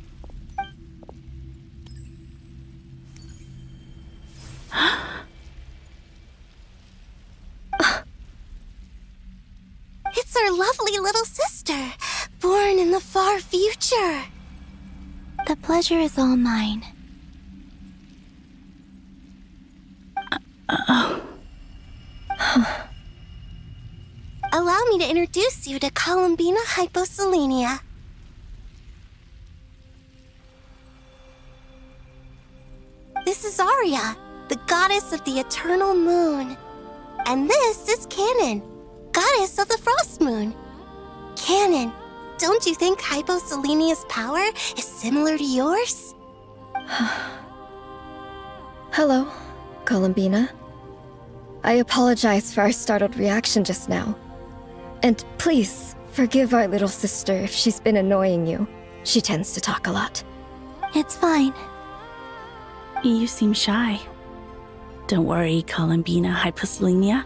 Speaker 16: It's our lovely little sister, born in the far future.
Speaker 14: The pleasure is all mine.
Speaker 16: Allow me to introduce you to Columbina Hyposelenia. This is Arya, the goddess of the eternal moon. And this is Canon, goddess of the frost moon. Canon, don't you think Hyposelenia's power is similar to yours?
Speaker 18: Hello, Columbina. I apologize for our startled reaction just now. And please, forgive our little sister if she's been annoying you. She tends to talk a lot.
Speaker 14: It's fine.
Speaker 20: You seem shy. Don't worry, Columbina Hyposelenia.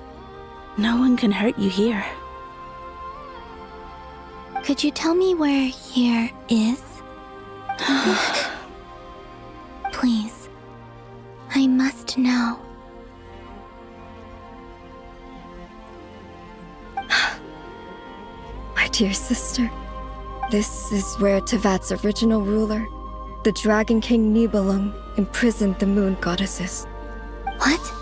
Speaker 20: No one can hurt you here.
Speaker 14: Could you tell me where here is? Please. I must know.
Speaker 18: My dear sister, this is where Tevat's original ruler, the Dragon King Nibelung, imprisoned the moon goddesses.
Speaker 16: What?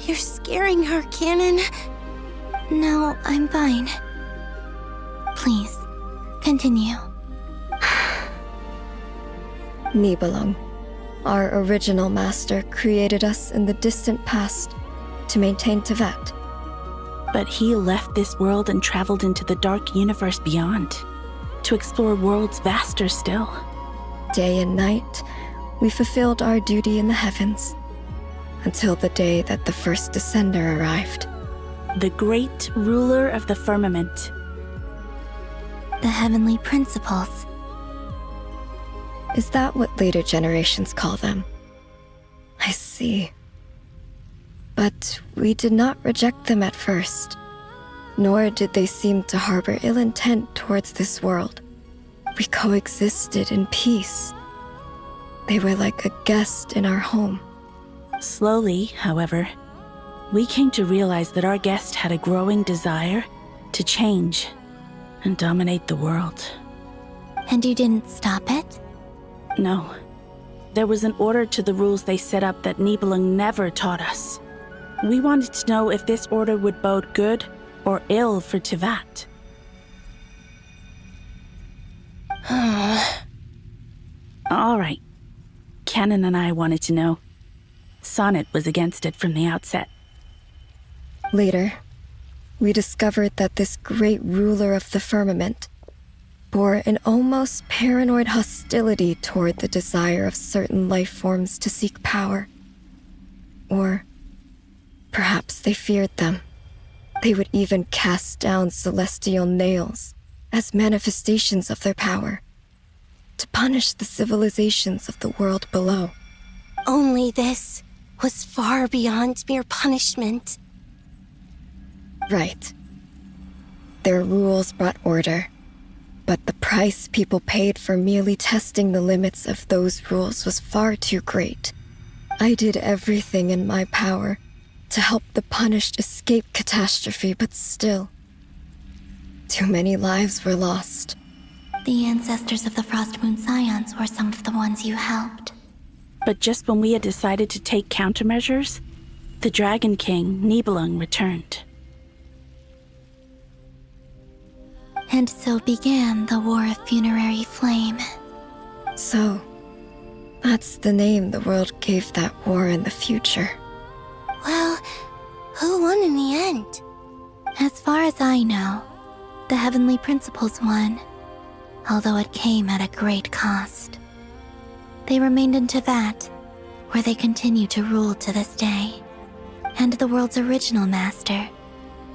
Speaker 16: You're scaring her, Canon.
Speaker 14: No, I'm fine. Please, continue.
Speaker 18: Nibelung, our original master, created us in the distant past to maintain Tevat.
Speaker 20: But he left this world and traveled into the dark universe beyond, to explore worlds vaster still.
Speaker 18: Day and night, we fulfilled our duty in the heavens, until the day that the first descender arrived.
Speaker 20: The great ruler of the firmament.
Speaker 14: The heavenly principles.
Speaker 18: Is that what later generations call them? I see. But we did not reject them at first, nor did they seem to harbor ill intent towards this world. We coexisted in peace. They were like a guest in our home.
Speaker 20: Slowly, however, we came to realize that our guest had a growing desire to change and dominate the world.
Speaker 14: And you didn't stop it?
Speaker 20: No. There was an order to the rules they set up that Nibelung never taught us. We wanted to know if this order would bode good or ill for Tivat. All right. Canon and I wanted to know. Sonnet was against it from the outset.
Speaker 18: Later, we discovered that this great ruler of the firmament bore an almost paranoid hostility toward the desire of certain life forms to seek power. Or perhaps they feared them. They would even cast down celestial nails as manifestations of their power, to punish the civilizations of the world below.
Speaker 9: Only this was far beyond mere punishment.
Speaker 18: Right. Their rules brought order, but the price people paid for merely testing the limits of those rules was far too great. I did everything in my power to help the punished escape catastrophe, but still, too many lives were lost.
Speaker 14: The ancestors of the Frost Moon Scions were some of the ones you helped.
Speaker 20: But just when we had decided to take countermeasures, the Dragon King, Nibelung, returned.
Speaker 14: And so began the War of Funerary Flame.
Speaker 18: So, that's the name the world gave that war in the future.
Speaker 9: Well, who won in the end?
Speaker 14: As far as I know, the Heavenly Principles won, although it came at a great cost. They remained in Tivat, where they continue to rule to this day. And the world's original master,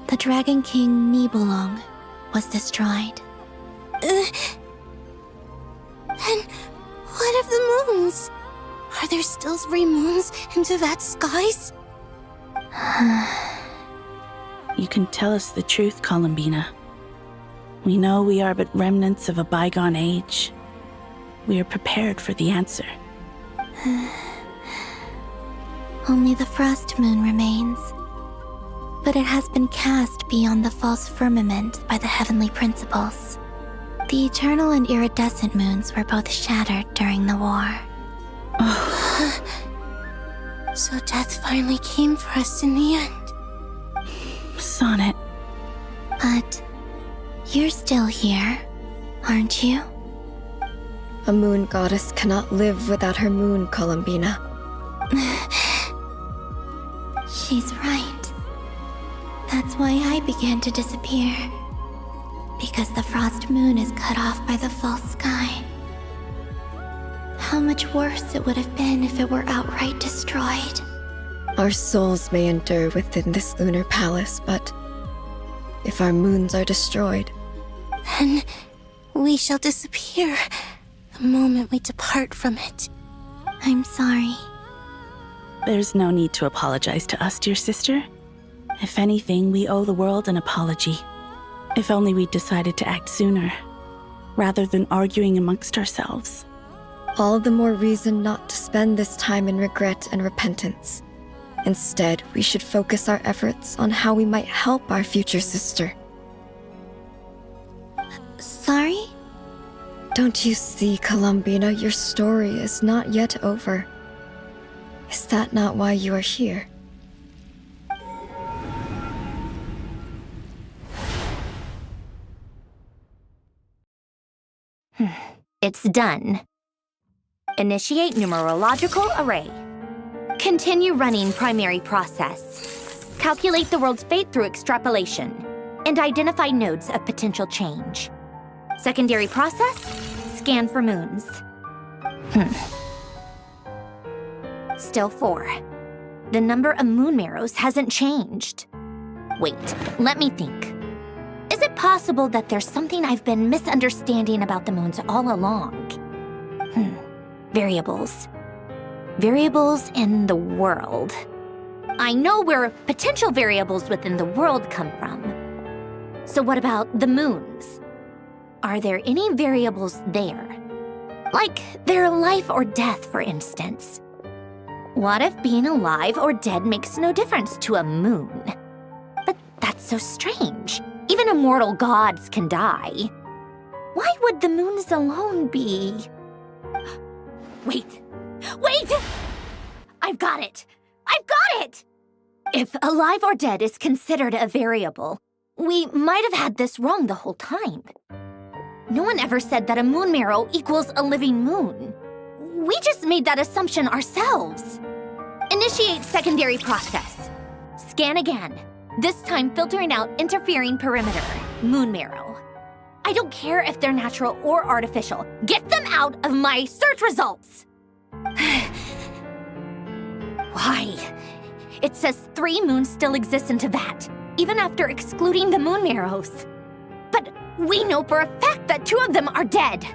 Speaker 14: the Dragon King Nibelung, was destroyed.
Speaker 9: And what of the moons? Are there still 3 moons in Tivat's skies?
Speaker 20: You can tell us the truth, Columbina. We know we are but remnants of a bygone age. We are prepared for the answer.
Speaker 14: Only the Frost Moon remains. But it has been cast beyond the false firmament by the Heavenly Principles. The eternal and iridescent moons were both shattered during the war.
Speaker 9: So death finally came for us in the end.
Speaker 20: Sonnet.
Speaker 14: But you're still here, aren't you?
Speaker 18: A moon goddess cannot live without her moon, Columbina.
Speaker 14: She's right. That's why I began to disappear. Because the Frost Moon is cut off by the false sky. How much worse it would have been if it were outright destroyed.
Speaker 18: Our souls may endure within this lunar palace, but if our moons are destroyed,
Speaker 9: then we shall disappear the moment we depart from it.
Speaker 14: I'm sorry.
Speaker 20: There's no need to apologize to us, dear sister. If anything, we owe the world an apology. If only we'd decided to act sooner, rather than arguing amongst ourselves.
Speaker 18: all the more reason not to spend this time in regret and repentance. Instead, we should focus our efforts on how we might help our future sister.
Speaker 14: Sorry?
Speaker 18: Don't you see, Columbina, your story is not yet over. Is that not why you are here?
Speaker 2: It's done. Initiate numerological array. Continue running primary process. Calculate the world's fate through extrapolation. And identify nodes of potential change. Secondary process, scan for moons. Still 4. The number of moon marrows hasn't changed. Wait, let me think. Is it possible that there's something I've been misunderstanding about the moons all along? Variables. Variables in the world. I know where potential variables within the world come from. So what about the moons? Are there any variables there? Like their life or death, for instance. What if being alive or dead makes no difference to a moon? But that's so strange. Even immortal gods can die. Why would the moons alone be? Wait! I've got it! If alive or dead is considered a variable, we might have had this wrong the whole time. No one ever said that a moon marrow equals a living moon. We just made that assumption ourselves. Initiate secondary process. Scan again. This time filtering out interfering perimeter, moon marrow. I don't care if they're natural or artificial. Get them out of my search results! Why? It says 3 moons still exist in Teyvat, even after excluding the moon marrows. But we know for a fact that 2 of them are dead.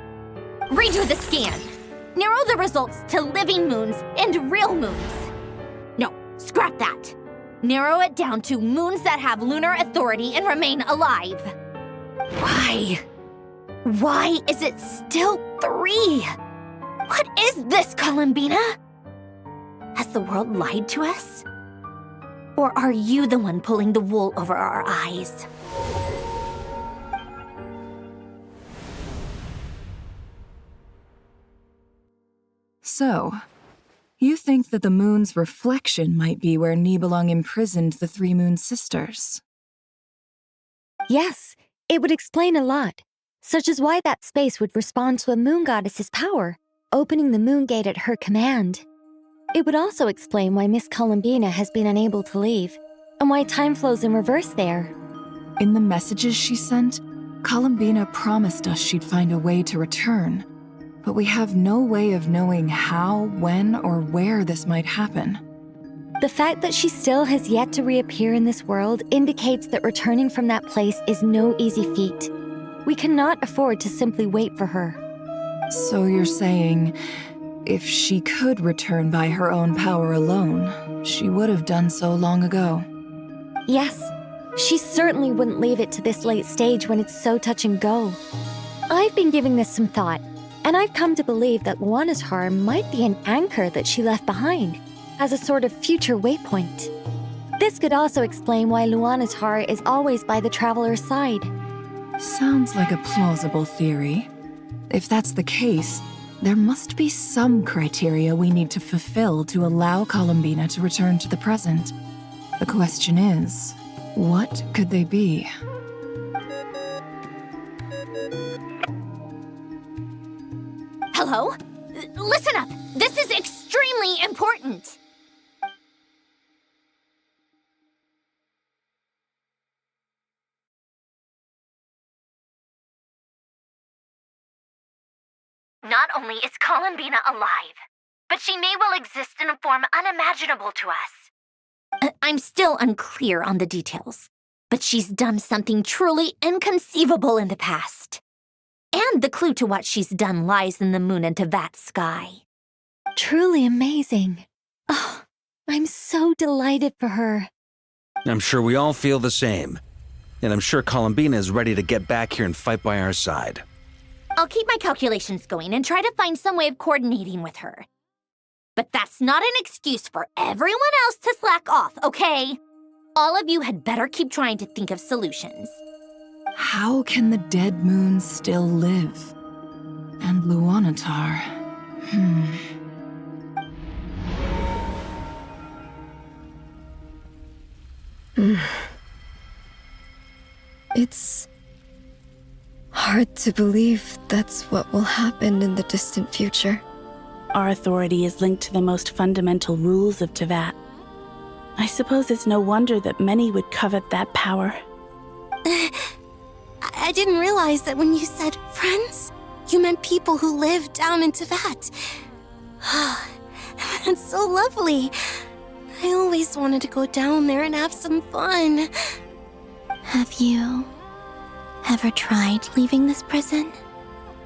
Speaker 2: Redo the scan. Narrow the results to living moons and real moons. No, scrap that. Narrow it down to moons that have lunar authority and remain alive. Why? Why is it still 3? What is this, Columbina? Has the world lied to us? Or are you the one pulling the wool over our eyes?
Speaker 1: So, you think that the moon's reflection might be where Nibelung imprisoned the 3 moon sisters?
Speaker 19: Yes, it would explain a lot, such as why that space would respond to a moon goddess's power, opening the moon gate at her command. It would also explain why Miss Columbina has been unable to leave, and why time flows in reverse there.
Speaker 1: In the messages she sent, Columbina promised us she'd find a way to return, but we have no way of knowing how, when, or where this might happen.
Speaker 19: The fact that she still has yet to reappear in this world indicates that returning from that place is no easy feat. We cannot afford to simply wait for her.
Speaker 1: So you're saying, if she could return by her own power alone, she would have done so long ago?
Speaker 19: Yes, she certainly wouldn't leave it to this late stage when it's so touch and go. I've been giving this some thought, and I've come to believe that Luanatar might be an anchor that she left behind, as a sort of future waypoint. This could also explain why Luanatar is always by the traveler's side.
Speaker 1: Sounds like a plausible theory. If that's the case, there must be some criteria we need to fulfill to allow Columbina to return to the present. The question is, what could they be?
Speaker 2: Hello? Listen up! This is extremely important! Not only is Columbina alive, but she may well exist in a form unimaginable to us. I'm still unclear on the details, but she's done something truly inconceivable in the past. And the clue to what she's done lies in the moon and Teyvat sky.
Speaker 19: Truly amazing. Oh, I'm so delighted for her.
Speaker 3: I'm sure we all feel the same. And I'm sure Columbina is ready to get back here and fight by our side.
Speaker 2: I'll keep my calculations going and try to find some way of coordinating with her. But that's not an excuse for everyone else to slack off, okay? All of you had better keep trying to think of solutions.
Speaker 1: How can the dead moon still live? And Luanatar?
Speaker 18: It's hard to believe that's what will happen in the distant future.
Speaker 20: Our authority is linked to the most fundamental rules of Teyvat. I suppose it's no wonder that many would covet that power.
Speaker 9: I didn't realize that when you said friends, you meant people who live down in Teyvat. That's so lovely. I always wanted to go down there and have some fun.
Speaker 14: Have you ever tried leaving this prison?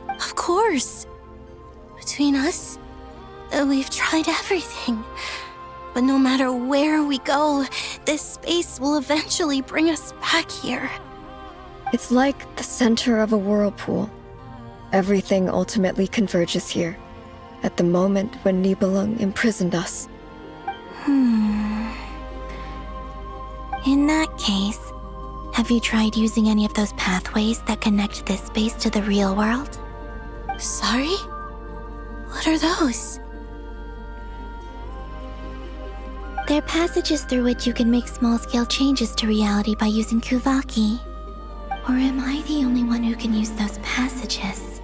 Speaker 9: Of course. Between us, we've tried everything. But no matter where we go, this space will eventually bring us back here.
Speaker 18: It's like the center of a whirlpool. Everything ultimately converges here, at the moment when Nibelung imprisoned us.
Speaker 14: In that case, have you tried using any of those pathways that connect this space to the real world?
Speaker 9: Sorry? What are those?
Speaker 14: They're passages through which you can make small-scale changes to reality by using Kuvaki. Or am I the only one who can use those passages?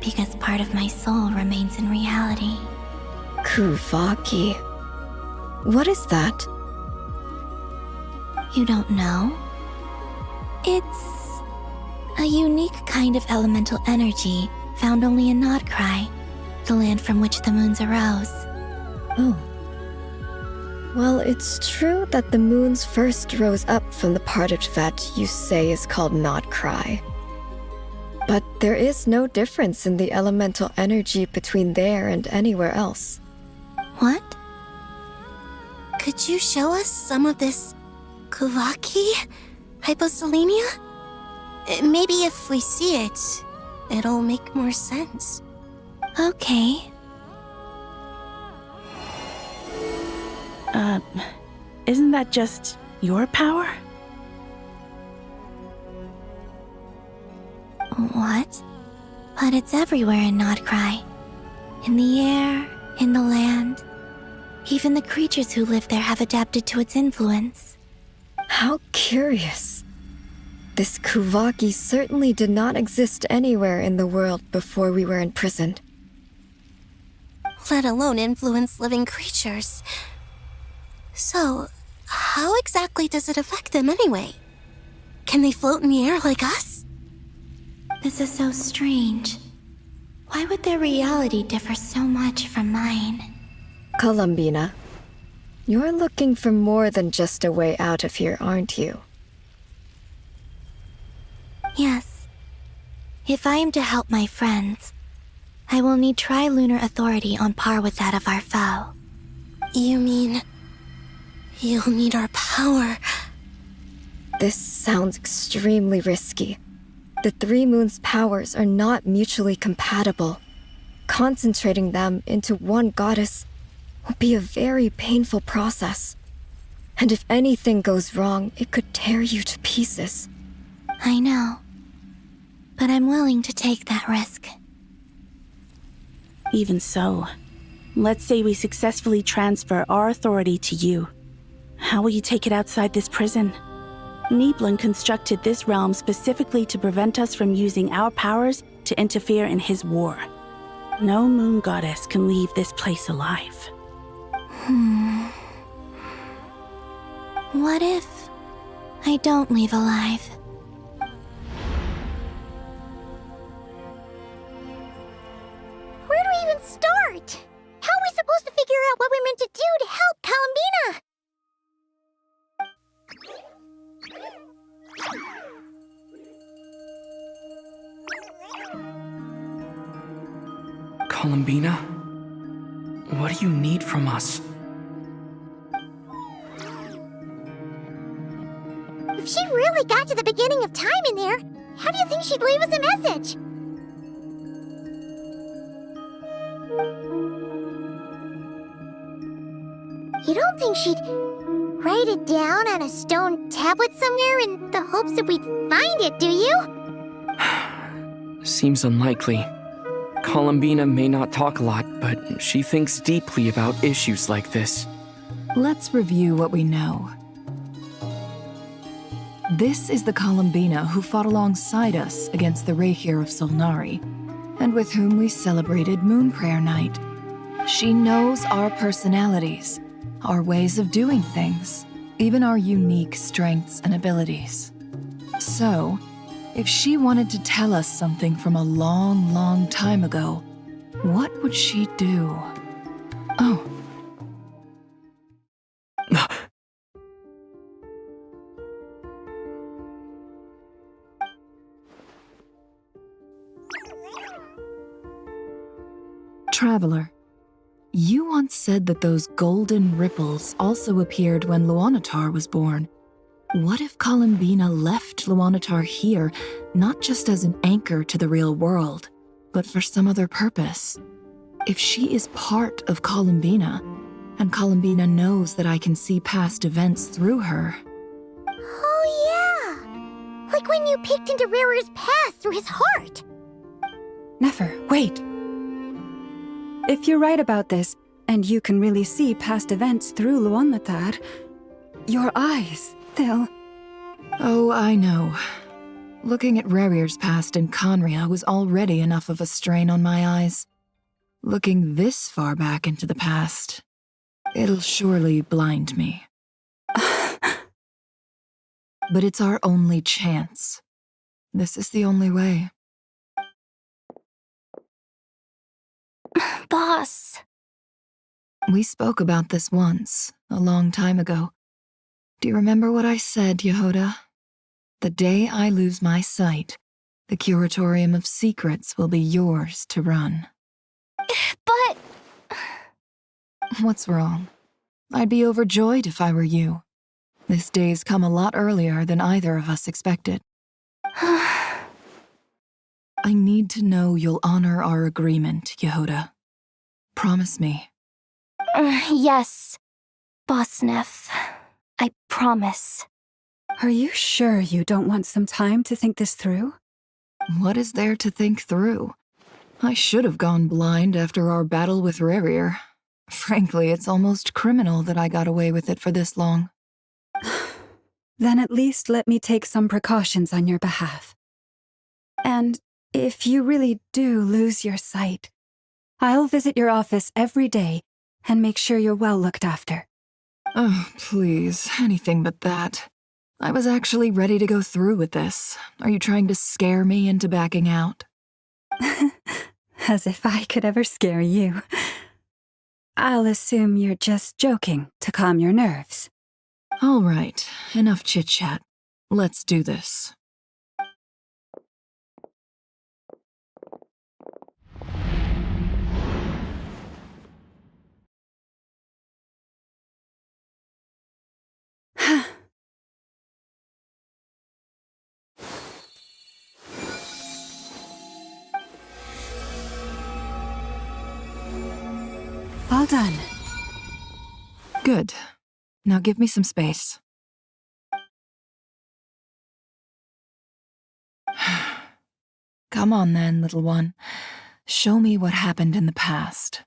Speaker 14: Because part of my soul remains in reality.
Speaker 18: Kuvaki. What is that?
Speaker 14: You don't know? It's a unique kind of elemental energy found only in Nodcry, the land from which the moons arose.
Speaker 18: Oh. Well, it's true that the moons first rose up from the part of Tibet you say is called Nodcry. But there is no difference in the elemental energy between there and anywhere else.
Speaker 9: What? Could you show us some of this Kuvaki hyposelenia? Maybe if we see it, it'll make more sense.
Speaker 14: Okay.
Speaker 20: Isn't that just your power?
Speaker 14: What? But it's everywhere in Nodcry. In the air, in the land. Even the creatures who live there have adapted to its influence.
Speaker 18: How curious. This Kuvaki certainly did not exist anywhere in the world before we were imprisoned.
Speaker 9: Let alone influence living creatures. So, how exactly does it affect them anyway? Can they float in the air like us?
Speaker 14: This is so strange. Why would their reality differ so much from mine?
Speaker 18: Columbina, you're looking for more than just a way out of here, aren't you?
Speaker 14: Yes. If I am to help my friends, I will need tri-lunar authority on par with that of our foe.
Speaker 9: You mean... you'll need our power?
Speaker 18: This sounds extremely risky. The three moons' powers are not mutually compatible. Concentrating them into one goddess will be a very painful process. And if anything goes wrong, it could tear you to pieces.
Speaker 14: I know. But I'm willing to take that risk.
Speaker 20: Even so, let's say we successfully transfer our authority to you. How will you take it outside this prison? Niblin constructed this realm specifically to prevent us from using our powers to interfere in his war. No moon goddess can leave this place alive.
Speaker 14: What if I don't leave alive?
Speaker 16: Where do we even start? How are we supposed to figure out what we're meant to do to help Columbina?
Speaker 10: Columbina? What do you need from us?
Speaker 16: If she really got to the beginning of time in there, how do you think she'd leave us a message? You don't think she'd write it down on a stone tablet somewhere in the hopes that we'd find it, do you?
Speaker 10: Seems unlikely. Columbina may not talk a lot, but she thinks deeply about issues like this.
Speaker 1: Let's review what we know. This is the Columbina who fought alongside us against the Rahir of Solnari, and with whom we celebrated Moon Prayer Night. She knows our personalities, our ways of doing things, even our unique strengths and abilities. So, if she wanted to tell us something from a long, long time ago, what would she do? Oh. Traveler, you once said that those golden ripples also appeared when Luanatar was born. What if Columbina left Luanatar here, not just as an anchor to the real world, but for some other purpose? If she is part of Columbina, and Columbina knows that I can see past events through her...
Speaker 16: Oh yeah! Like when you peeked into Rarer's past through his heart!
Speaker 7: Nefer, wait! If you're right about this, And you can really see past events through Luonmatar. Your eyes, they'll...
Speaker 1: Oh, I know. Looking at Rerir's past in Conria was already enough of a strain on my eyes. Looking this far back into the past, it'll surely blind me. But it's our only chance. This is the only way.
Speaker 2: Boss.
Speaker 1: We spoke about this once, a long time ago. Do you remember what I said, Yehoda? The day I lose my sight, the Curatorium of Secrets will be yours to run.
Speaker 2: But...
Speaker 1: What's wrong? I'd be overjoyed if I were you. This day's come a lot earlier than either of us expected. I need to know you'll honor our agreement, Yehoda. Promise me.
Speaker 2: Yes, Boss Neff. I promise.
Speaker 7: Are you sure you don't want some time to think this through?
Speaker 1: What is there to think through? I should have gone blind after our battle with Rerir. Frankly, it's almost criminal that I got away with it for this long.
Speaker 7: Then at least let me take some precautions on your behalf. And if you really do lose your sight, I'll visit your office every day and make sure you're well looked after.
Speaker 1: Oh, please, anything but that. I was actually ready to go through with this. Are you trying to scare me into backing out?
Speaker 7: As if I could ever scare you. I'll assume you're just joking to calm your nerves.
Speaker 1: All right, enough chit-chat. Let's do this.
Speaker 7: All done.
Speaker 1: Good. Now give me some space. Come on then, little one. Show me what happened in the past.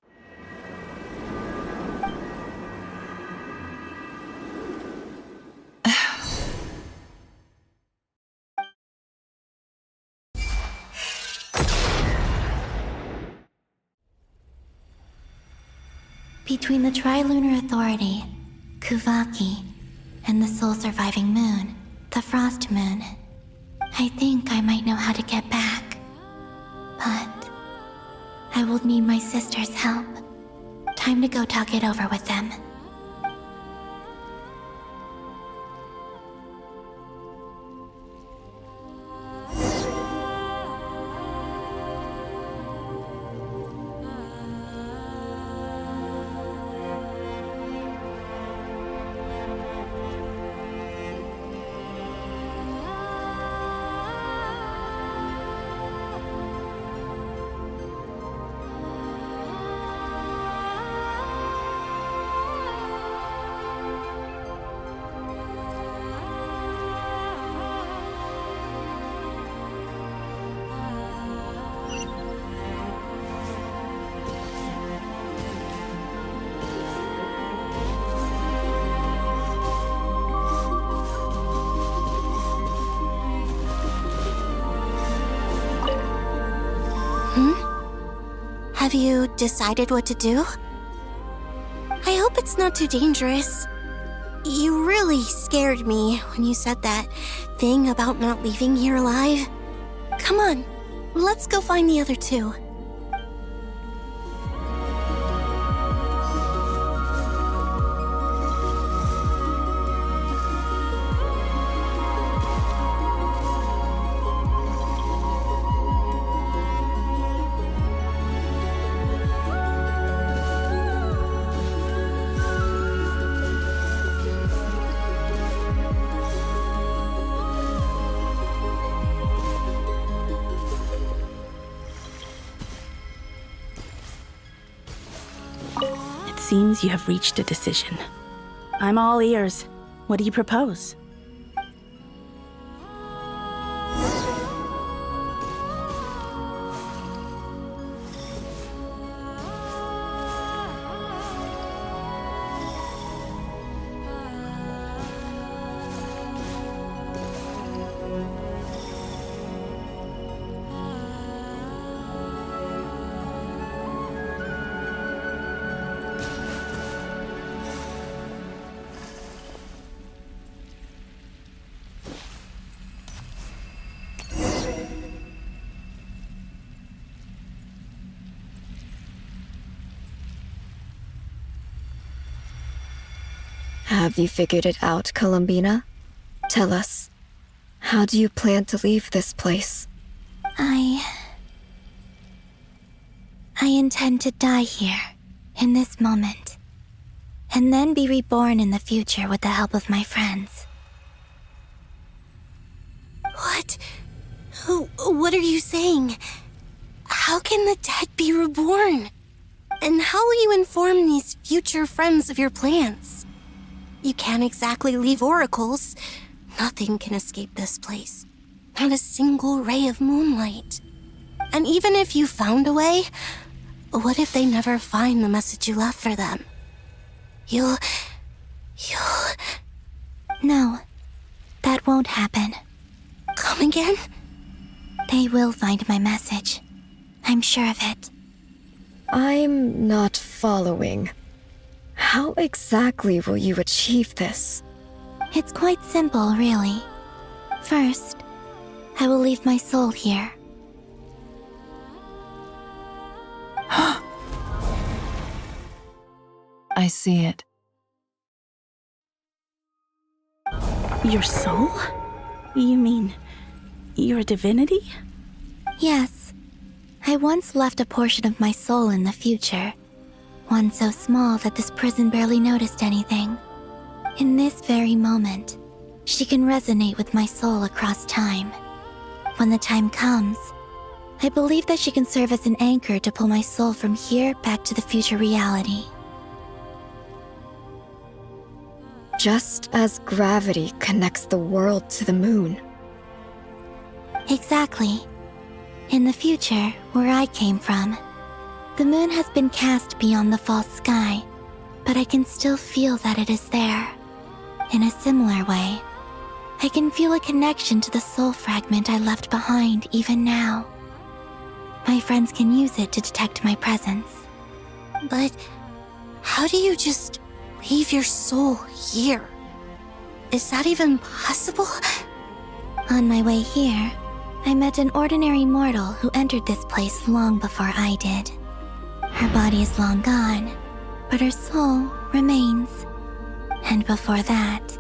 Speaker 14: Between the Trilunar Authority, Kuvaki, and the soul-surviving moon, the Frost Moon, I think I might know how to get back. But I will need my sister's help. Time to go talk it over with them.
Speaker 9: Have you decided what to do? I hope it's not too dangerous. You really scared me when you said that thing about not leaving here alive. Come on, let's go find the other two.
Speaker 20: Seems you have reached a decision. I'm all ears. What do you propose?
Speaker 18: Have you figured it out, Columbina? Tell us, how do you plan to leave this place?
Speaker 14: I intend to die here, in this moment, and then be reborn in the future with the help of my friends.
Speaker 9: What? What are you saying? How can the dead be reborn? And how will you inform these future friends of your plans? You can't exactly leave oracles. Nothing can escape this place. Not a single ray of moonlight. And even if you found a way, what if they never find the message you left for them? You'll...
Speaker 14: No, that won't happen.
Speaker 9: Come again?
Speaker 14: They will find my message. I'm sure of it.
Speaker 18: I'm not following. How exactly will you achieve this?
Speaker 14: It's quite simple, really. First, I will leave my soul here.
Speaker 1: I see it.
Speaker 20: Your soul? You mean your divinity?
Speaker 14: Yes. I once left a portion of my soul in the future. One so small that this prison barely noticed anything. In this very moment, she can resonate with my soul across time. When the time comes, I believe that she can serve as an anchor to pull my soul from here back to the future reality.
Speaker 18: Just as gravity connects the world to the moon.
Speaker 14: Exactly. In the future, where I came from, the moon has been cast beyond the false sky, but I can still feel that it is there. In a similar way, I can feel a connection to the soul fragment I left behind even now. My friends can use it to detect my presence.
Speaker 9: But how do you just leave your soul here? Is that even possible?
Speaker 14: On my way here, I met an ordinary mortal who entered this place long before I did. Her body is long gone, but her soul remains. And before that,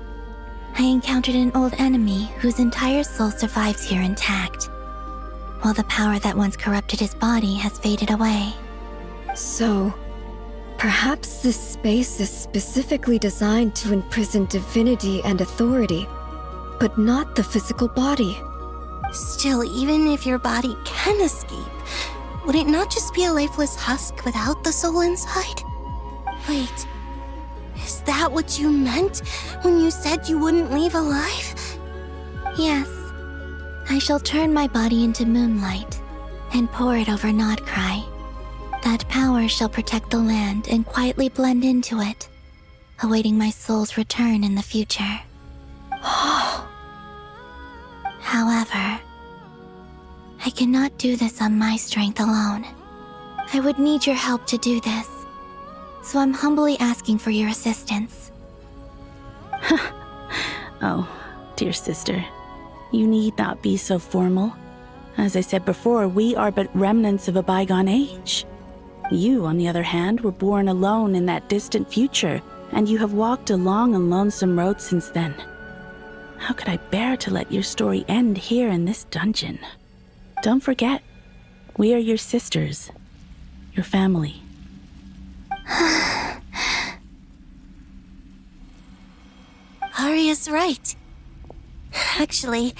Speaker 14: I encountered an old enemy whose entire soul survives here intact, while the power that once corrupted his body has faded away.
Speaker 18: So, perhaps this space is specifically designed to imprison divinity and authority, but not the physical body.
Speaker 9: Still, even if your body can escape, would it not just be a lifeless husk without the soul inside? Wait, is that what you meant when you said you wouldn't leave alive?
Speaker 14: Yes. I shall turn my body into moonlight and pour it over Nodcry. That power shall protect the land and quietly blend into it, awaiting my soul's return in the future. However, I cannot do this on my strength alone. I would need your help to do this, so I'm humbly asking for your assistance.
Speaker 20: Oh, dear sister, you need not be so formal. As I said before, we are but remnants of a bygone age. You, on the other hand, were born alone in that distant future, and you have walked a long and lonesome road since then. How could I bear to let your story end here in this dungeon? Don't forget, we are your sisters, your family.
Speaker 9: Arya's right. Actually,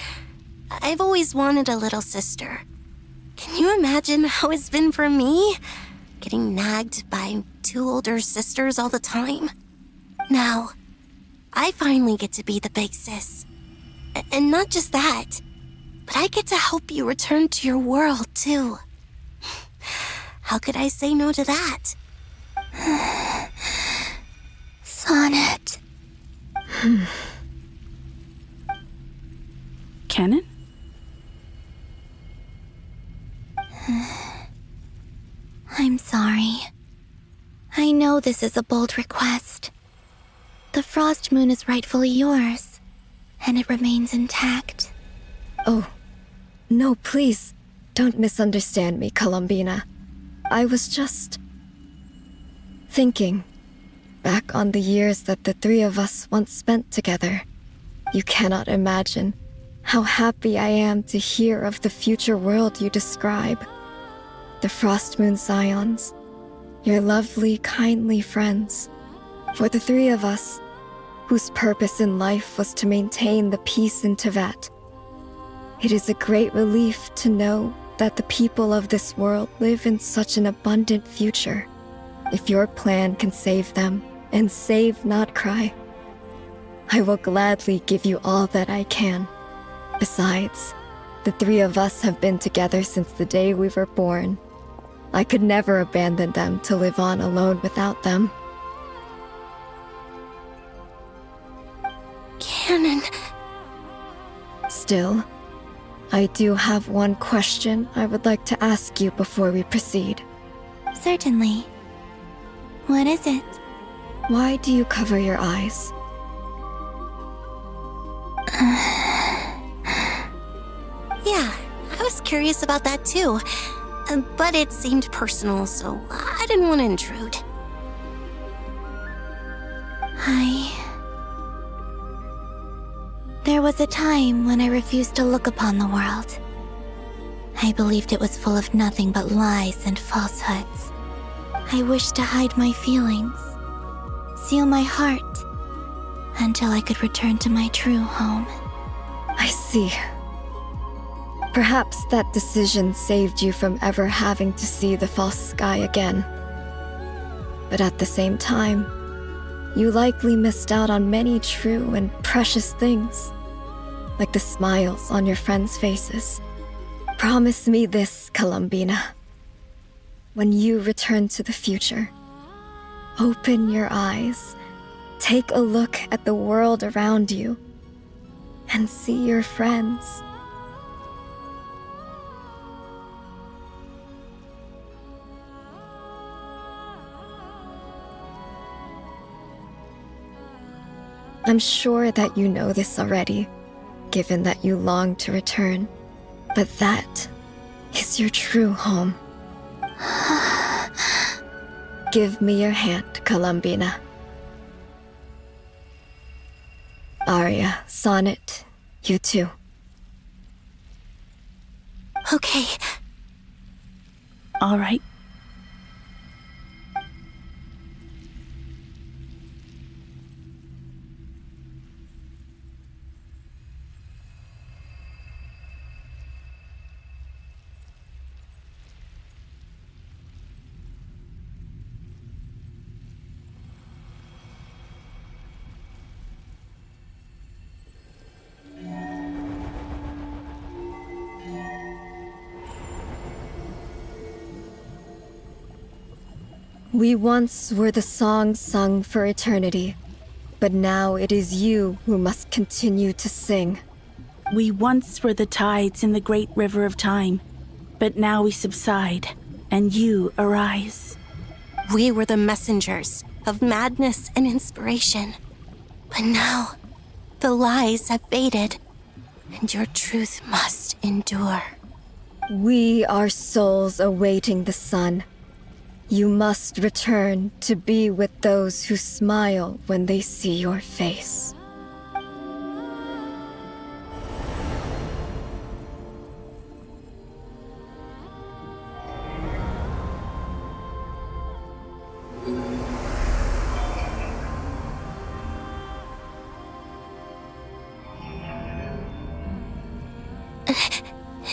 Speaker 9: I've always wanted a little sister. Can you imagine how it's been for me? Getting nagged by two older sisters all the time. Now, I finally get to be the big sis. And not just that, but I get to help you return to your world, too. How could I say no to that?
Speaker 14: Sonnet.
Speaker 20: Canon?
Speaker 14: I'm sorry. I know this is a bold request. The Frost Moon is rightfully yours, and it remains intact.
Speaker 18: Oh, no, please, don't misunderstand me, Columbina. I was just thinking. back on the years that the three of us once spent together, you cannot imagine how happy I am to hear of the future world you describe. The Frost Moon Scions, your lovely, kindly friends. For the three of us, whose purpose in life was to maintain the peace in Tevat, it is a great relief to know that the people of this world live in such an abundant future. If your plan can save them, and save not cry, I will gladly give you all that I can. Besides, the three of us have been together since the day we were born. I could never abandon them to live on alone without them.
Speaker 9: Canon.
Speaker 18: Still, I do have one question I would like to ask you before we proceed.
Speaker 14: Certainly. What is it?
Speaker 18: Why do you cover your eyes?
Speaker 9: Yeah, I was curious about that too. But it seemed personal, so I didn't want to intrude.
Speaker 14: There was a time when I refused to look upon the world. I believed it was full of nothing but lies and falsehoods. I wished to hide my feelings, seal my heart, until I could return to my true home.
Speaker 18: I see. Perhaps that decision saved you from ever having to see the false sky again. But at the same time, you likely missed out on many true and precious things, like the smiles on your friends' faces. Promise me this, Columbina. When you return to the future, open your eyes, take a look at the world around you, and see your friends. I'm sure that you know this already, given that you long to return, but that is your true home. Give me your hand, Columbina. Arya, Sonnet, you too.
Speaker 9: Okay.
Speaker 20: All right.
Speaker 18: We once were the songs sung for eternity, but now it is you who must continue to sing.
Speaker 20: We once were the tides in the great river of time, but now we subside, and you arise.
Speaker 9: We were the messengers of madness and inspiration. But now, the lies have faded, and your truth must endure.
Speaker 18: We are souls awaiting the sun. You must return to be with those who smile when they see your face.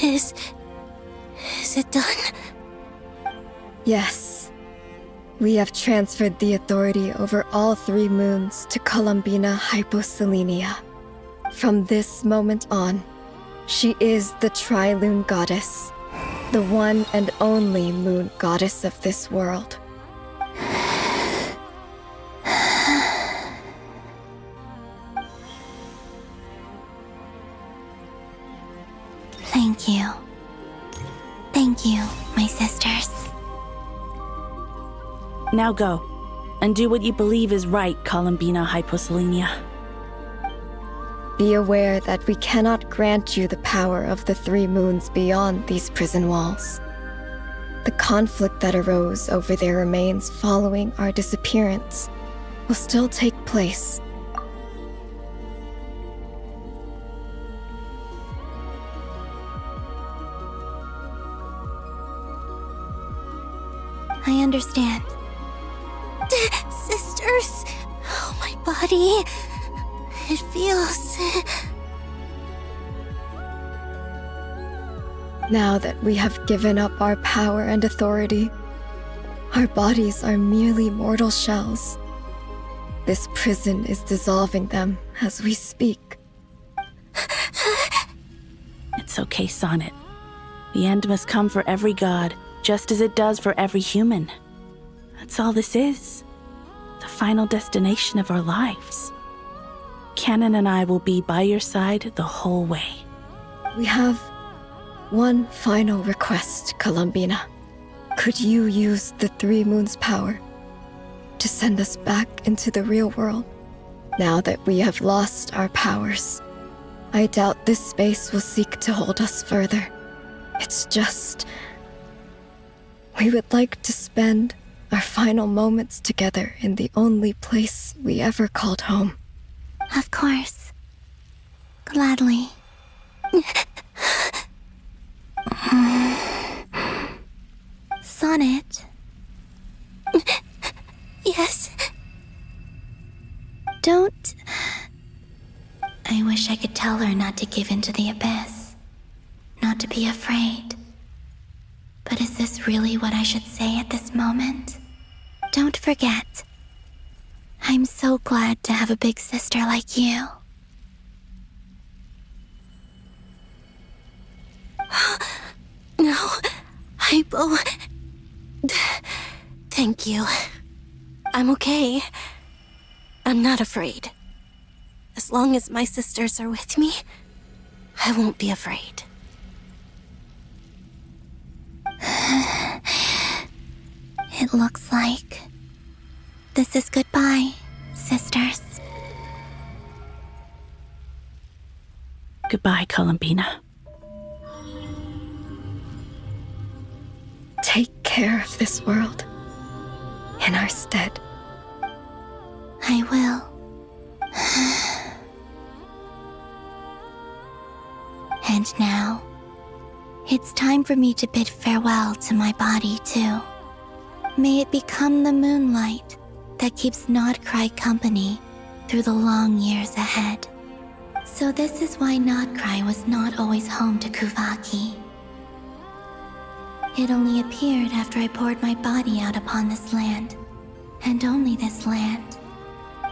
Speaker 9: Is it done?
Speaker 18: Yes. We have transferred the authority over all 3 moons to Columbina Hyposelenia. From this moment on, she is the Tri-Lune Goddess, the one and only moon goddess of this world.
Speaker 14: Thank you. Thank you, my sisters.
Speaker 20: Now go, and do what you believe is right, Columbina Hyposelenia.
Speaker 18: Be aware that we cannot grant you the power of the 3 moons beyond these prison walls. The conflict that arose over their remains following our disappearance will still take place.
Speaker 14: I understand.
Speaker 9: Sisters! Oh, my body. It feels...
Speaker 18: Now that we have given up our power and authority, our bodies are merely mortal shells. This prison is dissolving them as we speak.
Speaker 20: It's okay, Sonnet. The end must come for every god, just as it does for every human. That's all this is. The final destination of our lives. Canon and I will be by your side the whole way.
Speaker 18: We have one final request, Columbina. Could you use the Three Moons' power to send us back into the real world? Now that we have lost our powers, I doubt this space will seek to hold us further. It's just... we would like to spend our final moments together in the only place we ever called home.
Speaker 14: Of course. Gladly. Sonnet?
Speaker 9: Yes?
Speaker 14: Don't... I wish I could tell her not to give in to the abyss. Not to be afraid. But is this really what I should say at this moment? Don't forget. I'm so glad to have a big sister like you.
Speaker 9: No, Hypo. Thank you. I'm okay. I'm not afraid. As long as my sisters are with me, I won't be afraid.
Speaker 14: It looks like this is goodbye, sisters.
Speaker 20: Goodbye, Columbina.
Speaker 18: Take care of this world in our stead.
Speaker 14: I will. And now, it's time for me to bid farewell to my body, too. May it become the moonlight that keeps Nodcry company through the long years ahead. So this is why Nodcry was not always home to Kuvaki. It only appeared after I poured my body out upon this land, and only this land.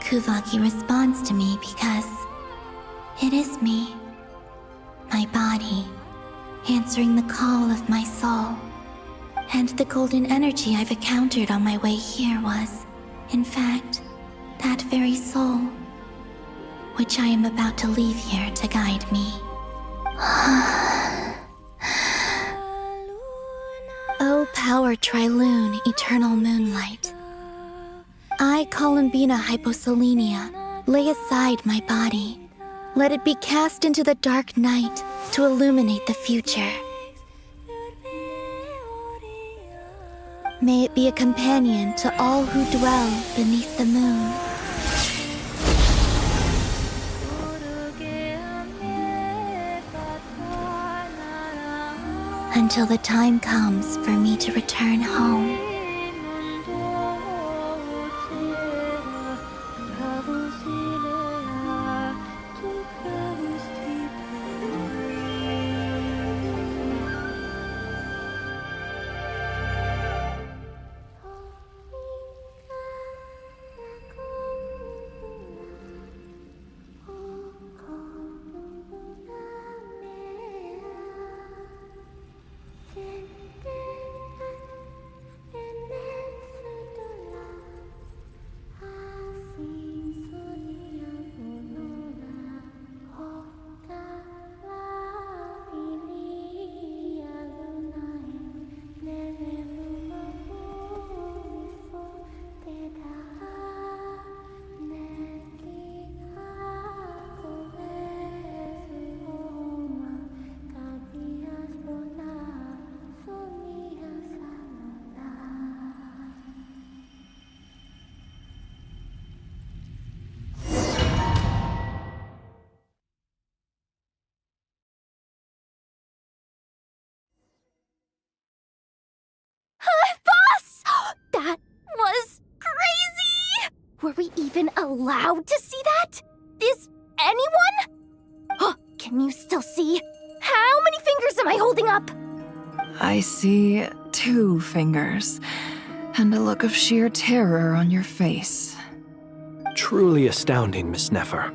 Speaker 14: Kuvaki responds to me because it is me, my body, answering the call of my soul. And the golden energy I've encountered on my way here was, in fact, that very soul, which I am about to leave here to guide me. O power Trilune, eternal moonlight. I, Columbina Hyposelenia, lay aside my body. Let it be cast into the dark night to illuminate the future. May it be a companion to all who dwell beneath the moon. Until the time comes for me to return home.
Speaker 2: we even allowed to see that? Is anyone? Can you still see? How many fingers am I holding up?
Speaker 1: I see 2 fingers, and a look of sheer terror on your face.
Speaker 4: Truly astounding, Miss Nefer.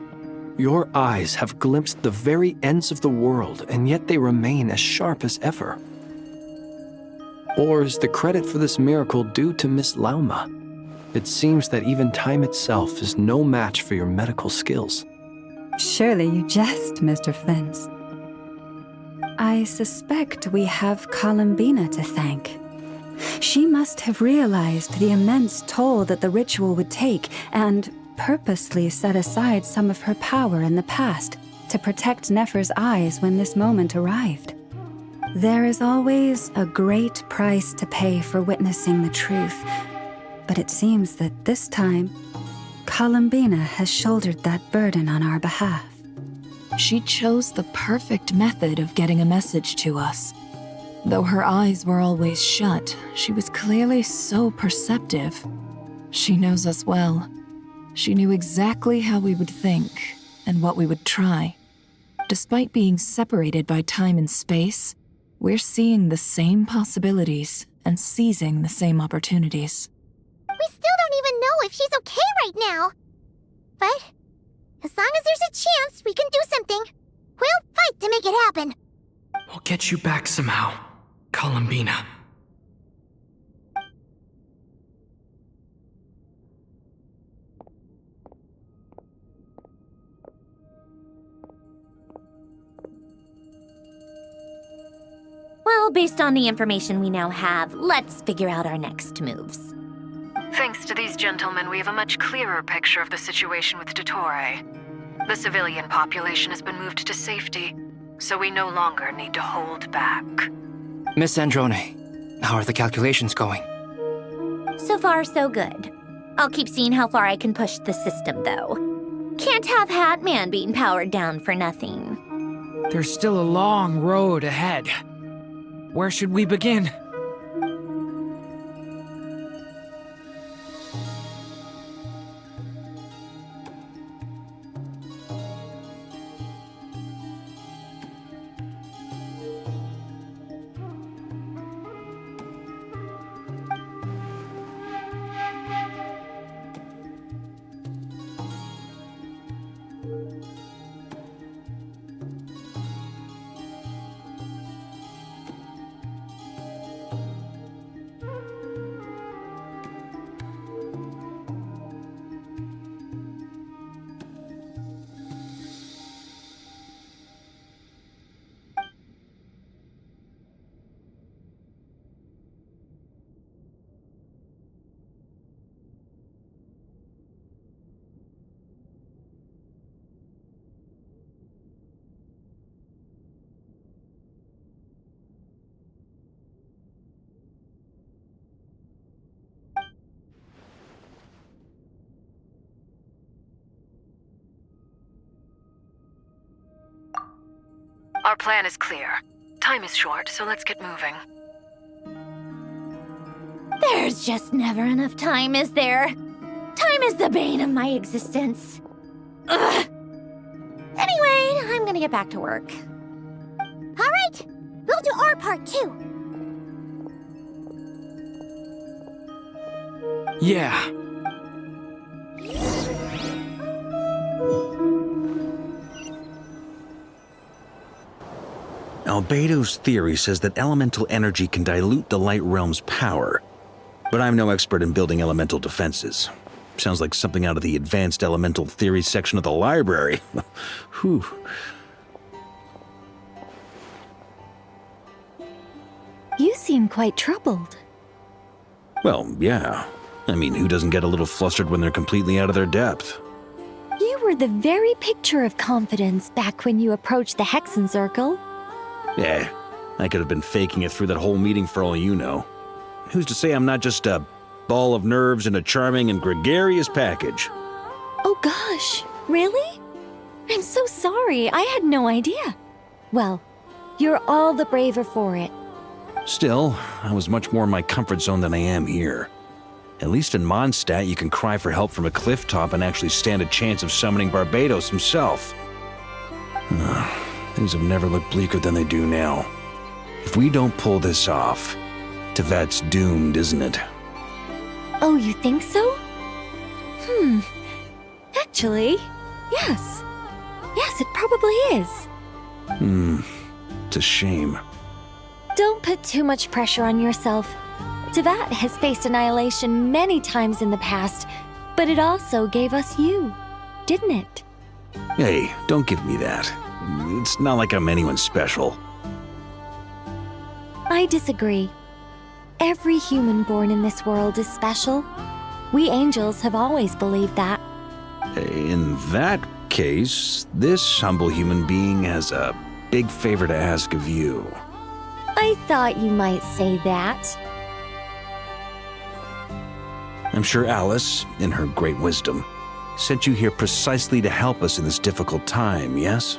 Speaker 4: Your eyes have glimpsed the very ends of the world, and yet they remain as sharp as ever. Or is the credit for this miracle due to Miss Lauma? It seems that even time itself is no match for your medical skills.
Speaker 7: Surely you jest, Mr. Flins. I suspect we have Columbina to thank. She must have realized the immense toll that the ritual would take and purposely set aside some of her power in the past to protect Nefer's eyes when this moment arrived. There is always a great price to pay for witnessing the truth, but it seems that this time, Columbina has shouldered that burden on our behalf.
Speaker 1: She chose the perfect method of getting a message to us. Though her eyes were always shut, she was clearly so perceptive. She knows us well. She knew exactly how we would think and what we would try. Despite being separated by time and space, we're seeing the same possibilities and seizing the same opportunities.
Speaker 16: We still don't even know if she's okay right now. But as long as there's a chance we can do something, we'll fight to make it happen.
Speaker 17: We'll get you back somehow, Columbina.
Speaker 2: Well, based on the information we now have, let's figure out our next moves.
Speaker 6: Thanks to these gentlemen, we have a much clearer picture of the situation with Dottore. The civilian population has been moved to safety, so we no longer need to hold back.
Speaker 8: Miss Androne, how are the calculations going?
Speaker 2: So far, so good. I'll keep seeing how far I can push the system, though. Can't have Hatman being powered down for nothing.
Speaker 17: There's still a long road ahead. Where should we begin?
Speaker 6: Our plan is clear. Time is short, so let's get moving.
Speaker 2: There's just never enough time, is there? Time is the bane of my existence. Ugh. Anyway, I'm gonna get back to work.
Speaker 16: All right, we'll do our part too.
Speaker 17: Yeah.
Speaker 3: Albedo's theory says that elemental energy can dilute the light realm's power, but I'm no expert in building elemental defenses. Sounds like something out of the advanced elemental theory section of the library. Whew.
Speaker 19: You seem quite troubled.
Speaker 3: Well, yeah. I mean, who doesn't get a little flustered when they're completely out of their depth?
Speaker 19: You were the very picture of confidence back when you approached the Hexen Circle.
Speaker 3: Yeah, I could have been faking it through that whole meeting for all you know. Who's to say I'm not just a ball of nerves in a charming and gregarious package?
Speaker 19: Oh gosh, really? I'm so sorry, I had no idea. Well, you're all the braver for it.
Speaker 3: Still, I was much more in my comfort zone than I am here. At least in Mondstadt, you can cry for help from a cliff top and actually stand a chance of summoning Barbados himself. Things have never looked bleaker than they do now. If we don't pull this off, Tevat's doomed, isn't it?
Speaker 19: Oh, you think so? Actually, yes. Yes, it probably is.
Speaker 3: It's a shame.
Speaker 19: Don't put too much pressure on yourself. Tevat has faced annihilation many times in the past, but it also gave us you, didn't it?
Speaker 3: Hey, don't give me that. It's not like I'm anyone special.
Speaker 19: I disagree. Every human born in this world is special. We angels have always believed that.
Speaker 3: In that case, this humble human being has a big favor to ask of you.
Speaker 19: I thought you might say that.
Speaker 3: I'm sure Alice, in her great wisdom, sent you here precisely to help us in this difficult time, yes?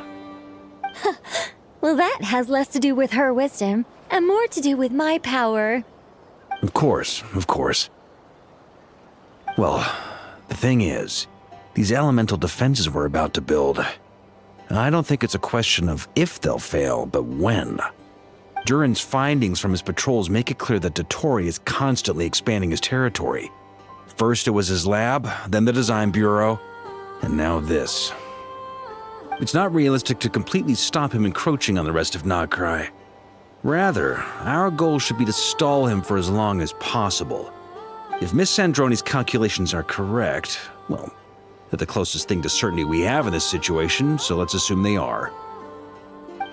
Speaker 19: Well, that has less to do with her wisdom and more to do with my power.
Speaker 3: Of course, of course. Well, the thing is, these elemental defenses we're about to build, I don't think it's a question of if they'll fail, but when. Durin's findings from his patrols make it clear that Dottore is constantly expanding his territory. First it was his lab, then the design bureau, and now this. It's not realistic to completely stop him encroaching on the rest of Nagrai. Rather, our goal should be to stall him for as long as possible. If Miss Sandroni's calculations are correct, well, they're the closest thing to certainty we have in this situation, so let's assume they are.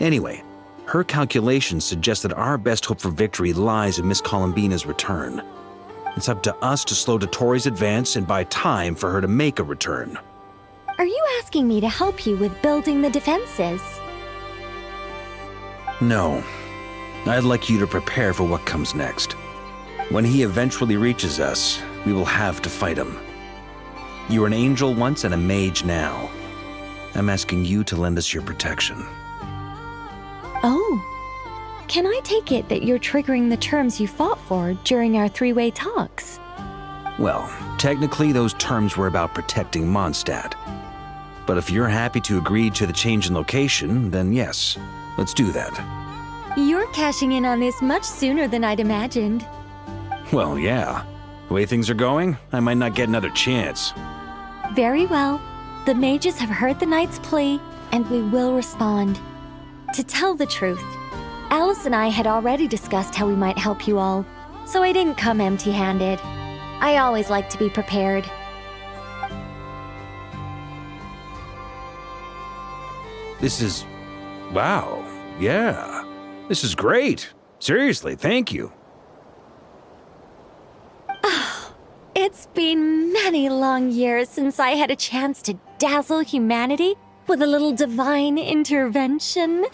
Speaker 3: Anyway, her calculations suggest that our best hope for victory lies in Miss Columbina's return. It's up to us to slow Dottore's advance and buy time for her to make a return.
Speaker 19: Are you asking me to help you with building the defenses?
Speaker 3: No. I'd like you to prepare for what comes next. When he eventually reaches us, we will have to fight him. You were an angel once and a mage now. I'm asking you to lend us your protection.
Speaker 19: Oh. Can I take it that you're triggering the terms you fought for during our three-way talks?
Speaker 3: Well, technically those terms were about protecting Mondstadt. But if you're happy to agree to the change in location, then yes, let's do that.
Speaker 19: You're cashing in on this much sooner than I'd imagined.
Speaker 3: Well, yeah. The way things are going, I might not get another chance.
Speaker 19: Very well. The mages have heard the knight's plea, and we will respond. To tell the truth, Alice and I had already discussed how we might help you all, so I didn't come empty-handed. I always like to be prepared.
Speaker 3: This is... wow. Yeah. This is great. Seriously, thank you.
Speaker 19: It's been many long years since I had a chance to dazzle humanity with a little divine intervention.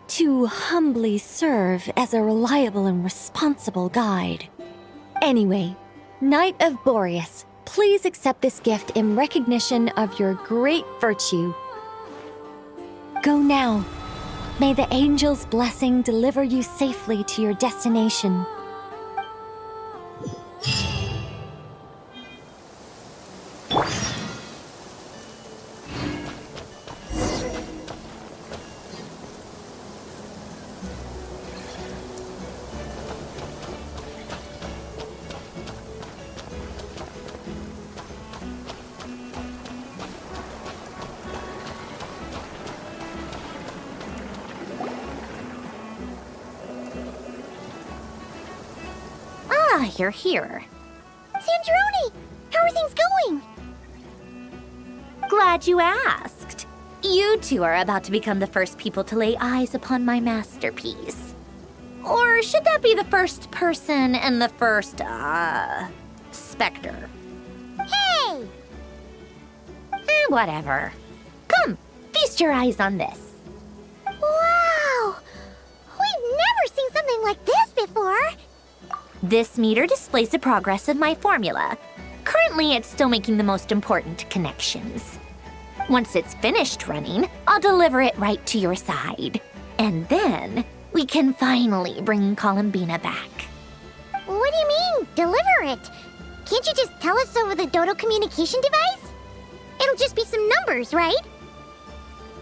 Speaker 19: To humbly serve as a reliable and responsible guide. Anyway, Knight of Boreas, please accept this gift in recognition of your great virtue. Go now. May the angel's blessing deliver you safely to your destination.
Speaker 2: You're here.
Speaker 16: Sandrone! How are things going?
Speaker 2: Glad you asked. You two are about to become the first people to lay eyes upon my masterpiece. Or should that be the first person and the first, specter?
Speaker 16: Hey!
Speaker 2: Whatever. Come, feast your eyes on this.
Speaker 16: Wow! We've never seen something like this before!
Speaker 2: This meter displays the progress of my formula. Currently, it's still making the most important connections. Once it's finished running, I'll deliver it right to your side. And then, we can finally bring Columbina back.
Speaker 16: do you mean, deliver it? Can't you just tell us over the Dodo communication device? It'll just be some numbers, right?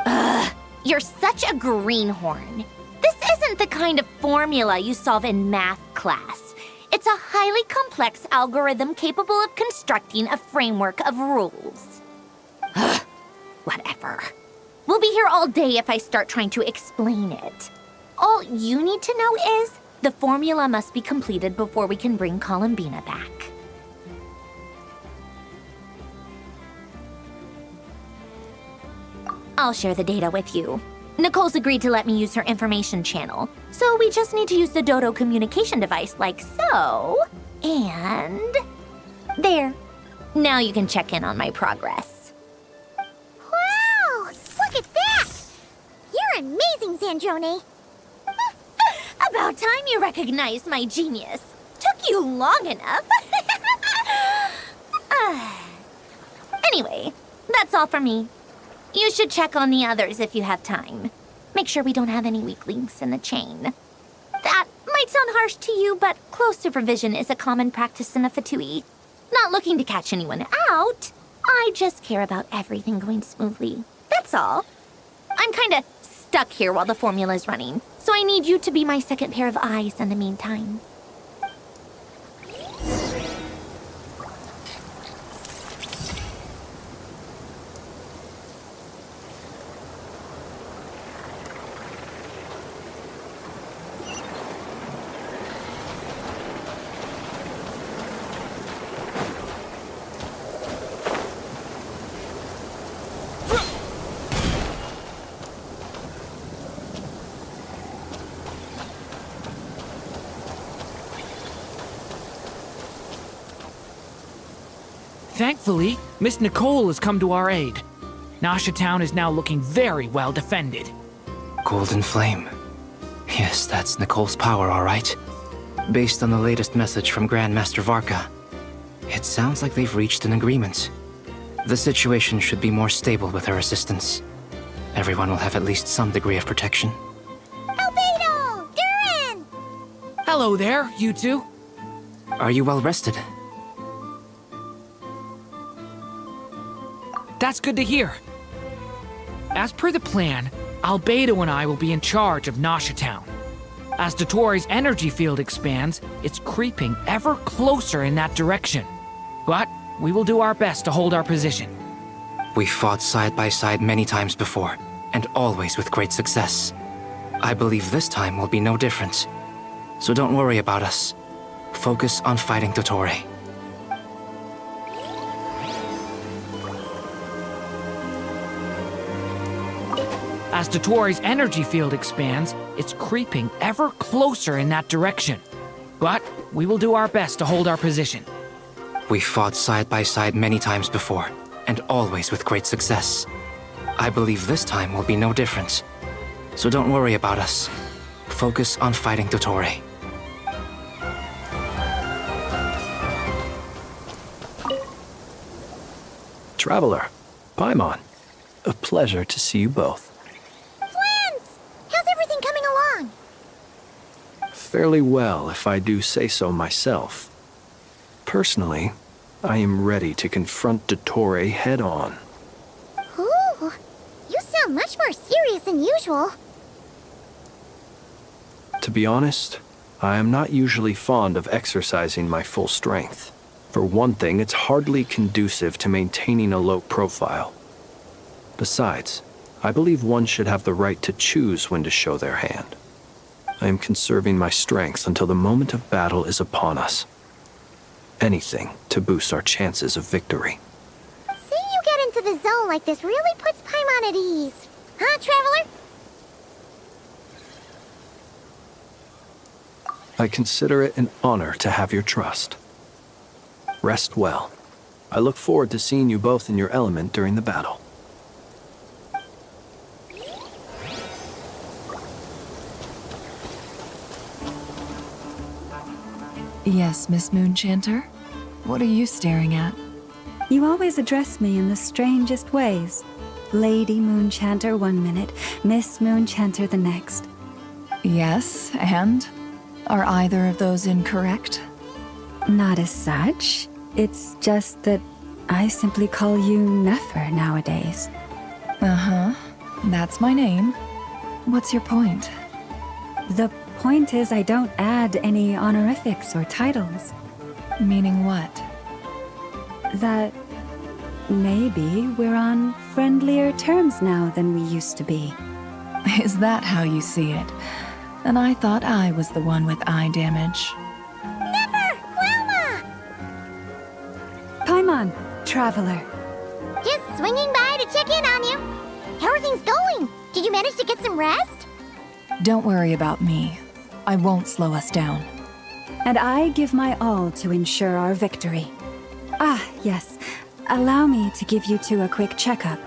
Speaker 2: Ugh, you're such a greenhorn. This isn't the kind of formula you solve in math class. It's a highly complex algorithm capable of constructing a framework of rules. Ugh, whatever. We'll be here all day if I start trying to explain it. All you need to know is the formula must be completed before we can bring Columbina back. I'll share the data with you. Nicole's agreed to let me use her information channel, so we just need to use the Dodo communication device like so. And... there. Now you can check in on my progress.
Speaker 16: Wow! Look at that! You're amazing, Zandrone!
Speaker 2: About time you recognized my genius. Took you long enough. Anyway, that's all for me. You should check on the others if you have time. Make sure we don't have any weak links in the chain. That might sound harsh to you, but close supervision is a common practice in a Fatui. Not looking to catch anyone out. I just care about everything going smoothly. That's all. I'm kinda stuck here while the formula's running, so I need you to be my second pair of eyes in the meantime.
Speaker 17: Thankfully, Miss Nicole has come to our aid. Nasha Town is now looking very well defended.
Speaker 8: Golden Flame. Yes, that's Nicole's power, all right. Based on the latest message from Grandmaster Varka, it sounds like they've reached an agreement. The situation should be more stable with her assistance. Everyone will have at least some degree of protection.
Speaker 16: Albedo! Duran!
Speaker 17: Hello there, you two.
Speaker 8: Are you well rested?
Speaker 17: That's good to hear. As per the plan, Albedo and I will be in charge of Nasha Town. As Dottore energy field expands, it's creeping ever closer in that direction. But we will do our best to hold our position.
Speaker 8: We fought side by side many times before, and always with great success. I believe this time will be no different. So don't worry about us. Focus on fighting Dottore.
Speaker 17: As Dottore's energy field expands, it's creeping ever closer in that direction. But we will do our best to hold our position.
Speaker 8: We fought side by side many times before, and always with great success. I believe this time will be no different. So don't worry about us. Focus on fighting Dottore.
Speaker 4: Traveler, Paimon, a pleasure to see you both.
Speaker 16: How's everything coming along?
Speaker 4: Fairly well, if I do say so myself. Personally, I am ready to confront Dottore head-on.
Speaker 16: Ooh, you sound much more serious than usual.
Speaker 4: To be honest, I am not usually fond of exercising my full strength. For one thing, it's hardly conducive to maintaining a low profile. Besides, I believe one should have the right to choose when to show their hand. I am conserving my strength until the moment of battle is upon us. Anything to boost our chances of victory.
Speaker 16: Seeing you get into the zone like this really puts Paimon at ease. Huh, Traveler?
Speaker 4: I consider it an honor to have your trust. Rest well. I look forward to seeing you both in your element during the battle.
Speaker 1: Yes, Miss Moonchanter? What are you staring at?
Speaker 7: You always address me in the strangest ways. Lady Moonchanter 1 minute, Miss Moonchanter the next.
Speaker 1: Yes, and? Are either of those incorrect?
Speaker 7: Not as such. It's just that I simply call you Nefer nowadays.
Speaker 1: Uh-huh. That's my name. What's your point?
Speaker 7: The point is I don't add any honorifics or titles.
Speaker 1: Meaning what?
Speaker 7: That maybe we're on friendlier terms now than we used to be.
Speaker 1: Is that how you see it? And I thought I was the one with eye damage.
Speaker 16: Never! Wilma!
Speaker 7: Paimon, traveler.
Speaker 16: Just swinging by to check in on you. How are things going? Did you manage to get some rest?
Speaker 1: Don't worry about me. I won't slow us down.
Speaker 7: And I give my all to ensure our victory. Ah, yes. Allow me to give you two a quick checkup.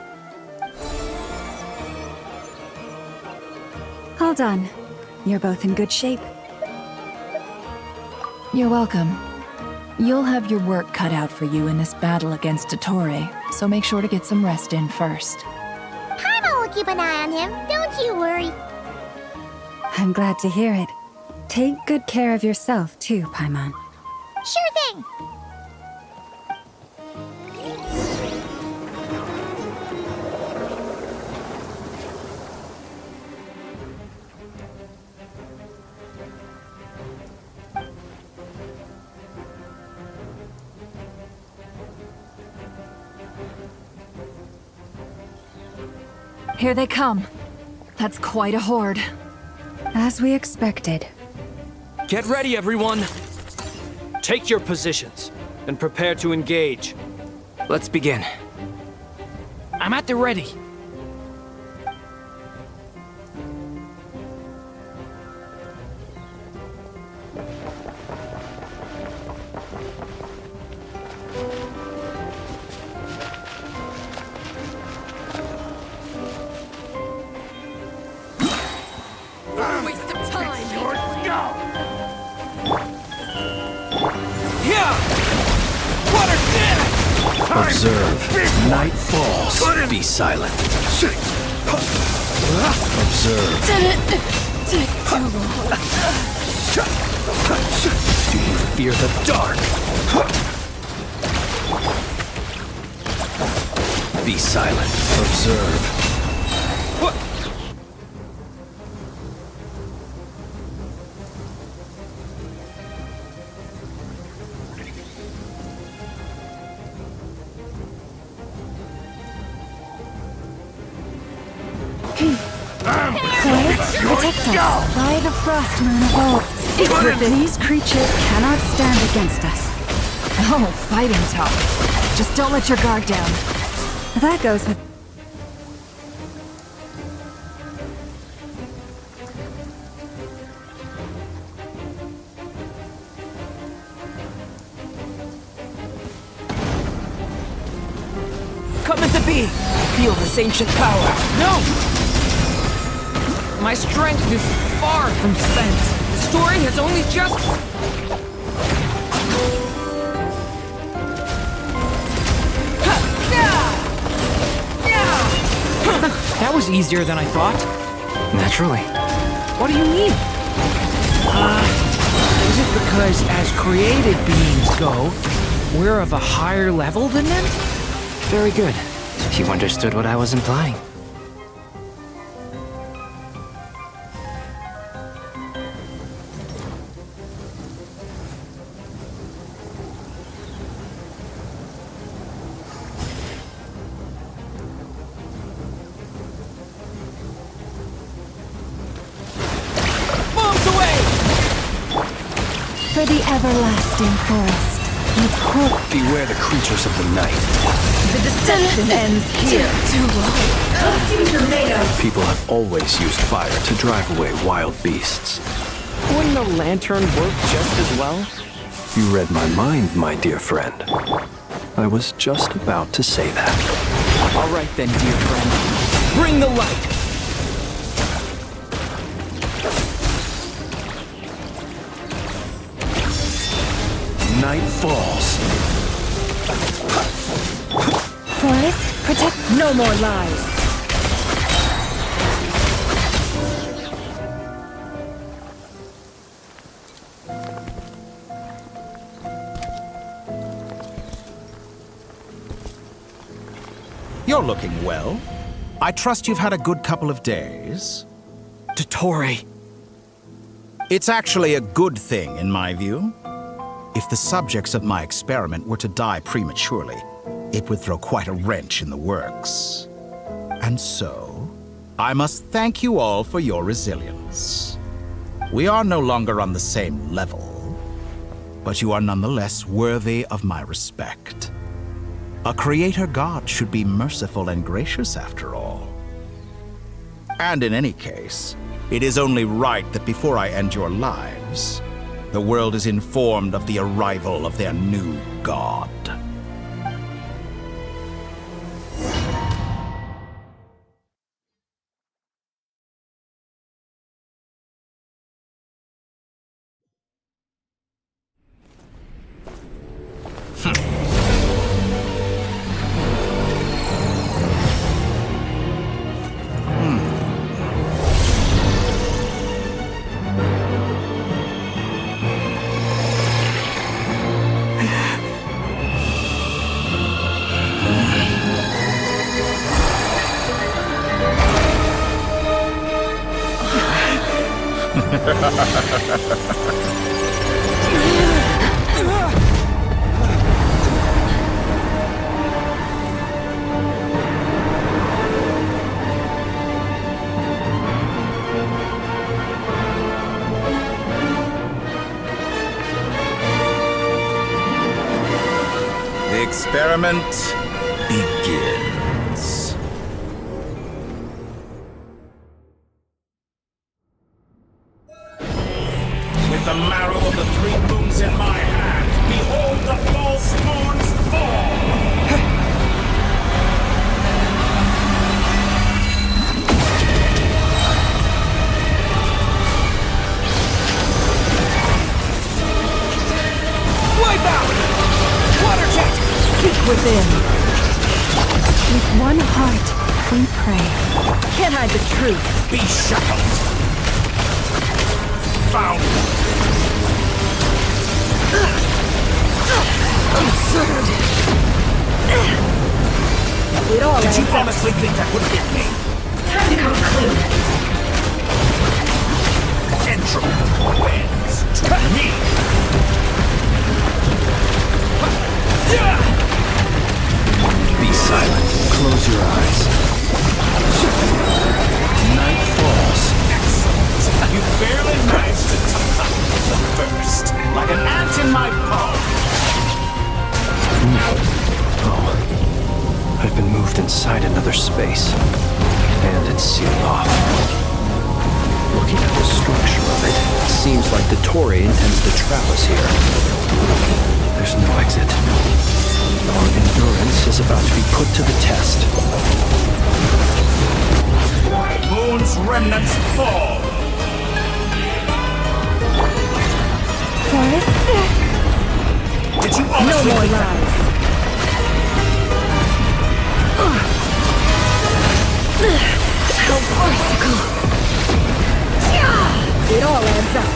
Speaker 7: All done. You're both in good shape.
Speaker 1: You're welcome. You'll have your work cut out for you in this battle against Dottore, so make sure to get some rest in first.
Speaker 16: Paimon will keep an eye on him, don't you worry.
Speaker 7: I'm glad to hear it. Take good care of yourself, too, Paimon.
Speaker 16: Sure thing!
Speaker 1: Here they come. That's quite a horde.
Speaker 7: As we expected.
Speaker 10: Get ready, everyone! Take your positions and prepare to engage.
Speaker 8: Let's begin.
Speaker 17: I'm at the ready.
Speaker 4: Observe. Night falls. Be silent. Observe.
Speaker 6: Take too long.
Speaker 4: Do you fear the dark? Be silent. Observe.
Speaker 7: Protect us by the frost moon of old. These creatures cannot stand against us.
Speaker 1: Oh, fighting tough. Just don't let your guard down.
Speaker 7: That goes with...
Speaker 17: Come into being. Feel this ancient power. No! My strength is far from spent. The story has only just... That was easier than I thought.
Speaker 8: Naturally.
Speaker 17: What do you mean? Is it because as created beings go, we're of a higher level than them?
Speaker 8: Very good. You understood what I was implying.
Speaker 7: For the everlasting forest.
Speaker 4: Beware the creatures of the night.
Speaker 1: The deception ends here.
Speaker 6: Too long.
Speaker 4: People have always used fire to drive away wild beasts.
Speaker 10: Wouldn't a lantern work just as well?
Speaker 4: You read my mind, my dear friend. I was just about to say that.
Speaker 10: All right then, dear friend. Bring the light!
Speaker 4: Night falls.
Speaker 7: Forest, protect...
Speaker 1: No more lies.
Speaker 11: You're looking well. I trust you've had a good couple of days.
Speaker 10: Dottore.
Speaker 11: It's actually a good thing, in my view. If the subjects of my experiment were to die prematurely, it would throw quite a wrench in the works. And so, I must thank you all for your resilience. We are no longer on the same level, but you are nonetheless worthy of my respect. A creator god should be merciful and gracious after all. And in any case, it is only right that before I end your lives, the world is informed of the arrival of their new god. The experiment begins. With the marrow of the three moons in my hand, behold the false moons fall!
Speaker 10: Wipe out! Water jet!
Speaker 7: Seek within. With one heart, we pray. Can't hide the truth.
Speaker 11: Be shackled! Found!
Speaker 7: Absurd. It all
Speaker 11: Did you
Speaker 7: adds up.
Speaker 11: honestly think that would hit me?
Speaker 7: Time to come clean.
Speaker 11: Entropy wins to me!
Speaker 4: Be silent. Close your eyes.
Speaker 11: Night falls. Excellent. You barely managed to top the first, like an ant in my palm.
Speaker 4: Oh. I've been moved inside another space. And it's sealed off. Looking at the structure of it, it seems like Dottore intends to trap us here. There's no exit. Our endurance is about to be put to the test.
Speaker 11: Moon's remnants fall.
Speaker 7: Forrest?
Speaker 11: Did you
Speaker 7: No
Speaker 11: honestly
Speaker 7: more
Speaker 11: think
Speaker 7: lies. How farcical. It all adds up.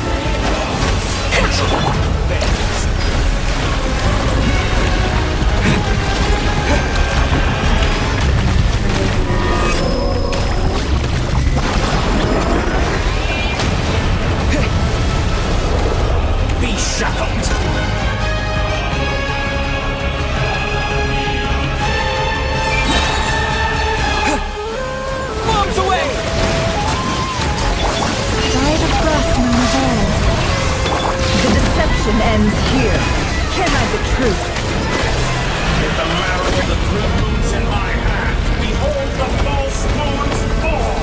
Speaker 11: Be shackled.
Speaker 10: Bombs away!
Speaker 7: Try the frost moon of old. The deception ends here. Can't hide the truth.
Speaker 11: With the marrow of the three moons in my hand, behold the false moons fall.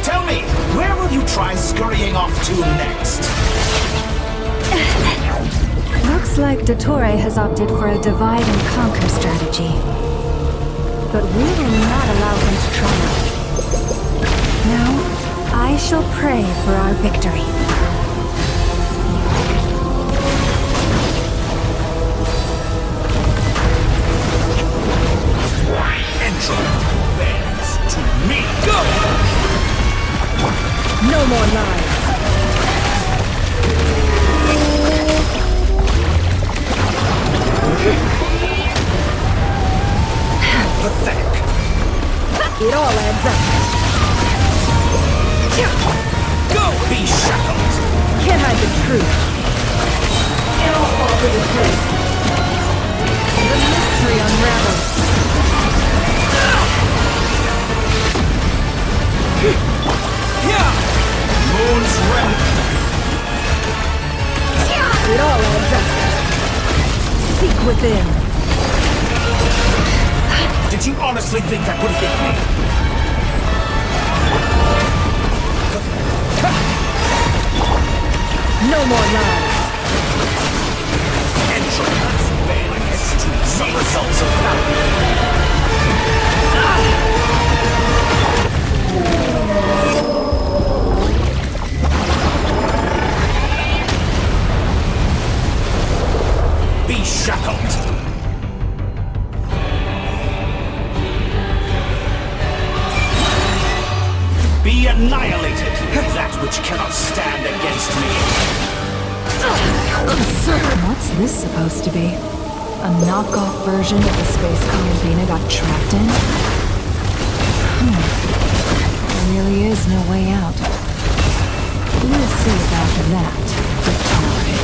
Speaker 11: Tell me, where will you try scurrying off to next?
Speaker 7: Looks like Dottore has opted for a divide and conquer strategy. But we will not allow him to triumph. Now, I shall pray for our victory.
Speaker 11: Entropy bends to me.
Speaker 7: No more lies.
Speaker 1: It all adds up.
Speaker 12: Go! Be shackled!
Speaker 1: Can't hide the truth. It all falls into place. The mystery unravels.
Speaker 12: Moon's red.
Speaker 1: It all adds up. Seek within.
Speaker 12: Did you honestly think that would hit me?
Speaker 1: No more lies.
Speaker 12: Entrance. Bayonets to somersaults of valor. Be shackled. Be annihilated, that which cannot stand against me.
Speaker 1: Absurd. What's this supposed to be? A knockoff version of the space Columbina got trapped in? There really is no way out. We'll see about that, Victoria.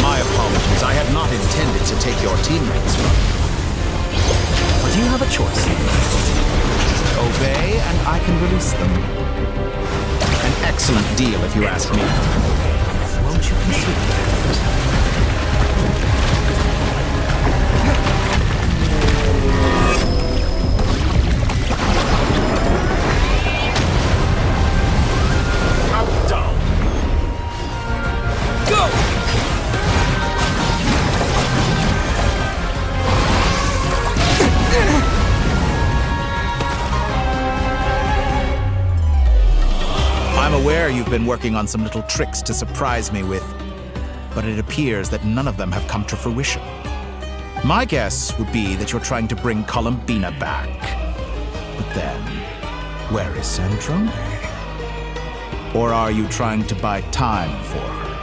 Speaker 11: My apologies. I had not intended to take your teammates from you. But you have a choice. Obey, and I can release them. An excellent deal, if you ask me. Won't you consider that? I'm aware you've been working on some little tricks to surprise me with, but it appears that none of them have come to fruition. My guess would be that you're trying to bring Columbina back. But then, where is Sandrone? Or are you trying to buy time for her?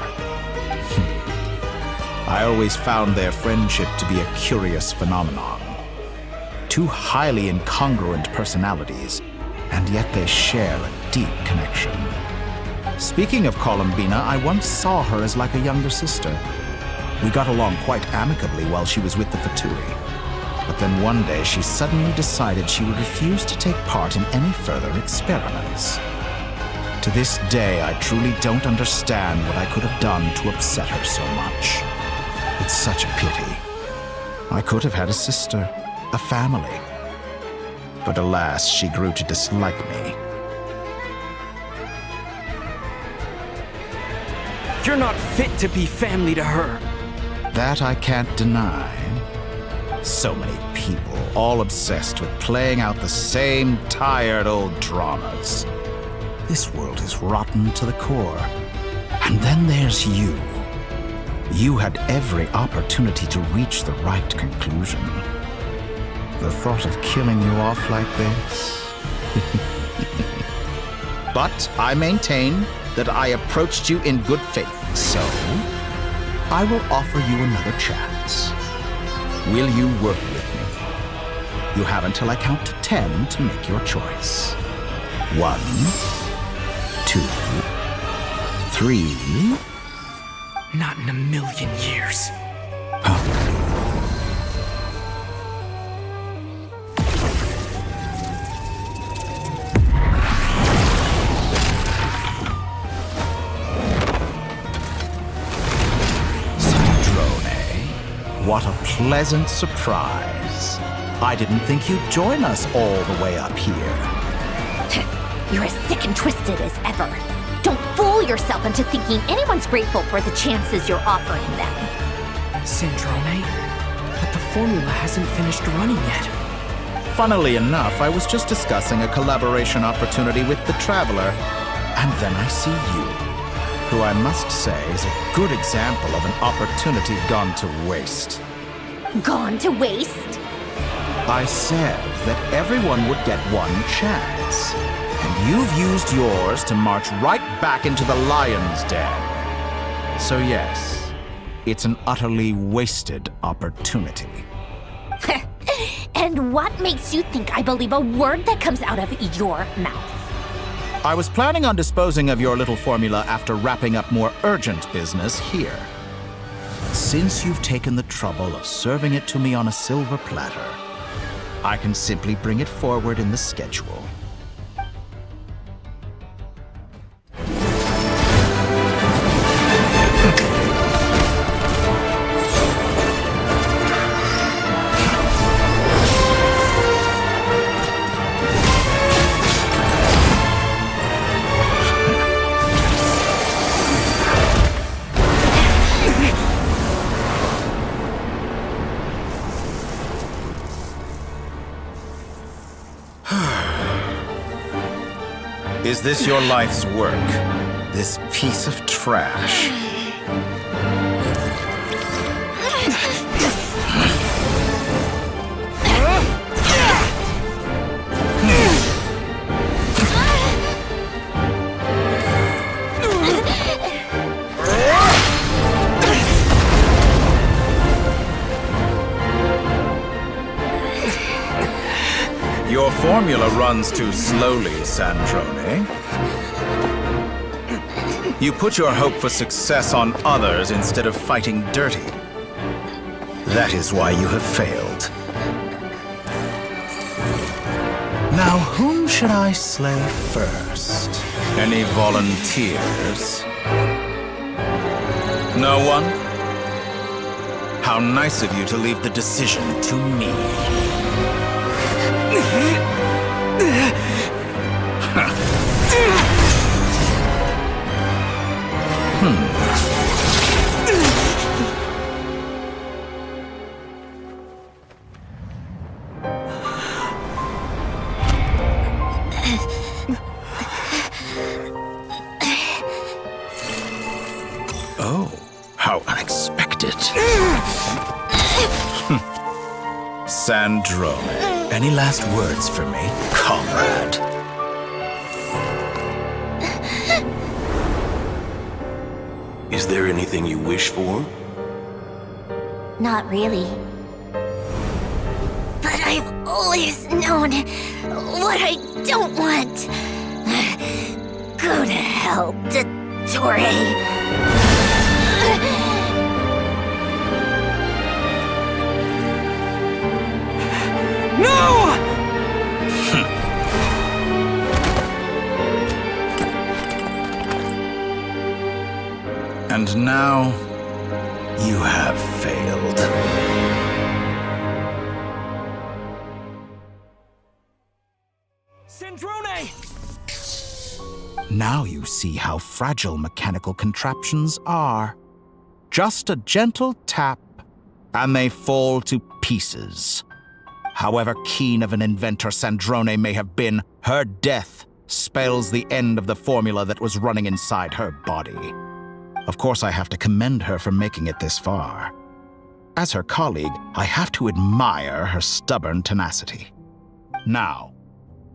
Speaker 11: I always found their friendship to be a curious phenomenon. Two highly incongruent personalities, and yet they share a deep connection. Speaking of Columbina, I once saw her as like a younger sister. We got along quite amicably while she was with the Fatui. But then one day she suddenly decided she would refuse to take part in any further experiments. To this day, I truly don't understand what I could have done to upset her so much. It's such a pity. I could have had a sister, a family. But alas, she grew to dislike me.
Speaker 10: You're not fit to be family to her.
Speaker 11: That I can't deny. So many people, all obsessed with playing out the same tired old dramas. This world is rotten to the core. And then there's you. You had every opportunity to reach the right conclusion. The thought of killing you off like this? But I maintain that I approached you in good faith, so I will offer you another chance. Will you work with me? You have until I count to 10 to make your choice. 1, 2, 3.
Speaker 10: Not in a million years.
Speaker 11: What a pleasant surprise. I didn't think you'd join us all the way up here.
Speaker 2: You're as sick and twisted as ever. Don't fool yourself into thinking anyone's grateful for the chances you're offering them.
Speaker 10: Sandrone, but the formula hasn't finished running yet.
Speaker 11: Funnily enough, I was just discussing a collaboration opportunity with the Traveler, and then I see you, who I must say is a good example of an opportunity gone to waste.
Speaker 2: Gone to waste?
Speaker 11: I said that everyone would get one chance, and you've used yours to march right back into the lion's den. So yes, it's an utterly wasted opportunity.
Speaker 2: And what makes you think I believe a word that comes out of your mouth?
Speaker 11: I was planning on disposing of your little formula after wrapping up more urgent business here. Since you've taken the trouble of serving it to me on a silver platter, I can simply bring it forward in the schedule. Is this your life's work? This piece of trash? Your formula runs too slowly, Sandrone. You put your hope for success on others instead of fighting dirty. That is why you have failed. Now, whom should I slay first? Any volunteers? No one? How nice of you to leave the decision to me. Oh, how unexpected. Sandrone, any last words for me, comrade?
Speaker 21: Is there anything you wish for?
Speaker 2: Not really. But I've always known what I don't want. Go to hell, Dottore.
Speaker 10: No!
Speaker 11: And now, you have failed.
Speaker 10: Sandrone!
Speaker 11: Now you see how fragile mechanical contraptions are. Just a gentle tap, and they fall to pieces. However keen of an inventor Sandrone may have been, her death spells the end of the formula that was running inside her body. Of course, I have to commend her for making it this far. As her colleague, I have to admire her stubborn tenacity. Now,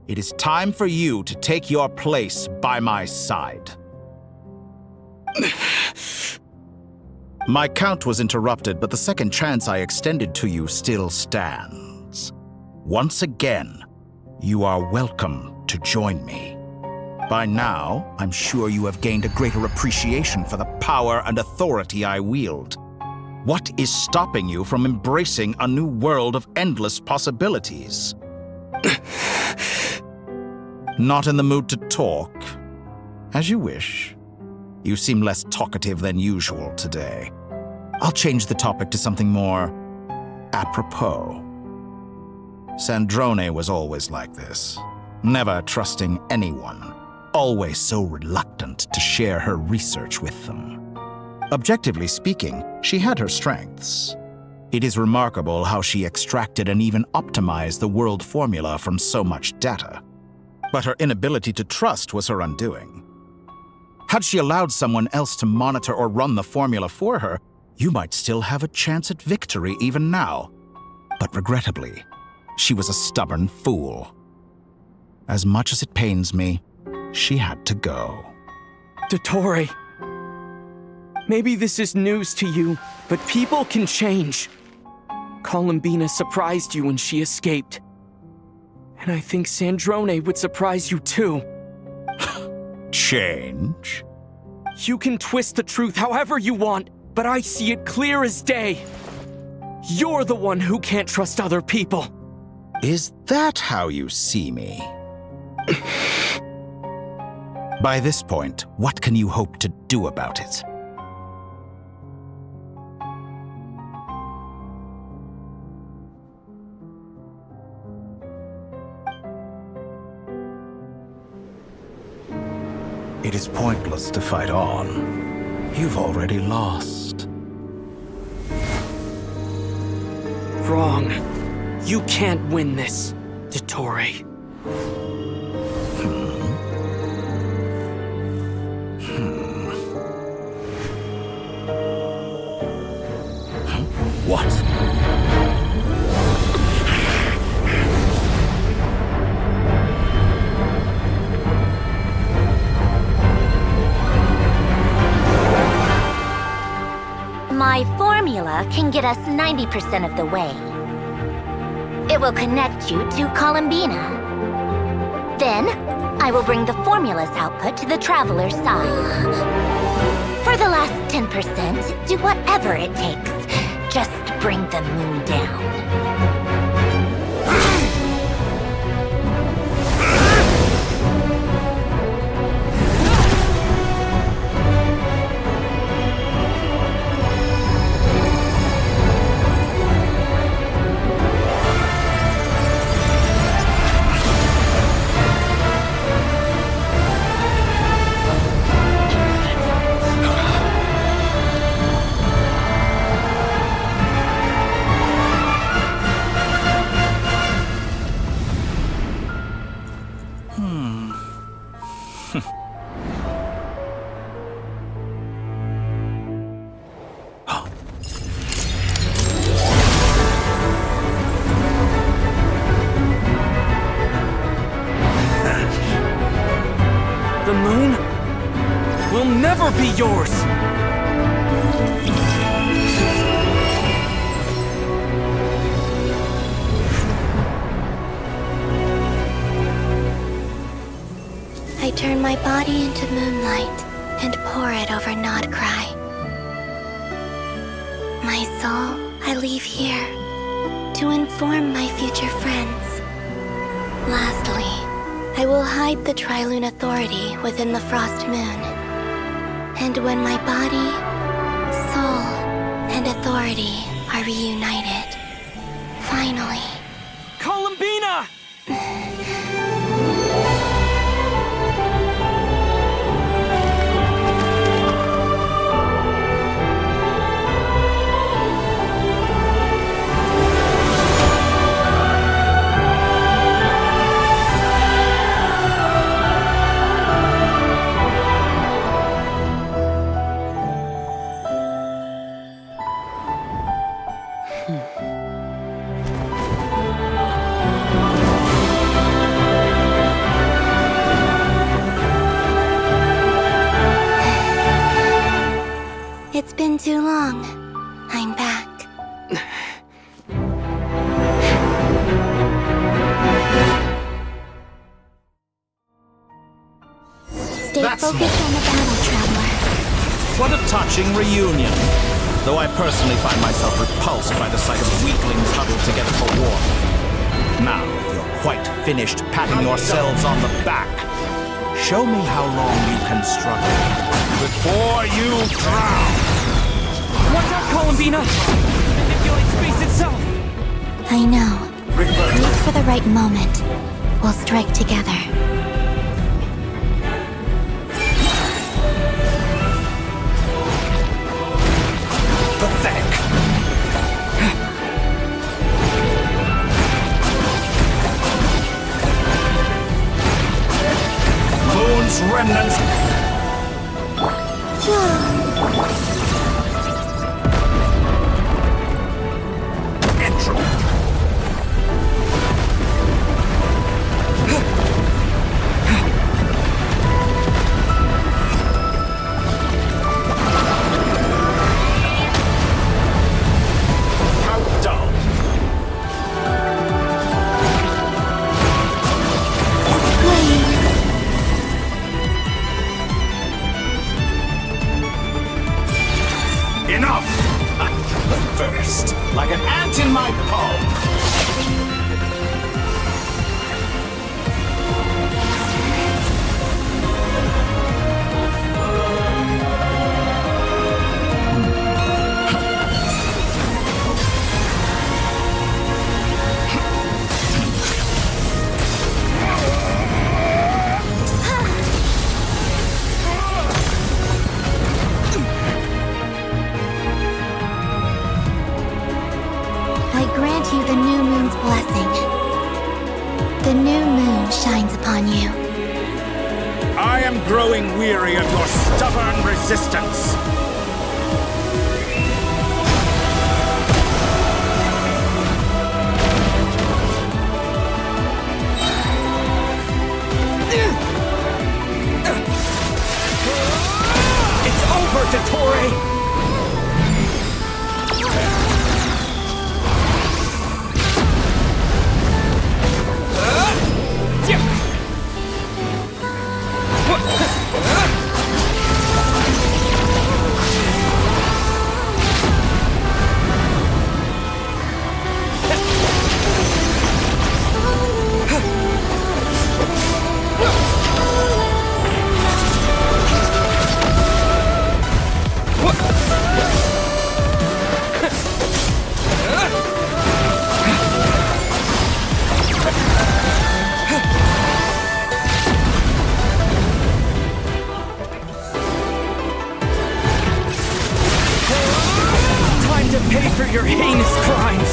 Speaker 11: it is time for you to take your place by my side. My count was interrupted, but the second chance I extended to you still stands. Once again, you are welcome to join me. By now, I'm sure you have gained a greater appreciation for the power and authority I wield. What is stopping you from embracing a new world of endless possibilities? Not in the mood to talk? As you wish. You seem less talkative than usual today. I'll change the topic to something more apropos. Sandrone was always like this, never trusting anyone, always so reluctant to share her research with them. Objectively speaking, she had her strengths. It is remarkable how she extracted and even optimized the world formula from so much data. But her inability to trust was her undoing. Had she allowed someone else to monitor or run the formula for her, you might still have a chance at victory even now. But regrettably, she was a stubborn fool. As much as it pains me, she had to go.
Speaker 10: Dottore. Maybe this is news to you, but people can change. Columbina surprised you when she escaped. And I think Sandrone would surprise you too.
Speaker 11: Change?
Speaker 10: You can twist the truth however you want, but I see it clear as day. You're the one who can't trust other people.
Speaker 11: Is that how you see me? By this point, what can you hope to do about it? It is pointless to fight on. You've already lost.
Speaker 10: Wrong. You can't win this, Dottore.
Speaker 11: What?
Speaker 2: My formula can get us 90% of the way. It will connect you to Columbina. Then, I will bring the formula's output to the Traveler's side. For the last 10%, do whatever it takes. Just bring the moon down.
Speaker 10: The moon will never be yours!
Speaker 14: I turn my body into moonlight and pour it over Nodcry. My soul I leave here to inform my future friends. Lastly, I will hide the Trilune Authority within the Frost Moon. And when my body, soul, and authority are reunited, finally...
Speaker 10: Columbina!
Speaker 14: It's been too long. I'm back. Stay focused on the battle, Traveler.
Speaker 11: What a touching reunion. Though I personally find myself repulsed by the sight of weaklings huddled together for war. Now, if you're quite finished patting yourselves on the back, show me how long you can struggle before you drown.
Speaker 10: Watch out, Columbina! Manipulate space itself!
Speaker 14: I know. Wait for the right moment. We'll strike together.
Speaker 11: Pathetic! Moon's remnants! Enough! I got the first, like an ant in my palm.
Speaker 14: I grant you the new moon's blessing. The new moon shines upon you.
Speaker 11: I am growing weary of your stubborn resistance.
Speaker 10: It's over, Dottore! Pay for your heinous crimes!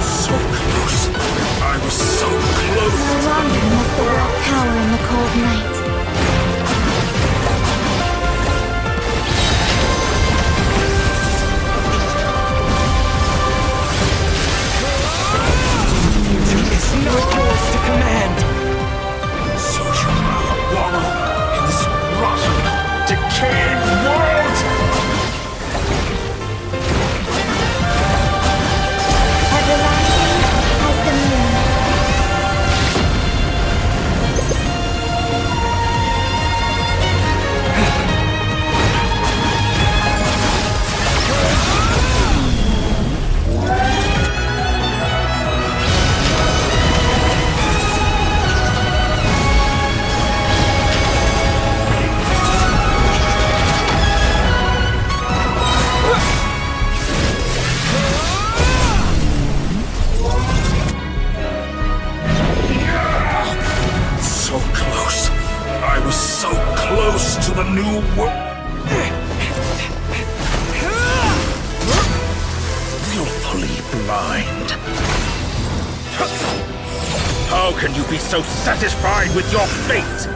Speaker 11: So close. I was so close.
Speaker 14: No longer must the world cower in the cold night.
Speaker 10: It's not yours to command!
Speaker 11: So shall I wallow in this rotten, decaying world! To the new world. Willfully blind. How can you be so satisfied with your fate?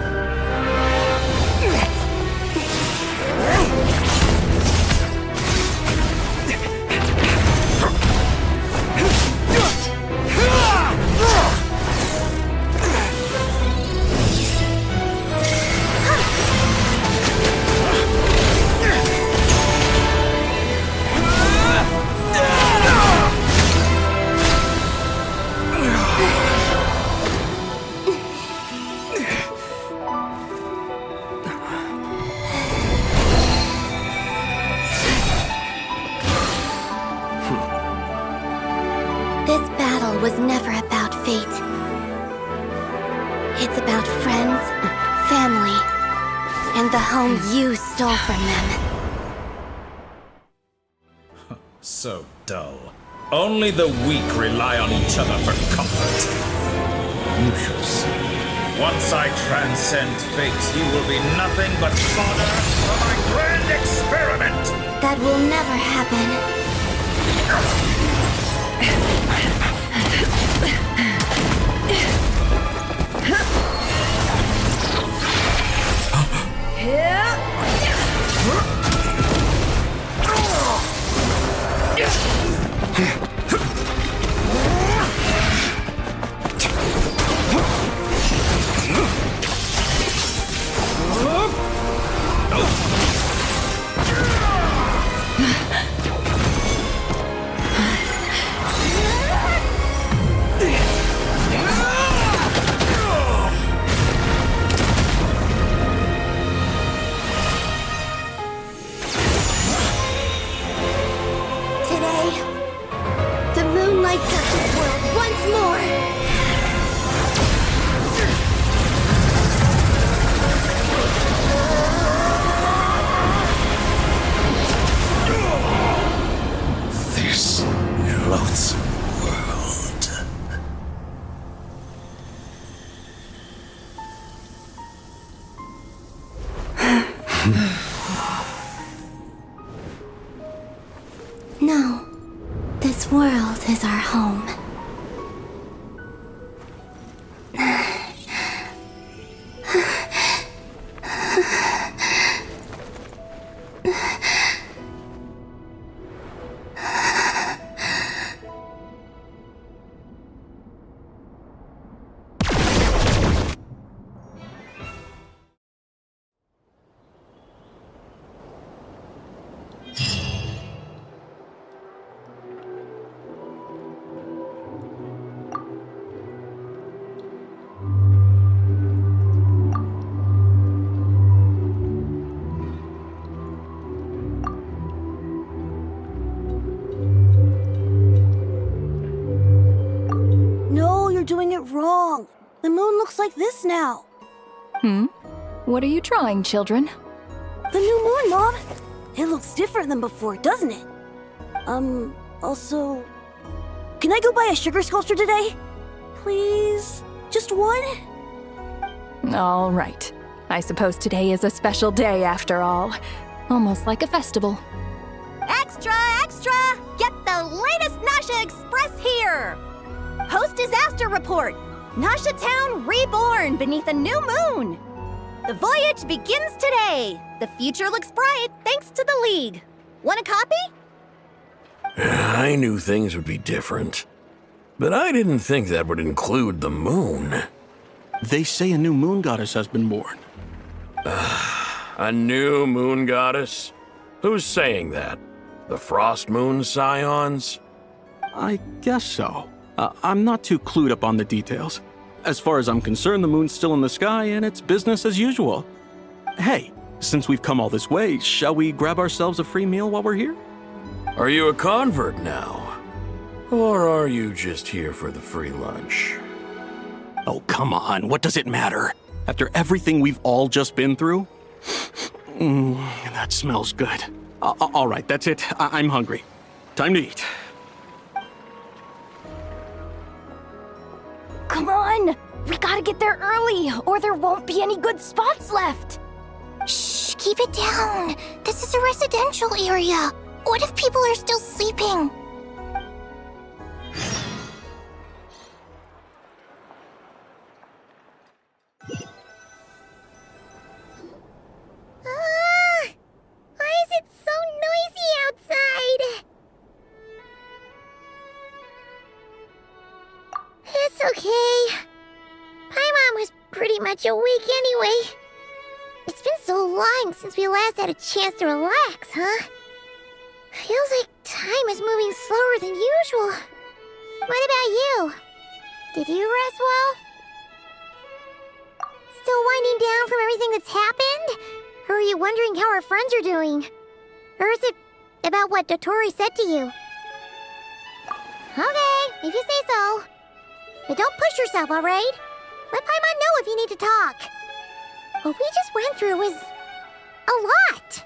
Speaker 14: Was never about fate. It's about friends, family, and the home you stole from them.
Speaker 11: So dull. Only the weak rely on each other for comfort. You shall see. Once I transcend fate, you will be nothing but fodder for my grand experiment!
Speaker 14: That will never happen. world is our home.
Speaker 13: No, you're doing it wrong. The moon looks like this now.
Speaker 1: What are you trying, children?
Speaker 13: The new moon, Mom. It looks different than before, doesn't it? Also... Can I go buy a sugar sculpture today? Please? Just one?
Speaker 1: All right. I suppose today is a special day after all. Almost like a festival.
Speaker 22: Extra, extra! Get the latest Nasha Express here! Post-disaster report! Nasha Town reborn beneath a new moon! The voyage begins today! The future looks bright thanks to the League. Want a copy?
Speaker 21: I knew things would be different, but I didn't think that would include the moon.
Speaker 23: They say a new moon goddess has been born.
Speaker 21: A new moon goddess? Who's saying that? The Frost Moon Scions?
Speaker 23: I guess so. I'm not too clued up on the details. As far as I'm concerned, the moon's still in the sky and it's business as usual. Hey, since we've come all this way, shall we grab ourselves a free meal while we're here?
Speaker 21: Are you a convert now? Or are you just here for the free lunch?
Speaker 23: Oh, come on, what does it matter? After everything we've all just been through? That smells good. All right, that's it. I'm hungry. Time to eat.
Speaker 19: Come on! We gotta get there early, or there won't be any good spots left!
Speaker 16: Shh, keep it down. This is a residential area. What if people are still sleeping? Why is it so noisy outside? It's okay. Paimon was pretty much awake anyway. It's been so long since we last had a chance to relax, huh? Feels like time is moving slower than usual. What about you? Did you rest well? Still winding down from everything that's happened? Or are you wondering how our friends are doing? Or is it about what Dotori said to you? Okay, if you say so. But don't push yourself, alright? Let Paimon know if you need to talk. What we just went through was a lot.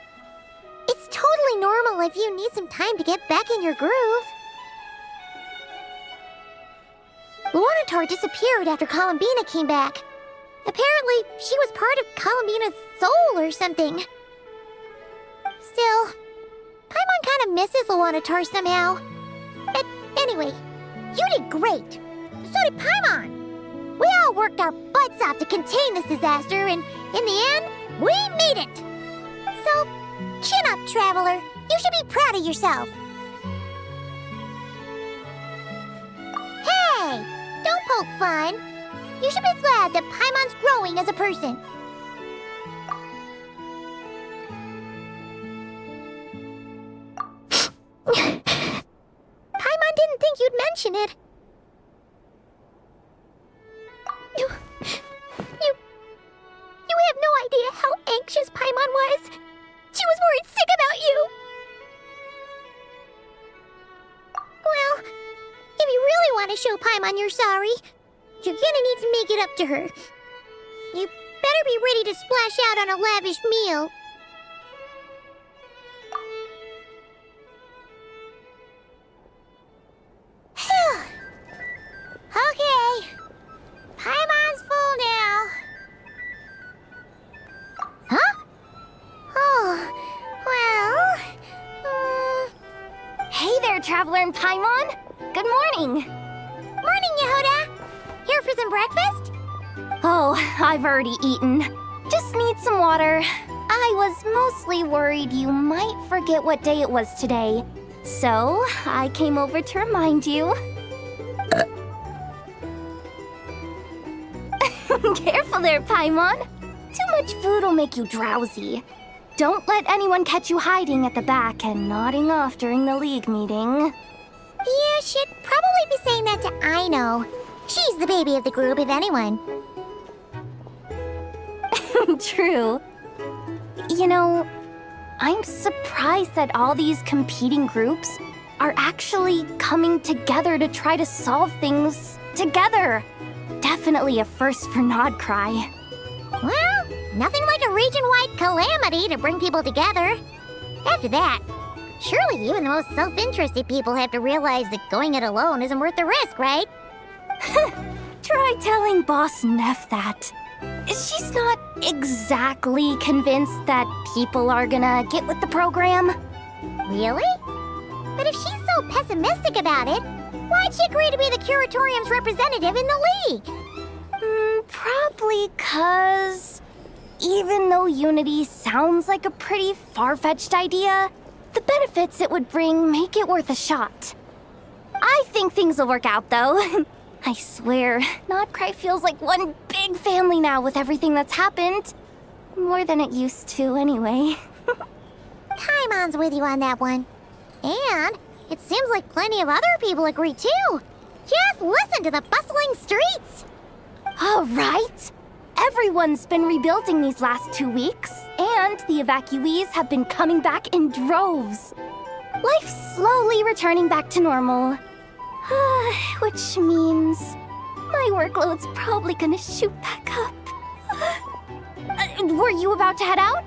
Speaker 16: It's totally normal if you need some time to get back in your groove. Luanatar disappeared after Columbina came back. Apparently, she was part of Columbina's soul or something. Still, Paimon kind of misses Luanatar somehow. But anyway, you did great. So did Paimon. We all worked our butts off to contain this disaster, and in the end, we made it. So, chin up, Traveler. You should be proud of yourself. Hey, don't poke fun. You should be glad that Paimon's growing as a person. Paimon didn't think you'd mention it. You have no idea how anxious Paimon was. She was worried sick about you. Well, if you really want to show Paimon you're sorry, you're gonna need to make it up to her. You better be ready to splash out on a lavish meal. Okay. Paimon's full now. Huh? Oh, well...
Speaker 19: Hey there,
Speaker 2: Traveler and Paimon. Good morning.
Speaker 16: Morning, Yehuda. Here for some breakfast?
Speaker 2: Oh, I've already eaten. Just need some water. I was mostly worried you might forget what day it was today. So, I came over to remind you. Careful there, Paimon. Too much food will make you drowsy. Don't let anyone catch you hiding at the back and nodding off during the league meeting.
Speaker 16: You should probably be saying that to Aino. She's the baby of the group, if anyone.
Speaker 2: True. You know, I'm surprised that all these competing groups are actually coming together to try to solve things together. Definitely a first for Nodcry.
Speaker 16: Well, nothing like a region-wide calamity to bring people together. After that, surely even the most self-interested people have to realize that going it alone isn't worth the risk, right?
Speaker 2: Try telling Boss Neff that. She's not exactly convinced that people are gonna get with the program.
Speaker 16: Really? But if she's so pessimistic about it, why'd she agree to be the Curatorium's representative in the league?
Speaker 2: Probably 'cause even though Unity sounds like a pretty far-fetched idea, the benefits it would bring make it worth a shot. I think things will work out, though. I swear, Nodcry feels like one big family now with everything that's happened. More than it used to, anyway.
Speaker 16: Paimon's with you on that one. And it seems like plenty of other people agree, too. Just listen to the bustling streets.
Speaker 2: All right. Everyone's been rebuilding these last 2 weeks, and the evacuees have been coming back in droves. Life's slowly returning back to normal. Which means my workload's probably gonna shoot back up. Were you about to head out?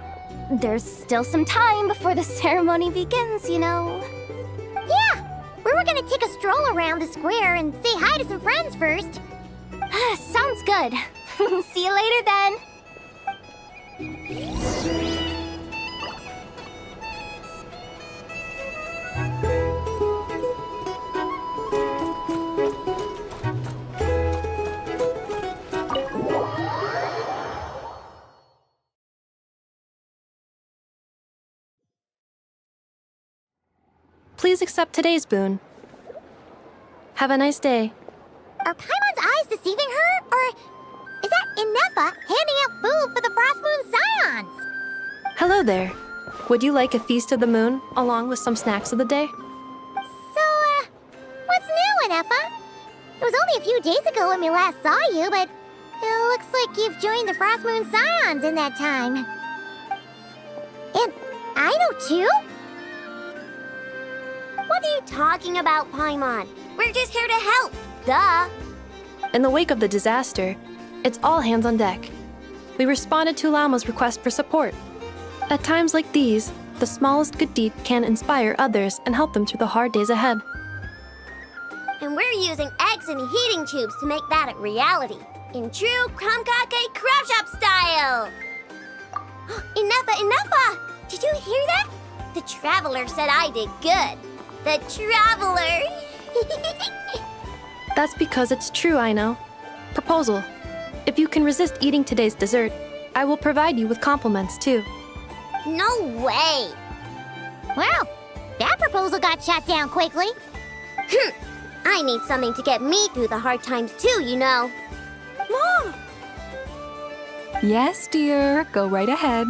Speaker 2: There's still some time before the ceremony begins, you know.
Speaker 16: Yeah, we were gonna take a stroll around the square and say hi to some friends first.
Speaker 2: Sounds good. See you later then.
Speaker 5: Please accept today's boon. Have a nice day.
Speaker 16: Are Paimon's eyes deceiving her? Or is that Inefa handing out food for the Frost Moon Scions?
Speaker 5: Hello there. Would you like a feast of the moon, along with some snacks of the day?
Speaker 16: So, what's new, Inefa? It was only a few days ago when we last saw you, but it looks like you've joined the Frost Moon Scions in that time. And Aino, too?
Speaker 22: What are you talking about, Paimon? We're just here to help. Duh.
Speaker 5: In the wake of the disaster, it's all hands on deck. We responded to Lama's request for support. At times like these, the smallest good deed can inspire others and help them through the hard days ahead.
Speaker 22: And we're using eggs and heating tubes to make that a reality. In true Kromkake Crab Shop style! Enough! Did you hear that? The Traveler said I did good. The Traveler!
Speaker 5: That's because it's true, I know. Proposal. If you can resist eating today's dessert, I will provide you with compliments, too.
Speaker 22: No way!
Speaker 16: Well, that proposal got shot down quickly.
Speaker 22: I need something to get me through the hard times, too, you know.
Speaker 7: Mom! Yes, dear. Go right ahead.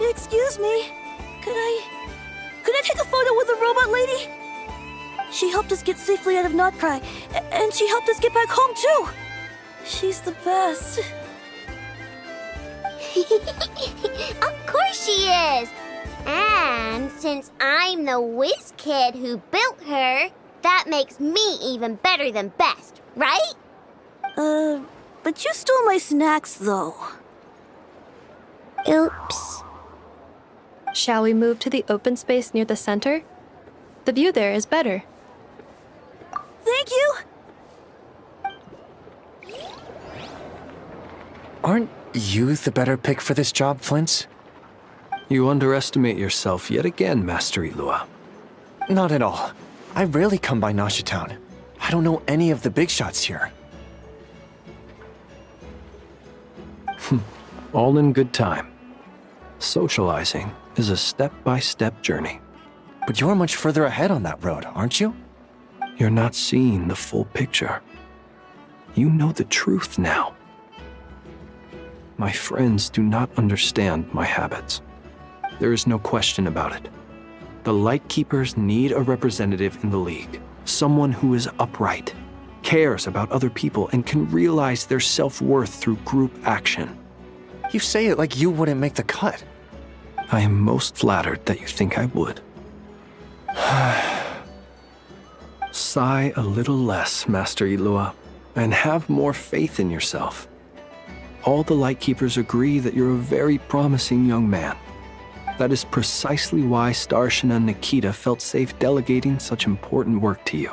Speaker 13: Excuse me. Could I take a photo with the robot lady? She helped us get safely out of Nodcry, and she helped us get back home too. She's the best.
Speaker 22: Of course she is. And since I'm the whiz kid who built her, that makes me even better than best, right?
Speaker 13: But you stole my snacks though.
Speaker 22: Oops.
Speaker 5: Shall we move to the open space near the center? The view there is better.
Speaker 13: Thank you!
Speaker 12: Aren't you the better pick for this job, Flint?
Speaker 4: You underestimate yourself yet again, Master Ilua.
Speaker 9: Not at all. I rarely come by Nasha Town. I don't know any of the big shots here.
Speaker 4: All in good time. Socializing is a step-by-step journey.
Speaker 9: But you're much further ahead on that road, aren't you?
Speaker 4: You're not seeing the full picture. You know the truth now. My friends do not understand my habits. There is no question about it. The Lightkeepers need a representative in the League. Someone who is upright, cares about other people, and can realize their self-worth through group action.
Speaker 9: You say it like you wouldn't make the cut.
Speaker 4: I am most flattered that you think I would. Sigh a little less, Master Ilua, and have more faith in yourself. All the Lightkeepers agree that you're a very promising young man. That is precisely why Starshina and Nikita felt safe delegating such important work to you.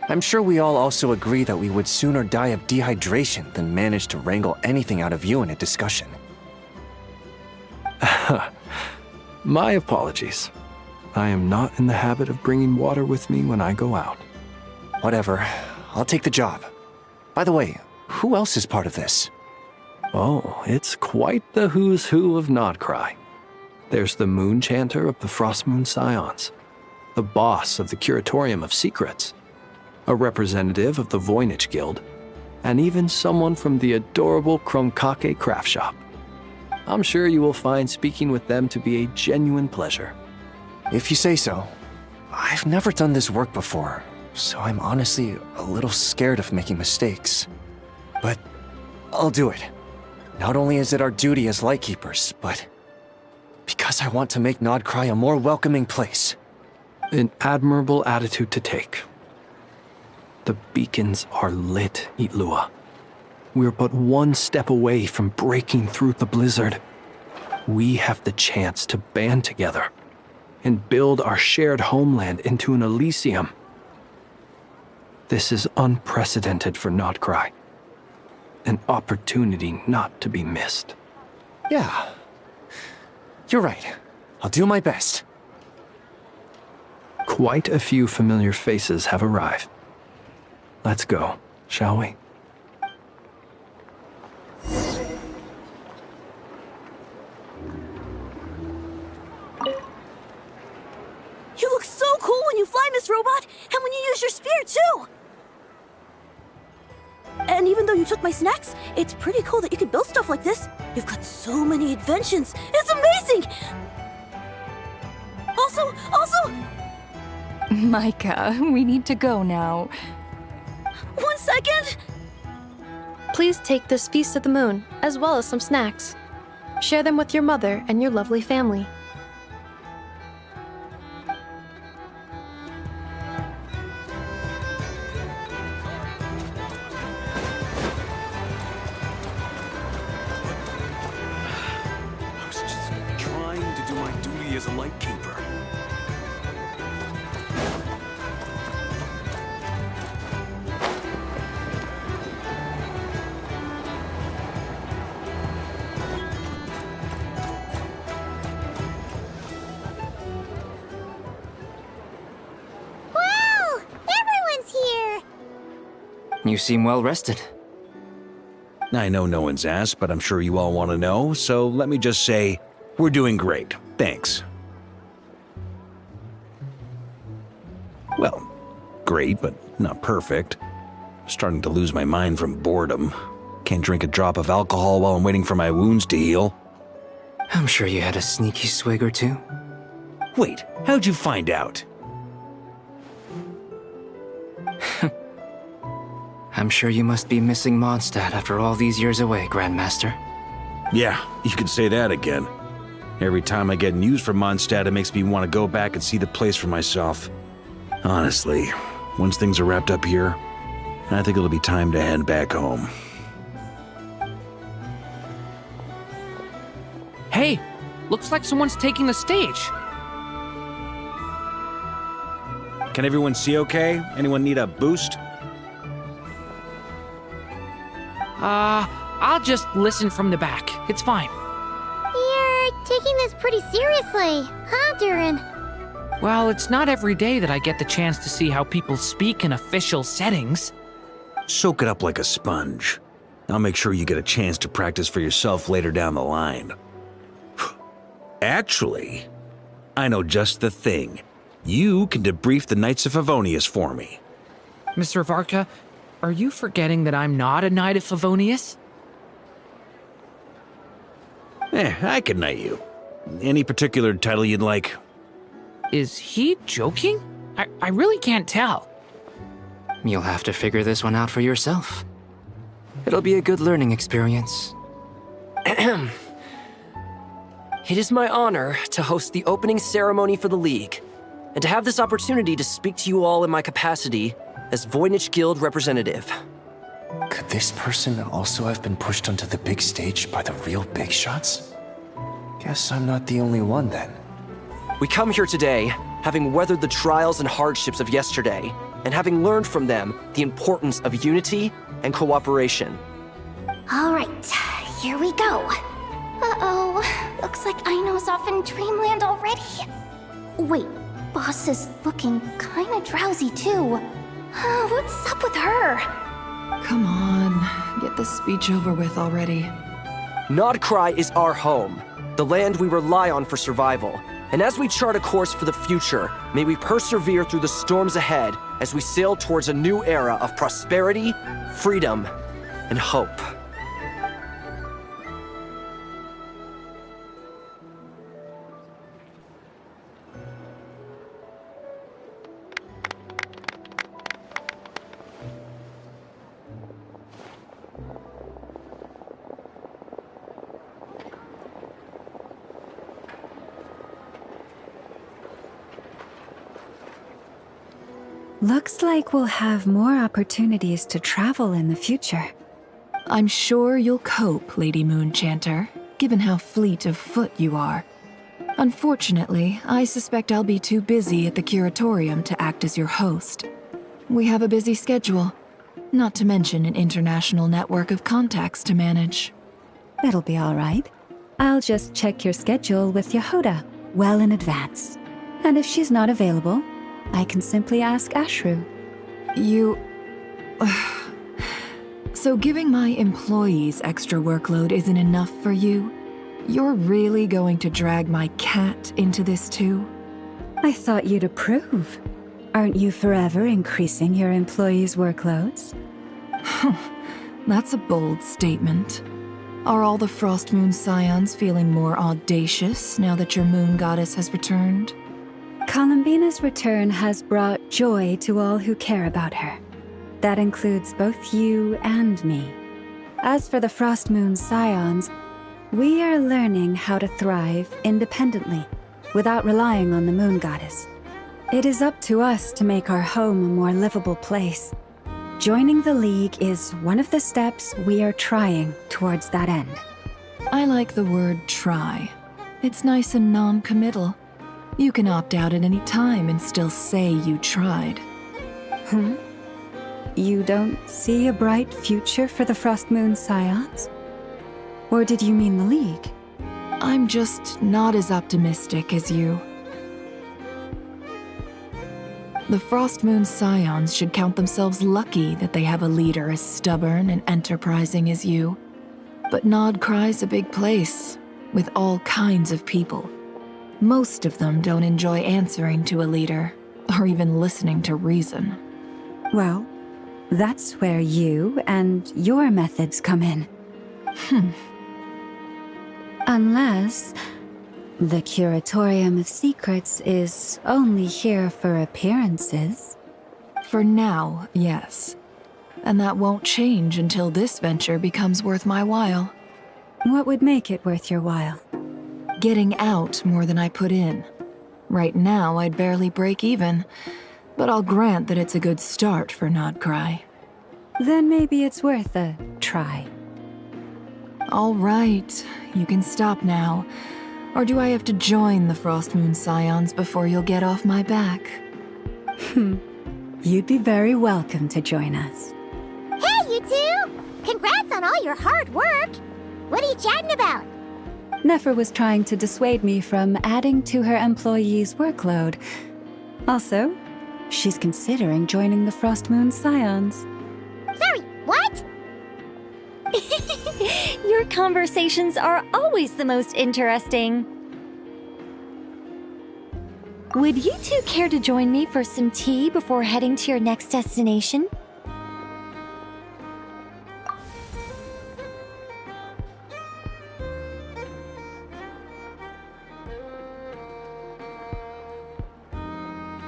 Speaker 9: I'm sure we all also agree that we would sooner die of dehydration than manage to wrangle anything out of you in a discussion.
Speaker 4: My apologies. I am not in the habit of bringing water with me when I go out.
Speaker 9: Whatever. I'll take the job. By the way, who else is part of this?
Speaker 4: Oh, it's quite the who's who of Nodcry. There's the Moon Chanter of the Frostmoon Scions, the boss of the Curatorium of Secrets, a representative of the Voynich Guild, and even someone from the adorable Kromkake craft shop. I'm sure you will find speaking with them to be a genuine pleasure.
Speaker 9: If you say so. I've never done this work before, so I'm honestly a little scared of making mistakes. But I'll do it. Not only is it our duty as Lightkeepers, but because I want to make Nodcry a more welcoming place.
Speaker 4: An admirable attitude to take. The beacons are lit, Ilua. We're but one step away from breaking through the blizzard. We have the chance to band together and build our shared homeland into an Elysium. This is unprecedented for Nodcry. An opportunity not to be missed.
Speaker 9: Yeah. You're right. I'll do my best.
Speaker 4: Quite a few familiar faces have arrived. Let's go, shall we?
Speaker 13: You look so cool when you fly, Miss Robot, and when you use your spear, too! And even though you took my snacks, it's pretty cool that you could build stuff like this. You've got so many inventions. It's amazing! Also...
Speaker 15: Micah, we need to go now.
Speaker 13: 1 second!
Speaker 5: Please take this Feast of the Moon, as well as some snacks. Share them with your mother and your lovely family.
Speaker 12: As a Lightkeeper.
Speaker 16: Wow! Everyone's here!
Speaker 8: You seem well rested.
Speaker 3: I know no one's asked, but I'm sure you all want to know, so let me just say, we're doing great. Thanks. Well, great, but not perfect. Starting to lose my mind from boredom. Can't drink a drop of alcohol while I'm waiting for my wounds to heal.
Speaker 8: I'm sure you had a sneaky swig or two.
Speaker 3: Wait, how'd you find out?
Speaker 8: I'm sure you must be missing Mondstadt after all these years away, Grandmaster.
Speaker 3: Yeah, you could say that again. Every time I get news from Mondstadt, it makes me want to go back and see the place for myself. Honestly, once things are wrapped up here, I think it'll be time to head back home.
Speaker 17: Hey, looks like someone's taking the stage.
Speaker 3: Can everyone see okay? Anyone need a boost?
Speaker 17: I'll just listen from the back. It's fine.
Speaker 16: You're You're taking this pretty seriously, huh, Durin?
Speaker 17: Well, it's not every day that I get the chance to see how people speak in official settings.
Speaker 3: Soak it up like a sponge. I'll make sure you get a chance to practice for yourself later down the line. Actually, I know just the thing. You can debrief the Knights of Favonius for me.
Speaker 17: Mr. Varka, are you forgetting that I'm not a Knight of Favonius?
Speaker 3: I can knight you. Any particular title you'd like?
Speaker 17: Is he joking? I really can't tell.
Speaker 8: You'll have to figure this one out for yourself. It'll be a good learning experience.
Speaker 6: It is my honor to host the opening ceremony for the League, and to have this opportunity to speak to you all in my capacity as Voynich Guild representative.
Speaker 9: Could this person also have been pushed onto the big stage by the real big shots? Guess I'm not the only one then.
Speaker 6: We come here today, having weathered the trials and hardships of yesterday, and having learned from them the importance of unity and cooperation.
Speaker 16: All right, here we go.
Speaker 14: Uh-oh. Looks like Aino's off in dreamland already.
Speaker 16: Wait, Boss is looking kinda drowsy too. What's up with her?
Speaker 1: Come on, get this speech over with already.
Speaker 6: Nodcry is our home, the land we rely on for survival. And as we chart a course for the future, may we persevere through the storms ahead as we sail towards a new era of prosperity, freedom, and hope.
Speaker 7: Looks like we'll have more opportunities to travel in the future.
Speaker 1: I'm sure you'll cope, Lady Moonchanter, given how fleet of foot you are. Unfortunately, I suspect I'll be too busy at the curatorium to act as your host. We have a busy schedule, not to mention an international network of contacts to manage.
Speaker 7: That'll be all right. I'll just check your schedule with Yehoda well in advance. And if she's not available, I can simply ask Ashru.
Speaker 1: So giving my employees extra workload isn't enough for you? You're really going to drag my cat into this too?
Speaker 7: I thought you'd approve. Aren't you forever increasing your employees' workloads?
Speaker 1: That's a bold statement. Are all the Frost Moon Scions feeling more audacious now that your moon goddess has returned?
Speaker 7: Columbina's return has brought joy to all who care about her. That includes both you and me. As for the Frost Moon Scions, we are learning how to thrive independently, without relying on the moon goddess. It is up to us to make our home a more livable place. Joining the League is one of the steps we are trying towards that end.
Speaker 1: I like the word try. It's nice and non-committal. You can opt out at any time and still say you tried.
Speaker 7: You don't see a bright future for the Frost Moon Scions? Or did you mean the League?
Speaker 1: I'm just not as optimistic as you. The Frost Moon Scions should count themselves lucky that they have a leader as stubborn and enterprising as you. But Nodcry's a big place, with all kinds of people. Most of them don't enjoy answering to a leader, or even listening to reason.
Speaker 7: Well, that's where you and your methods come in. Unless the Curatorium of Secrets is only here for appearances.
Speaker 1: For now, yes. And that won't change until this venture becomes worth my while.
Speaker 7: What would make it worth your while?
Speaker 1: Getting out more than I put in. Right now, I'd barely break even, but I'll grant that it's a good start for Nodcry.
Speaker 7: Then maybe it's worth a try.
Speaker 1: All right, you can stop now. Or do I have to join the Frost Moon Scions before you'll get off my back?
Speaker 7: You'd be very welcome to join us.
Speaker 16: Hey, you two! Congrats on all your hard work! What are you chatting about?
Speaker 7: Nefer was trying to dissuade me from adding to her employees' workload. Also, she's considering joining the Frost Moon Scions.
Speaker 16: Sorry, what?
Speaker 19: Your conversations are always the most interesting. Would you two care to join me for some tea before heading to your next destination?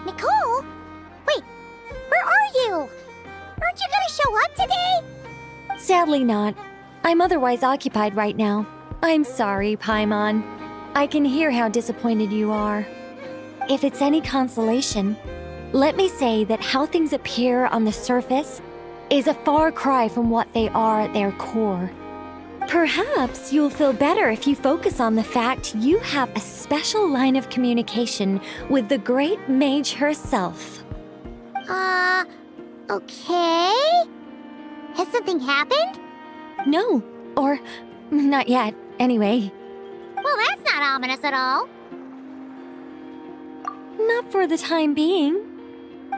Speaker 16: Nicole? Wait, where are you? Aren't you gonna show up today?
Speaker 19: Sadly not. I'm otherwise occupied right now. I'm sorry, Paimon. I can hear how disappointed you are. If it's any consolation, let me say that how things appear on the surface is a far cry from what they are at their core. Perhaps you'll feel better if you focus on the fact you have a special line of communication with the great mage herself.
Speaker 16: Okay? Has something happened?
Speaker 19: No, or not yet, anyway.
Speaker 16: Well, that's not ominous at all.
Speaker 19: Not for the time being.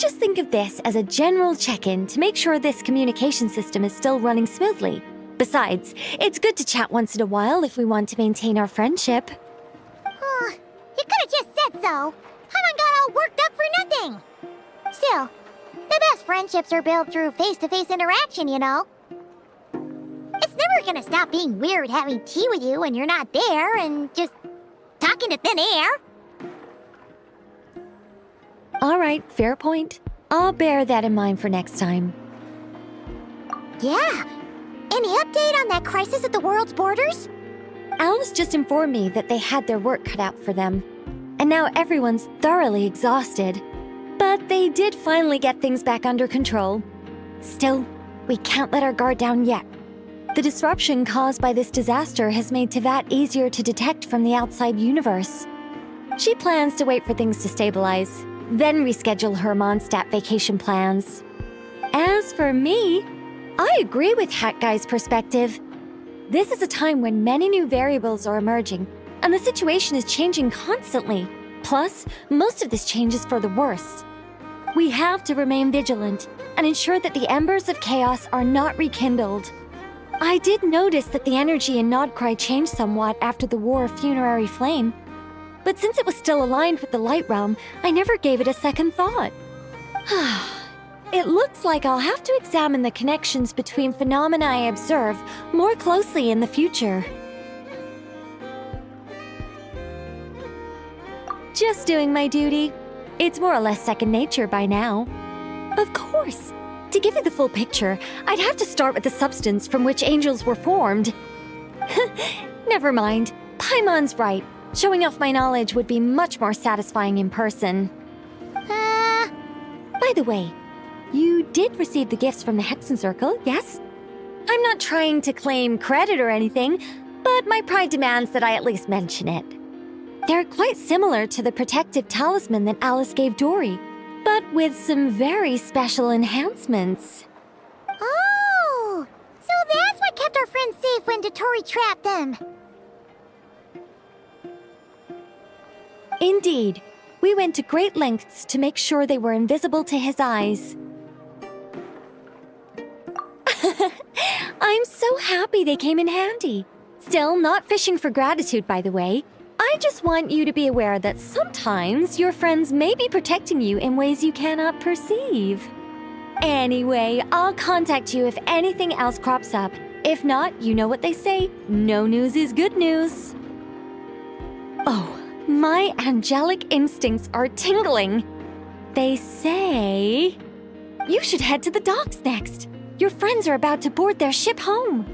Speaker 19: Just think of this as a general check-in to make sure this communication system is still running smoothly. Besides, it's good to chat once in a while if we want to maintain our friendship.
Speaker 16: You could have just said so. Paimon got all worked up for nothing. Still, the best friendships are built through face-to-face interaction, you know. It's never gonna stop being weird having tea with you when you're not there and just talking to thin air.
Speaker 19: All right, fair point. I'll bear that in mind for next time.
Speaker 16: Yeah. Any update on that crisis at the world's borders?
Speaker 19: Alice just informed me that they had their work cut out for them. And now everyone's thoroughly exhausted. But they did finally get things back under control. Still, we can't let our guard down yet. The disruption caused by this disaster has made Teyvat easier to detect from the outside universe. She plans to wait for things to stabilize, then reschedule her Mondstadt vacation plans. As for me, I agree with Hat Guy's perspective. This is a time when many new variables are emerging, and the situation is changing constantly. Plus, most of this change is for the worse. We have to remain vigilant and ensure that the embers of chaos are not rekindled. I did notice that the energy in Nodcry changed somewhat after the War of Funerary Flame, but since it was still aligned with the Light Realm, I never gave it a second thought. It looks like I'll have to examine the connections between phenomena I observe more closely in the future. Just doing my duty. It's more or less second nature by now. Of course. To give you the full picture, I'd have to start with the substance from which angels were formed. Never mind. Paimon's right. Showing off my knowledge would be much more satisfying in person. By the way, you did receive the gifts from the Hexen Circle, yes? I'm not trying to claim credit or anything, but my pride demands that I at least mention it. They're quite similar to the protective talisman that Alice gave Dory, but with some very special enhancements.
Speaker 16: Oh! So that's what kept our friends safe when Dotori trapped them.
Speaker 19: Indeed. We went to great lengths to make sure they were invisible to his eyes. I'm so happy they came in handy. Still, not fishing for gratitude, by the way. I just want you to be aware that sometimes your friends may be protecting you in ways you cannot perceive. Anyway, I'll contact you if anything else crops up. If not, you know what they say, no news is good news. Oh, my angelic instincts are tingling. They say you should head to the docks next. Your friends are about to board their ship home.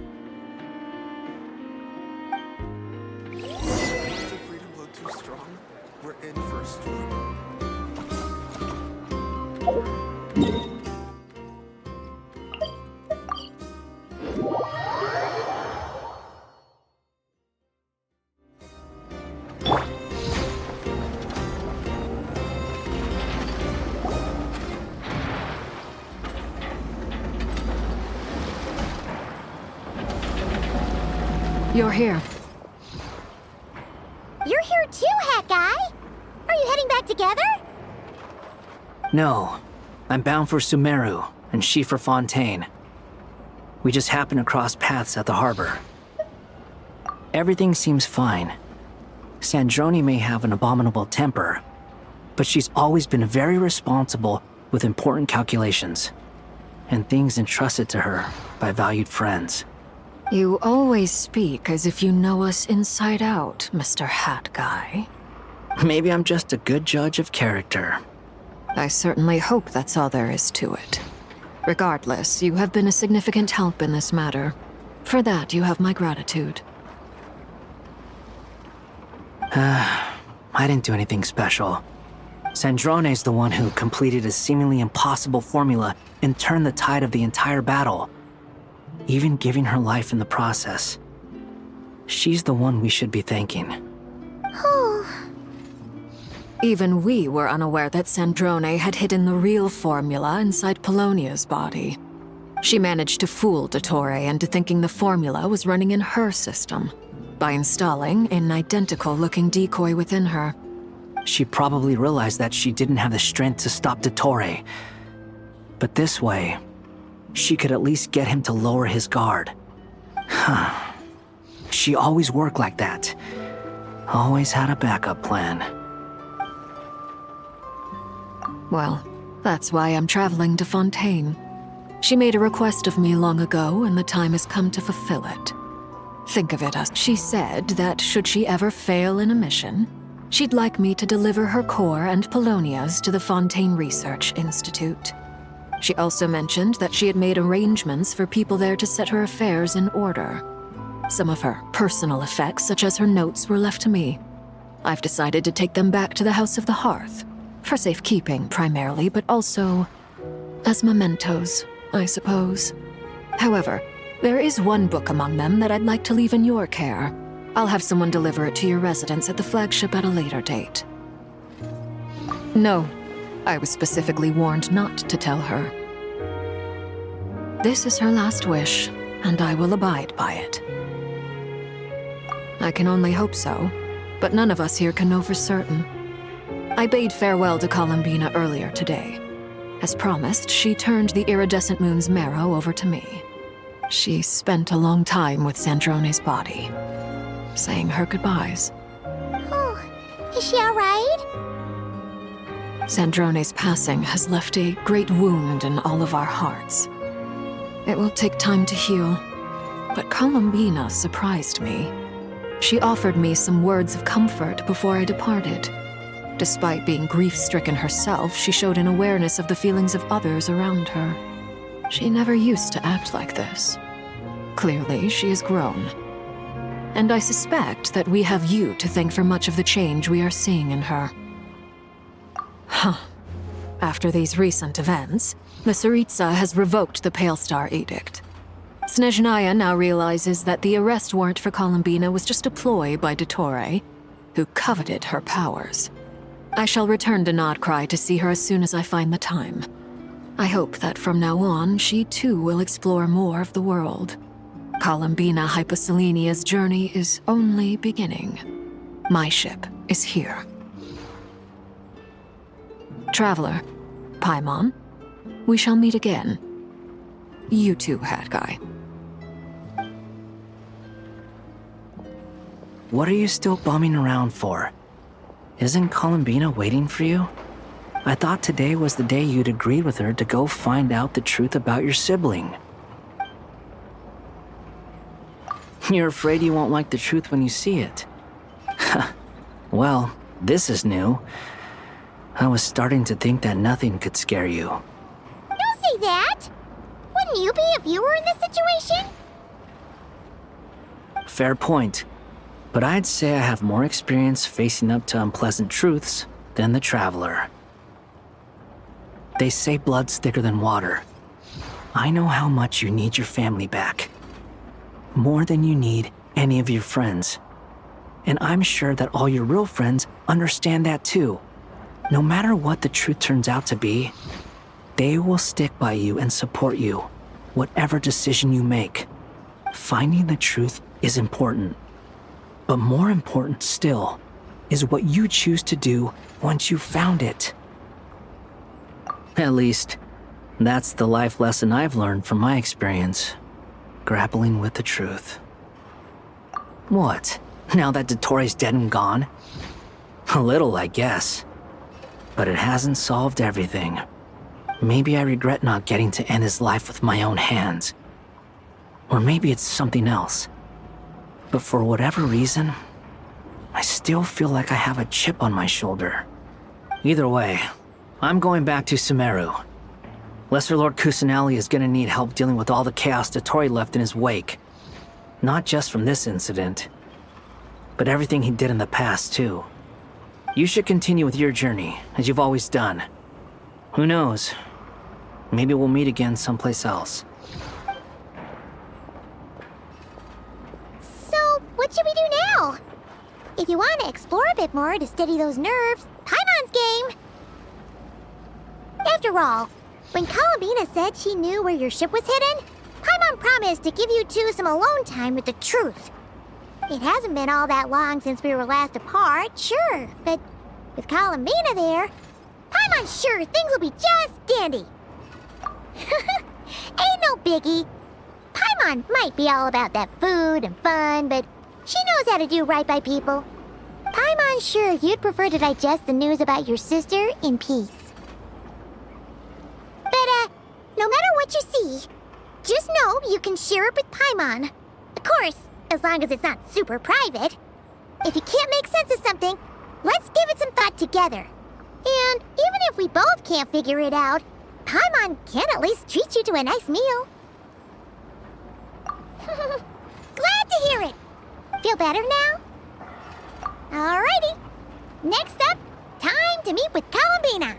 Speaker 7: You're here.
Speaker 16: You're here too, Hat Guy. Are you heading back together?
Speaker 10: No. I'm bound for Sumeru, and she for Fontaine. We just happened to cross paths at the harbor. Everything seems fine. Sandrone may have an abominable temper, but she's always been very responsible with important calculations, and things entrusted to her by valued friends.
Speaker 1: You always speak as if you know us inside out, Mr. Hat Guy.
Speaker 10: Maybe I'm just a good judge of character.
Speaker 1: I certainly hope that's all there is to it. Regardless, you have been a significant help in this matter. For that, you have my gratitude.
Speaker 10: I didn't do anything special. Sandrone's the one who completed a seemingly impossible formula and turned the tide of the entire battle, even giving her life in the process. She's the one we should be thanking.
Speaker 1: Even we were unaware that Sandrone had hidden the real formula inside Polonia's body. She managed to fool Dottore into thinking the formula was running in her system by installing an identical-looking decoy within her.
Speaker 10: She probably realized that she didn't have the strength to stop Dottore. But this way, she could at least get him to lower his guard. She always worked like that. Always had a backup plan.
Speaker 1: Well, that's why I'm traveling to Fontaine. She made a request of me long ago, and the time has come to fulfill it. Think of it as she said that should she ever fail in a mission, she'd like me to deliver her core and Polonia's to the Fontaine Research Institute. She also mentioned that she had made arrangements for people there to set her affairs in order. Some of her personal effects, such as her notes, were left to me. I've decided to take them back to the House of the Hearth. For safekeeping, primarily, but also as mementos, I suppose. However, there is one book among them that I'd like to leave in your care. I'll have someone deliver it to your residence at the flagship at a later date. No, I was specifically warned not to tell her. This is her last wish, and I will abide by it. I can only hope so, but none of us here can know for certain. I bade farewell to Columbina earlier today. As promised, she turned the iridescent moon's marrow over to me. She spent a long time with Sandrone's body, saying her goodbyes.
Speaker 16: Oh, is she all right?
Speaker 1: Sandrone's passing has left a great wound in all of our hearts. It will take time to heal, but Columbina surprised me. She offered me some words of comfort before I departed. Despite being grief-stricken herself, she showed an awareness of the feelings of others around her. She never used to act like this. Clearly, she has grown. And I suspect that we have you to thank for much of the change we are seeing in her. After these recent events, the Tsaritsa has revoked the Pale Star Edict. Snezhnaya now realizes that the arrest warrant for Columbina was just a ploy by Dottore, who coveted her powers. I shall return to Nodcry to see her as soon as I find the time. I hope that from now on, she too will explore more of the world. Columbina Hyposelenia's journey is only beginning. My ship is here. Traveler, Paimon, we shall meet again. You too, Hat Guy.
Speaker 10: What are you still bumming around for? Isn't Columbina waiting for you? I thought today was the day you'd agreed with her to go find out the truth about your sibling. You're afraid you won't like the truth when you see it. Well, this is new. I was starting to think that nothing could scare you.
Speaker 16: Don't say that! Wouldn't you be if you were in this situation?
Speaker 10: Fair point. But I'd say I have more experience facing up to unpleasant truths than the Traveler. They say blood's thicker than water. I know how much you need your family back. More than you need any of your friends. And I'm sure that all your real friends understand that too. No matter what the truth turns out to be, they will stick by you and support you, whatever decision you make. Finding the truth is important. But more important still is what you choose to do once you've found it. At least, that's the life lesson I've learned from my experience, grappling with the truth. What? Now that Dottoro's dead and gone? A little, I guess. But it hasn't solved everything. Maybe I regret not getting to end his life with my own hands. Or maybe it's something else. But for whatever reason, I still feel like I have a chip on my shoulder. Either way, I'm going back to Sumeru. Lesser Lord Kusanali is gonna need help dealing with all the chaos Dottori left in his wake. Not just from this incident, but everything he did in the past, too. You should continue with your journey, as you've always done. Who knows? Maybe we'll meet again someplace else.
Speaker 16: So, what should we do now? If you want to explore a bit more to steady those nerves, Paimon's game! After all, when Columbina said she knew where your ship was hidden, Paimon promised to give you two some alone time with the truth. It hasn't been all that long since we were last apart, sure, but with Columbina there, Paimon's sure things will be just dandy. Ain't no biggie. Paimon might be all about that food and fun, but she knows how to do right by people. Paimon's sure you'd prefer to digest the news about your sister in peace. But, no matter what you see, just know you can share it with Paimon. Of course, as long as it's not super private. If you can't make sense of something, let's give it some thought together. And even if we both can't figure it out, Paimon can at least treat you to a nice meal. Glad to hear it. Feel better now? Alrighty. Next up, time to meet with Columbina.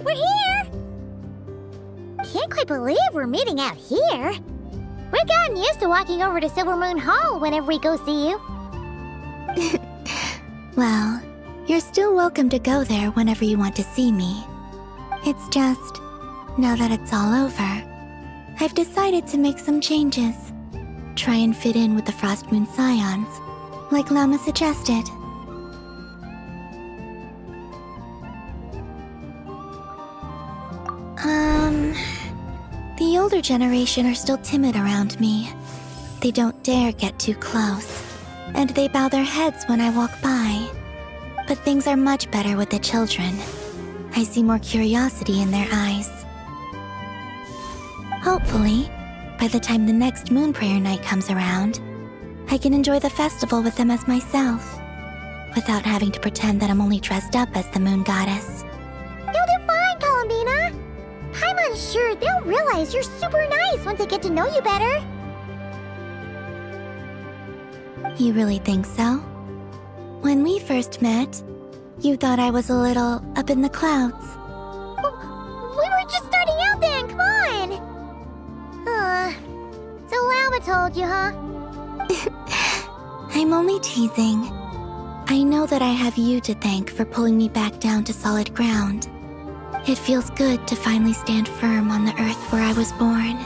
Speaker 16: We're here! Can't quite believe we're meeting out here. We've gotten used to walking over to Silver Moon Hall whenever we go see you.
Speaker 14: Well, you're still welcome to go there whenever you want to see me. It's just, now that it's all over, I've decided to make some changes. Try and fit in with the Frost Moon Scions, like Lama suggested. The older generation are still timid around me. They don't dare get too close, and they bow their heads when I walk by. But things are much better with the children. I see more curiosity in their eyes. Hopefully, by the time the next Moon Prayer Night comes around, I can enjoy the festival with them as myself, without having to pretend that I'm only dressed up as the Moon Goddess.
Speaker 16: You'll do fine, Columbina. Paimon's sure they'll realize you're super nice once they get to know you better.
Speaker 14: You really think so? When we first met, you thought I was a little up in the clouds.
Speaker 16: We were just starting out then, come on! So Llama told you, huh?
Speaker 14: I'm only teasing. I know that I have you to thank for pulling me back down to solid ground. It feels good to finally stand firm on the earth where I was born.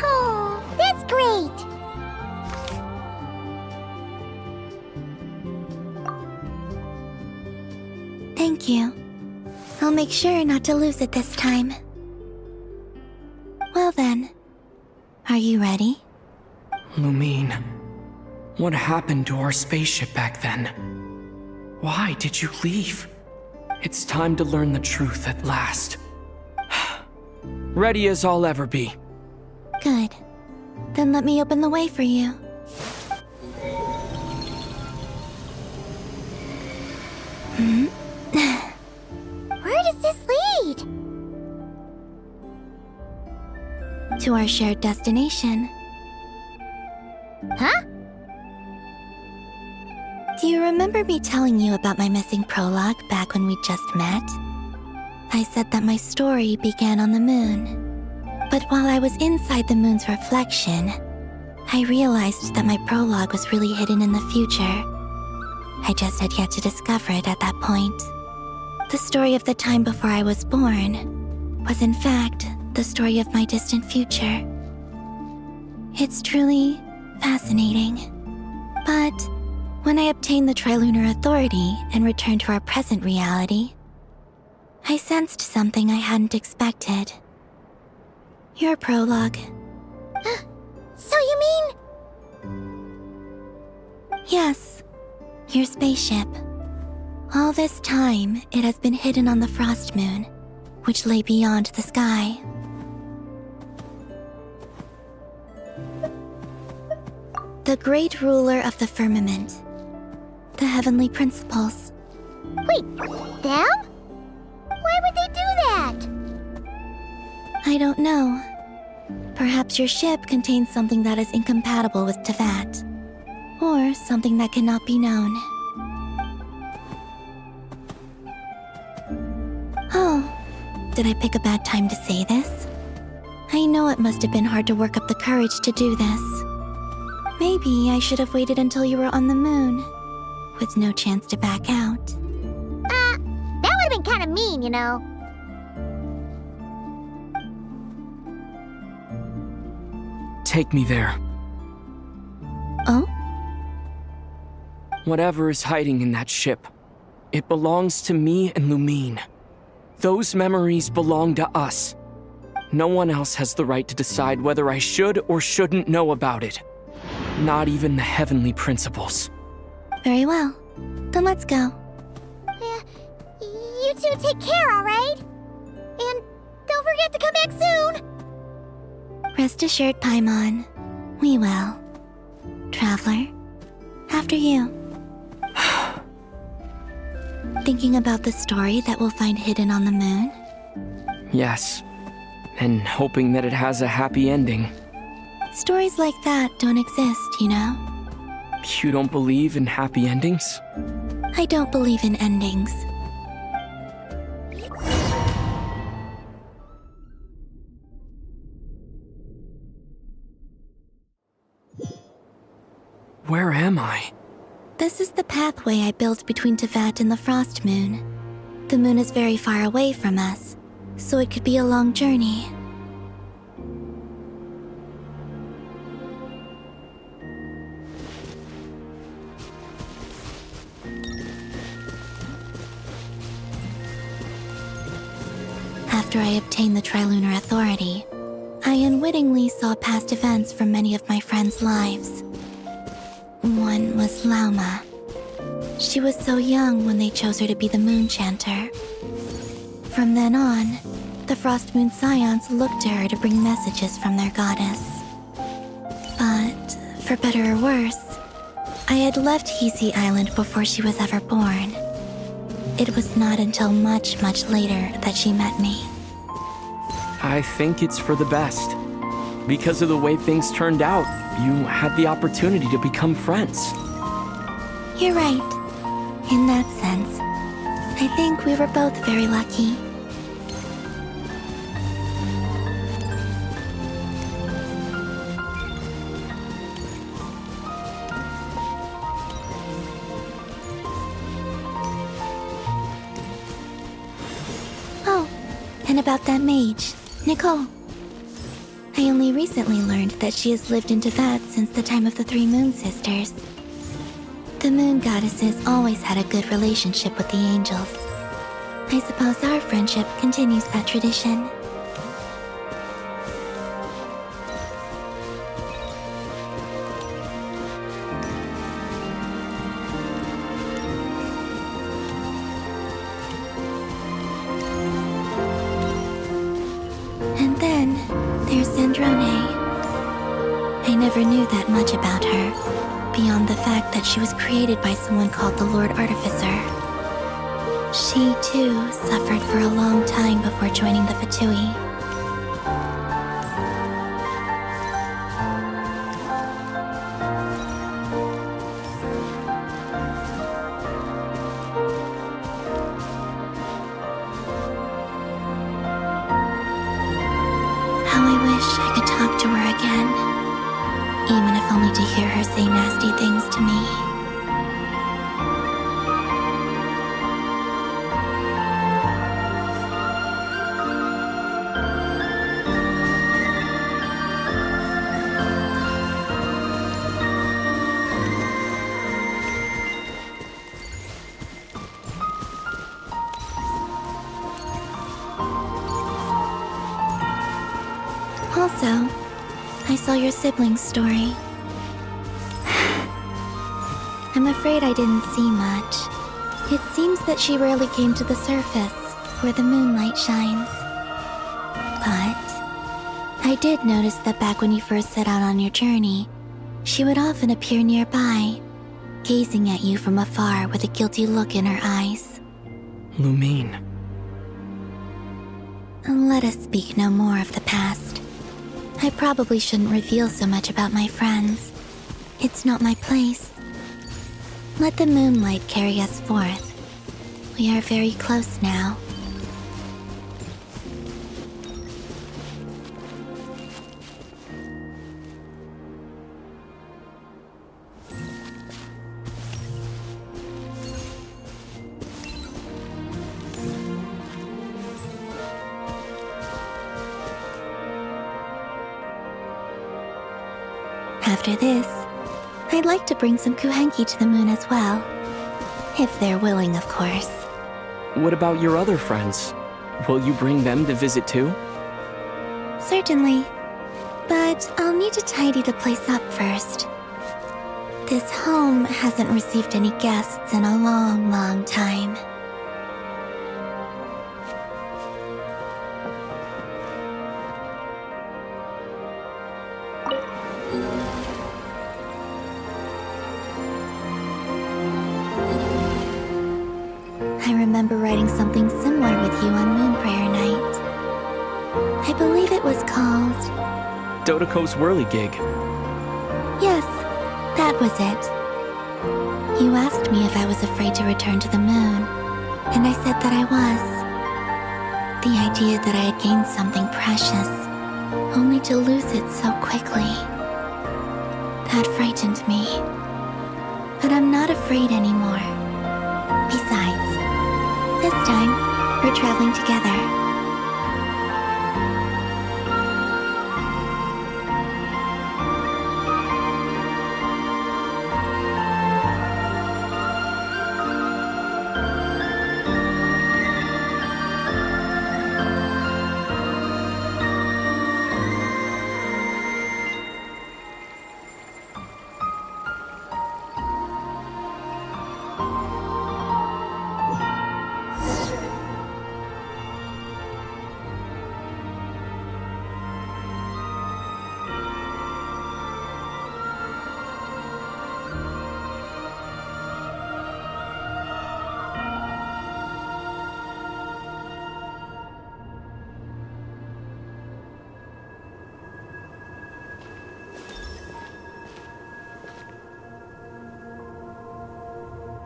Speaker 16: Oh, that's great!
Speaker 14: Thank you. I'll make sure not to lose it this time. Well then, are you ready?
Speaker 11: Lumine, what happened to our spaceship back then? Why did you leave? It's time to learn the truth at last. Ready as I'll ever be.
Speaker 14: Good. Then let me open the way for you.
Speaker 16: Where does this lead?
Speaker 14: To our shared destination.
Speaker 16: Huh?
Speaker 14: Do you remember me telling you about my missing prologue back when we just met? I said that my story began on the moon. But while I was inside the moon's reflection, I realized that my prologue was really hidden in the future. I just had yet to discover it at that point. The story of the time before I was born was in fact the story of my distant future. It's truly fascinating. But when I obtained the Trilunar Authority and returned to our present reality, I sensed something I hadn't expected. Your prologue.
Speaker 16: So you
Speaker 14: mean... Yes, your spaceship. All this time, it has been hidden on the Frost Moon, which lay beyond the sky. The great ruler of the firmament. The heavenly principles.
Speaker 16: Wait, them? Why would they do that?
Speaker 14: I don't know. Perhaps your ship contains something that is incompatible with Tevat. Or something that cannot be known. Oh, did I pick a bad time to say this? I know it must have been hard to work up the courage to do this. Maybe I should have waited until you were on the moon, with no chance to back out.
Speaker 16: That would have been kind of mean, you know.
Speaker 11: Take me there.
Speaker 14: Oh?
Speaker 11: Whatever is hiding in that ship, it belongs to me and Lumine. Those memories belong to us. No one else has the right to decide whether I should or shouldn't know about it. Not even the heavenly principles.
Speaker 14: Very well. Then let's go.
Speaker 16: You two take care, alright? And don't forget to come back soon!
Speaker 14: Rest assured, Paimon. We will. Traveler, after you. Thinking about the story that we'll find hidden on the moon?
Speaker 11: Yes, and hoping that it has a happy ending.
Speaker 14: Stories like that don't exist, you know?
Speaker 11: You don't believe in happy endings?
Speaker 14: I don't believe in endings.
Speaker 11: Where am I?
Speaker 14: This is the pathway I built between Tevat and the Frost Moon. The moon is very far away from us, so it could be a long journey. After I obtained the Trilunar Authority, I unwittingly saw past events from many of my friends' lives. One was Lauma. She was so young when they chose her to be the Moon Chanter. From then on, the Frost Moon Scions looked to her to bring messages from their goddess. But, for better or worse, I had left Hz Island before she was ever born. It was not until much, much later that she met me.
Speaker 11: I think it's for the best. Because of the way things turned out, You had the opportunity to become friends.
Speaker 14: You're right. In that sense, I think we were both very lucky. Oh, and about that mage, Nicole. I only recently learned that she has lived in Teyvat since the time of the Three Moon Sisters. The Moon Goddesses always had a good relationship with the angels. I suppose our friendship continues that tradition. And then there's Sandrone. I never knew that much about her, beyond the fact that she was created by someone called the Lord Artificer. She, too, suffered for a long time before joining the Fatui. How I wish I could talk to her again, even if only to hear her say nasty things to me. Also, I saw your siblings' story. I'm afraid I didn't see much. It seems that she rarely came to the surface, where the moonlight shines. But I did notice that back when you first set out on your journey, she would often appear nearby, gazing at you from afar with a guilty look in her eyes.
Speaker 11: Lumine.
Speaker 14: Let us speak no more of the past. I probably shouldn't reveal so much about my friends. It's not my place. Let the moonlight carry us forth. We are very close now. After this, I'd like to bring some Kuhenki to the moon as well. If they're willing, of course.
Speaker 11: What about your other friends? Will you bring them to visit too?
Speaker 14: Certainly. But I'll need to tidy the place up first. This home hasn't received any guests in a long, long time. I remember writing something similar with you on Moon Prayer Night. I believe it was called...
Speaker 11: Dodoko's Whirligig.
Speaker 14: Yes, that was it. You asked me if I was afraid to return to the moon, and I said that I was. The idea that I had gained something precious, only to lose it so quickly. That frightened me. But I'm not afraid anymore. Besides, this time, we're traveling together.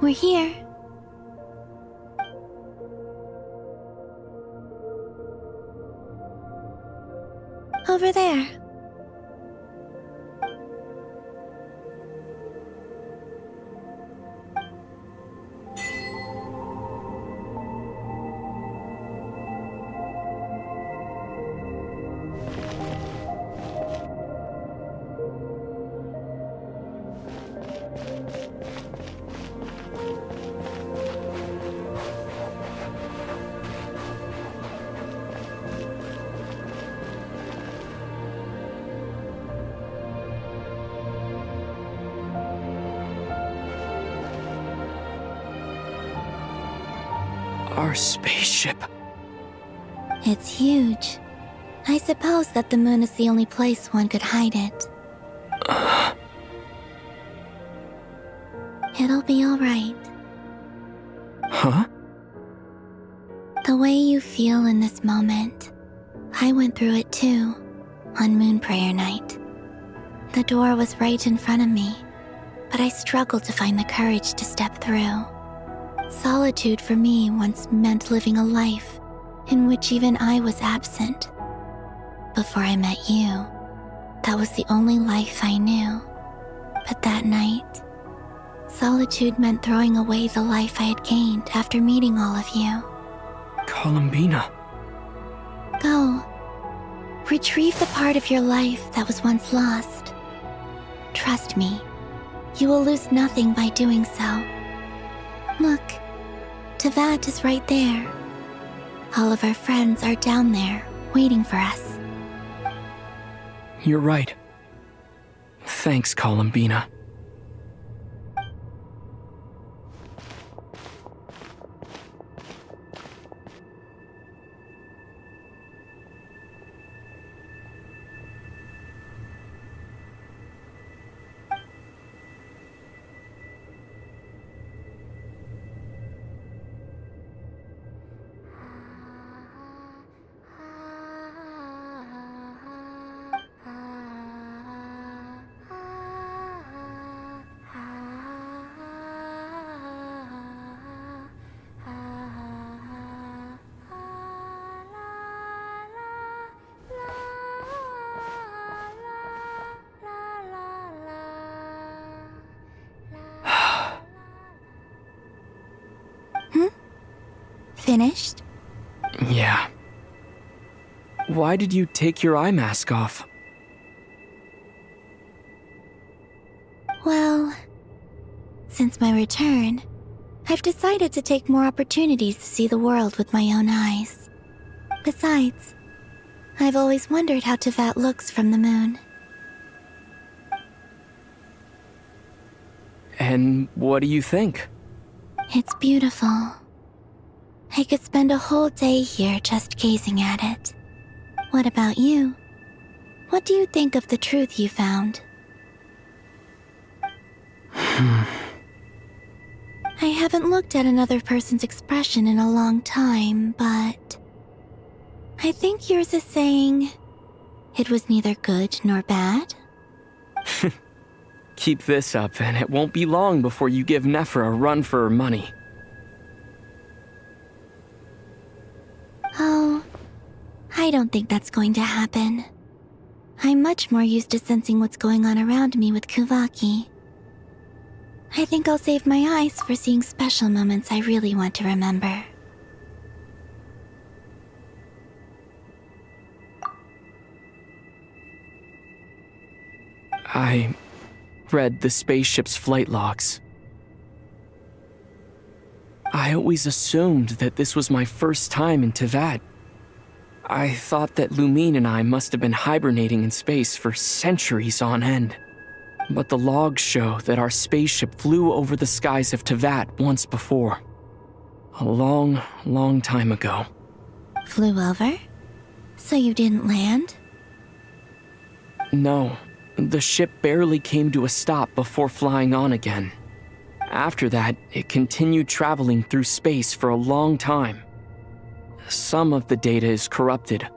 Speaker 14: We're here. Over there.
Speaker 11: Our spaceship.
Speaker 14: It's huge. I suppose that the moon is the only place one could hide it. It'll be alright.
Speaker 11: Huh?
Speaker 14: The way you feel in this moment, I went through it too, on Moon Prayer Night. The door was right in front of me, but I struggled to find the courage to step through. Solitude for me once meant living a life in which even I was absent. Before I met you, that was the only life I knew. But that night, solitude meant throwing away the life I had gained after meeting all of you.
Speaker 11: Columbina.
Speaker 14: Go. Retrieve the part of your life that was once lost. Trust me, you will lose nothing by doing so. Look, Tevat is right there. All of our friends are down there, waiting for us.
Speaker 11: You're right. Thanks, Columbina.
Speaker 14: Finished?
Speaker 11: Yeah. Why did you take your eye mask off?
Speaker 14: Well, since my return, I've decided to take more opportunities to see the world with my own eyes. Besides, I've always wondered how Tevat looks from the moon.
Speaker 11: And what do you think?
Speaker 14: It's beautiful. I could spend a whole day here just gazing at it. What about you? What do you think of the truth you found? I haven't looked at another person's expression in a long time, but I think yours is saying it was neither good nor bad.
Speaker 11: Keep this up, and it won't be long before you give Nephra a run for her money.
Speaker 14: Oh, I don't think that's going to happen. I'm much more used to sensing what's going on around me with Kuvaki. I think I'll save my eyes for seeing special moments I really want to remember.
Speaker 11: I read the spaceship's flight logs. I always assumed that this was my first time in Tevat. I thought that Lumine and I must have been hibernating in space for centuries on end. But the logs show that our spaceship flew over the skies of Tevat once before. A long, long time ago.
Speaker 14: Flew over? So you didn't land?
Speaker 11: No, the ship barely came to a stop before flying on again. After that, it continued traveling through space for a long time. Some of the data is corrupted,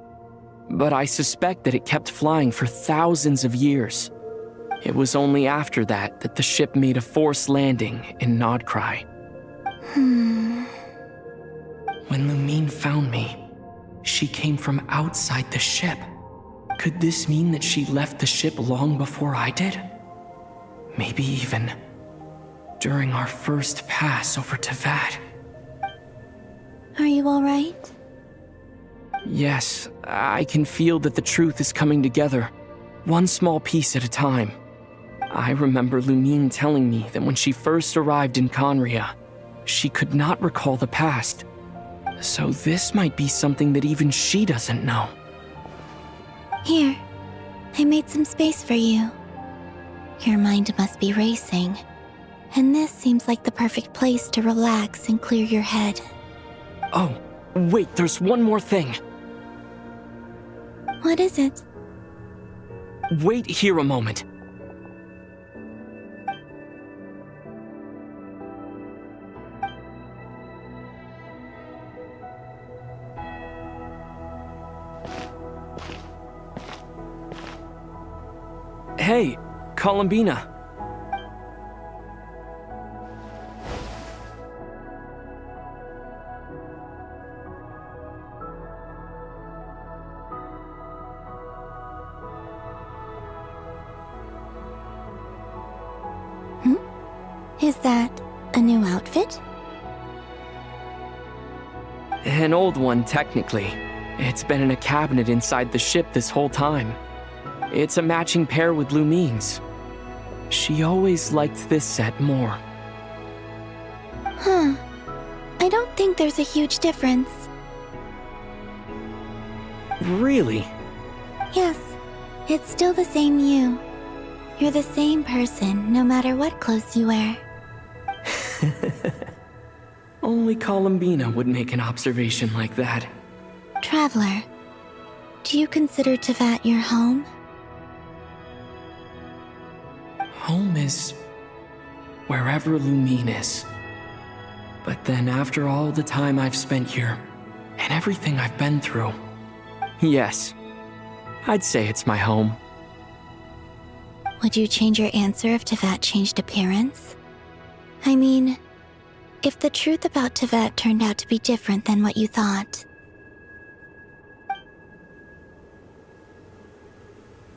Speaker 11: but I suspect that it kept flying for thousands of years. It was only after that that the ship made a forced landing in Nodcry. When Lumine found me, she came from outside the ship. Could this mean that she left the ship long before I did? Maybe even during our first pass over Tevat.
Speaker 14: Are you alright?
Speaker 11: Yes, I can feel that the truth is coming together, one small piece at a time. I remember Lumine telling me that when she first arrived in Conria, she could not recall the past. So this might be something that even she doesn't know.
Speaker 14: Here, I made some space for you. Your mind must be racing, and this seems like the perfect place to relax and clear your head.
Speaker 11: Oh, wait, there's one more thing.
Speaker 14: What is it?
Speaker 11: Wait here a moment. Hey, Columbina.
Speaker 14: Is that a new outfit?
Speaker 11: An old one, technically. It's been in a cabinet inside the ship this whole time. It's a matching pair with Lumine's. She always liked this set more.
Speaker 14: Huh. I don't think there's a huge difference.
Speaker 11: Really?
Speaker 14: Yes, it's still the same you. You're the same person, no matter what clothes you wear.
Speaker 11: Only Columbina would make an observation like that.
Speaker 14: Traveler, do you consider Tevat your home?
Speaker 11: Home is wherever Lumine is. But then after all the time I've spent here, and everything I've been through, yes, I'd say it's my home.
Speaker 14: Would you change your answer if Tevat changed appearance? I mean, if the truth about Tevat turned out to be different than what you thought.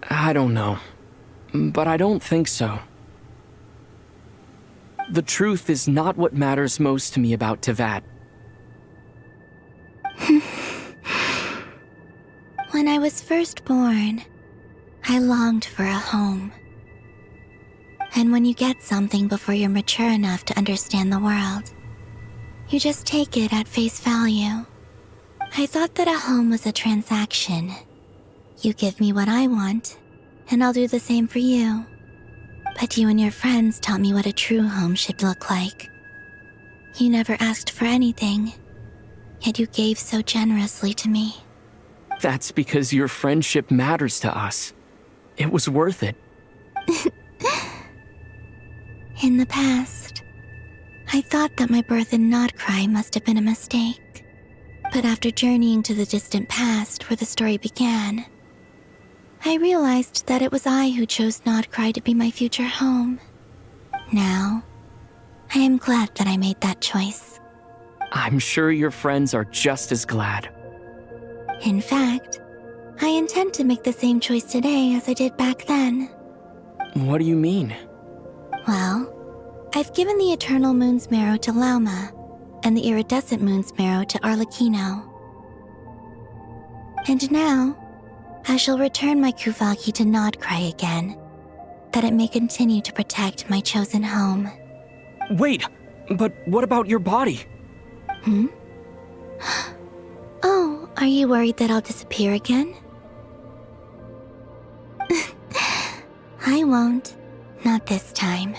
Speaker 11: I don't know, but I don't think so. The truth is not what matters most to me about Tevat.
Speaker 14: When I was first born, I longed for a home. And when you get something before you're mature enough to understand the world, you just take it at face value. I thought that a home was a transaction. You give me what I want, and I'll do the same for you. But you and your friends taught me what a true home should look like. You never asked for anything, yet you gave so generously to me.
Speaker 11: That's because your friendship matters to us. It was worth it.
Speaker 14: In the past, I thought that my birth in Nodcry must have been a mistake. But after journeying to the distant past where the story began, I realized that it was I who chose Nodcry to be my future home. Now, I am glad that I made that choice.
Speaker 11: I'm sure your friends are just as glad.
Speaker 14: In fact, I intend to make the same choice today as I did back then.
Speaker 11: What do you mean?
Speaker 14: Well, I've given the Eternal Moon's Marrow to Lauma, and the Iridescent Moon's Marrow to Arlecchino. And now, I shall return my Kuvagi to Nodcry again, that it may continue to protect my chosen home.
Speaker 11: Wait, but what about your body?
Speaker 14: Oh, are you worried that I'll disappear again? I won't. Not this time.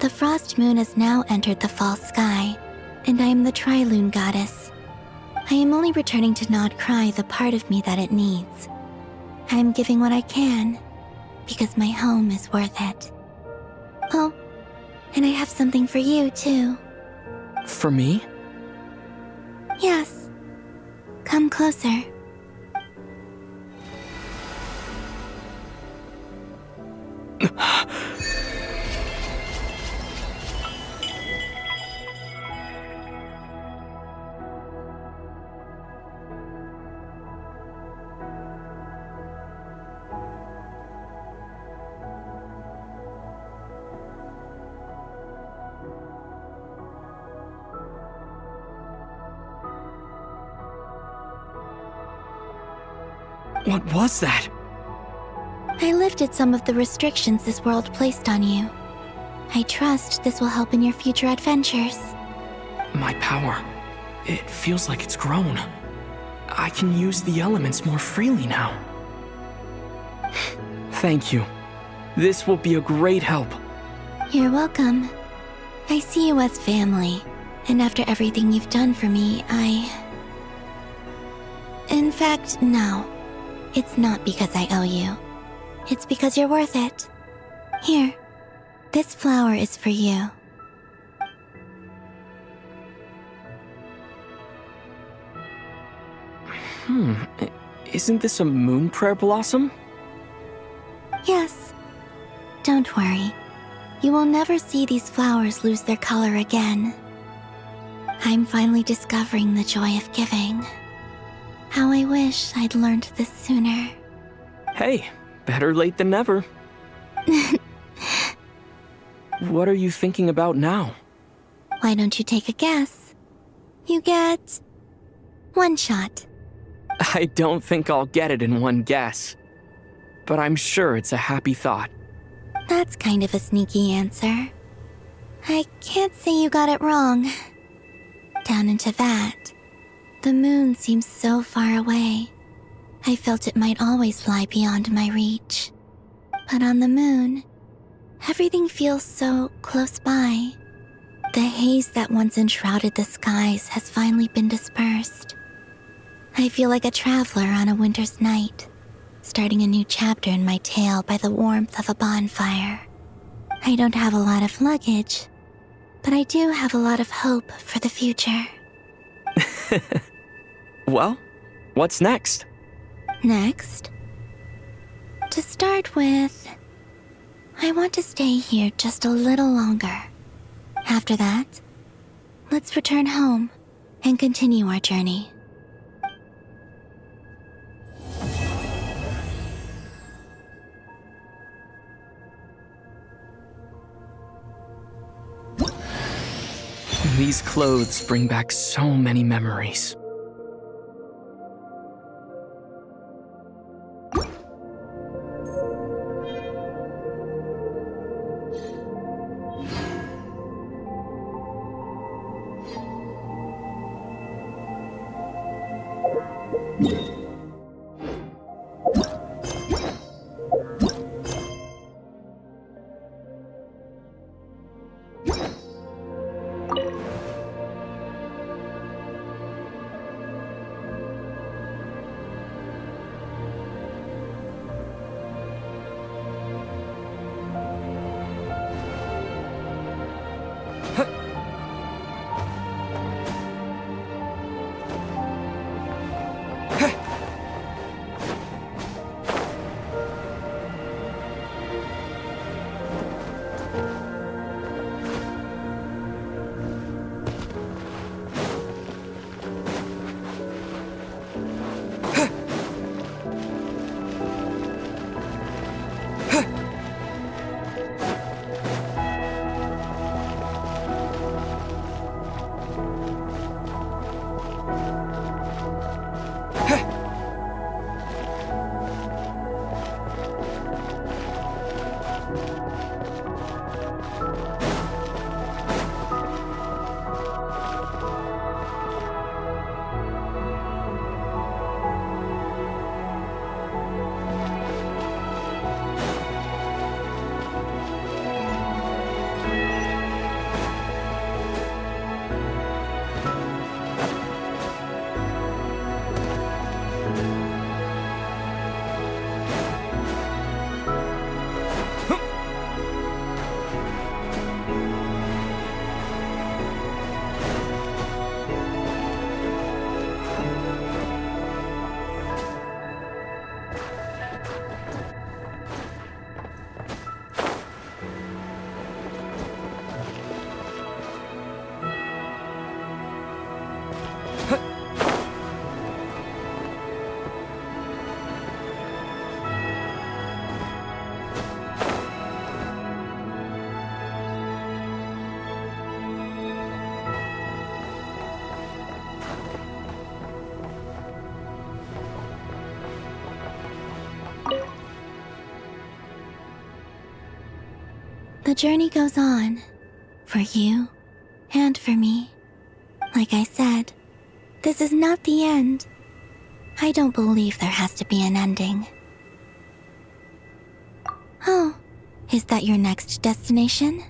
Speaker 14: The Frost Moon has now entered the fall sky, and I am the Trilune Goddess. I am only returning to Nodcry the part of me that it needs. I am giving what I can, because my home is worth it. Oh, and I have something for you, too.
Speaker 11: For me?
Speaker 14: Yes. Come closer.
Speaker 11: What was that?
Speaker 14: I lifted some of the restrictions this world placed on you. I trust this will help in your future adventures.
Speaker 11: My power. It feels like it's grown. I can use the elements more freely now. Thank you. This will be a great help.
Speaker 14: You're welcome. I see you as family, and after everything you've done for me, In fact, no. It's not because I owe you. It's because you're worth it. Here, this flower is for you.
Speaker 11: Isn't this a moon prayer blossom?
Speaker 14: Yes. Don't worry. You will never see these flowers lose their color again. I'm finally discovering the joy of giving. How I wish I'd learned this sooner.
Speaker 11: Hey, better late than never. What are you thinking about now?
Speaker 14: Why don't you take a guess? You get 1 shot.
Speaker 11: I don't think I'll get it in one guess. But I'm sure it's a happy thought.
Speaker 14: That's kind of a sneaky answer. I can't say you got it wrong. Down into that, the moon seems so far away. I felt it might always lie beyond my reach. But on the moon, everything feels so close by. The haze that once enshrouded the skies has finally been dispersed. I feel like a traveler on a winter's night, starting a new chapter in my tale by the warmth of a bonfire. I don't have a lot of luggage, but I do have a lot of hope for the future.
Speaker 11: Well, what's next?
Speaker 14: Next? To start with, I want to stay here just a little longer. After that, let's return home and continue our journey.
Speaker 11: These clothes bring back so many memories.
Speaker 14: The journey goes on. For you, and for me. Like I said, this is not the end. I don't believe there has to be an ending. Oh, is that your next destination?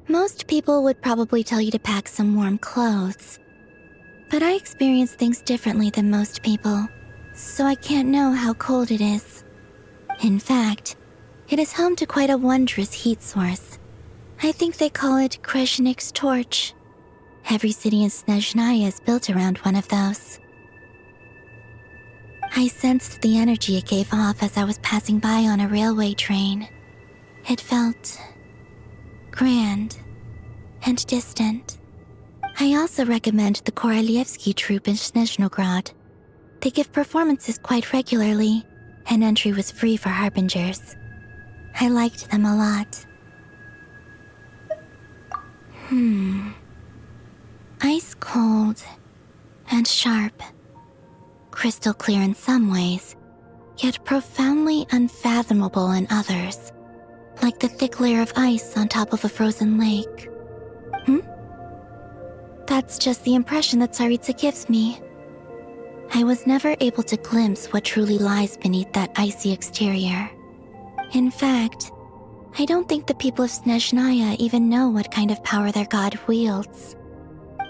Speaker 14: Most people would probably tell you to pack some warm clothes. But I experience things differently than most people, so I can't know how cold it is. In fact, it is home to quite a wondrous heat source. I think they call it Kreshnik's torch. Every city in Snezhnaya is built around one of those. I sensed the energy it gave off as I was passing by on a railway train. It felt grand and distant. I also recommend the Korolievsky troupe in Snezhnograd. They give performances quite regularly, and entry was free for harbingers. I liked them a lot. Ice cold and sharp. Crystal clear in some ways, yet profoundly unfathomable in others. Like the thick layer of ice on top of a frozen lake. That's just the impression that Tsaritsa gives me. I was never able to glimpse what truly lies beneath that icy exterior. In fact, I don't think the people of Snezhnaya even know what kind of power their god wields.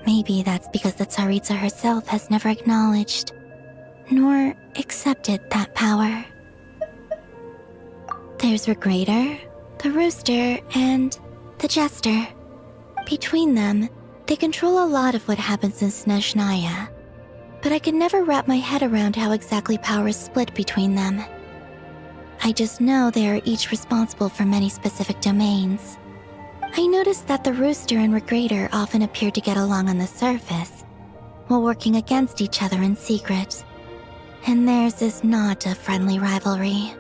Speaker 14: Maybe that's because the Tsaritsa herself has never acknowledged, nor accepted that power. There's Regrator, the Rooster, and the Jester. Between them, they control a lot of what happens in Snezhnaya, but I could never wrap my head around how exactly power is split between them. I just know they are each responsible for many specific domains. I noticed that the Rooster and Regrator often appeared to get along on the surface, while working against each other in secret. And theirs is not a friendly rivalry.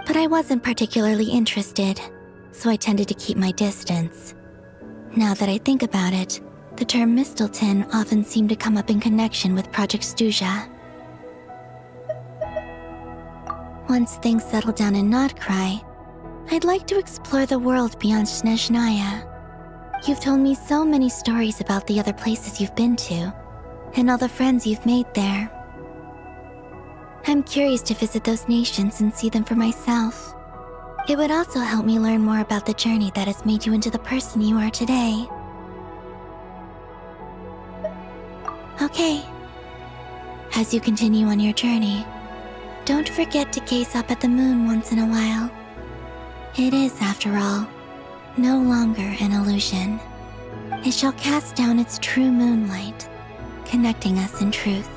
Speaker 14: But I wasn't particularly interested, so I tended to keep my distance. Now that I think about it, the term Mistelton often seemed to come up in connection with Project Stuja. Once things settle down in Notcry, I'd like to explore the world beyond Snezhnaya. You've told me so many stories about the other places you've been to, and all the friends you've made there. I'm curious to visit those nations and see them for myself. It would also help me learn more about the journey that has made you into the person you are today. Okay. As you continue on your journey, don't forget to gaze up at the moon once in a while. It is, after all, no longer an illusion. It shall cast down its true moonlight, connecting us in truth.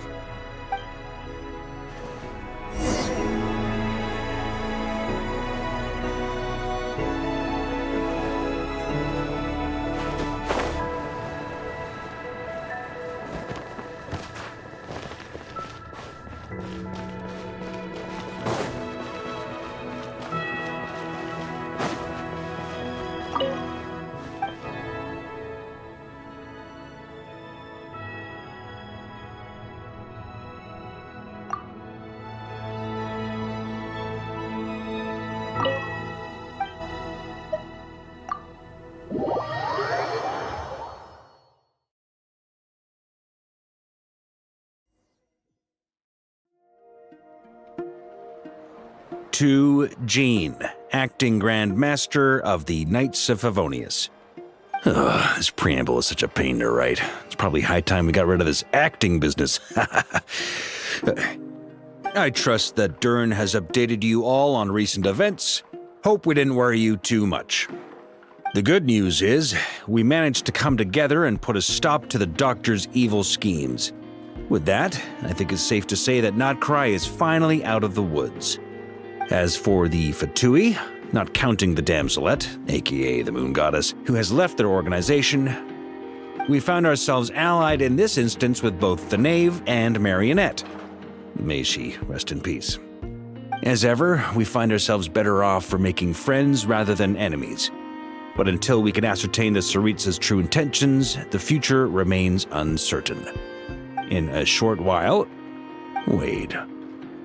Speaker 3: To Jean, acting Grand Master of the Knights of Favonius. This preamble is such a pain to write. It's probably high time we got rid of this acting business. I trust that Dern has updated you all on recent events. Hope we didn't worry you too much. The good news is, we managed to come together and put a stop to the Doctor's evil schemes. With that, I think it's safe to say that Notcry is finally out of the woods. As for the Fatui, not counting the Damselette, aka the Moon Goddess, who has left their organization, we found ourselves allied in this instance with both the Knave and Marionette. May she rest in peace. As ever, we find ourselves better off for making friends rather than enemies. But until we can ascertain the Tsaritsa's true intentions, the future remains uncertain. In a short while... Wait.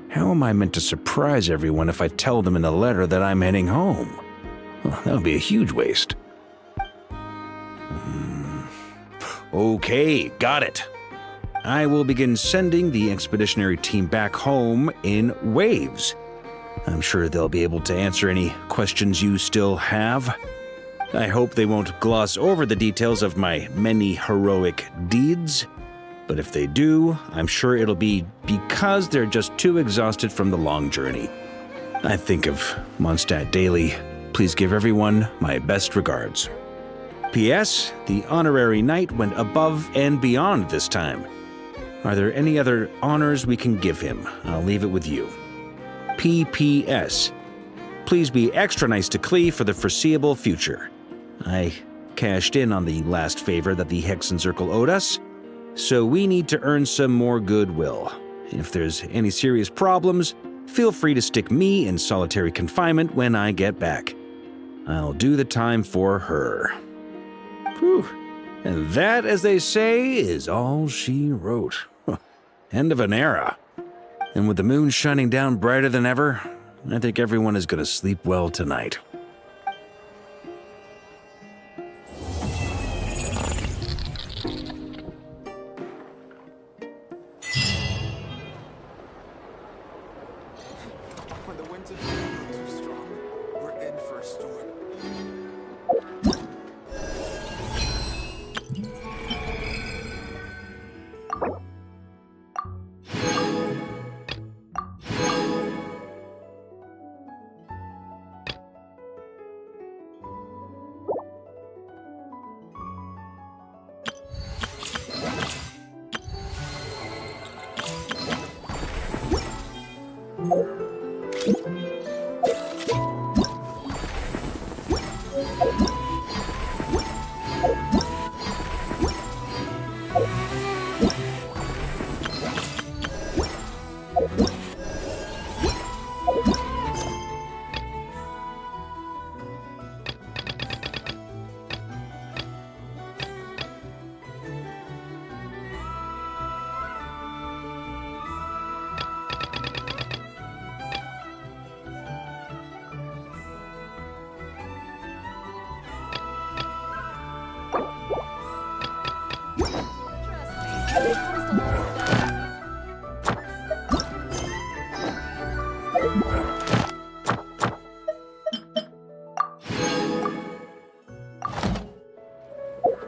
Speaker 3: how am I meant to surprise everyone if I tell them in a letter that I'm heading home? Well, that would be a huge waste. Okay, got it. I will begin sending the expeditionary team back home in waves. I'm sure they'll be able to answer any questions you still have. I hope they won't gloss over the details of my many heroic deeds. But if they do, I'm sure it'll be because they're just too exhausted from the long journey. I think of Mondstadt daily. Please give everyone my best regards. P.S. The honorary knight went above and beyond this time. Are there any other honors we can give him? I'll leave it with you. P.P.S. Please be extra nice to Klee for the foreseeable future. I cashed in on the last favor that the Hexen Circle owed us, so we need to earn some more goodwill. If there's any serious problems, feel free to stick me in solitary confinement when I get back. I'll do the time for her. Whew. And that, as they say, is all she wrote. End of an era. And with the moon shining down brighter than ever, I think everyone is going to sleep well tonight.
Speaker 18: When the winds of are too strong, we're in for a storm.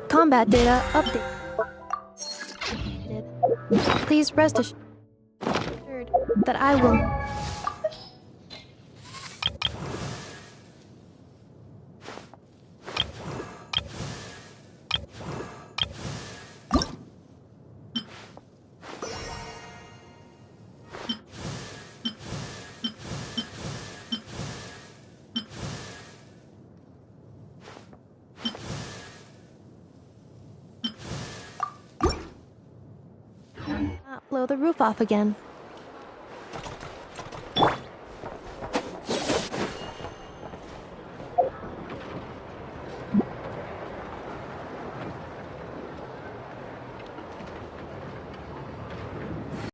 Speaker 5: Combat data update. Please rest assured that I will. Blow the roof off again.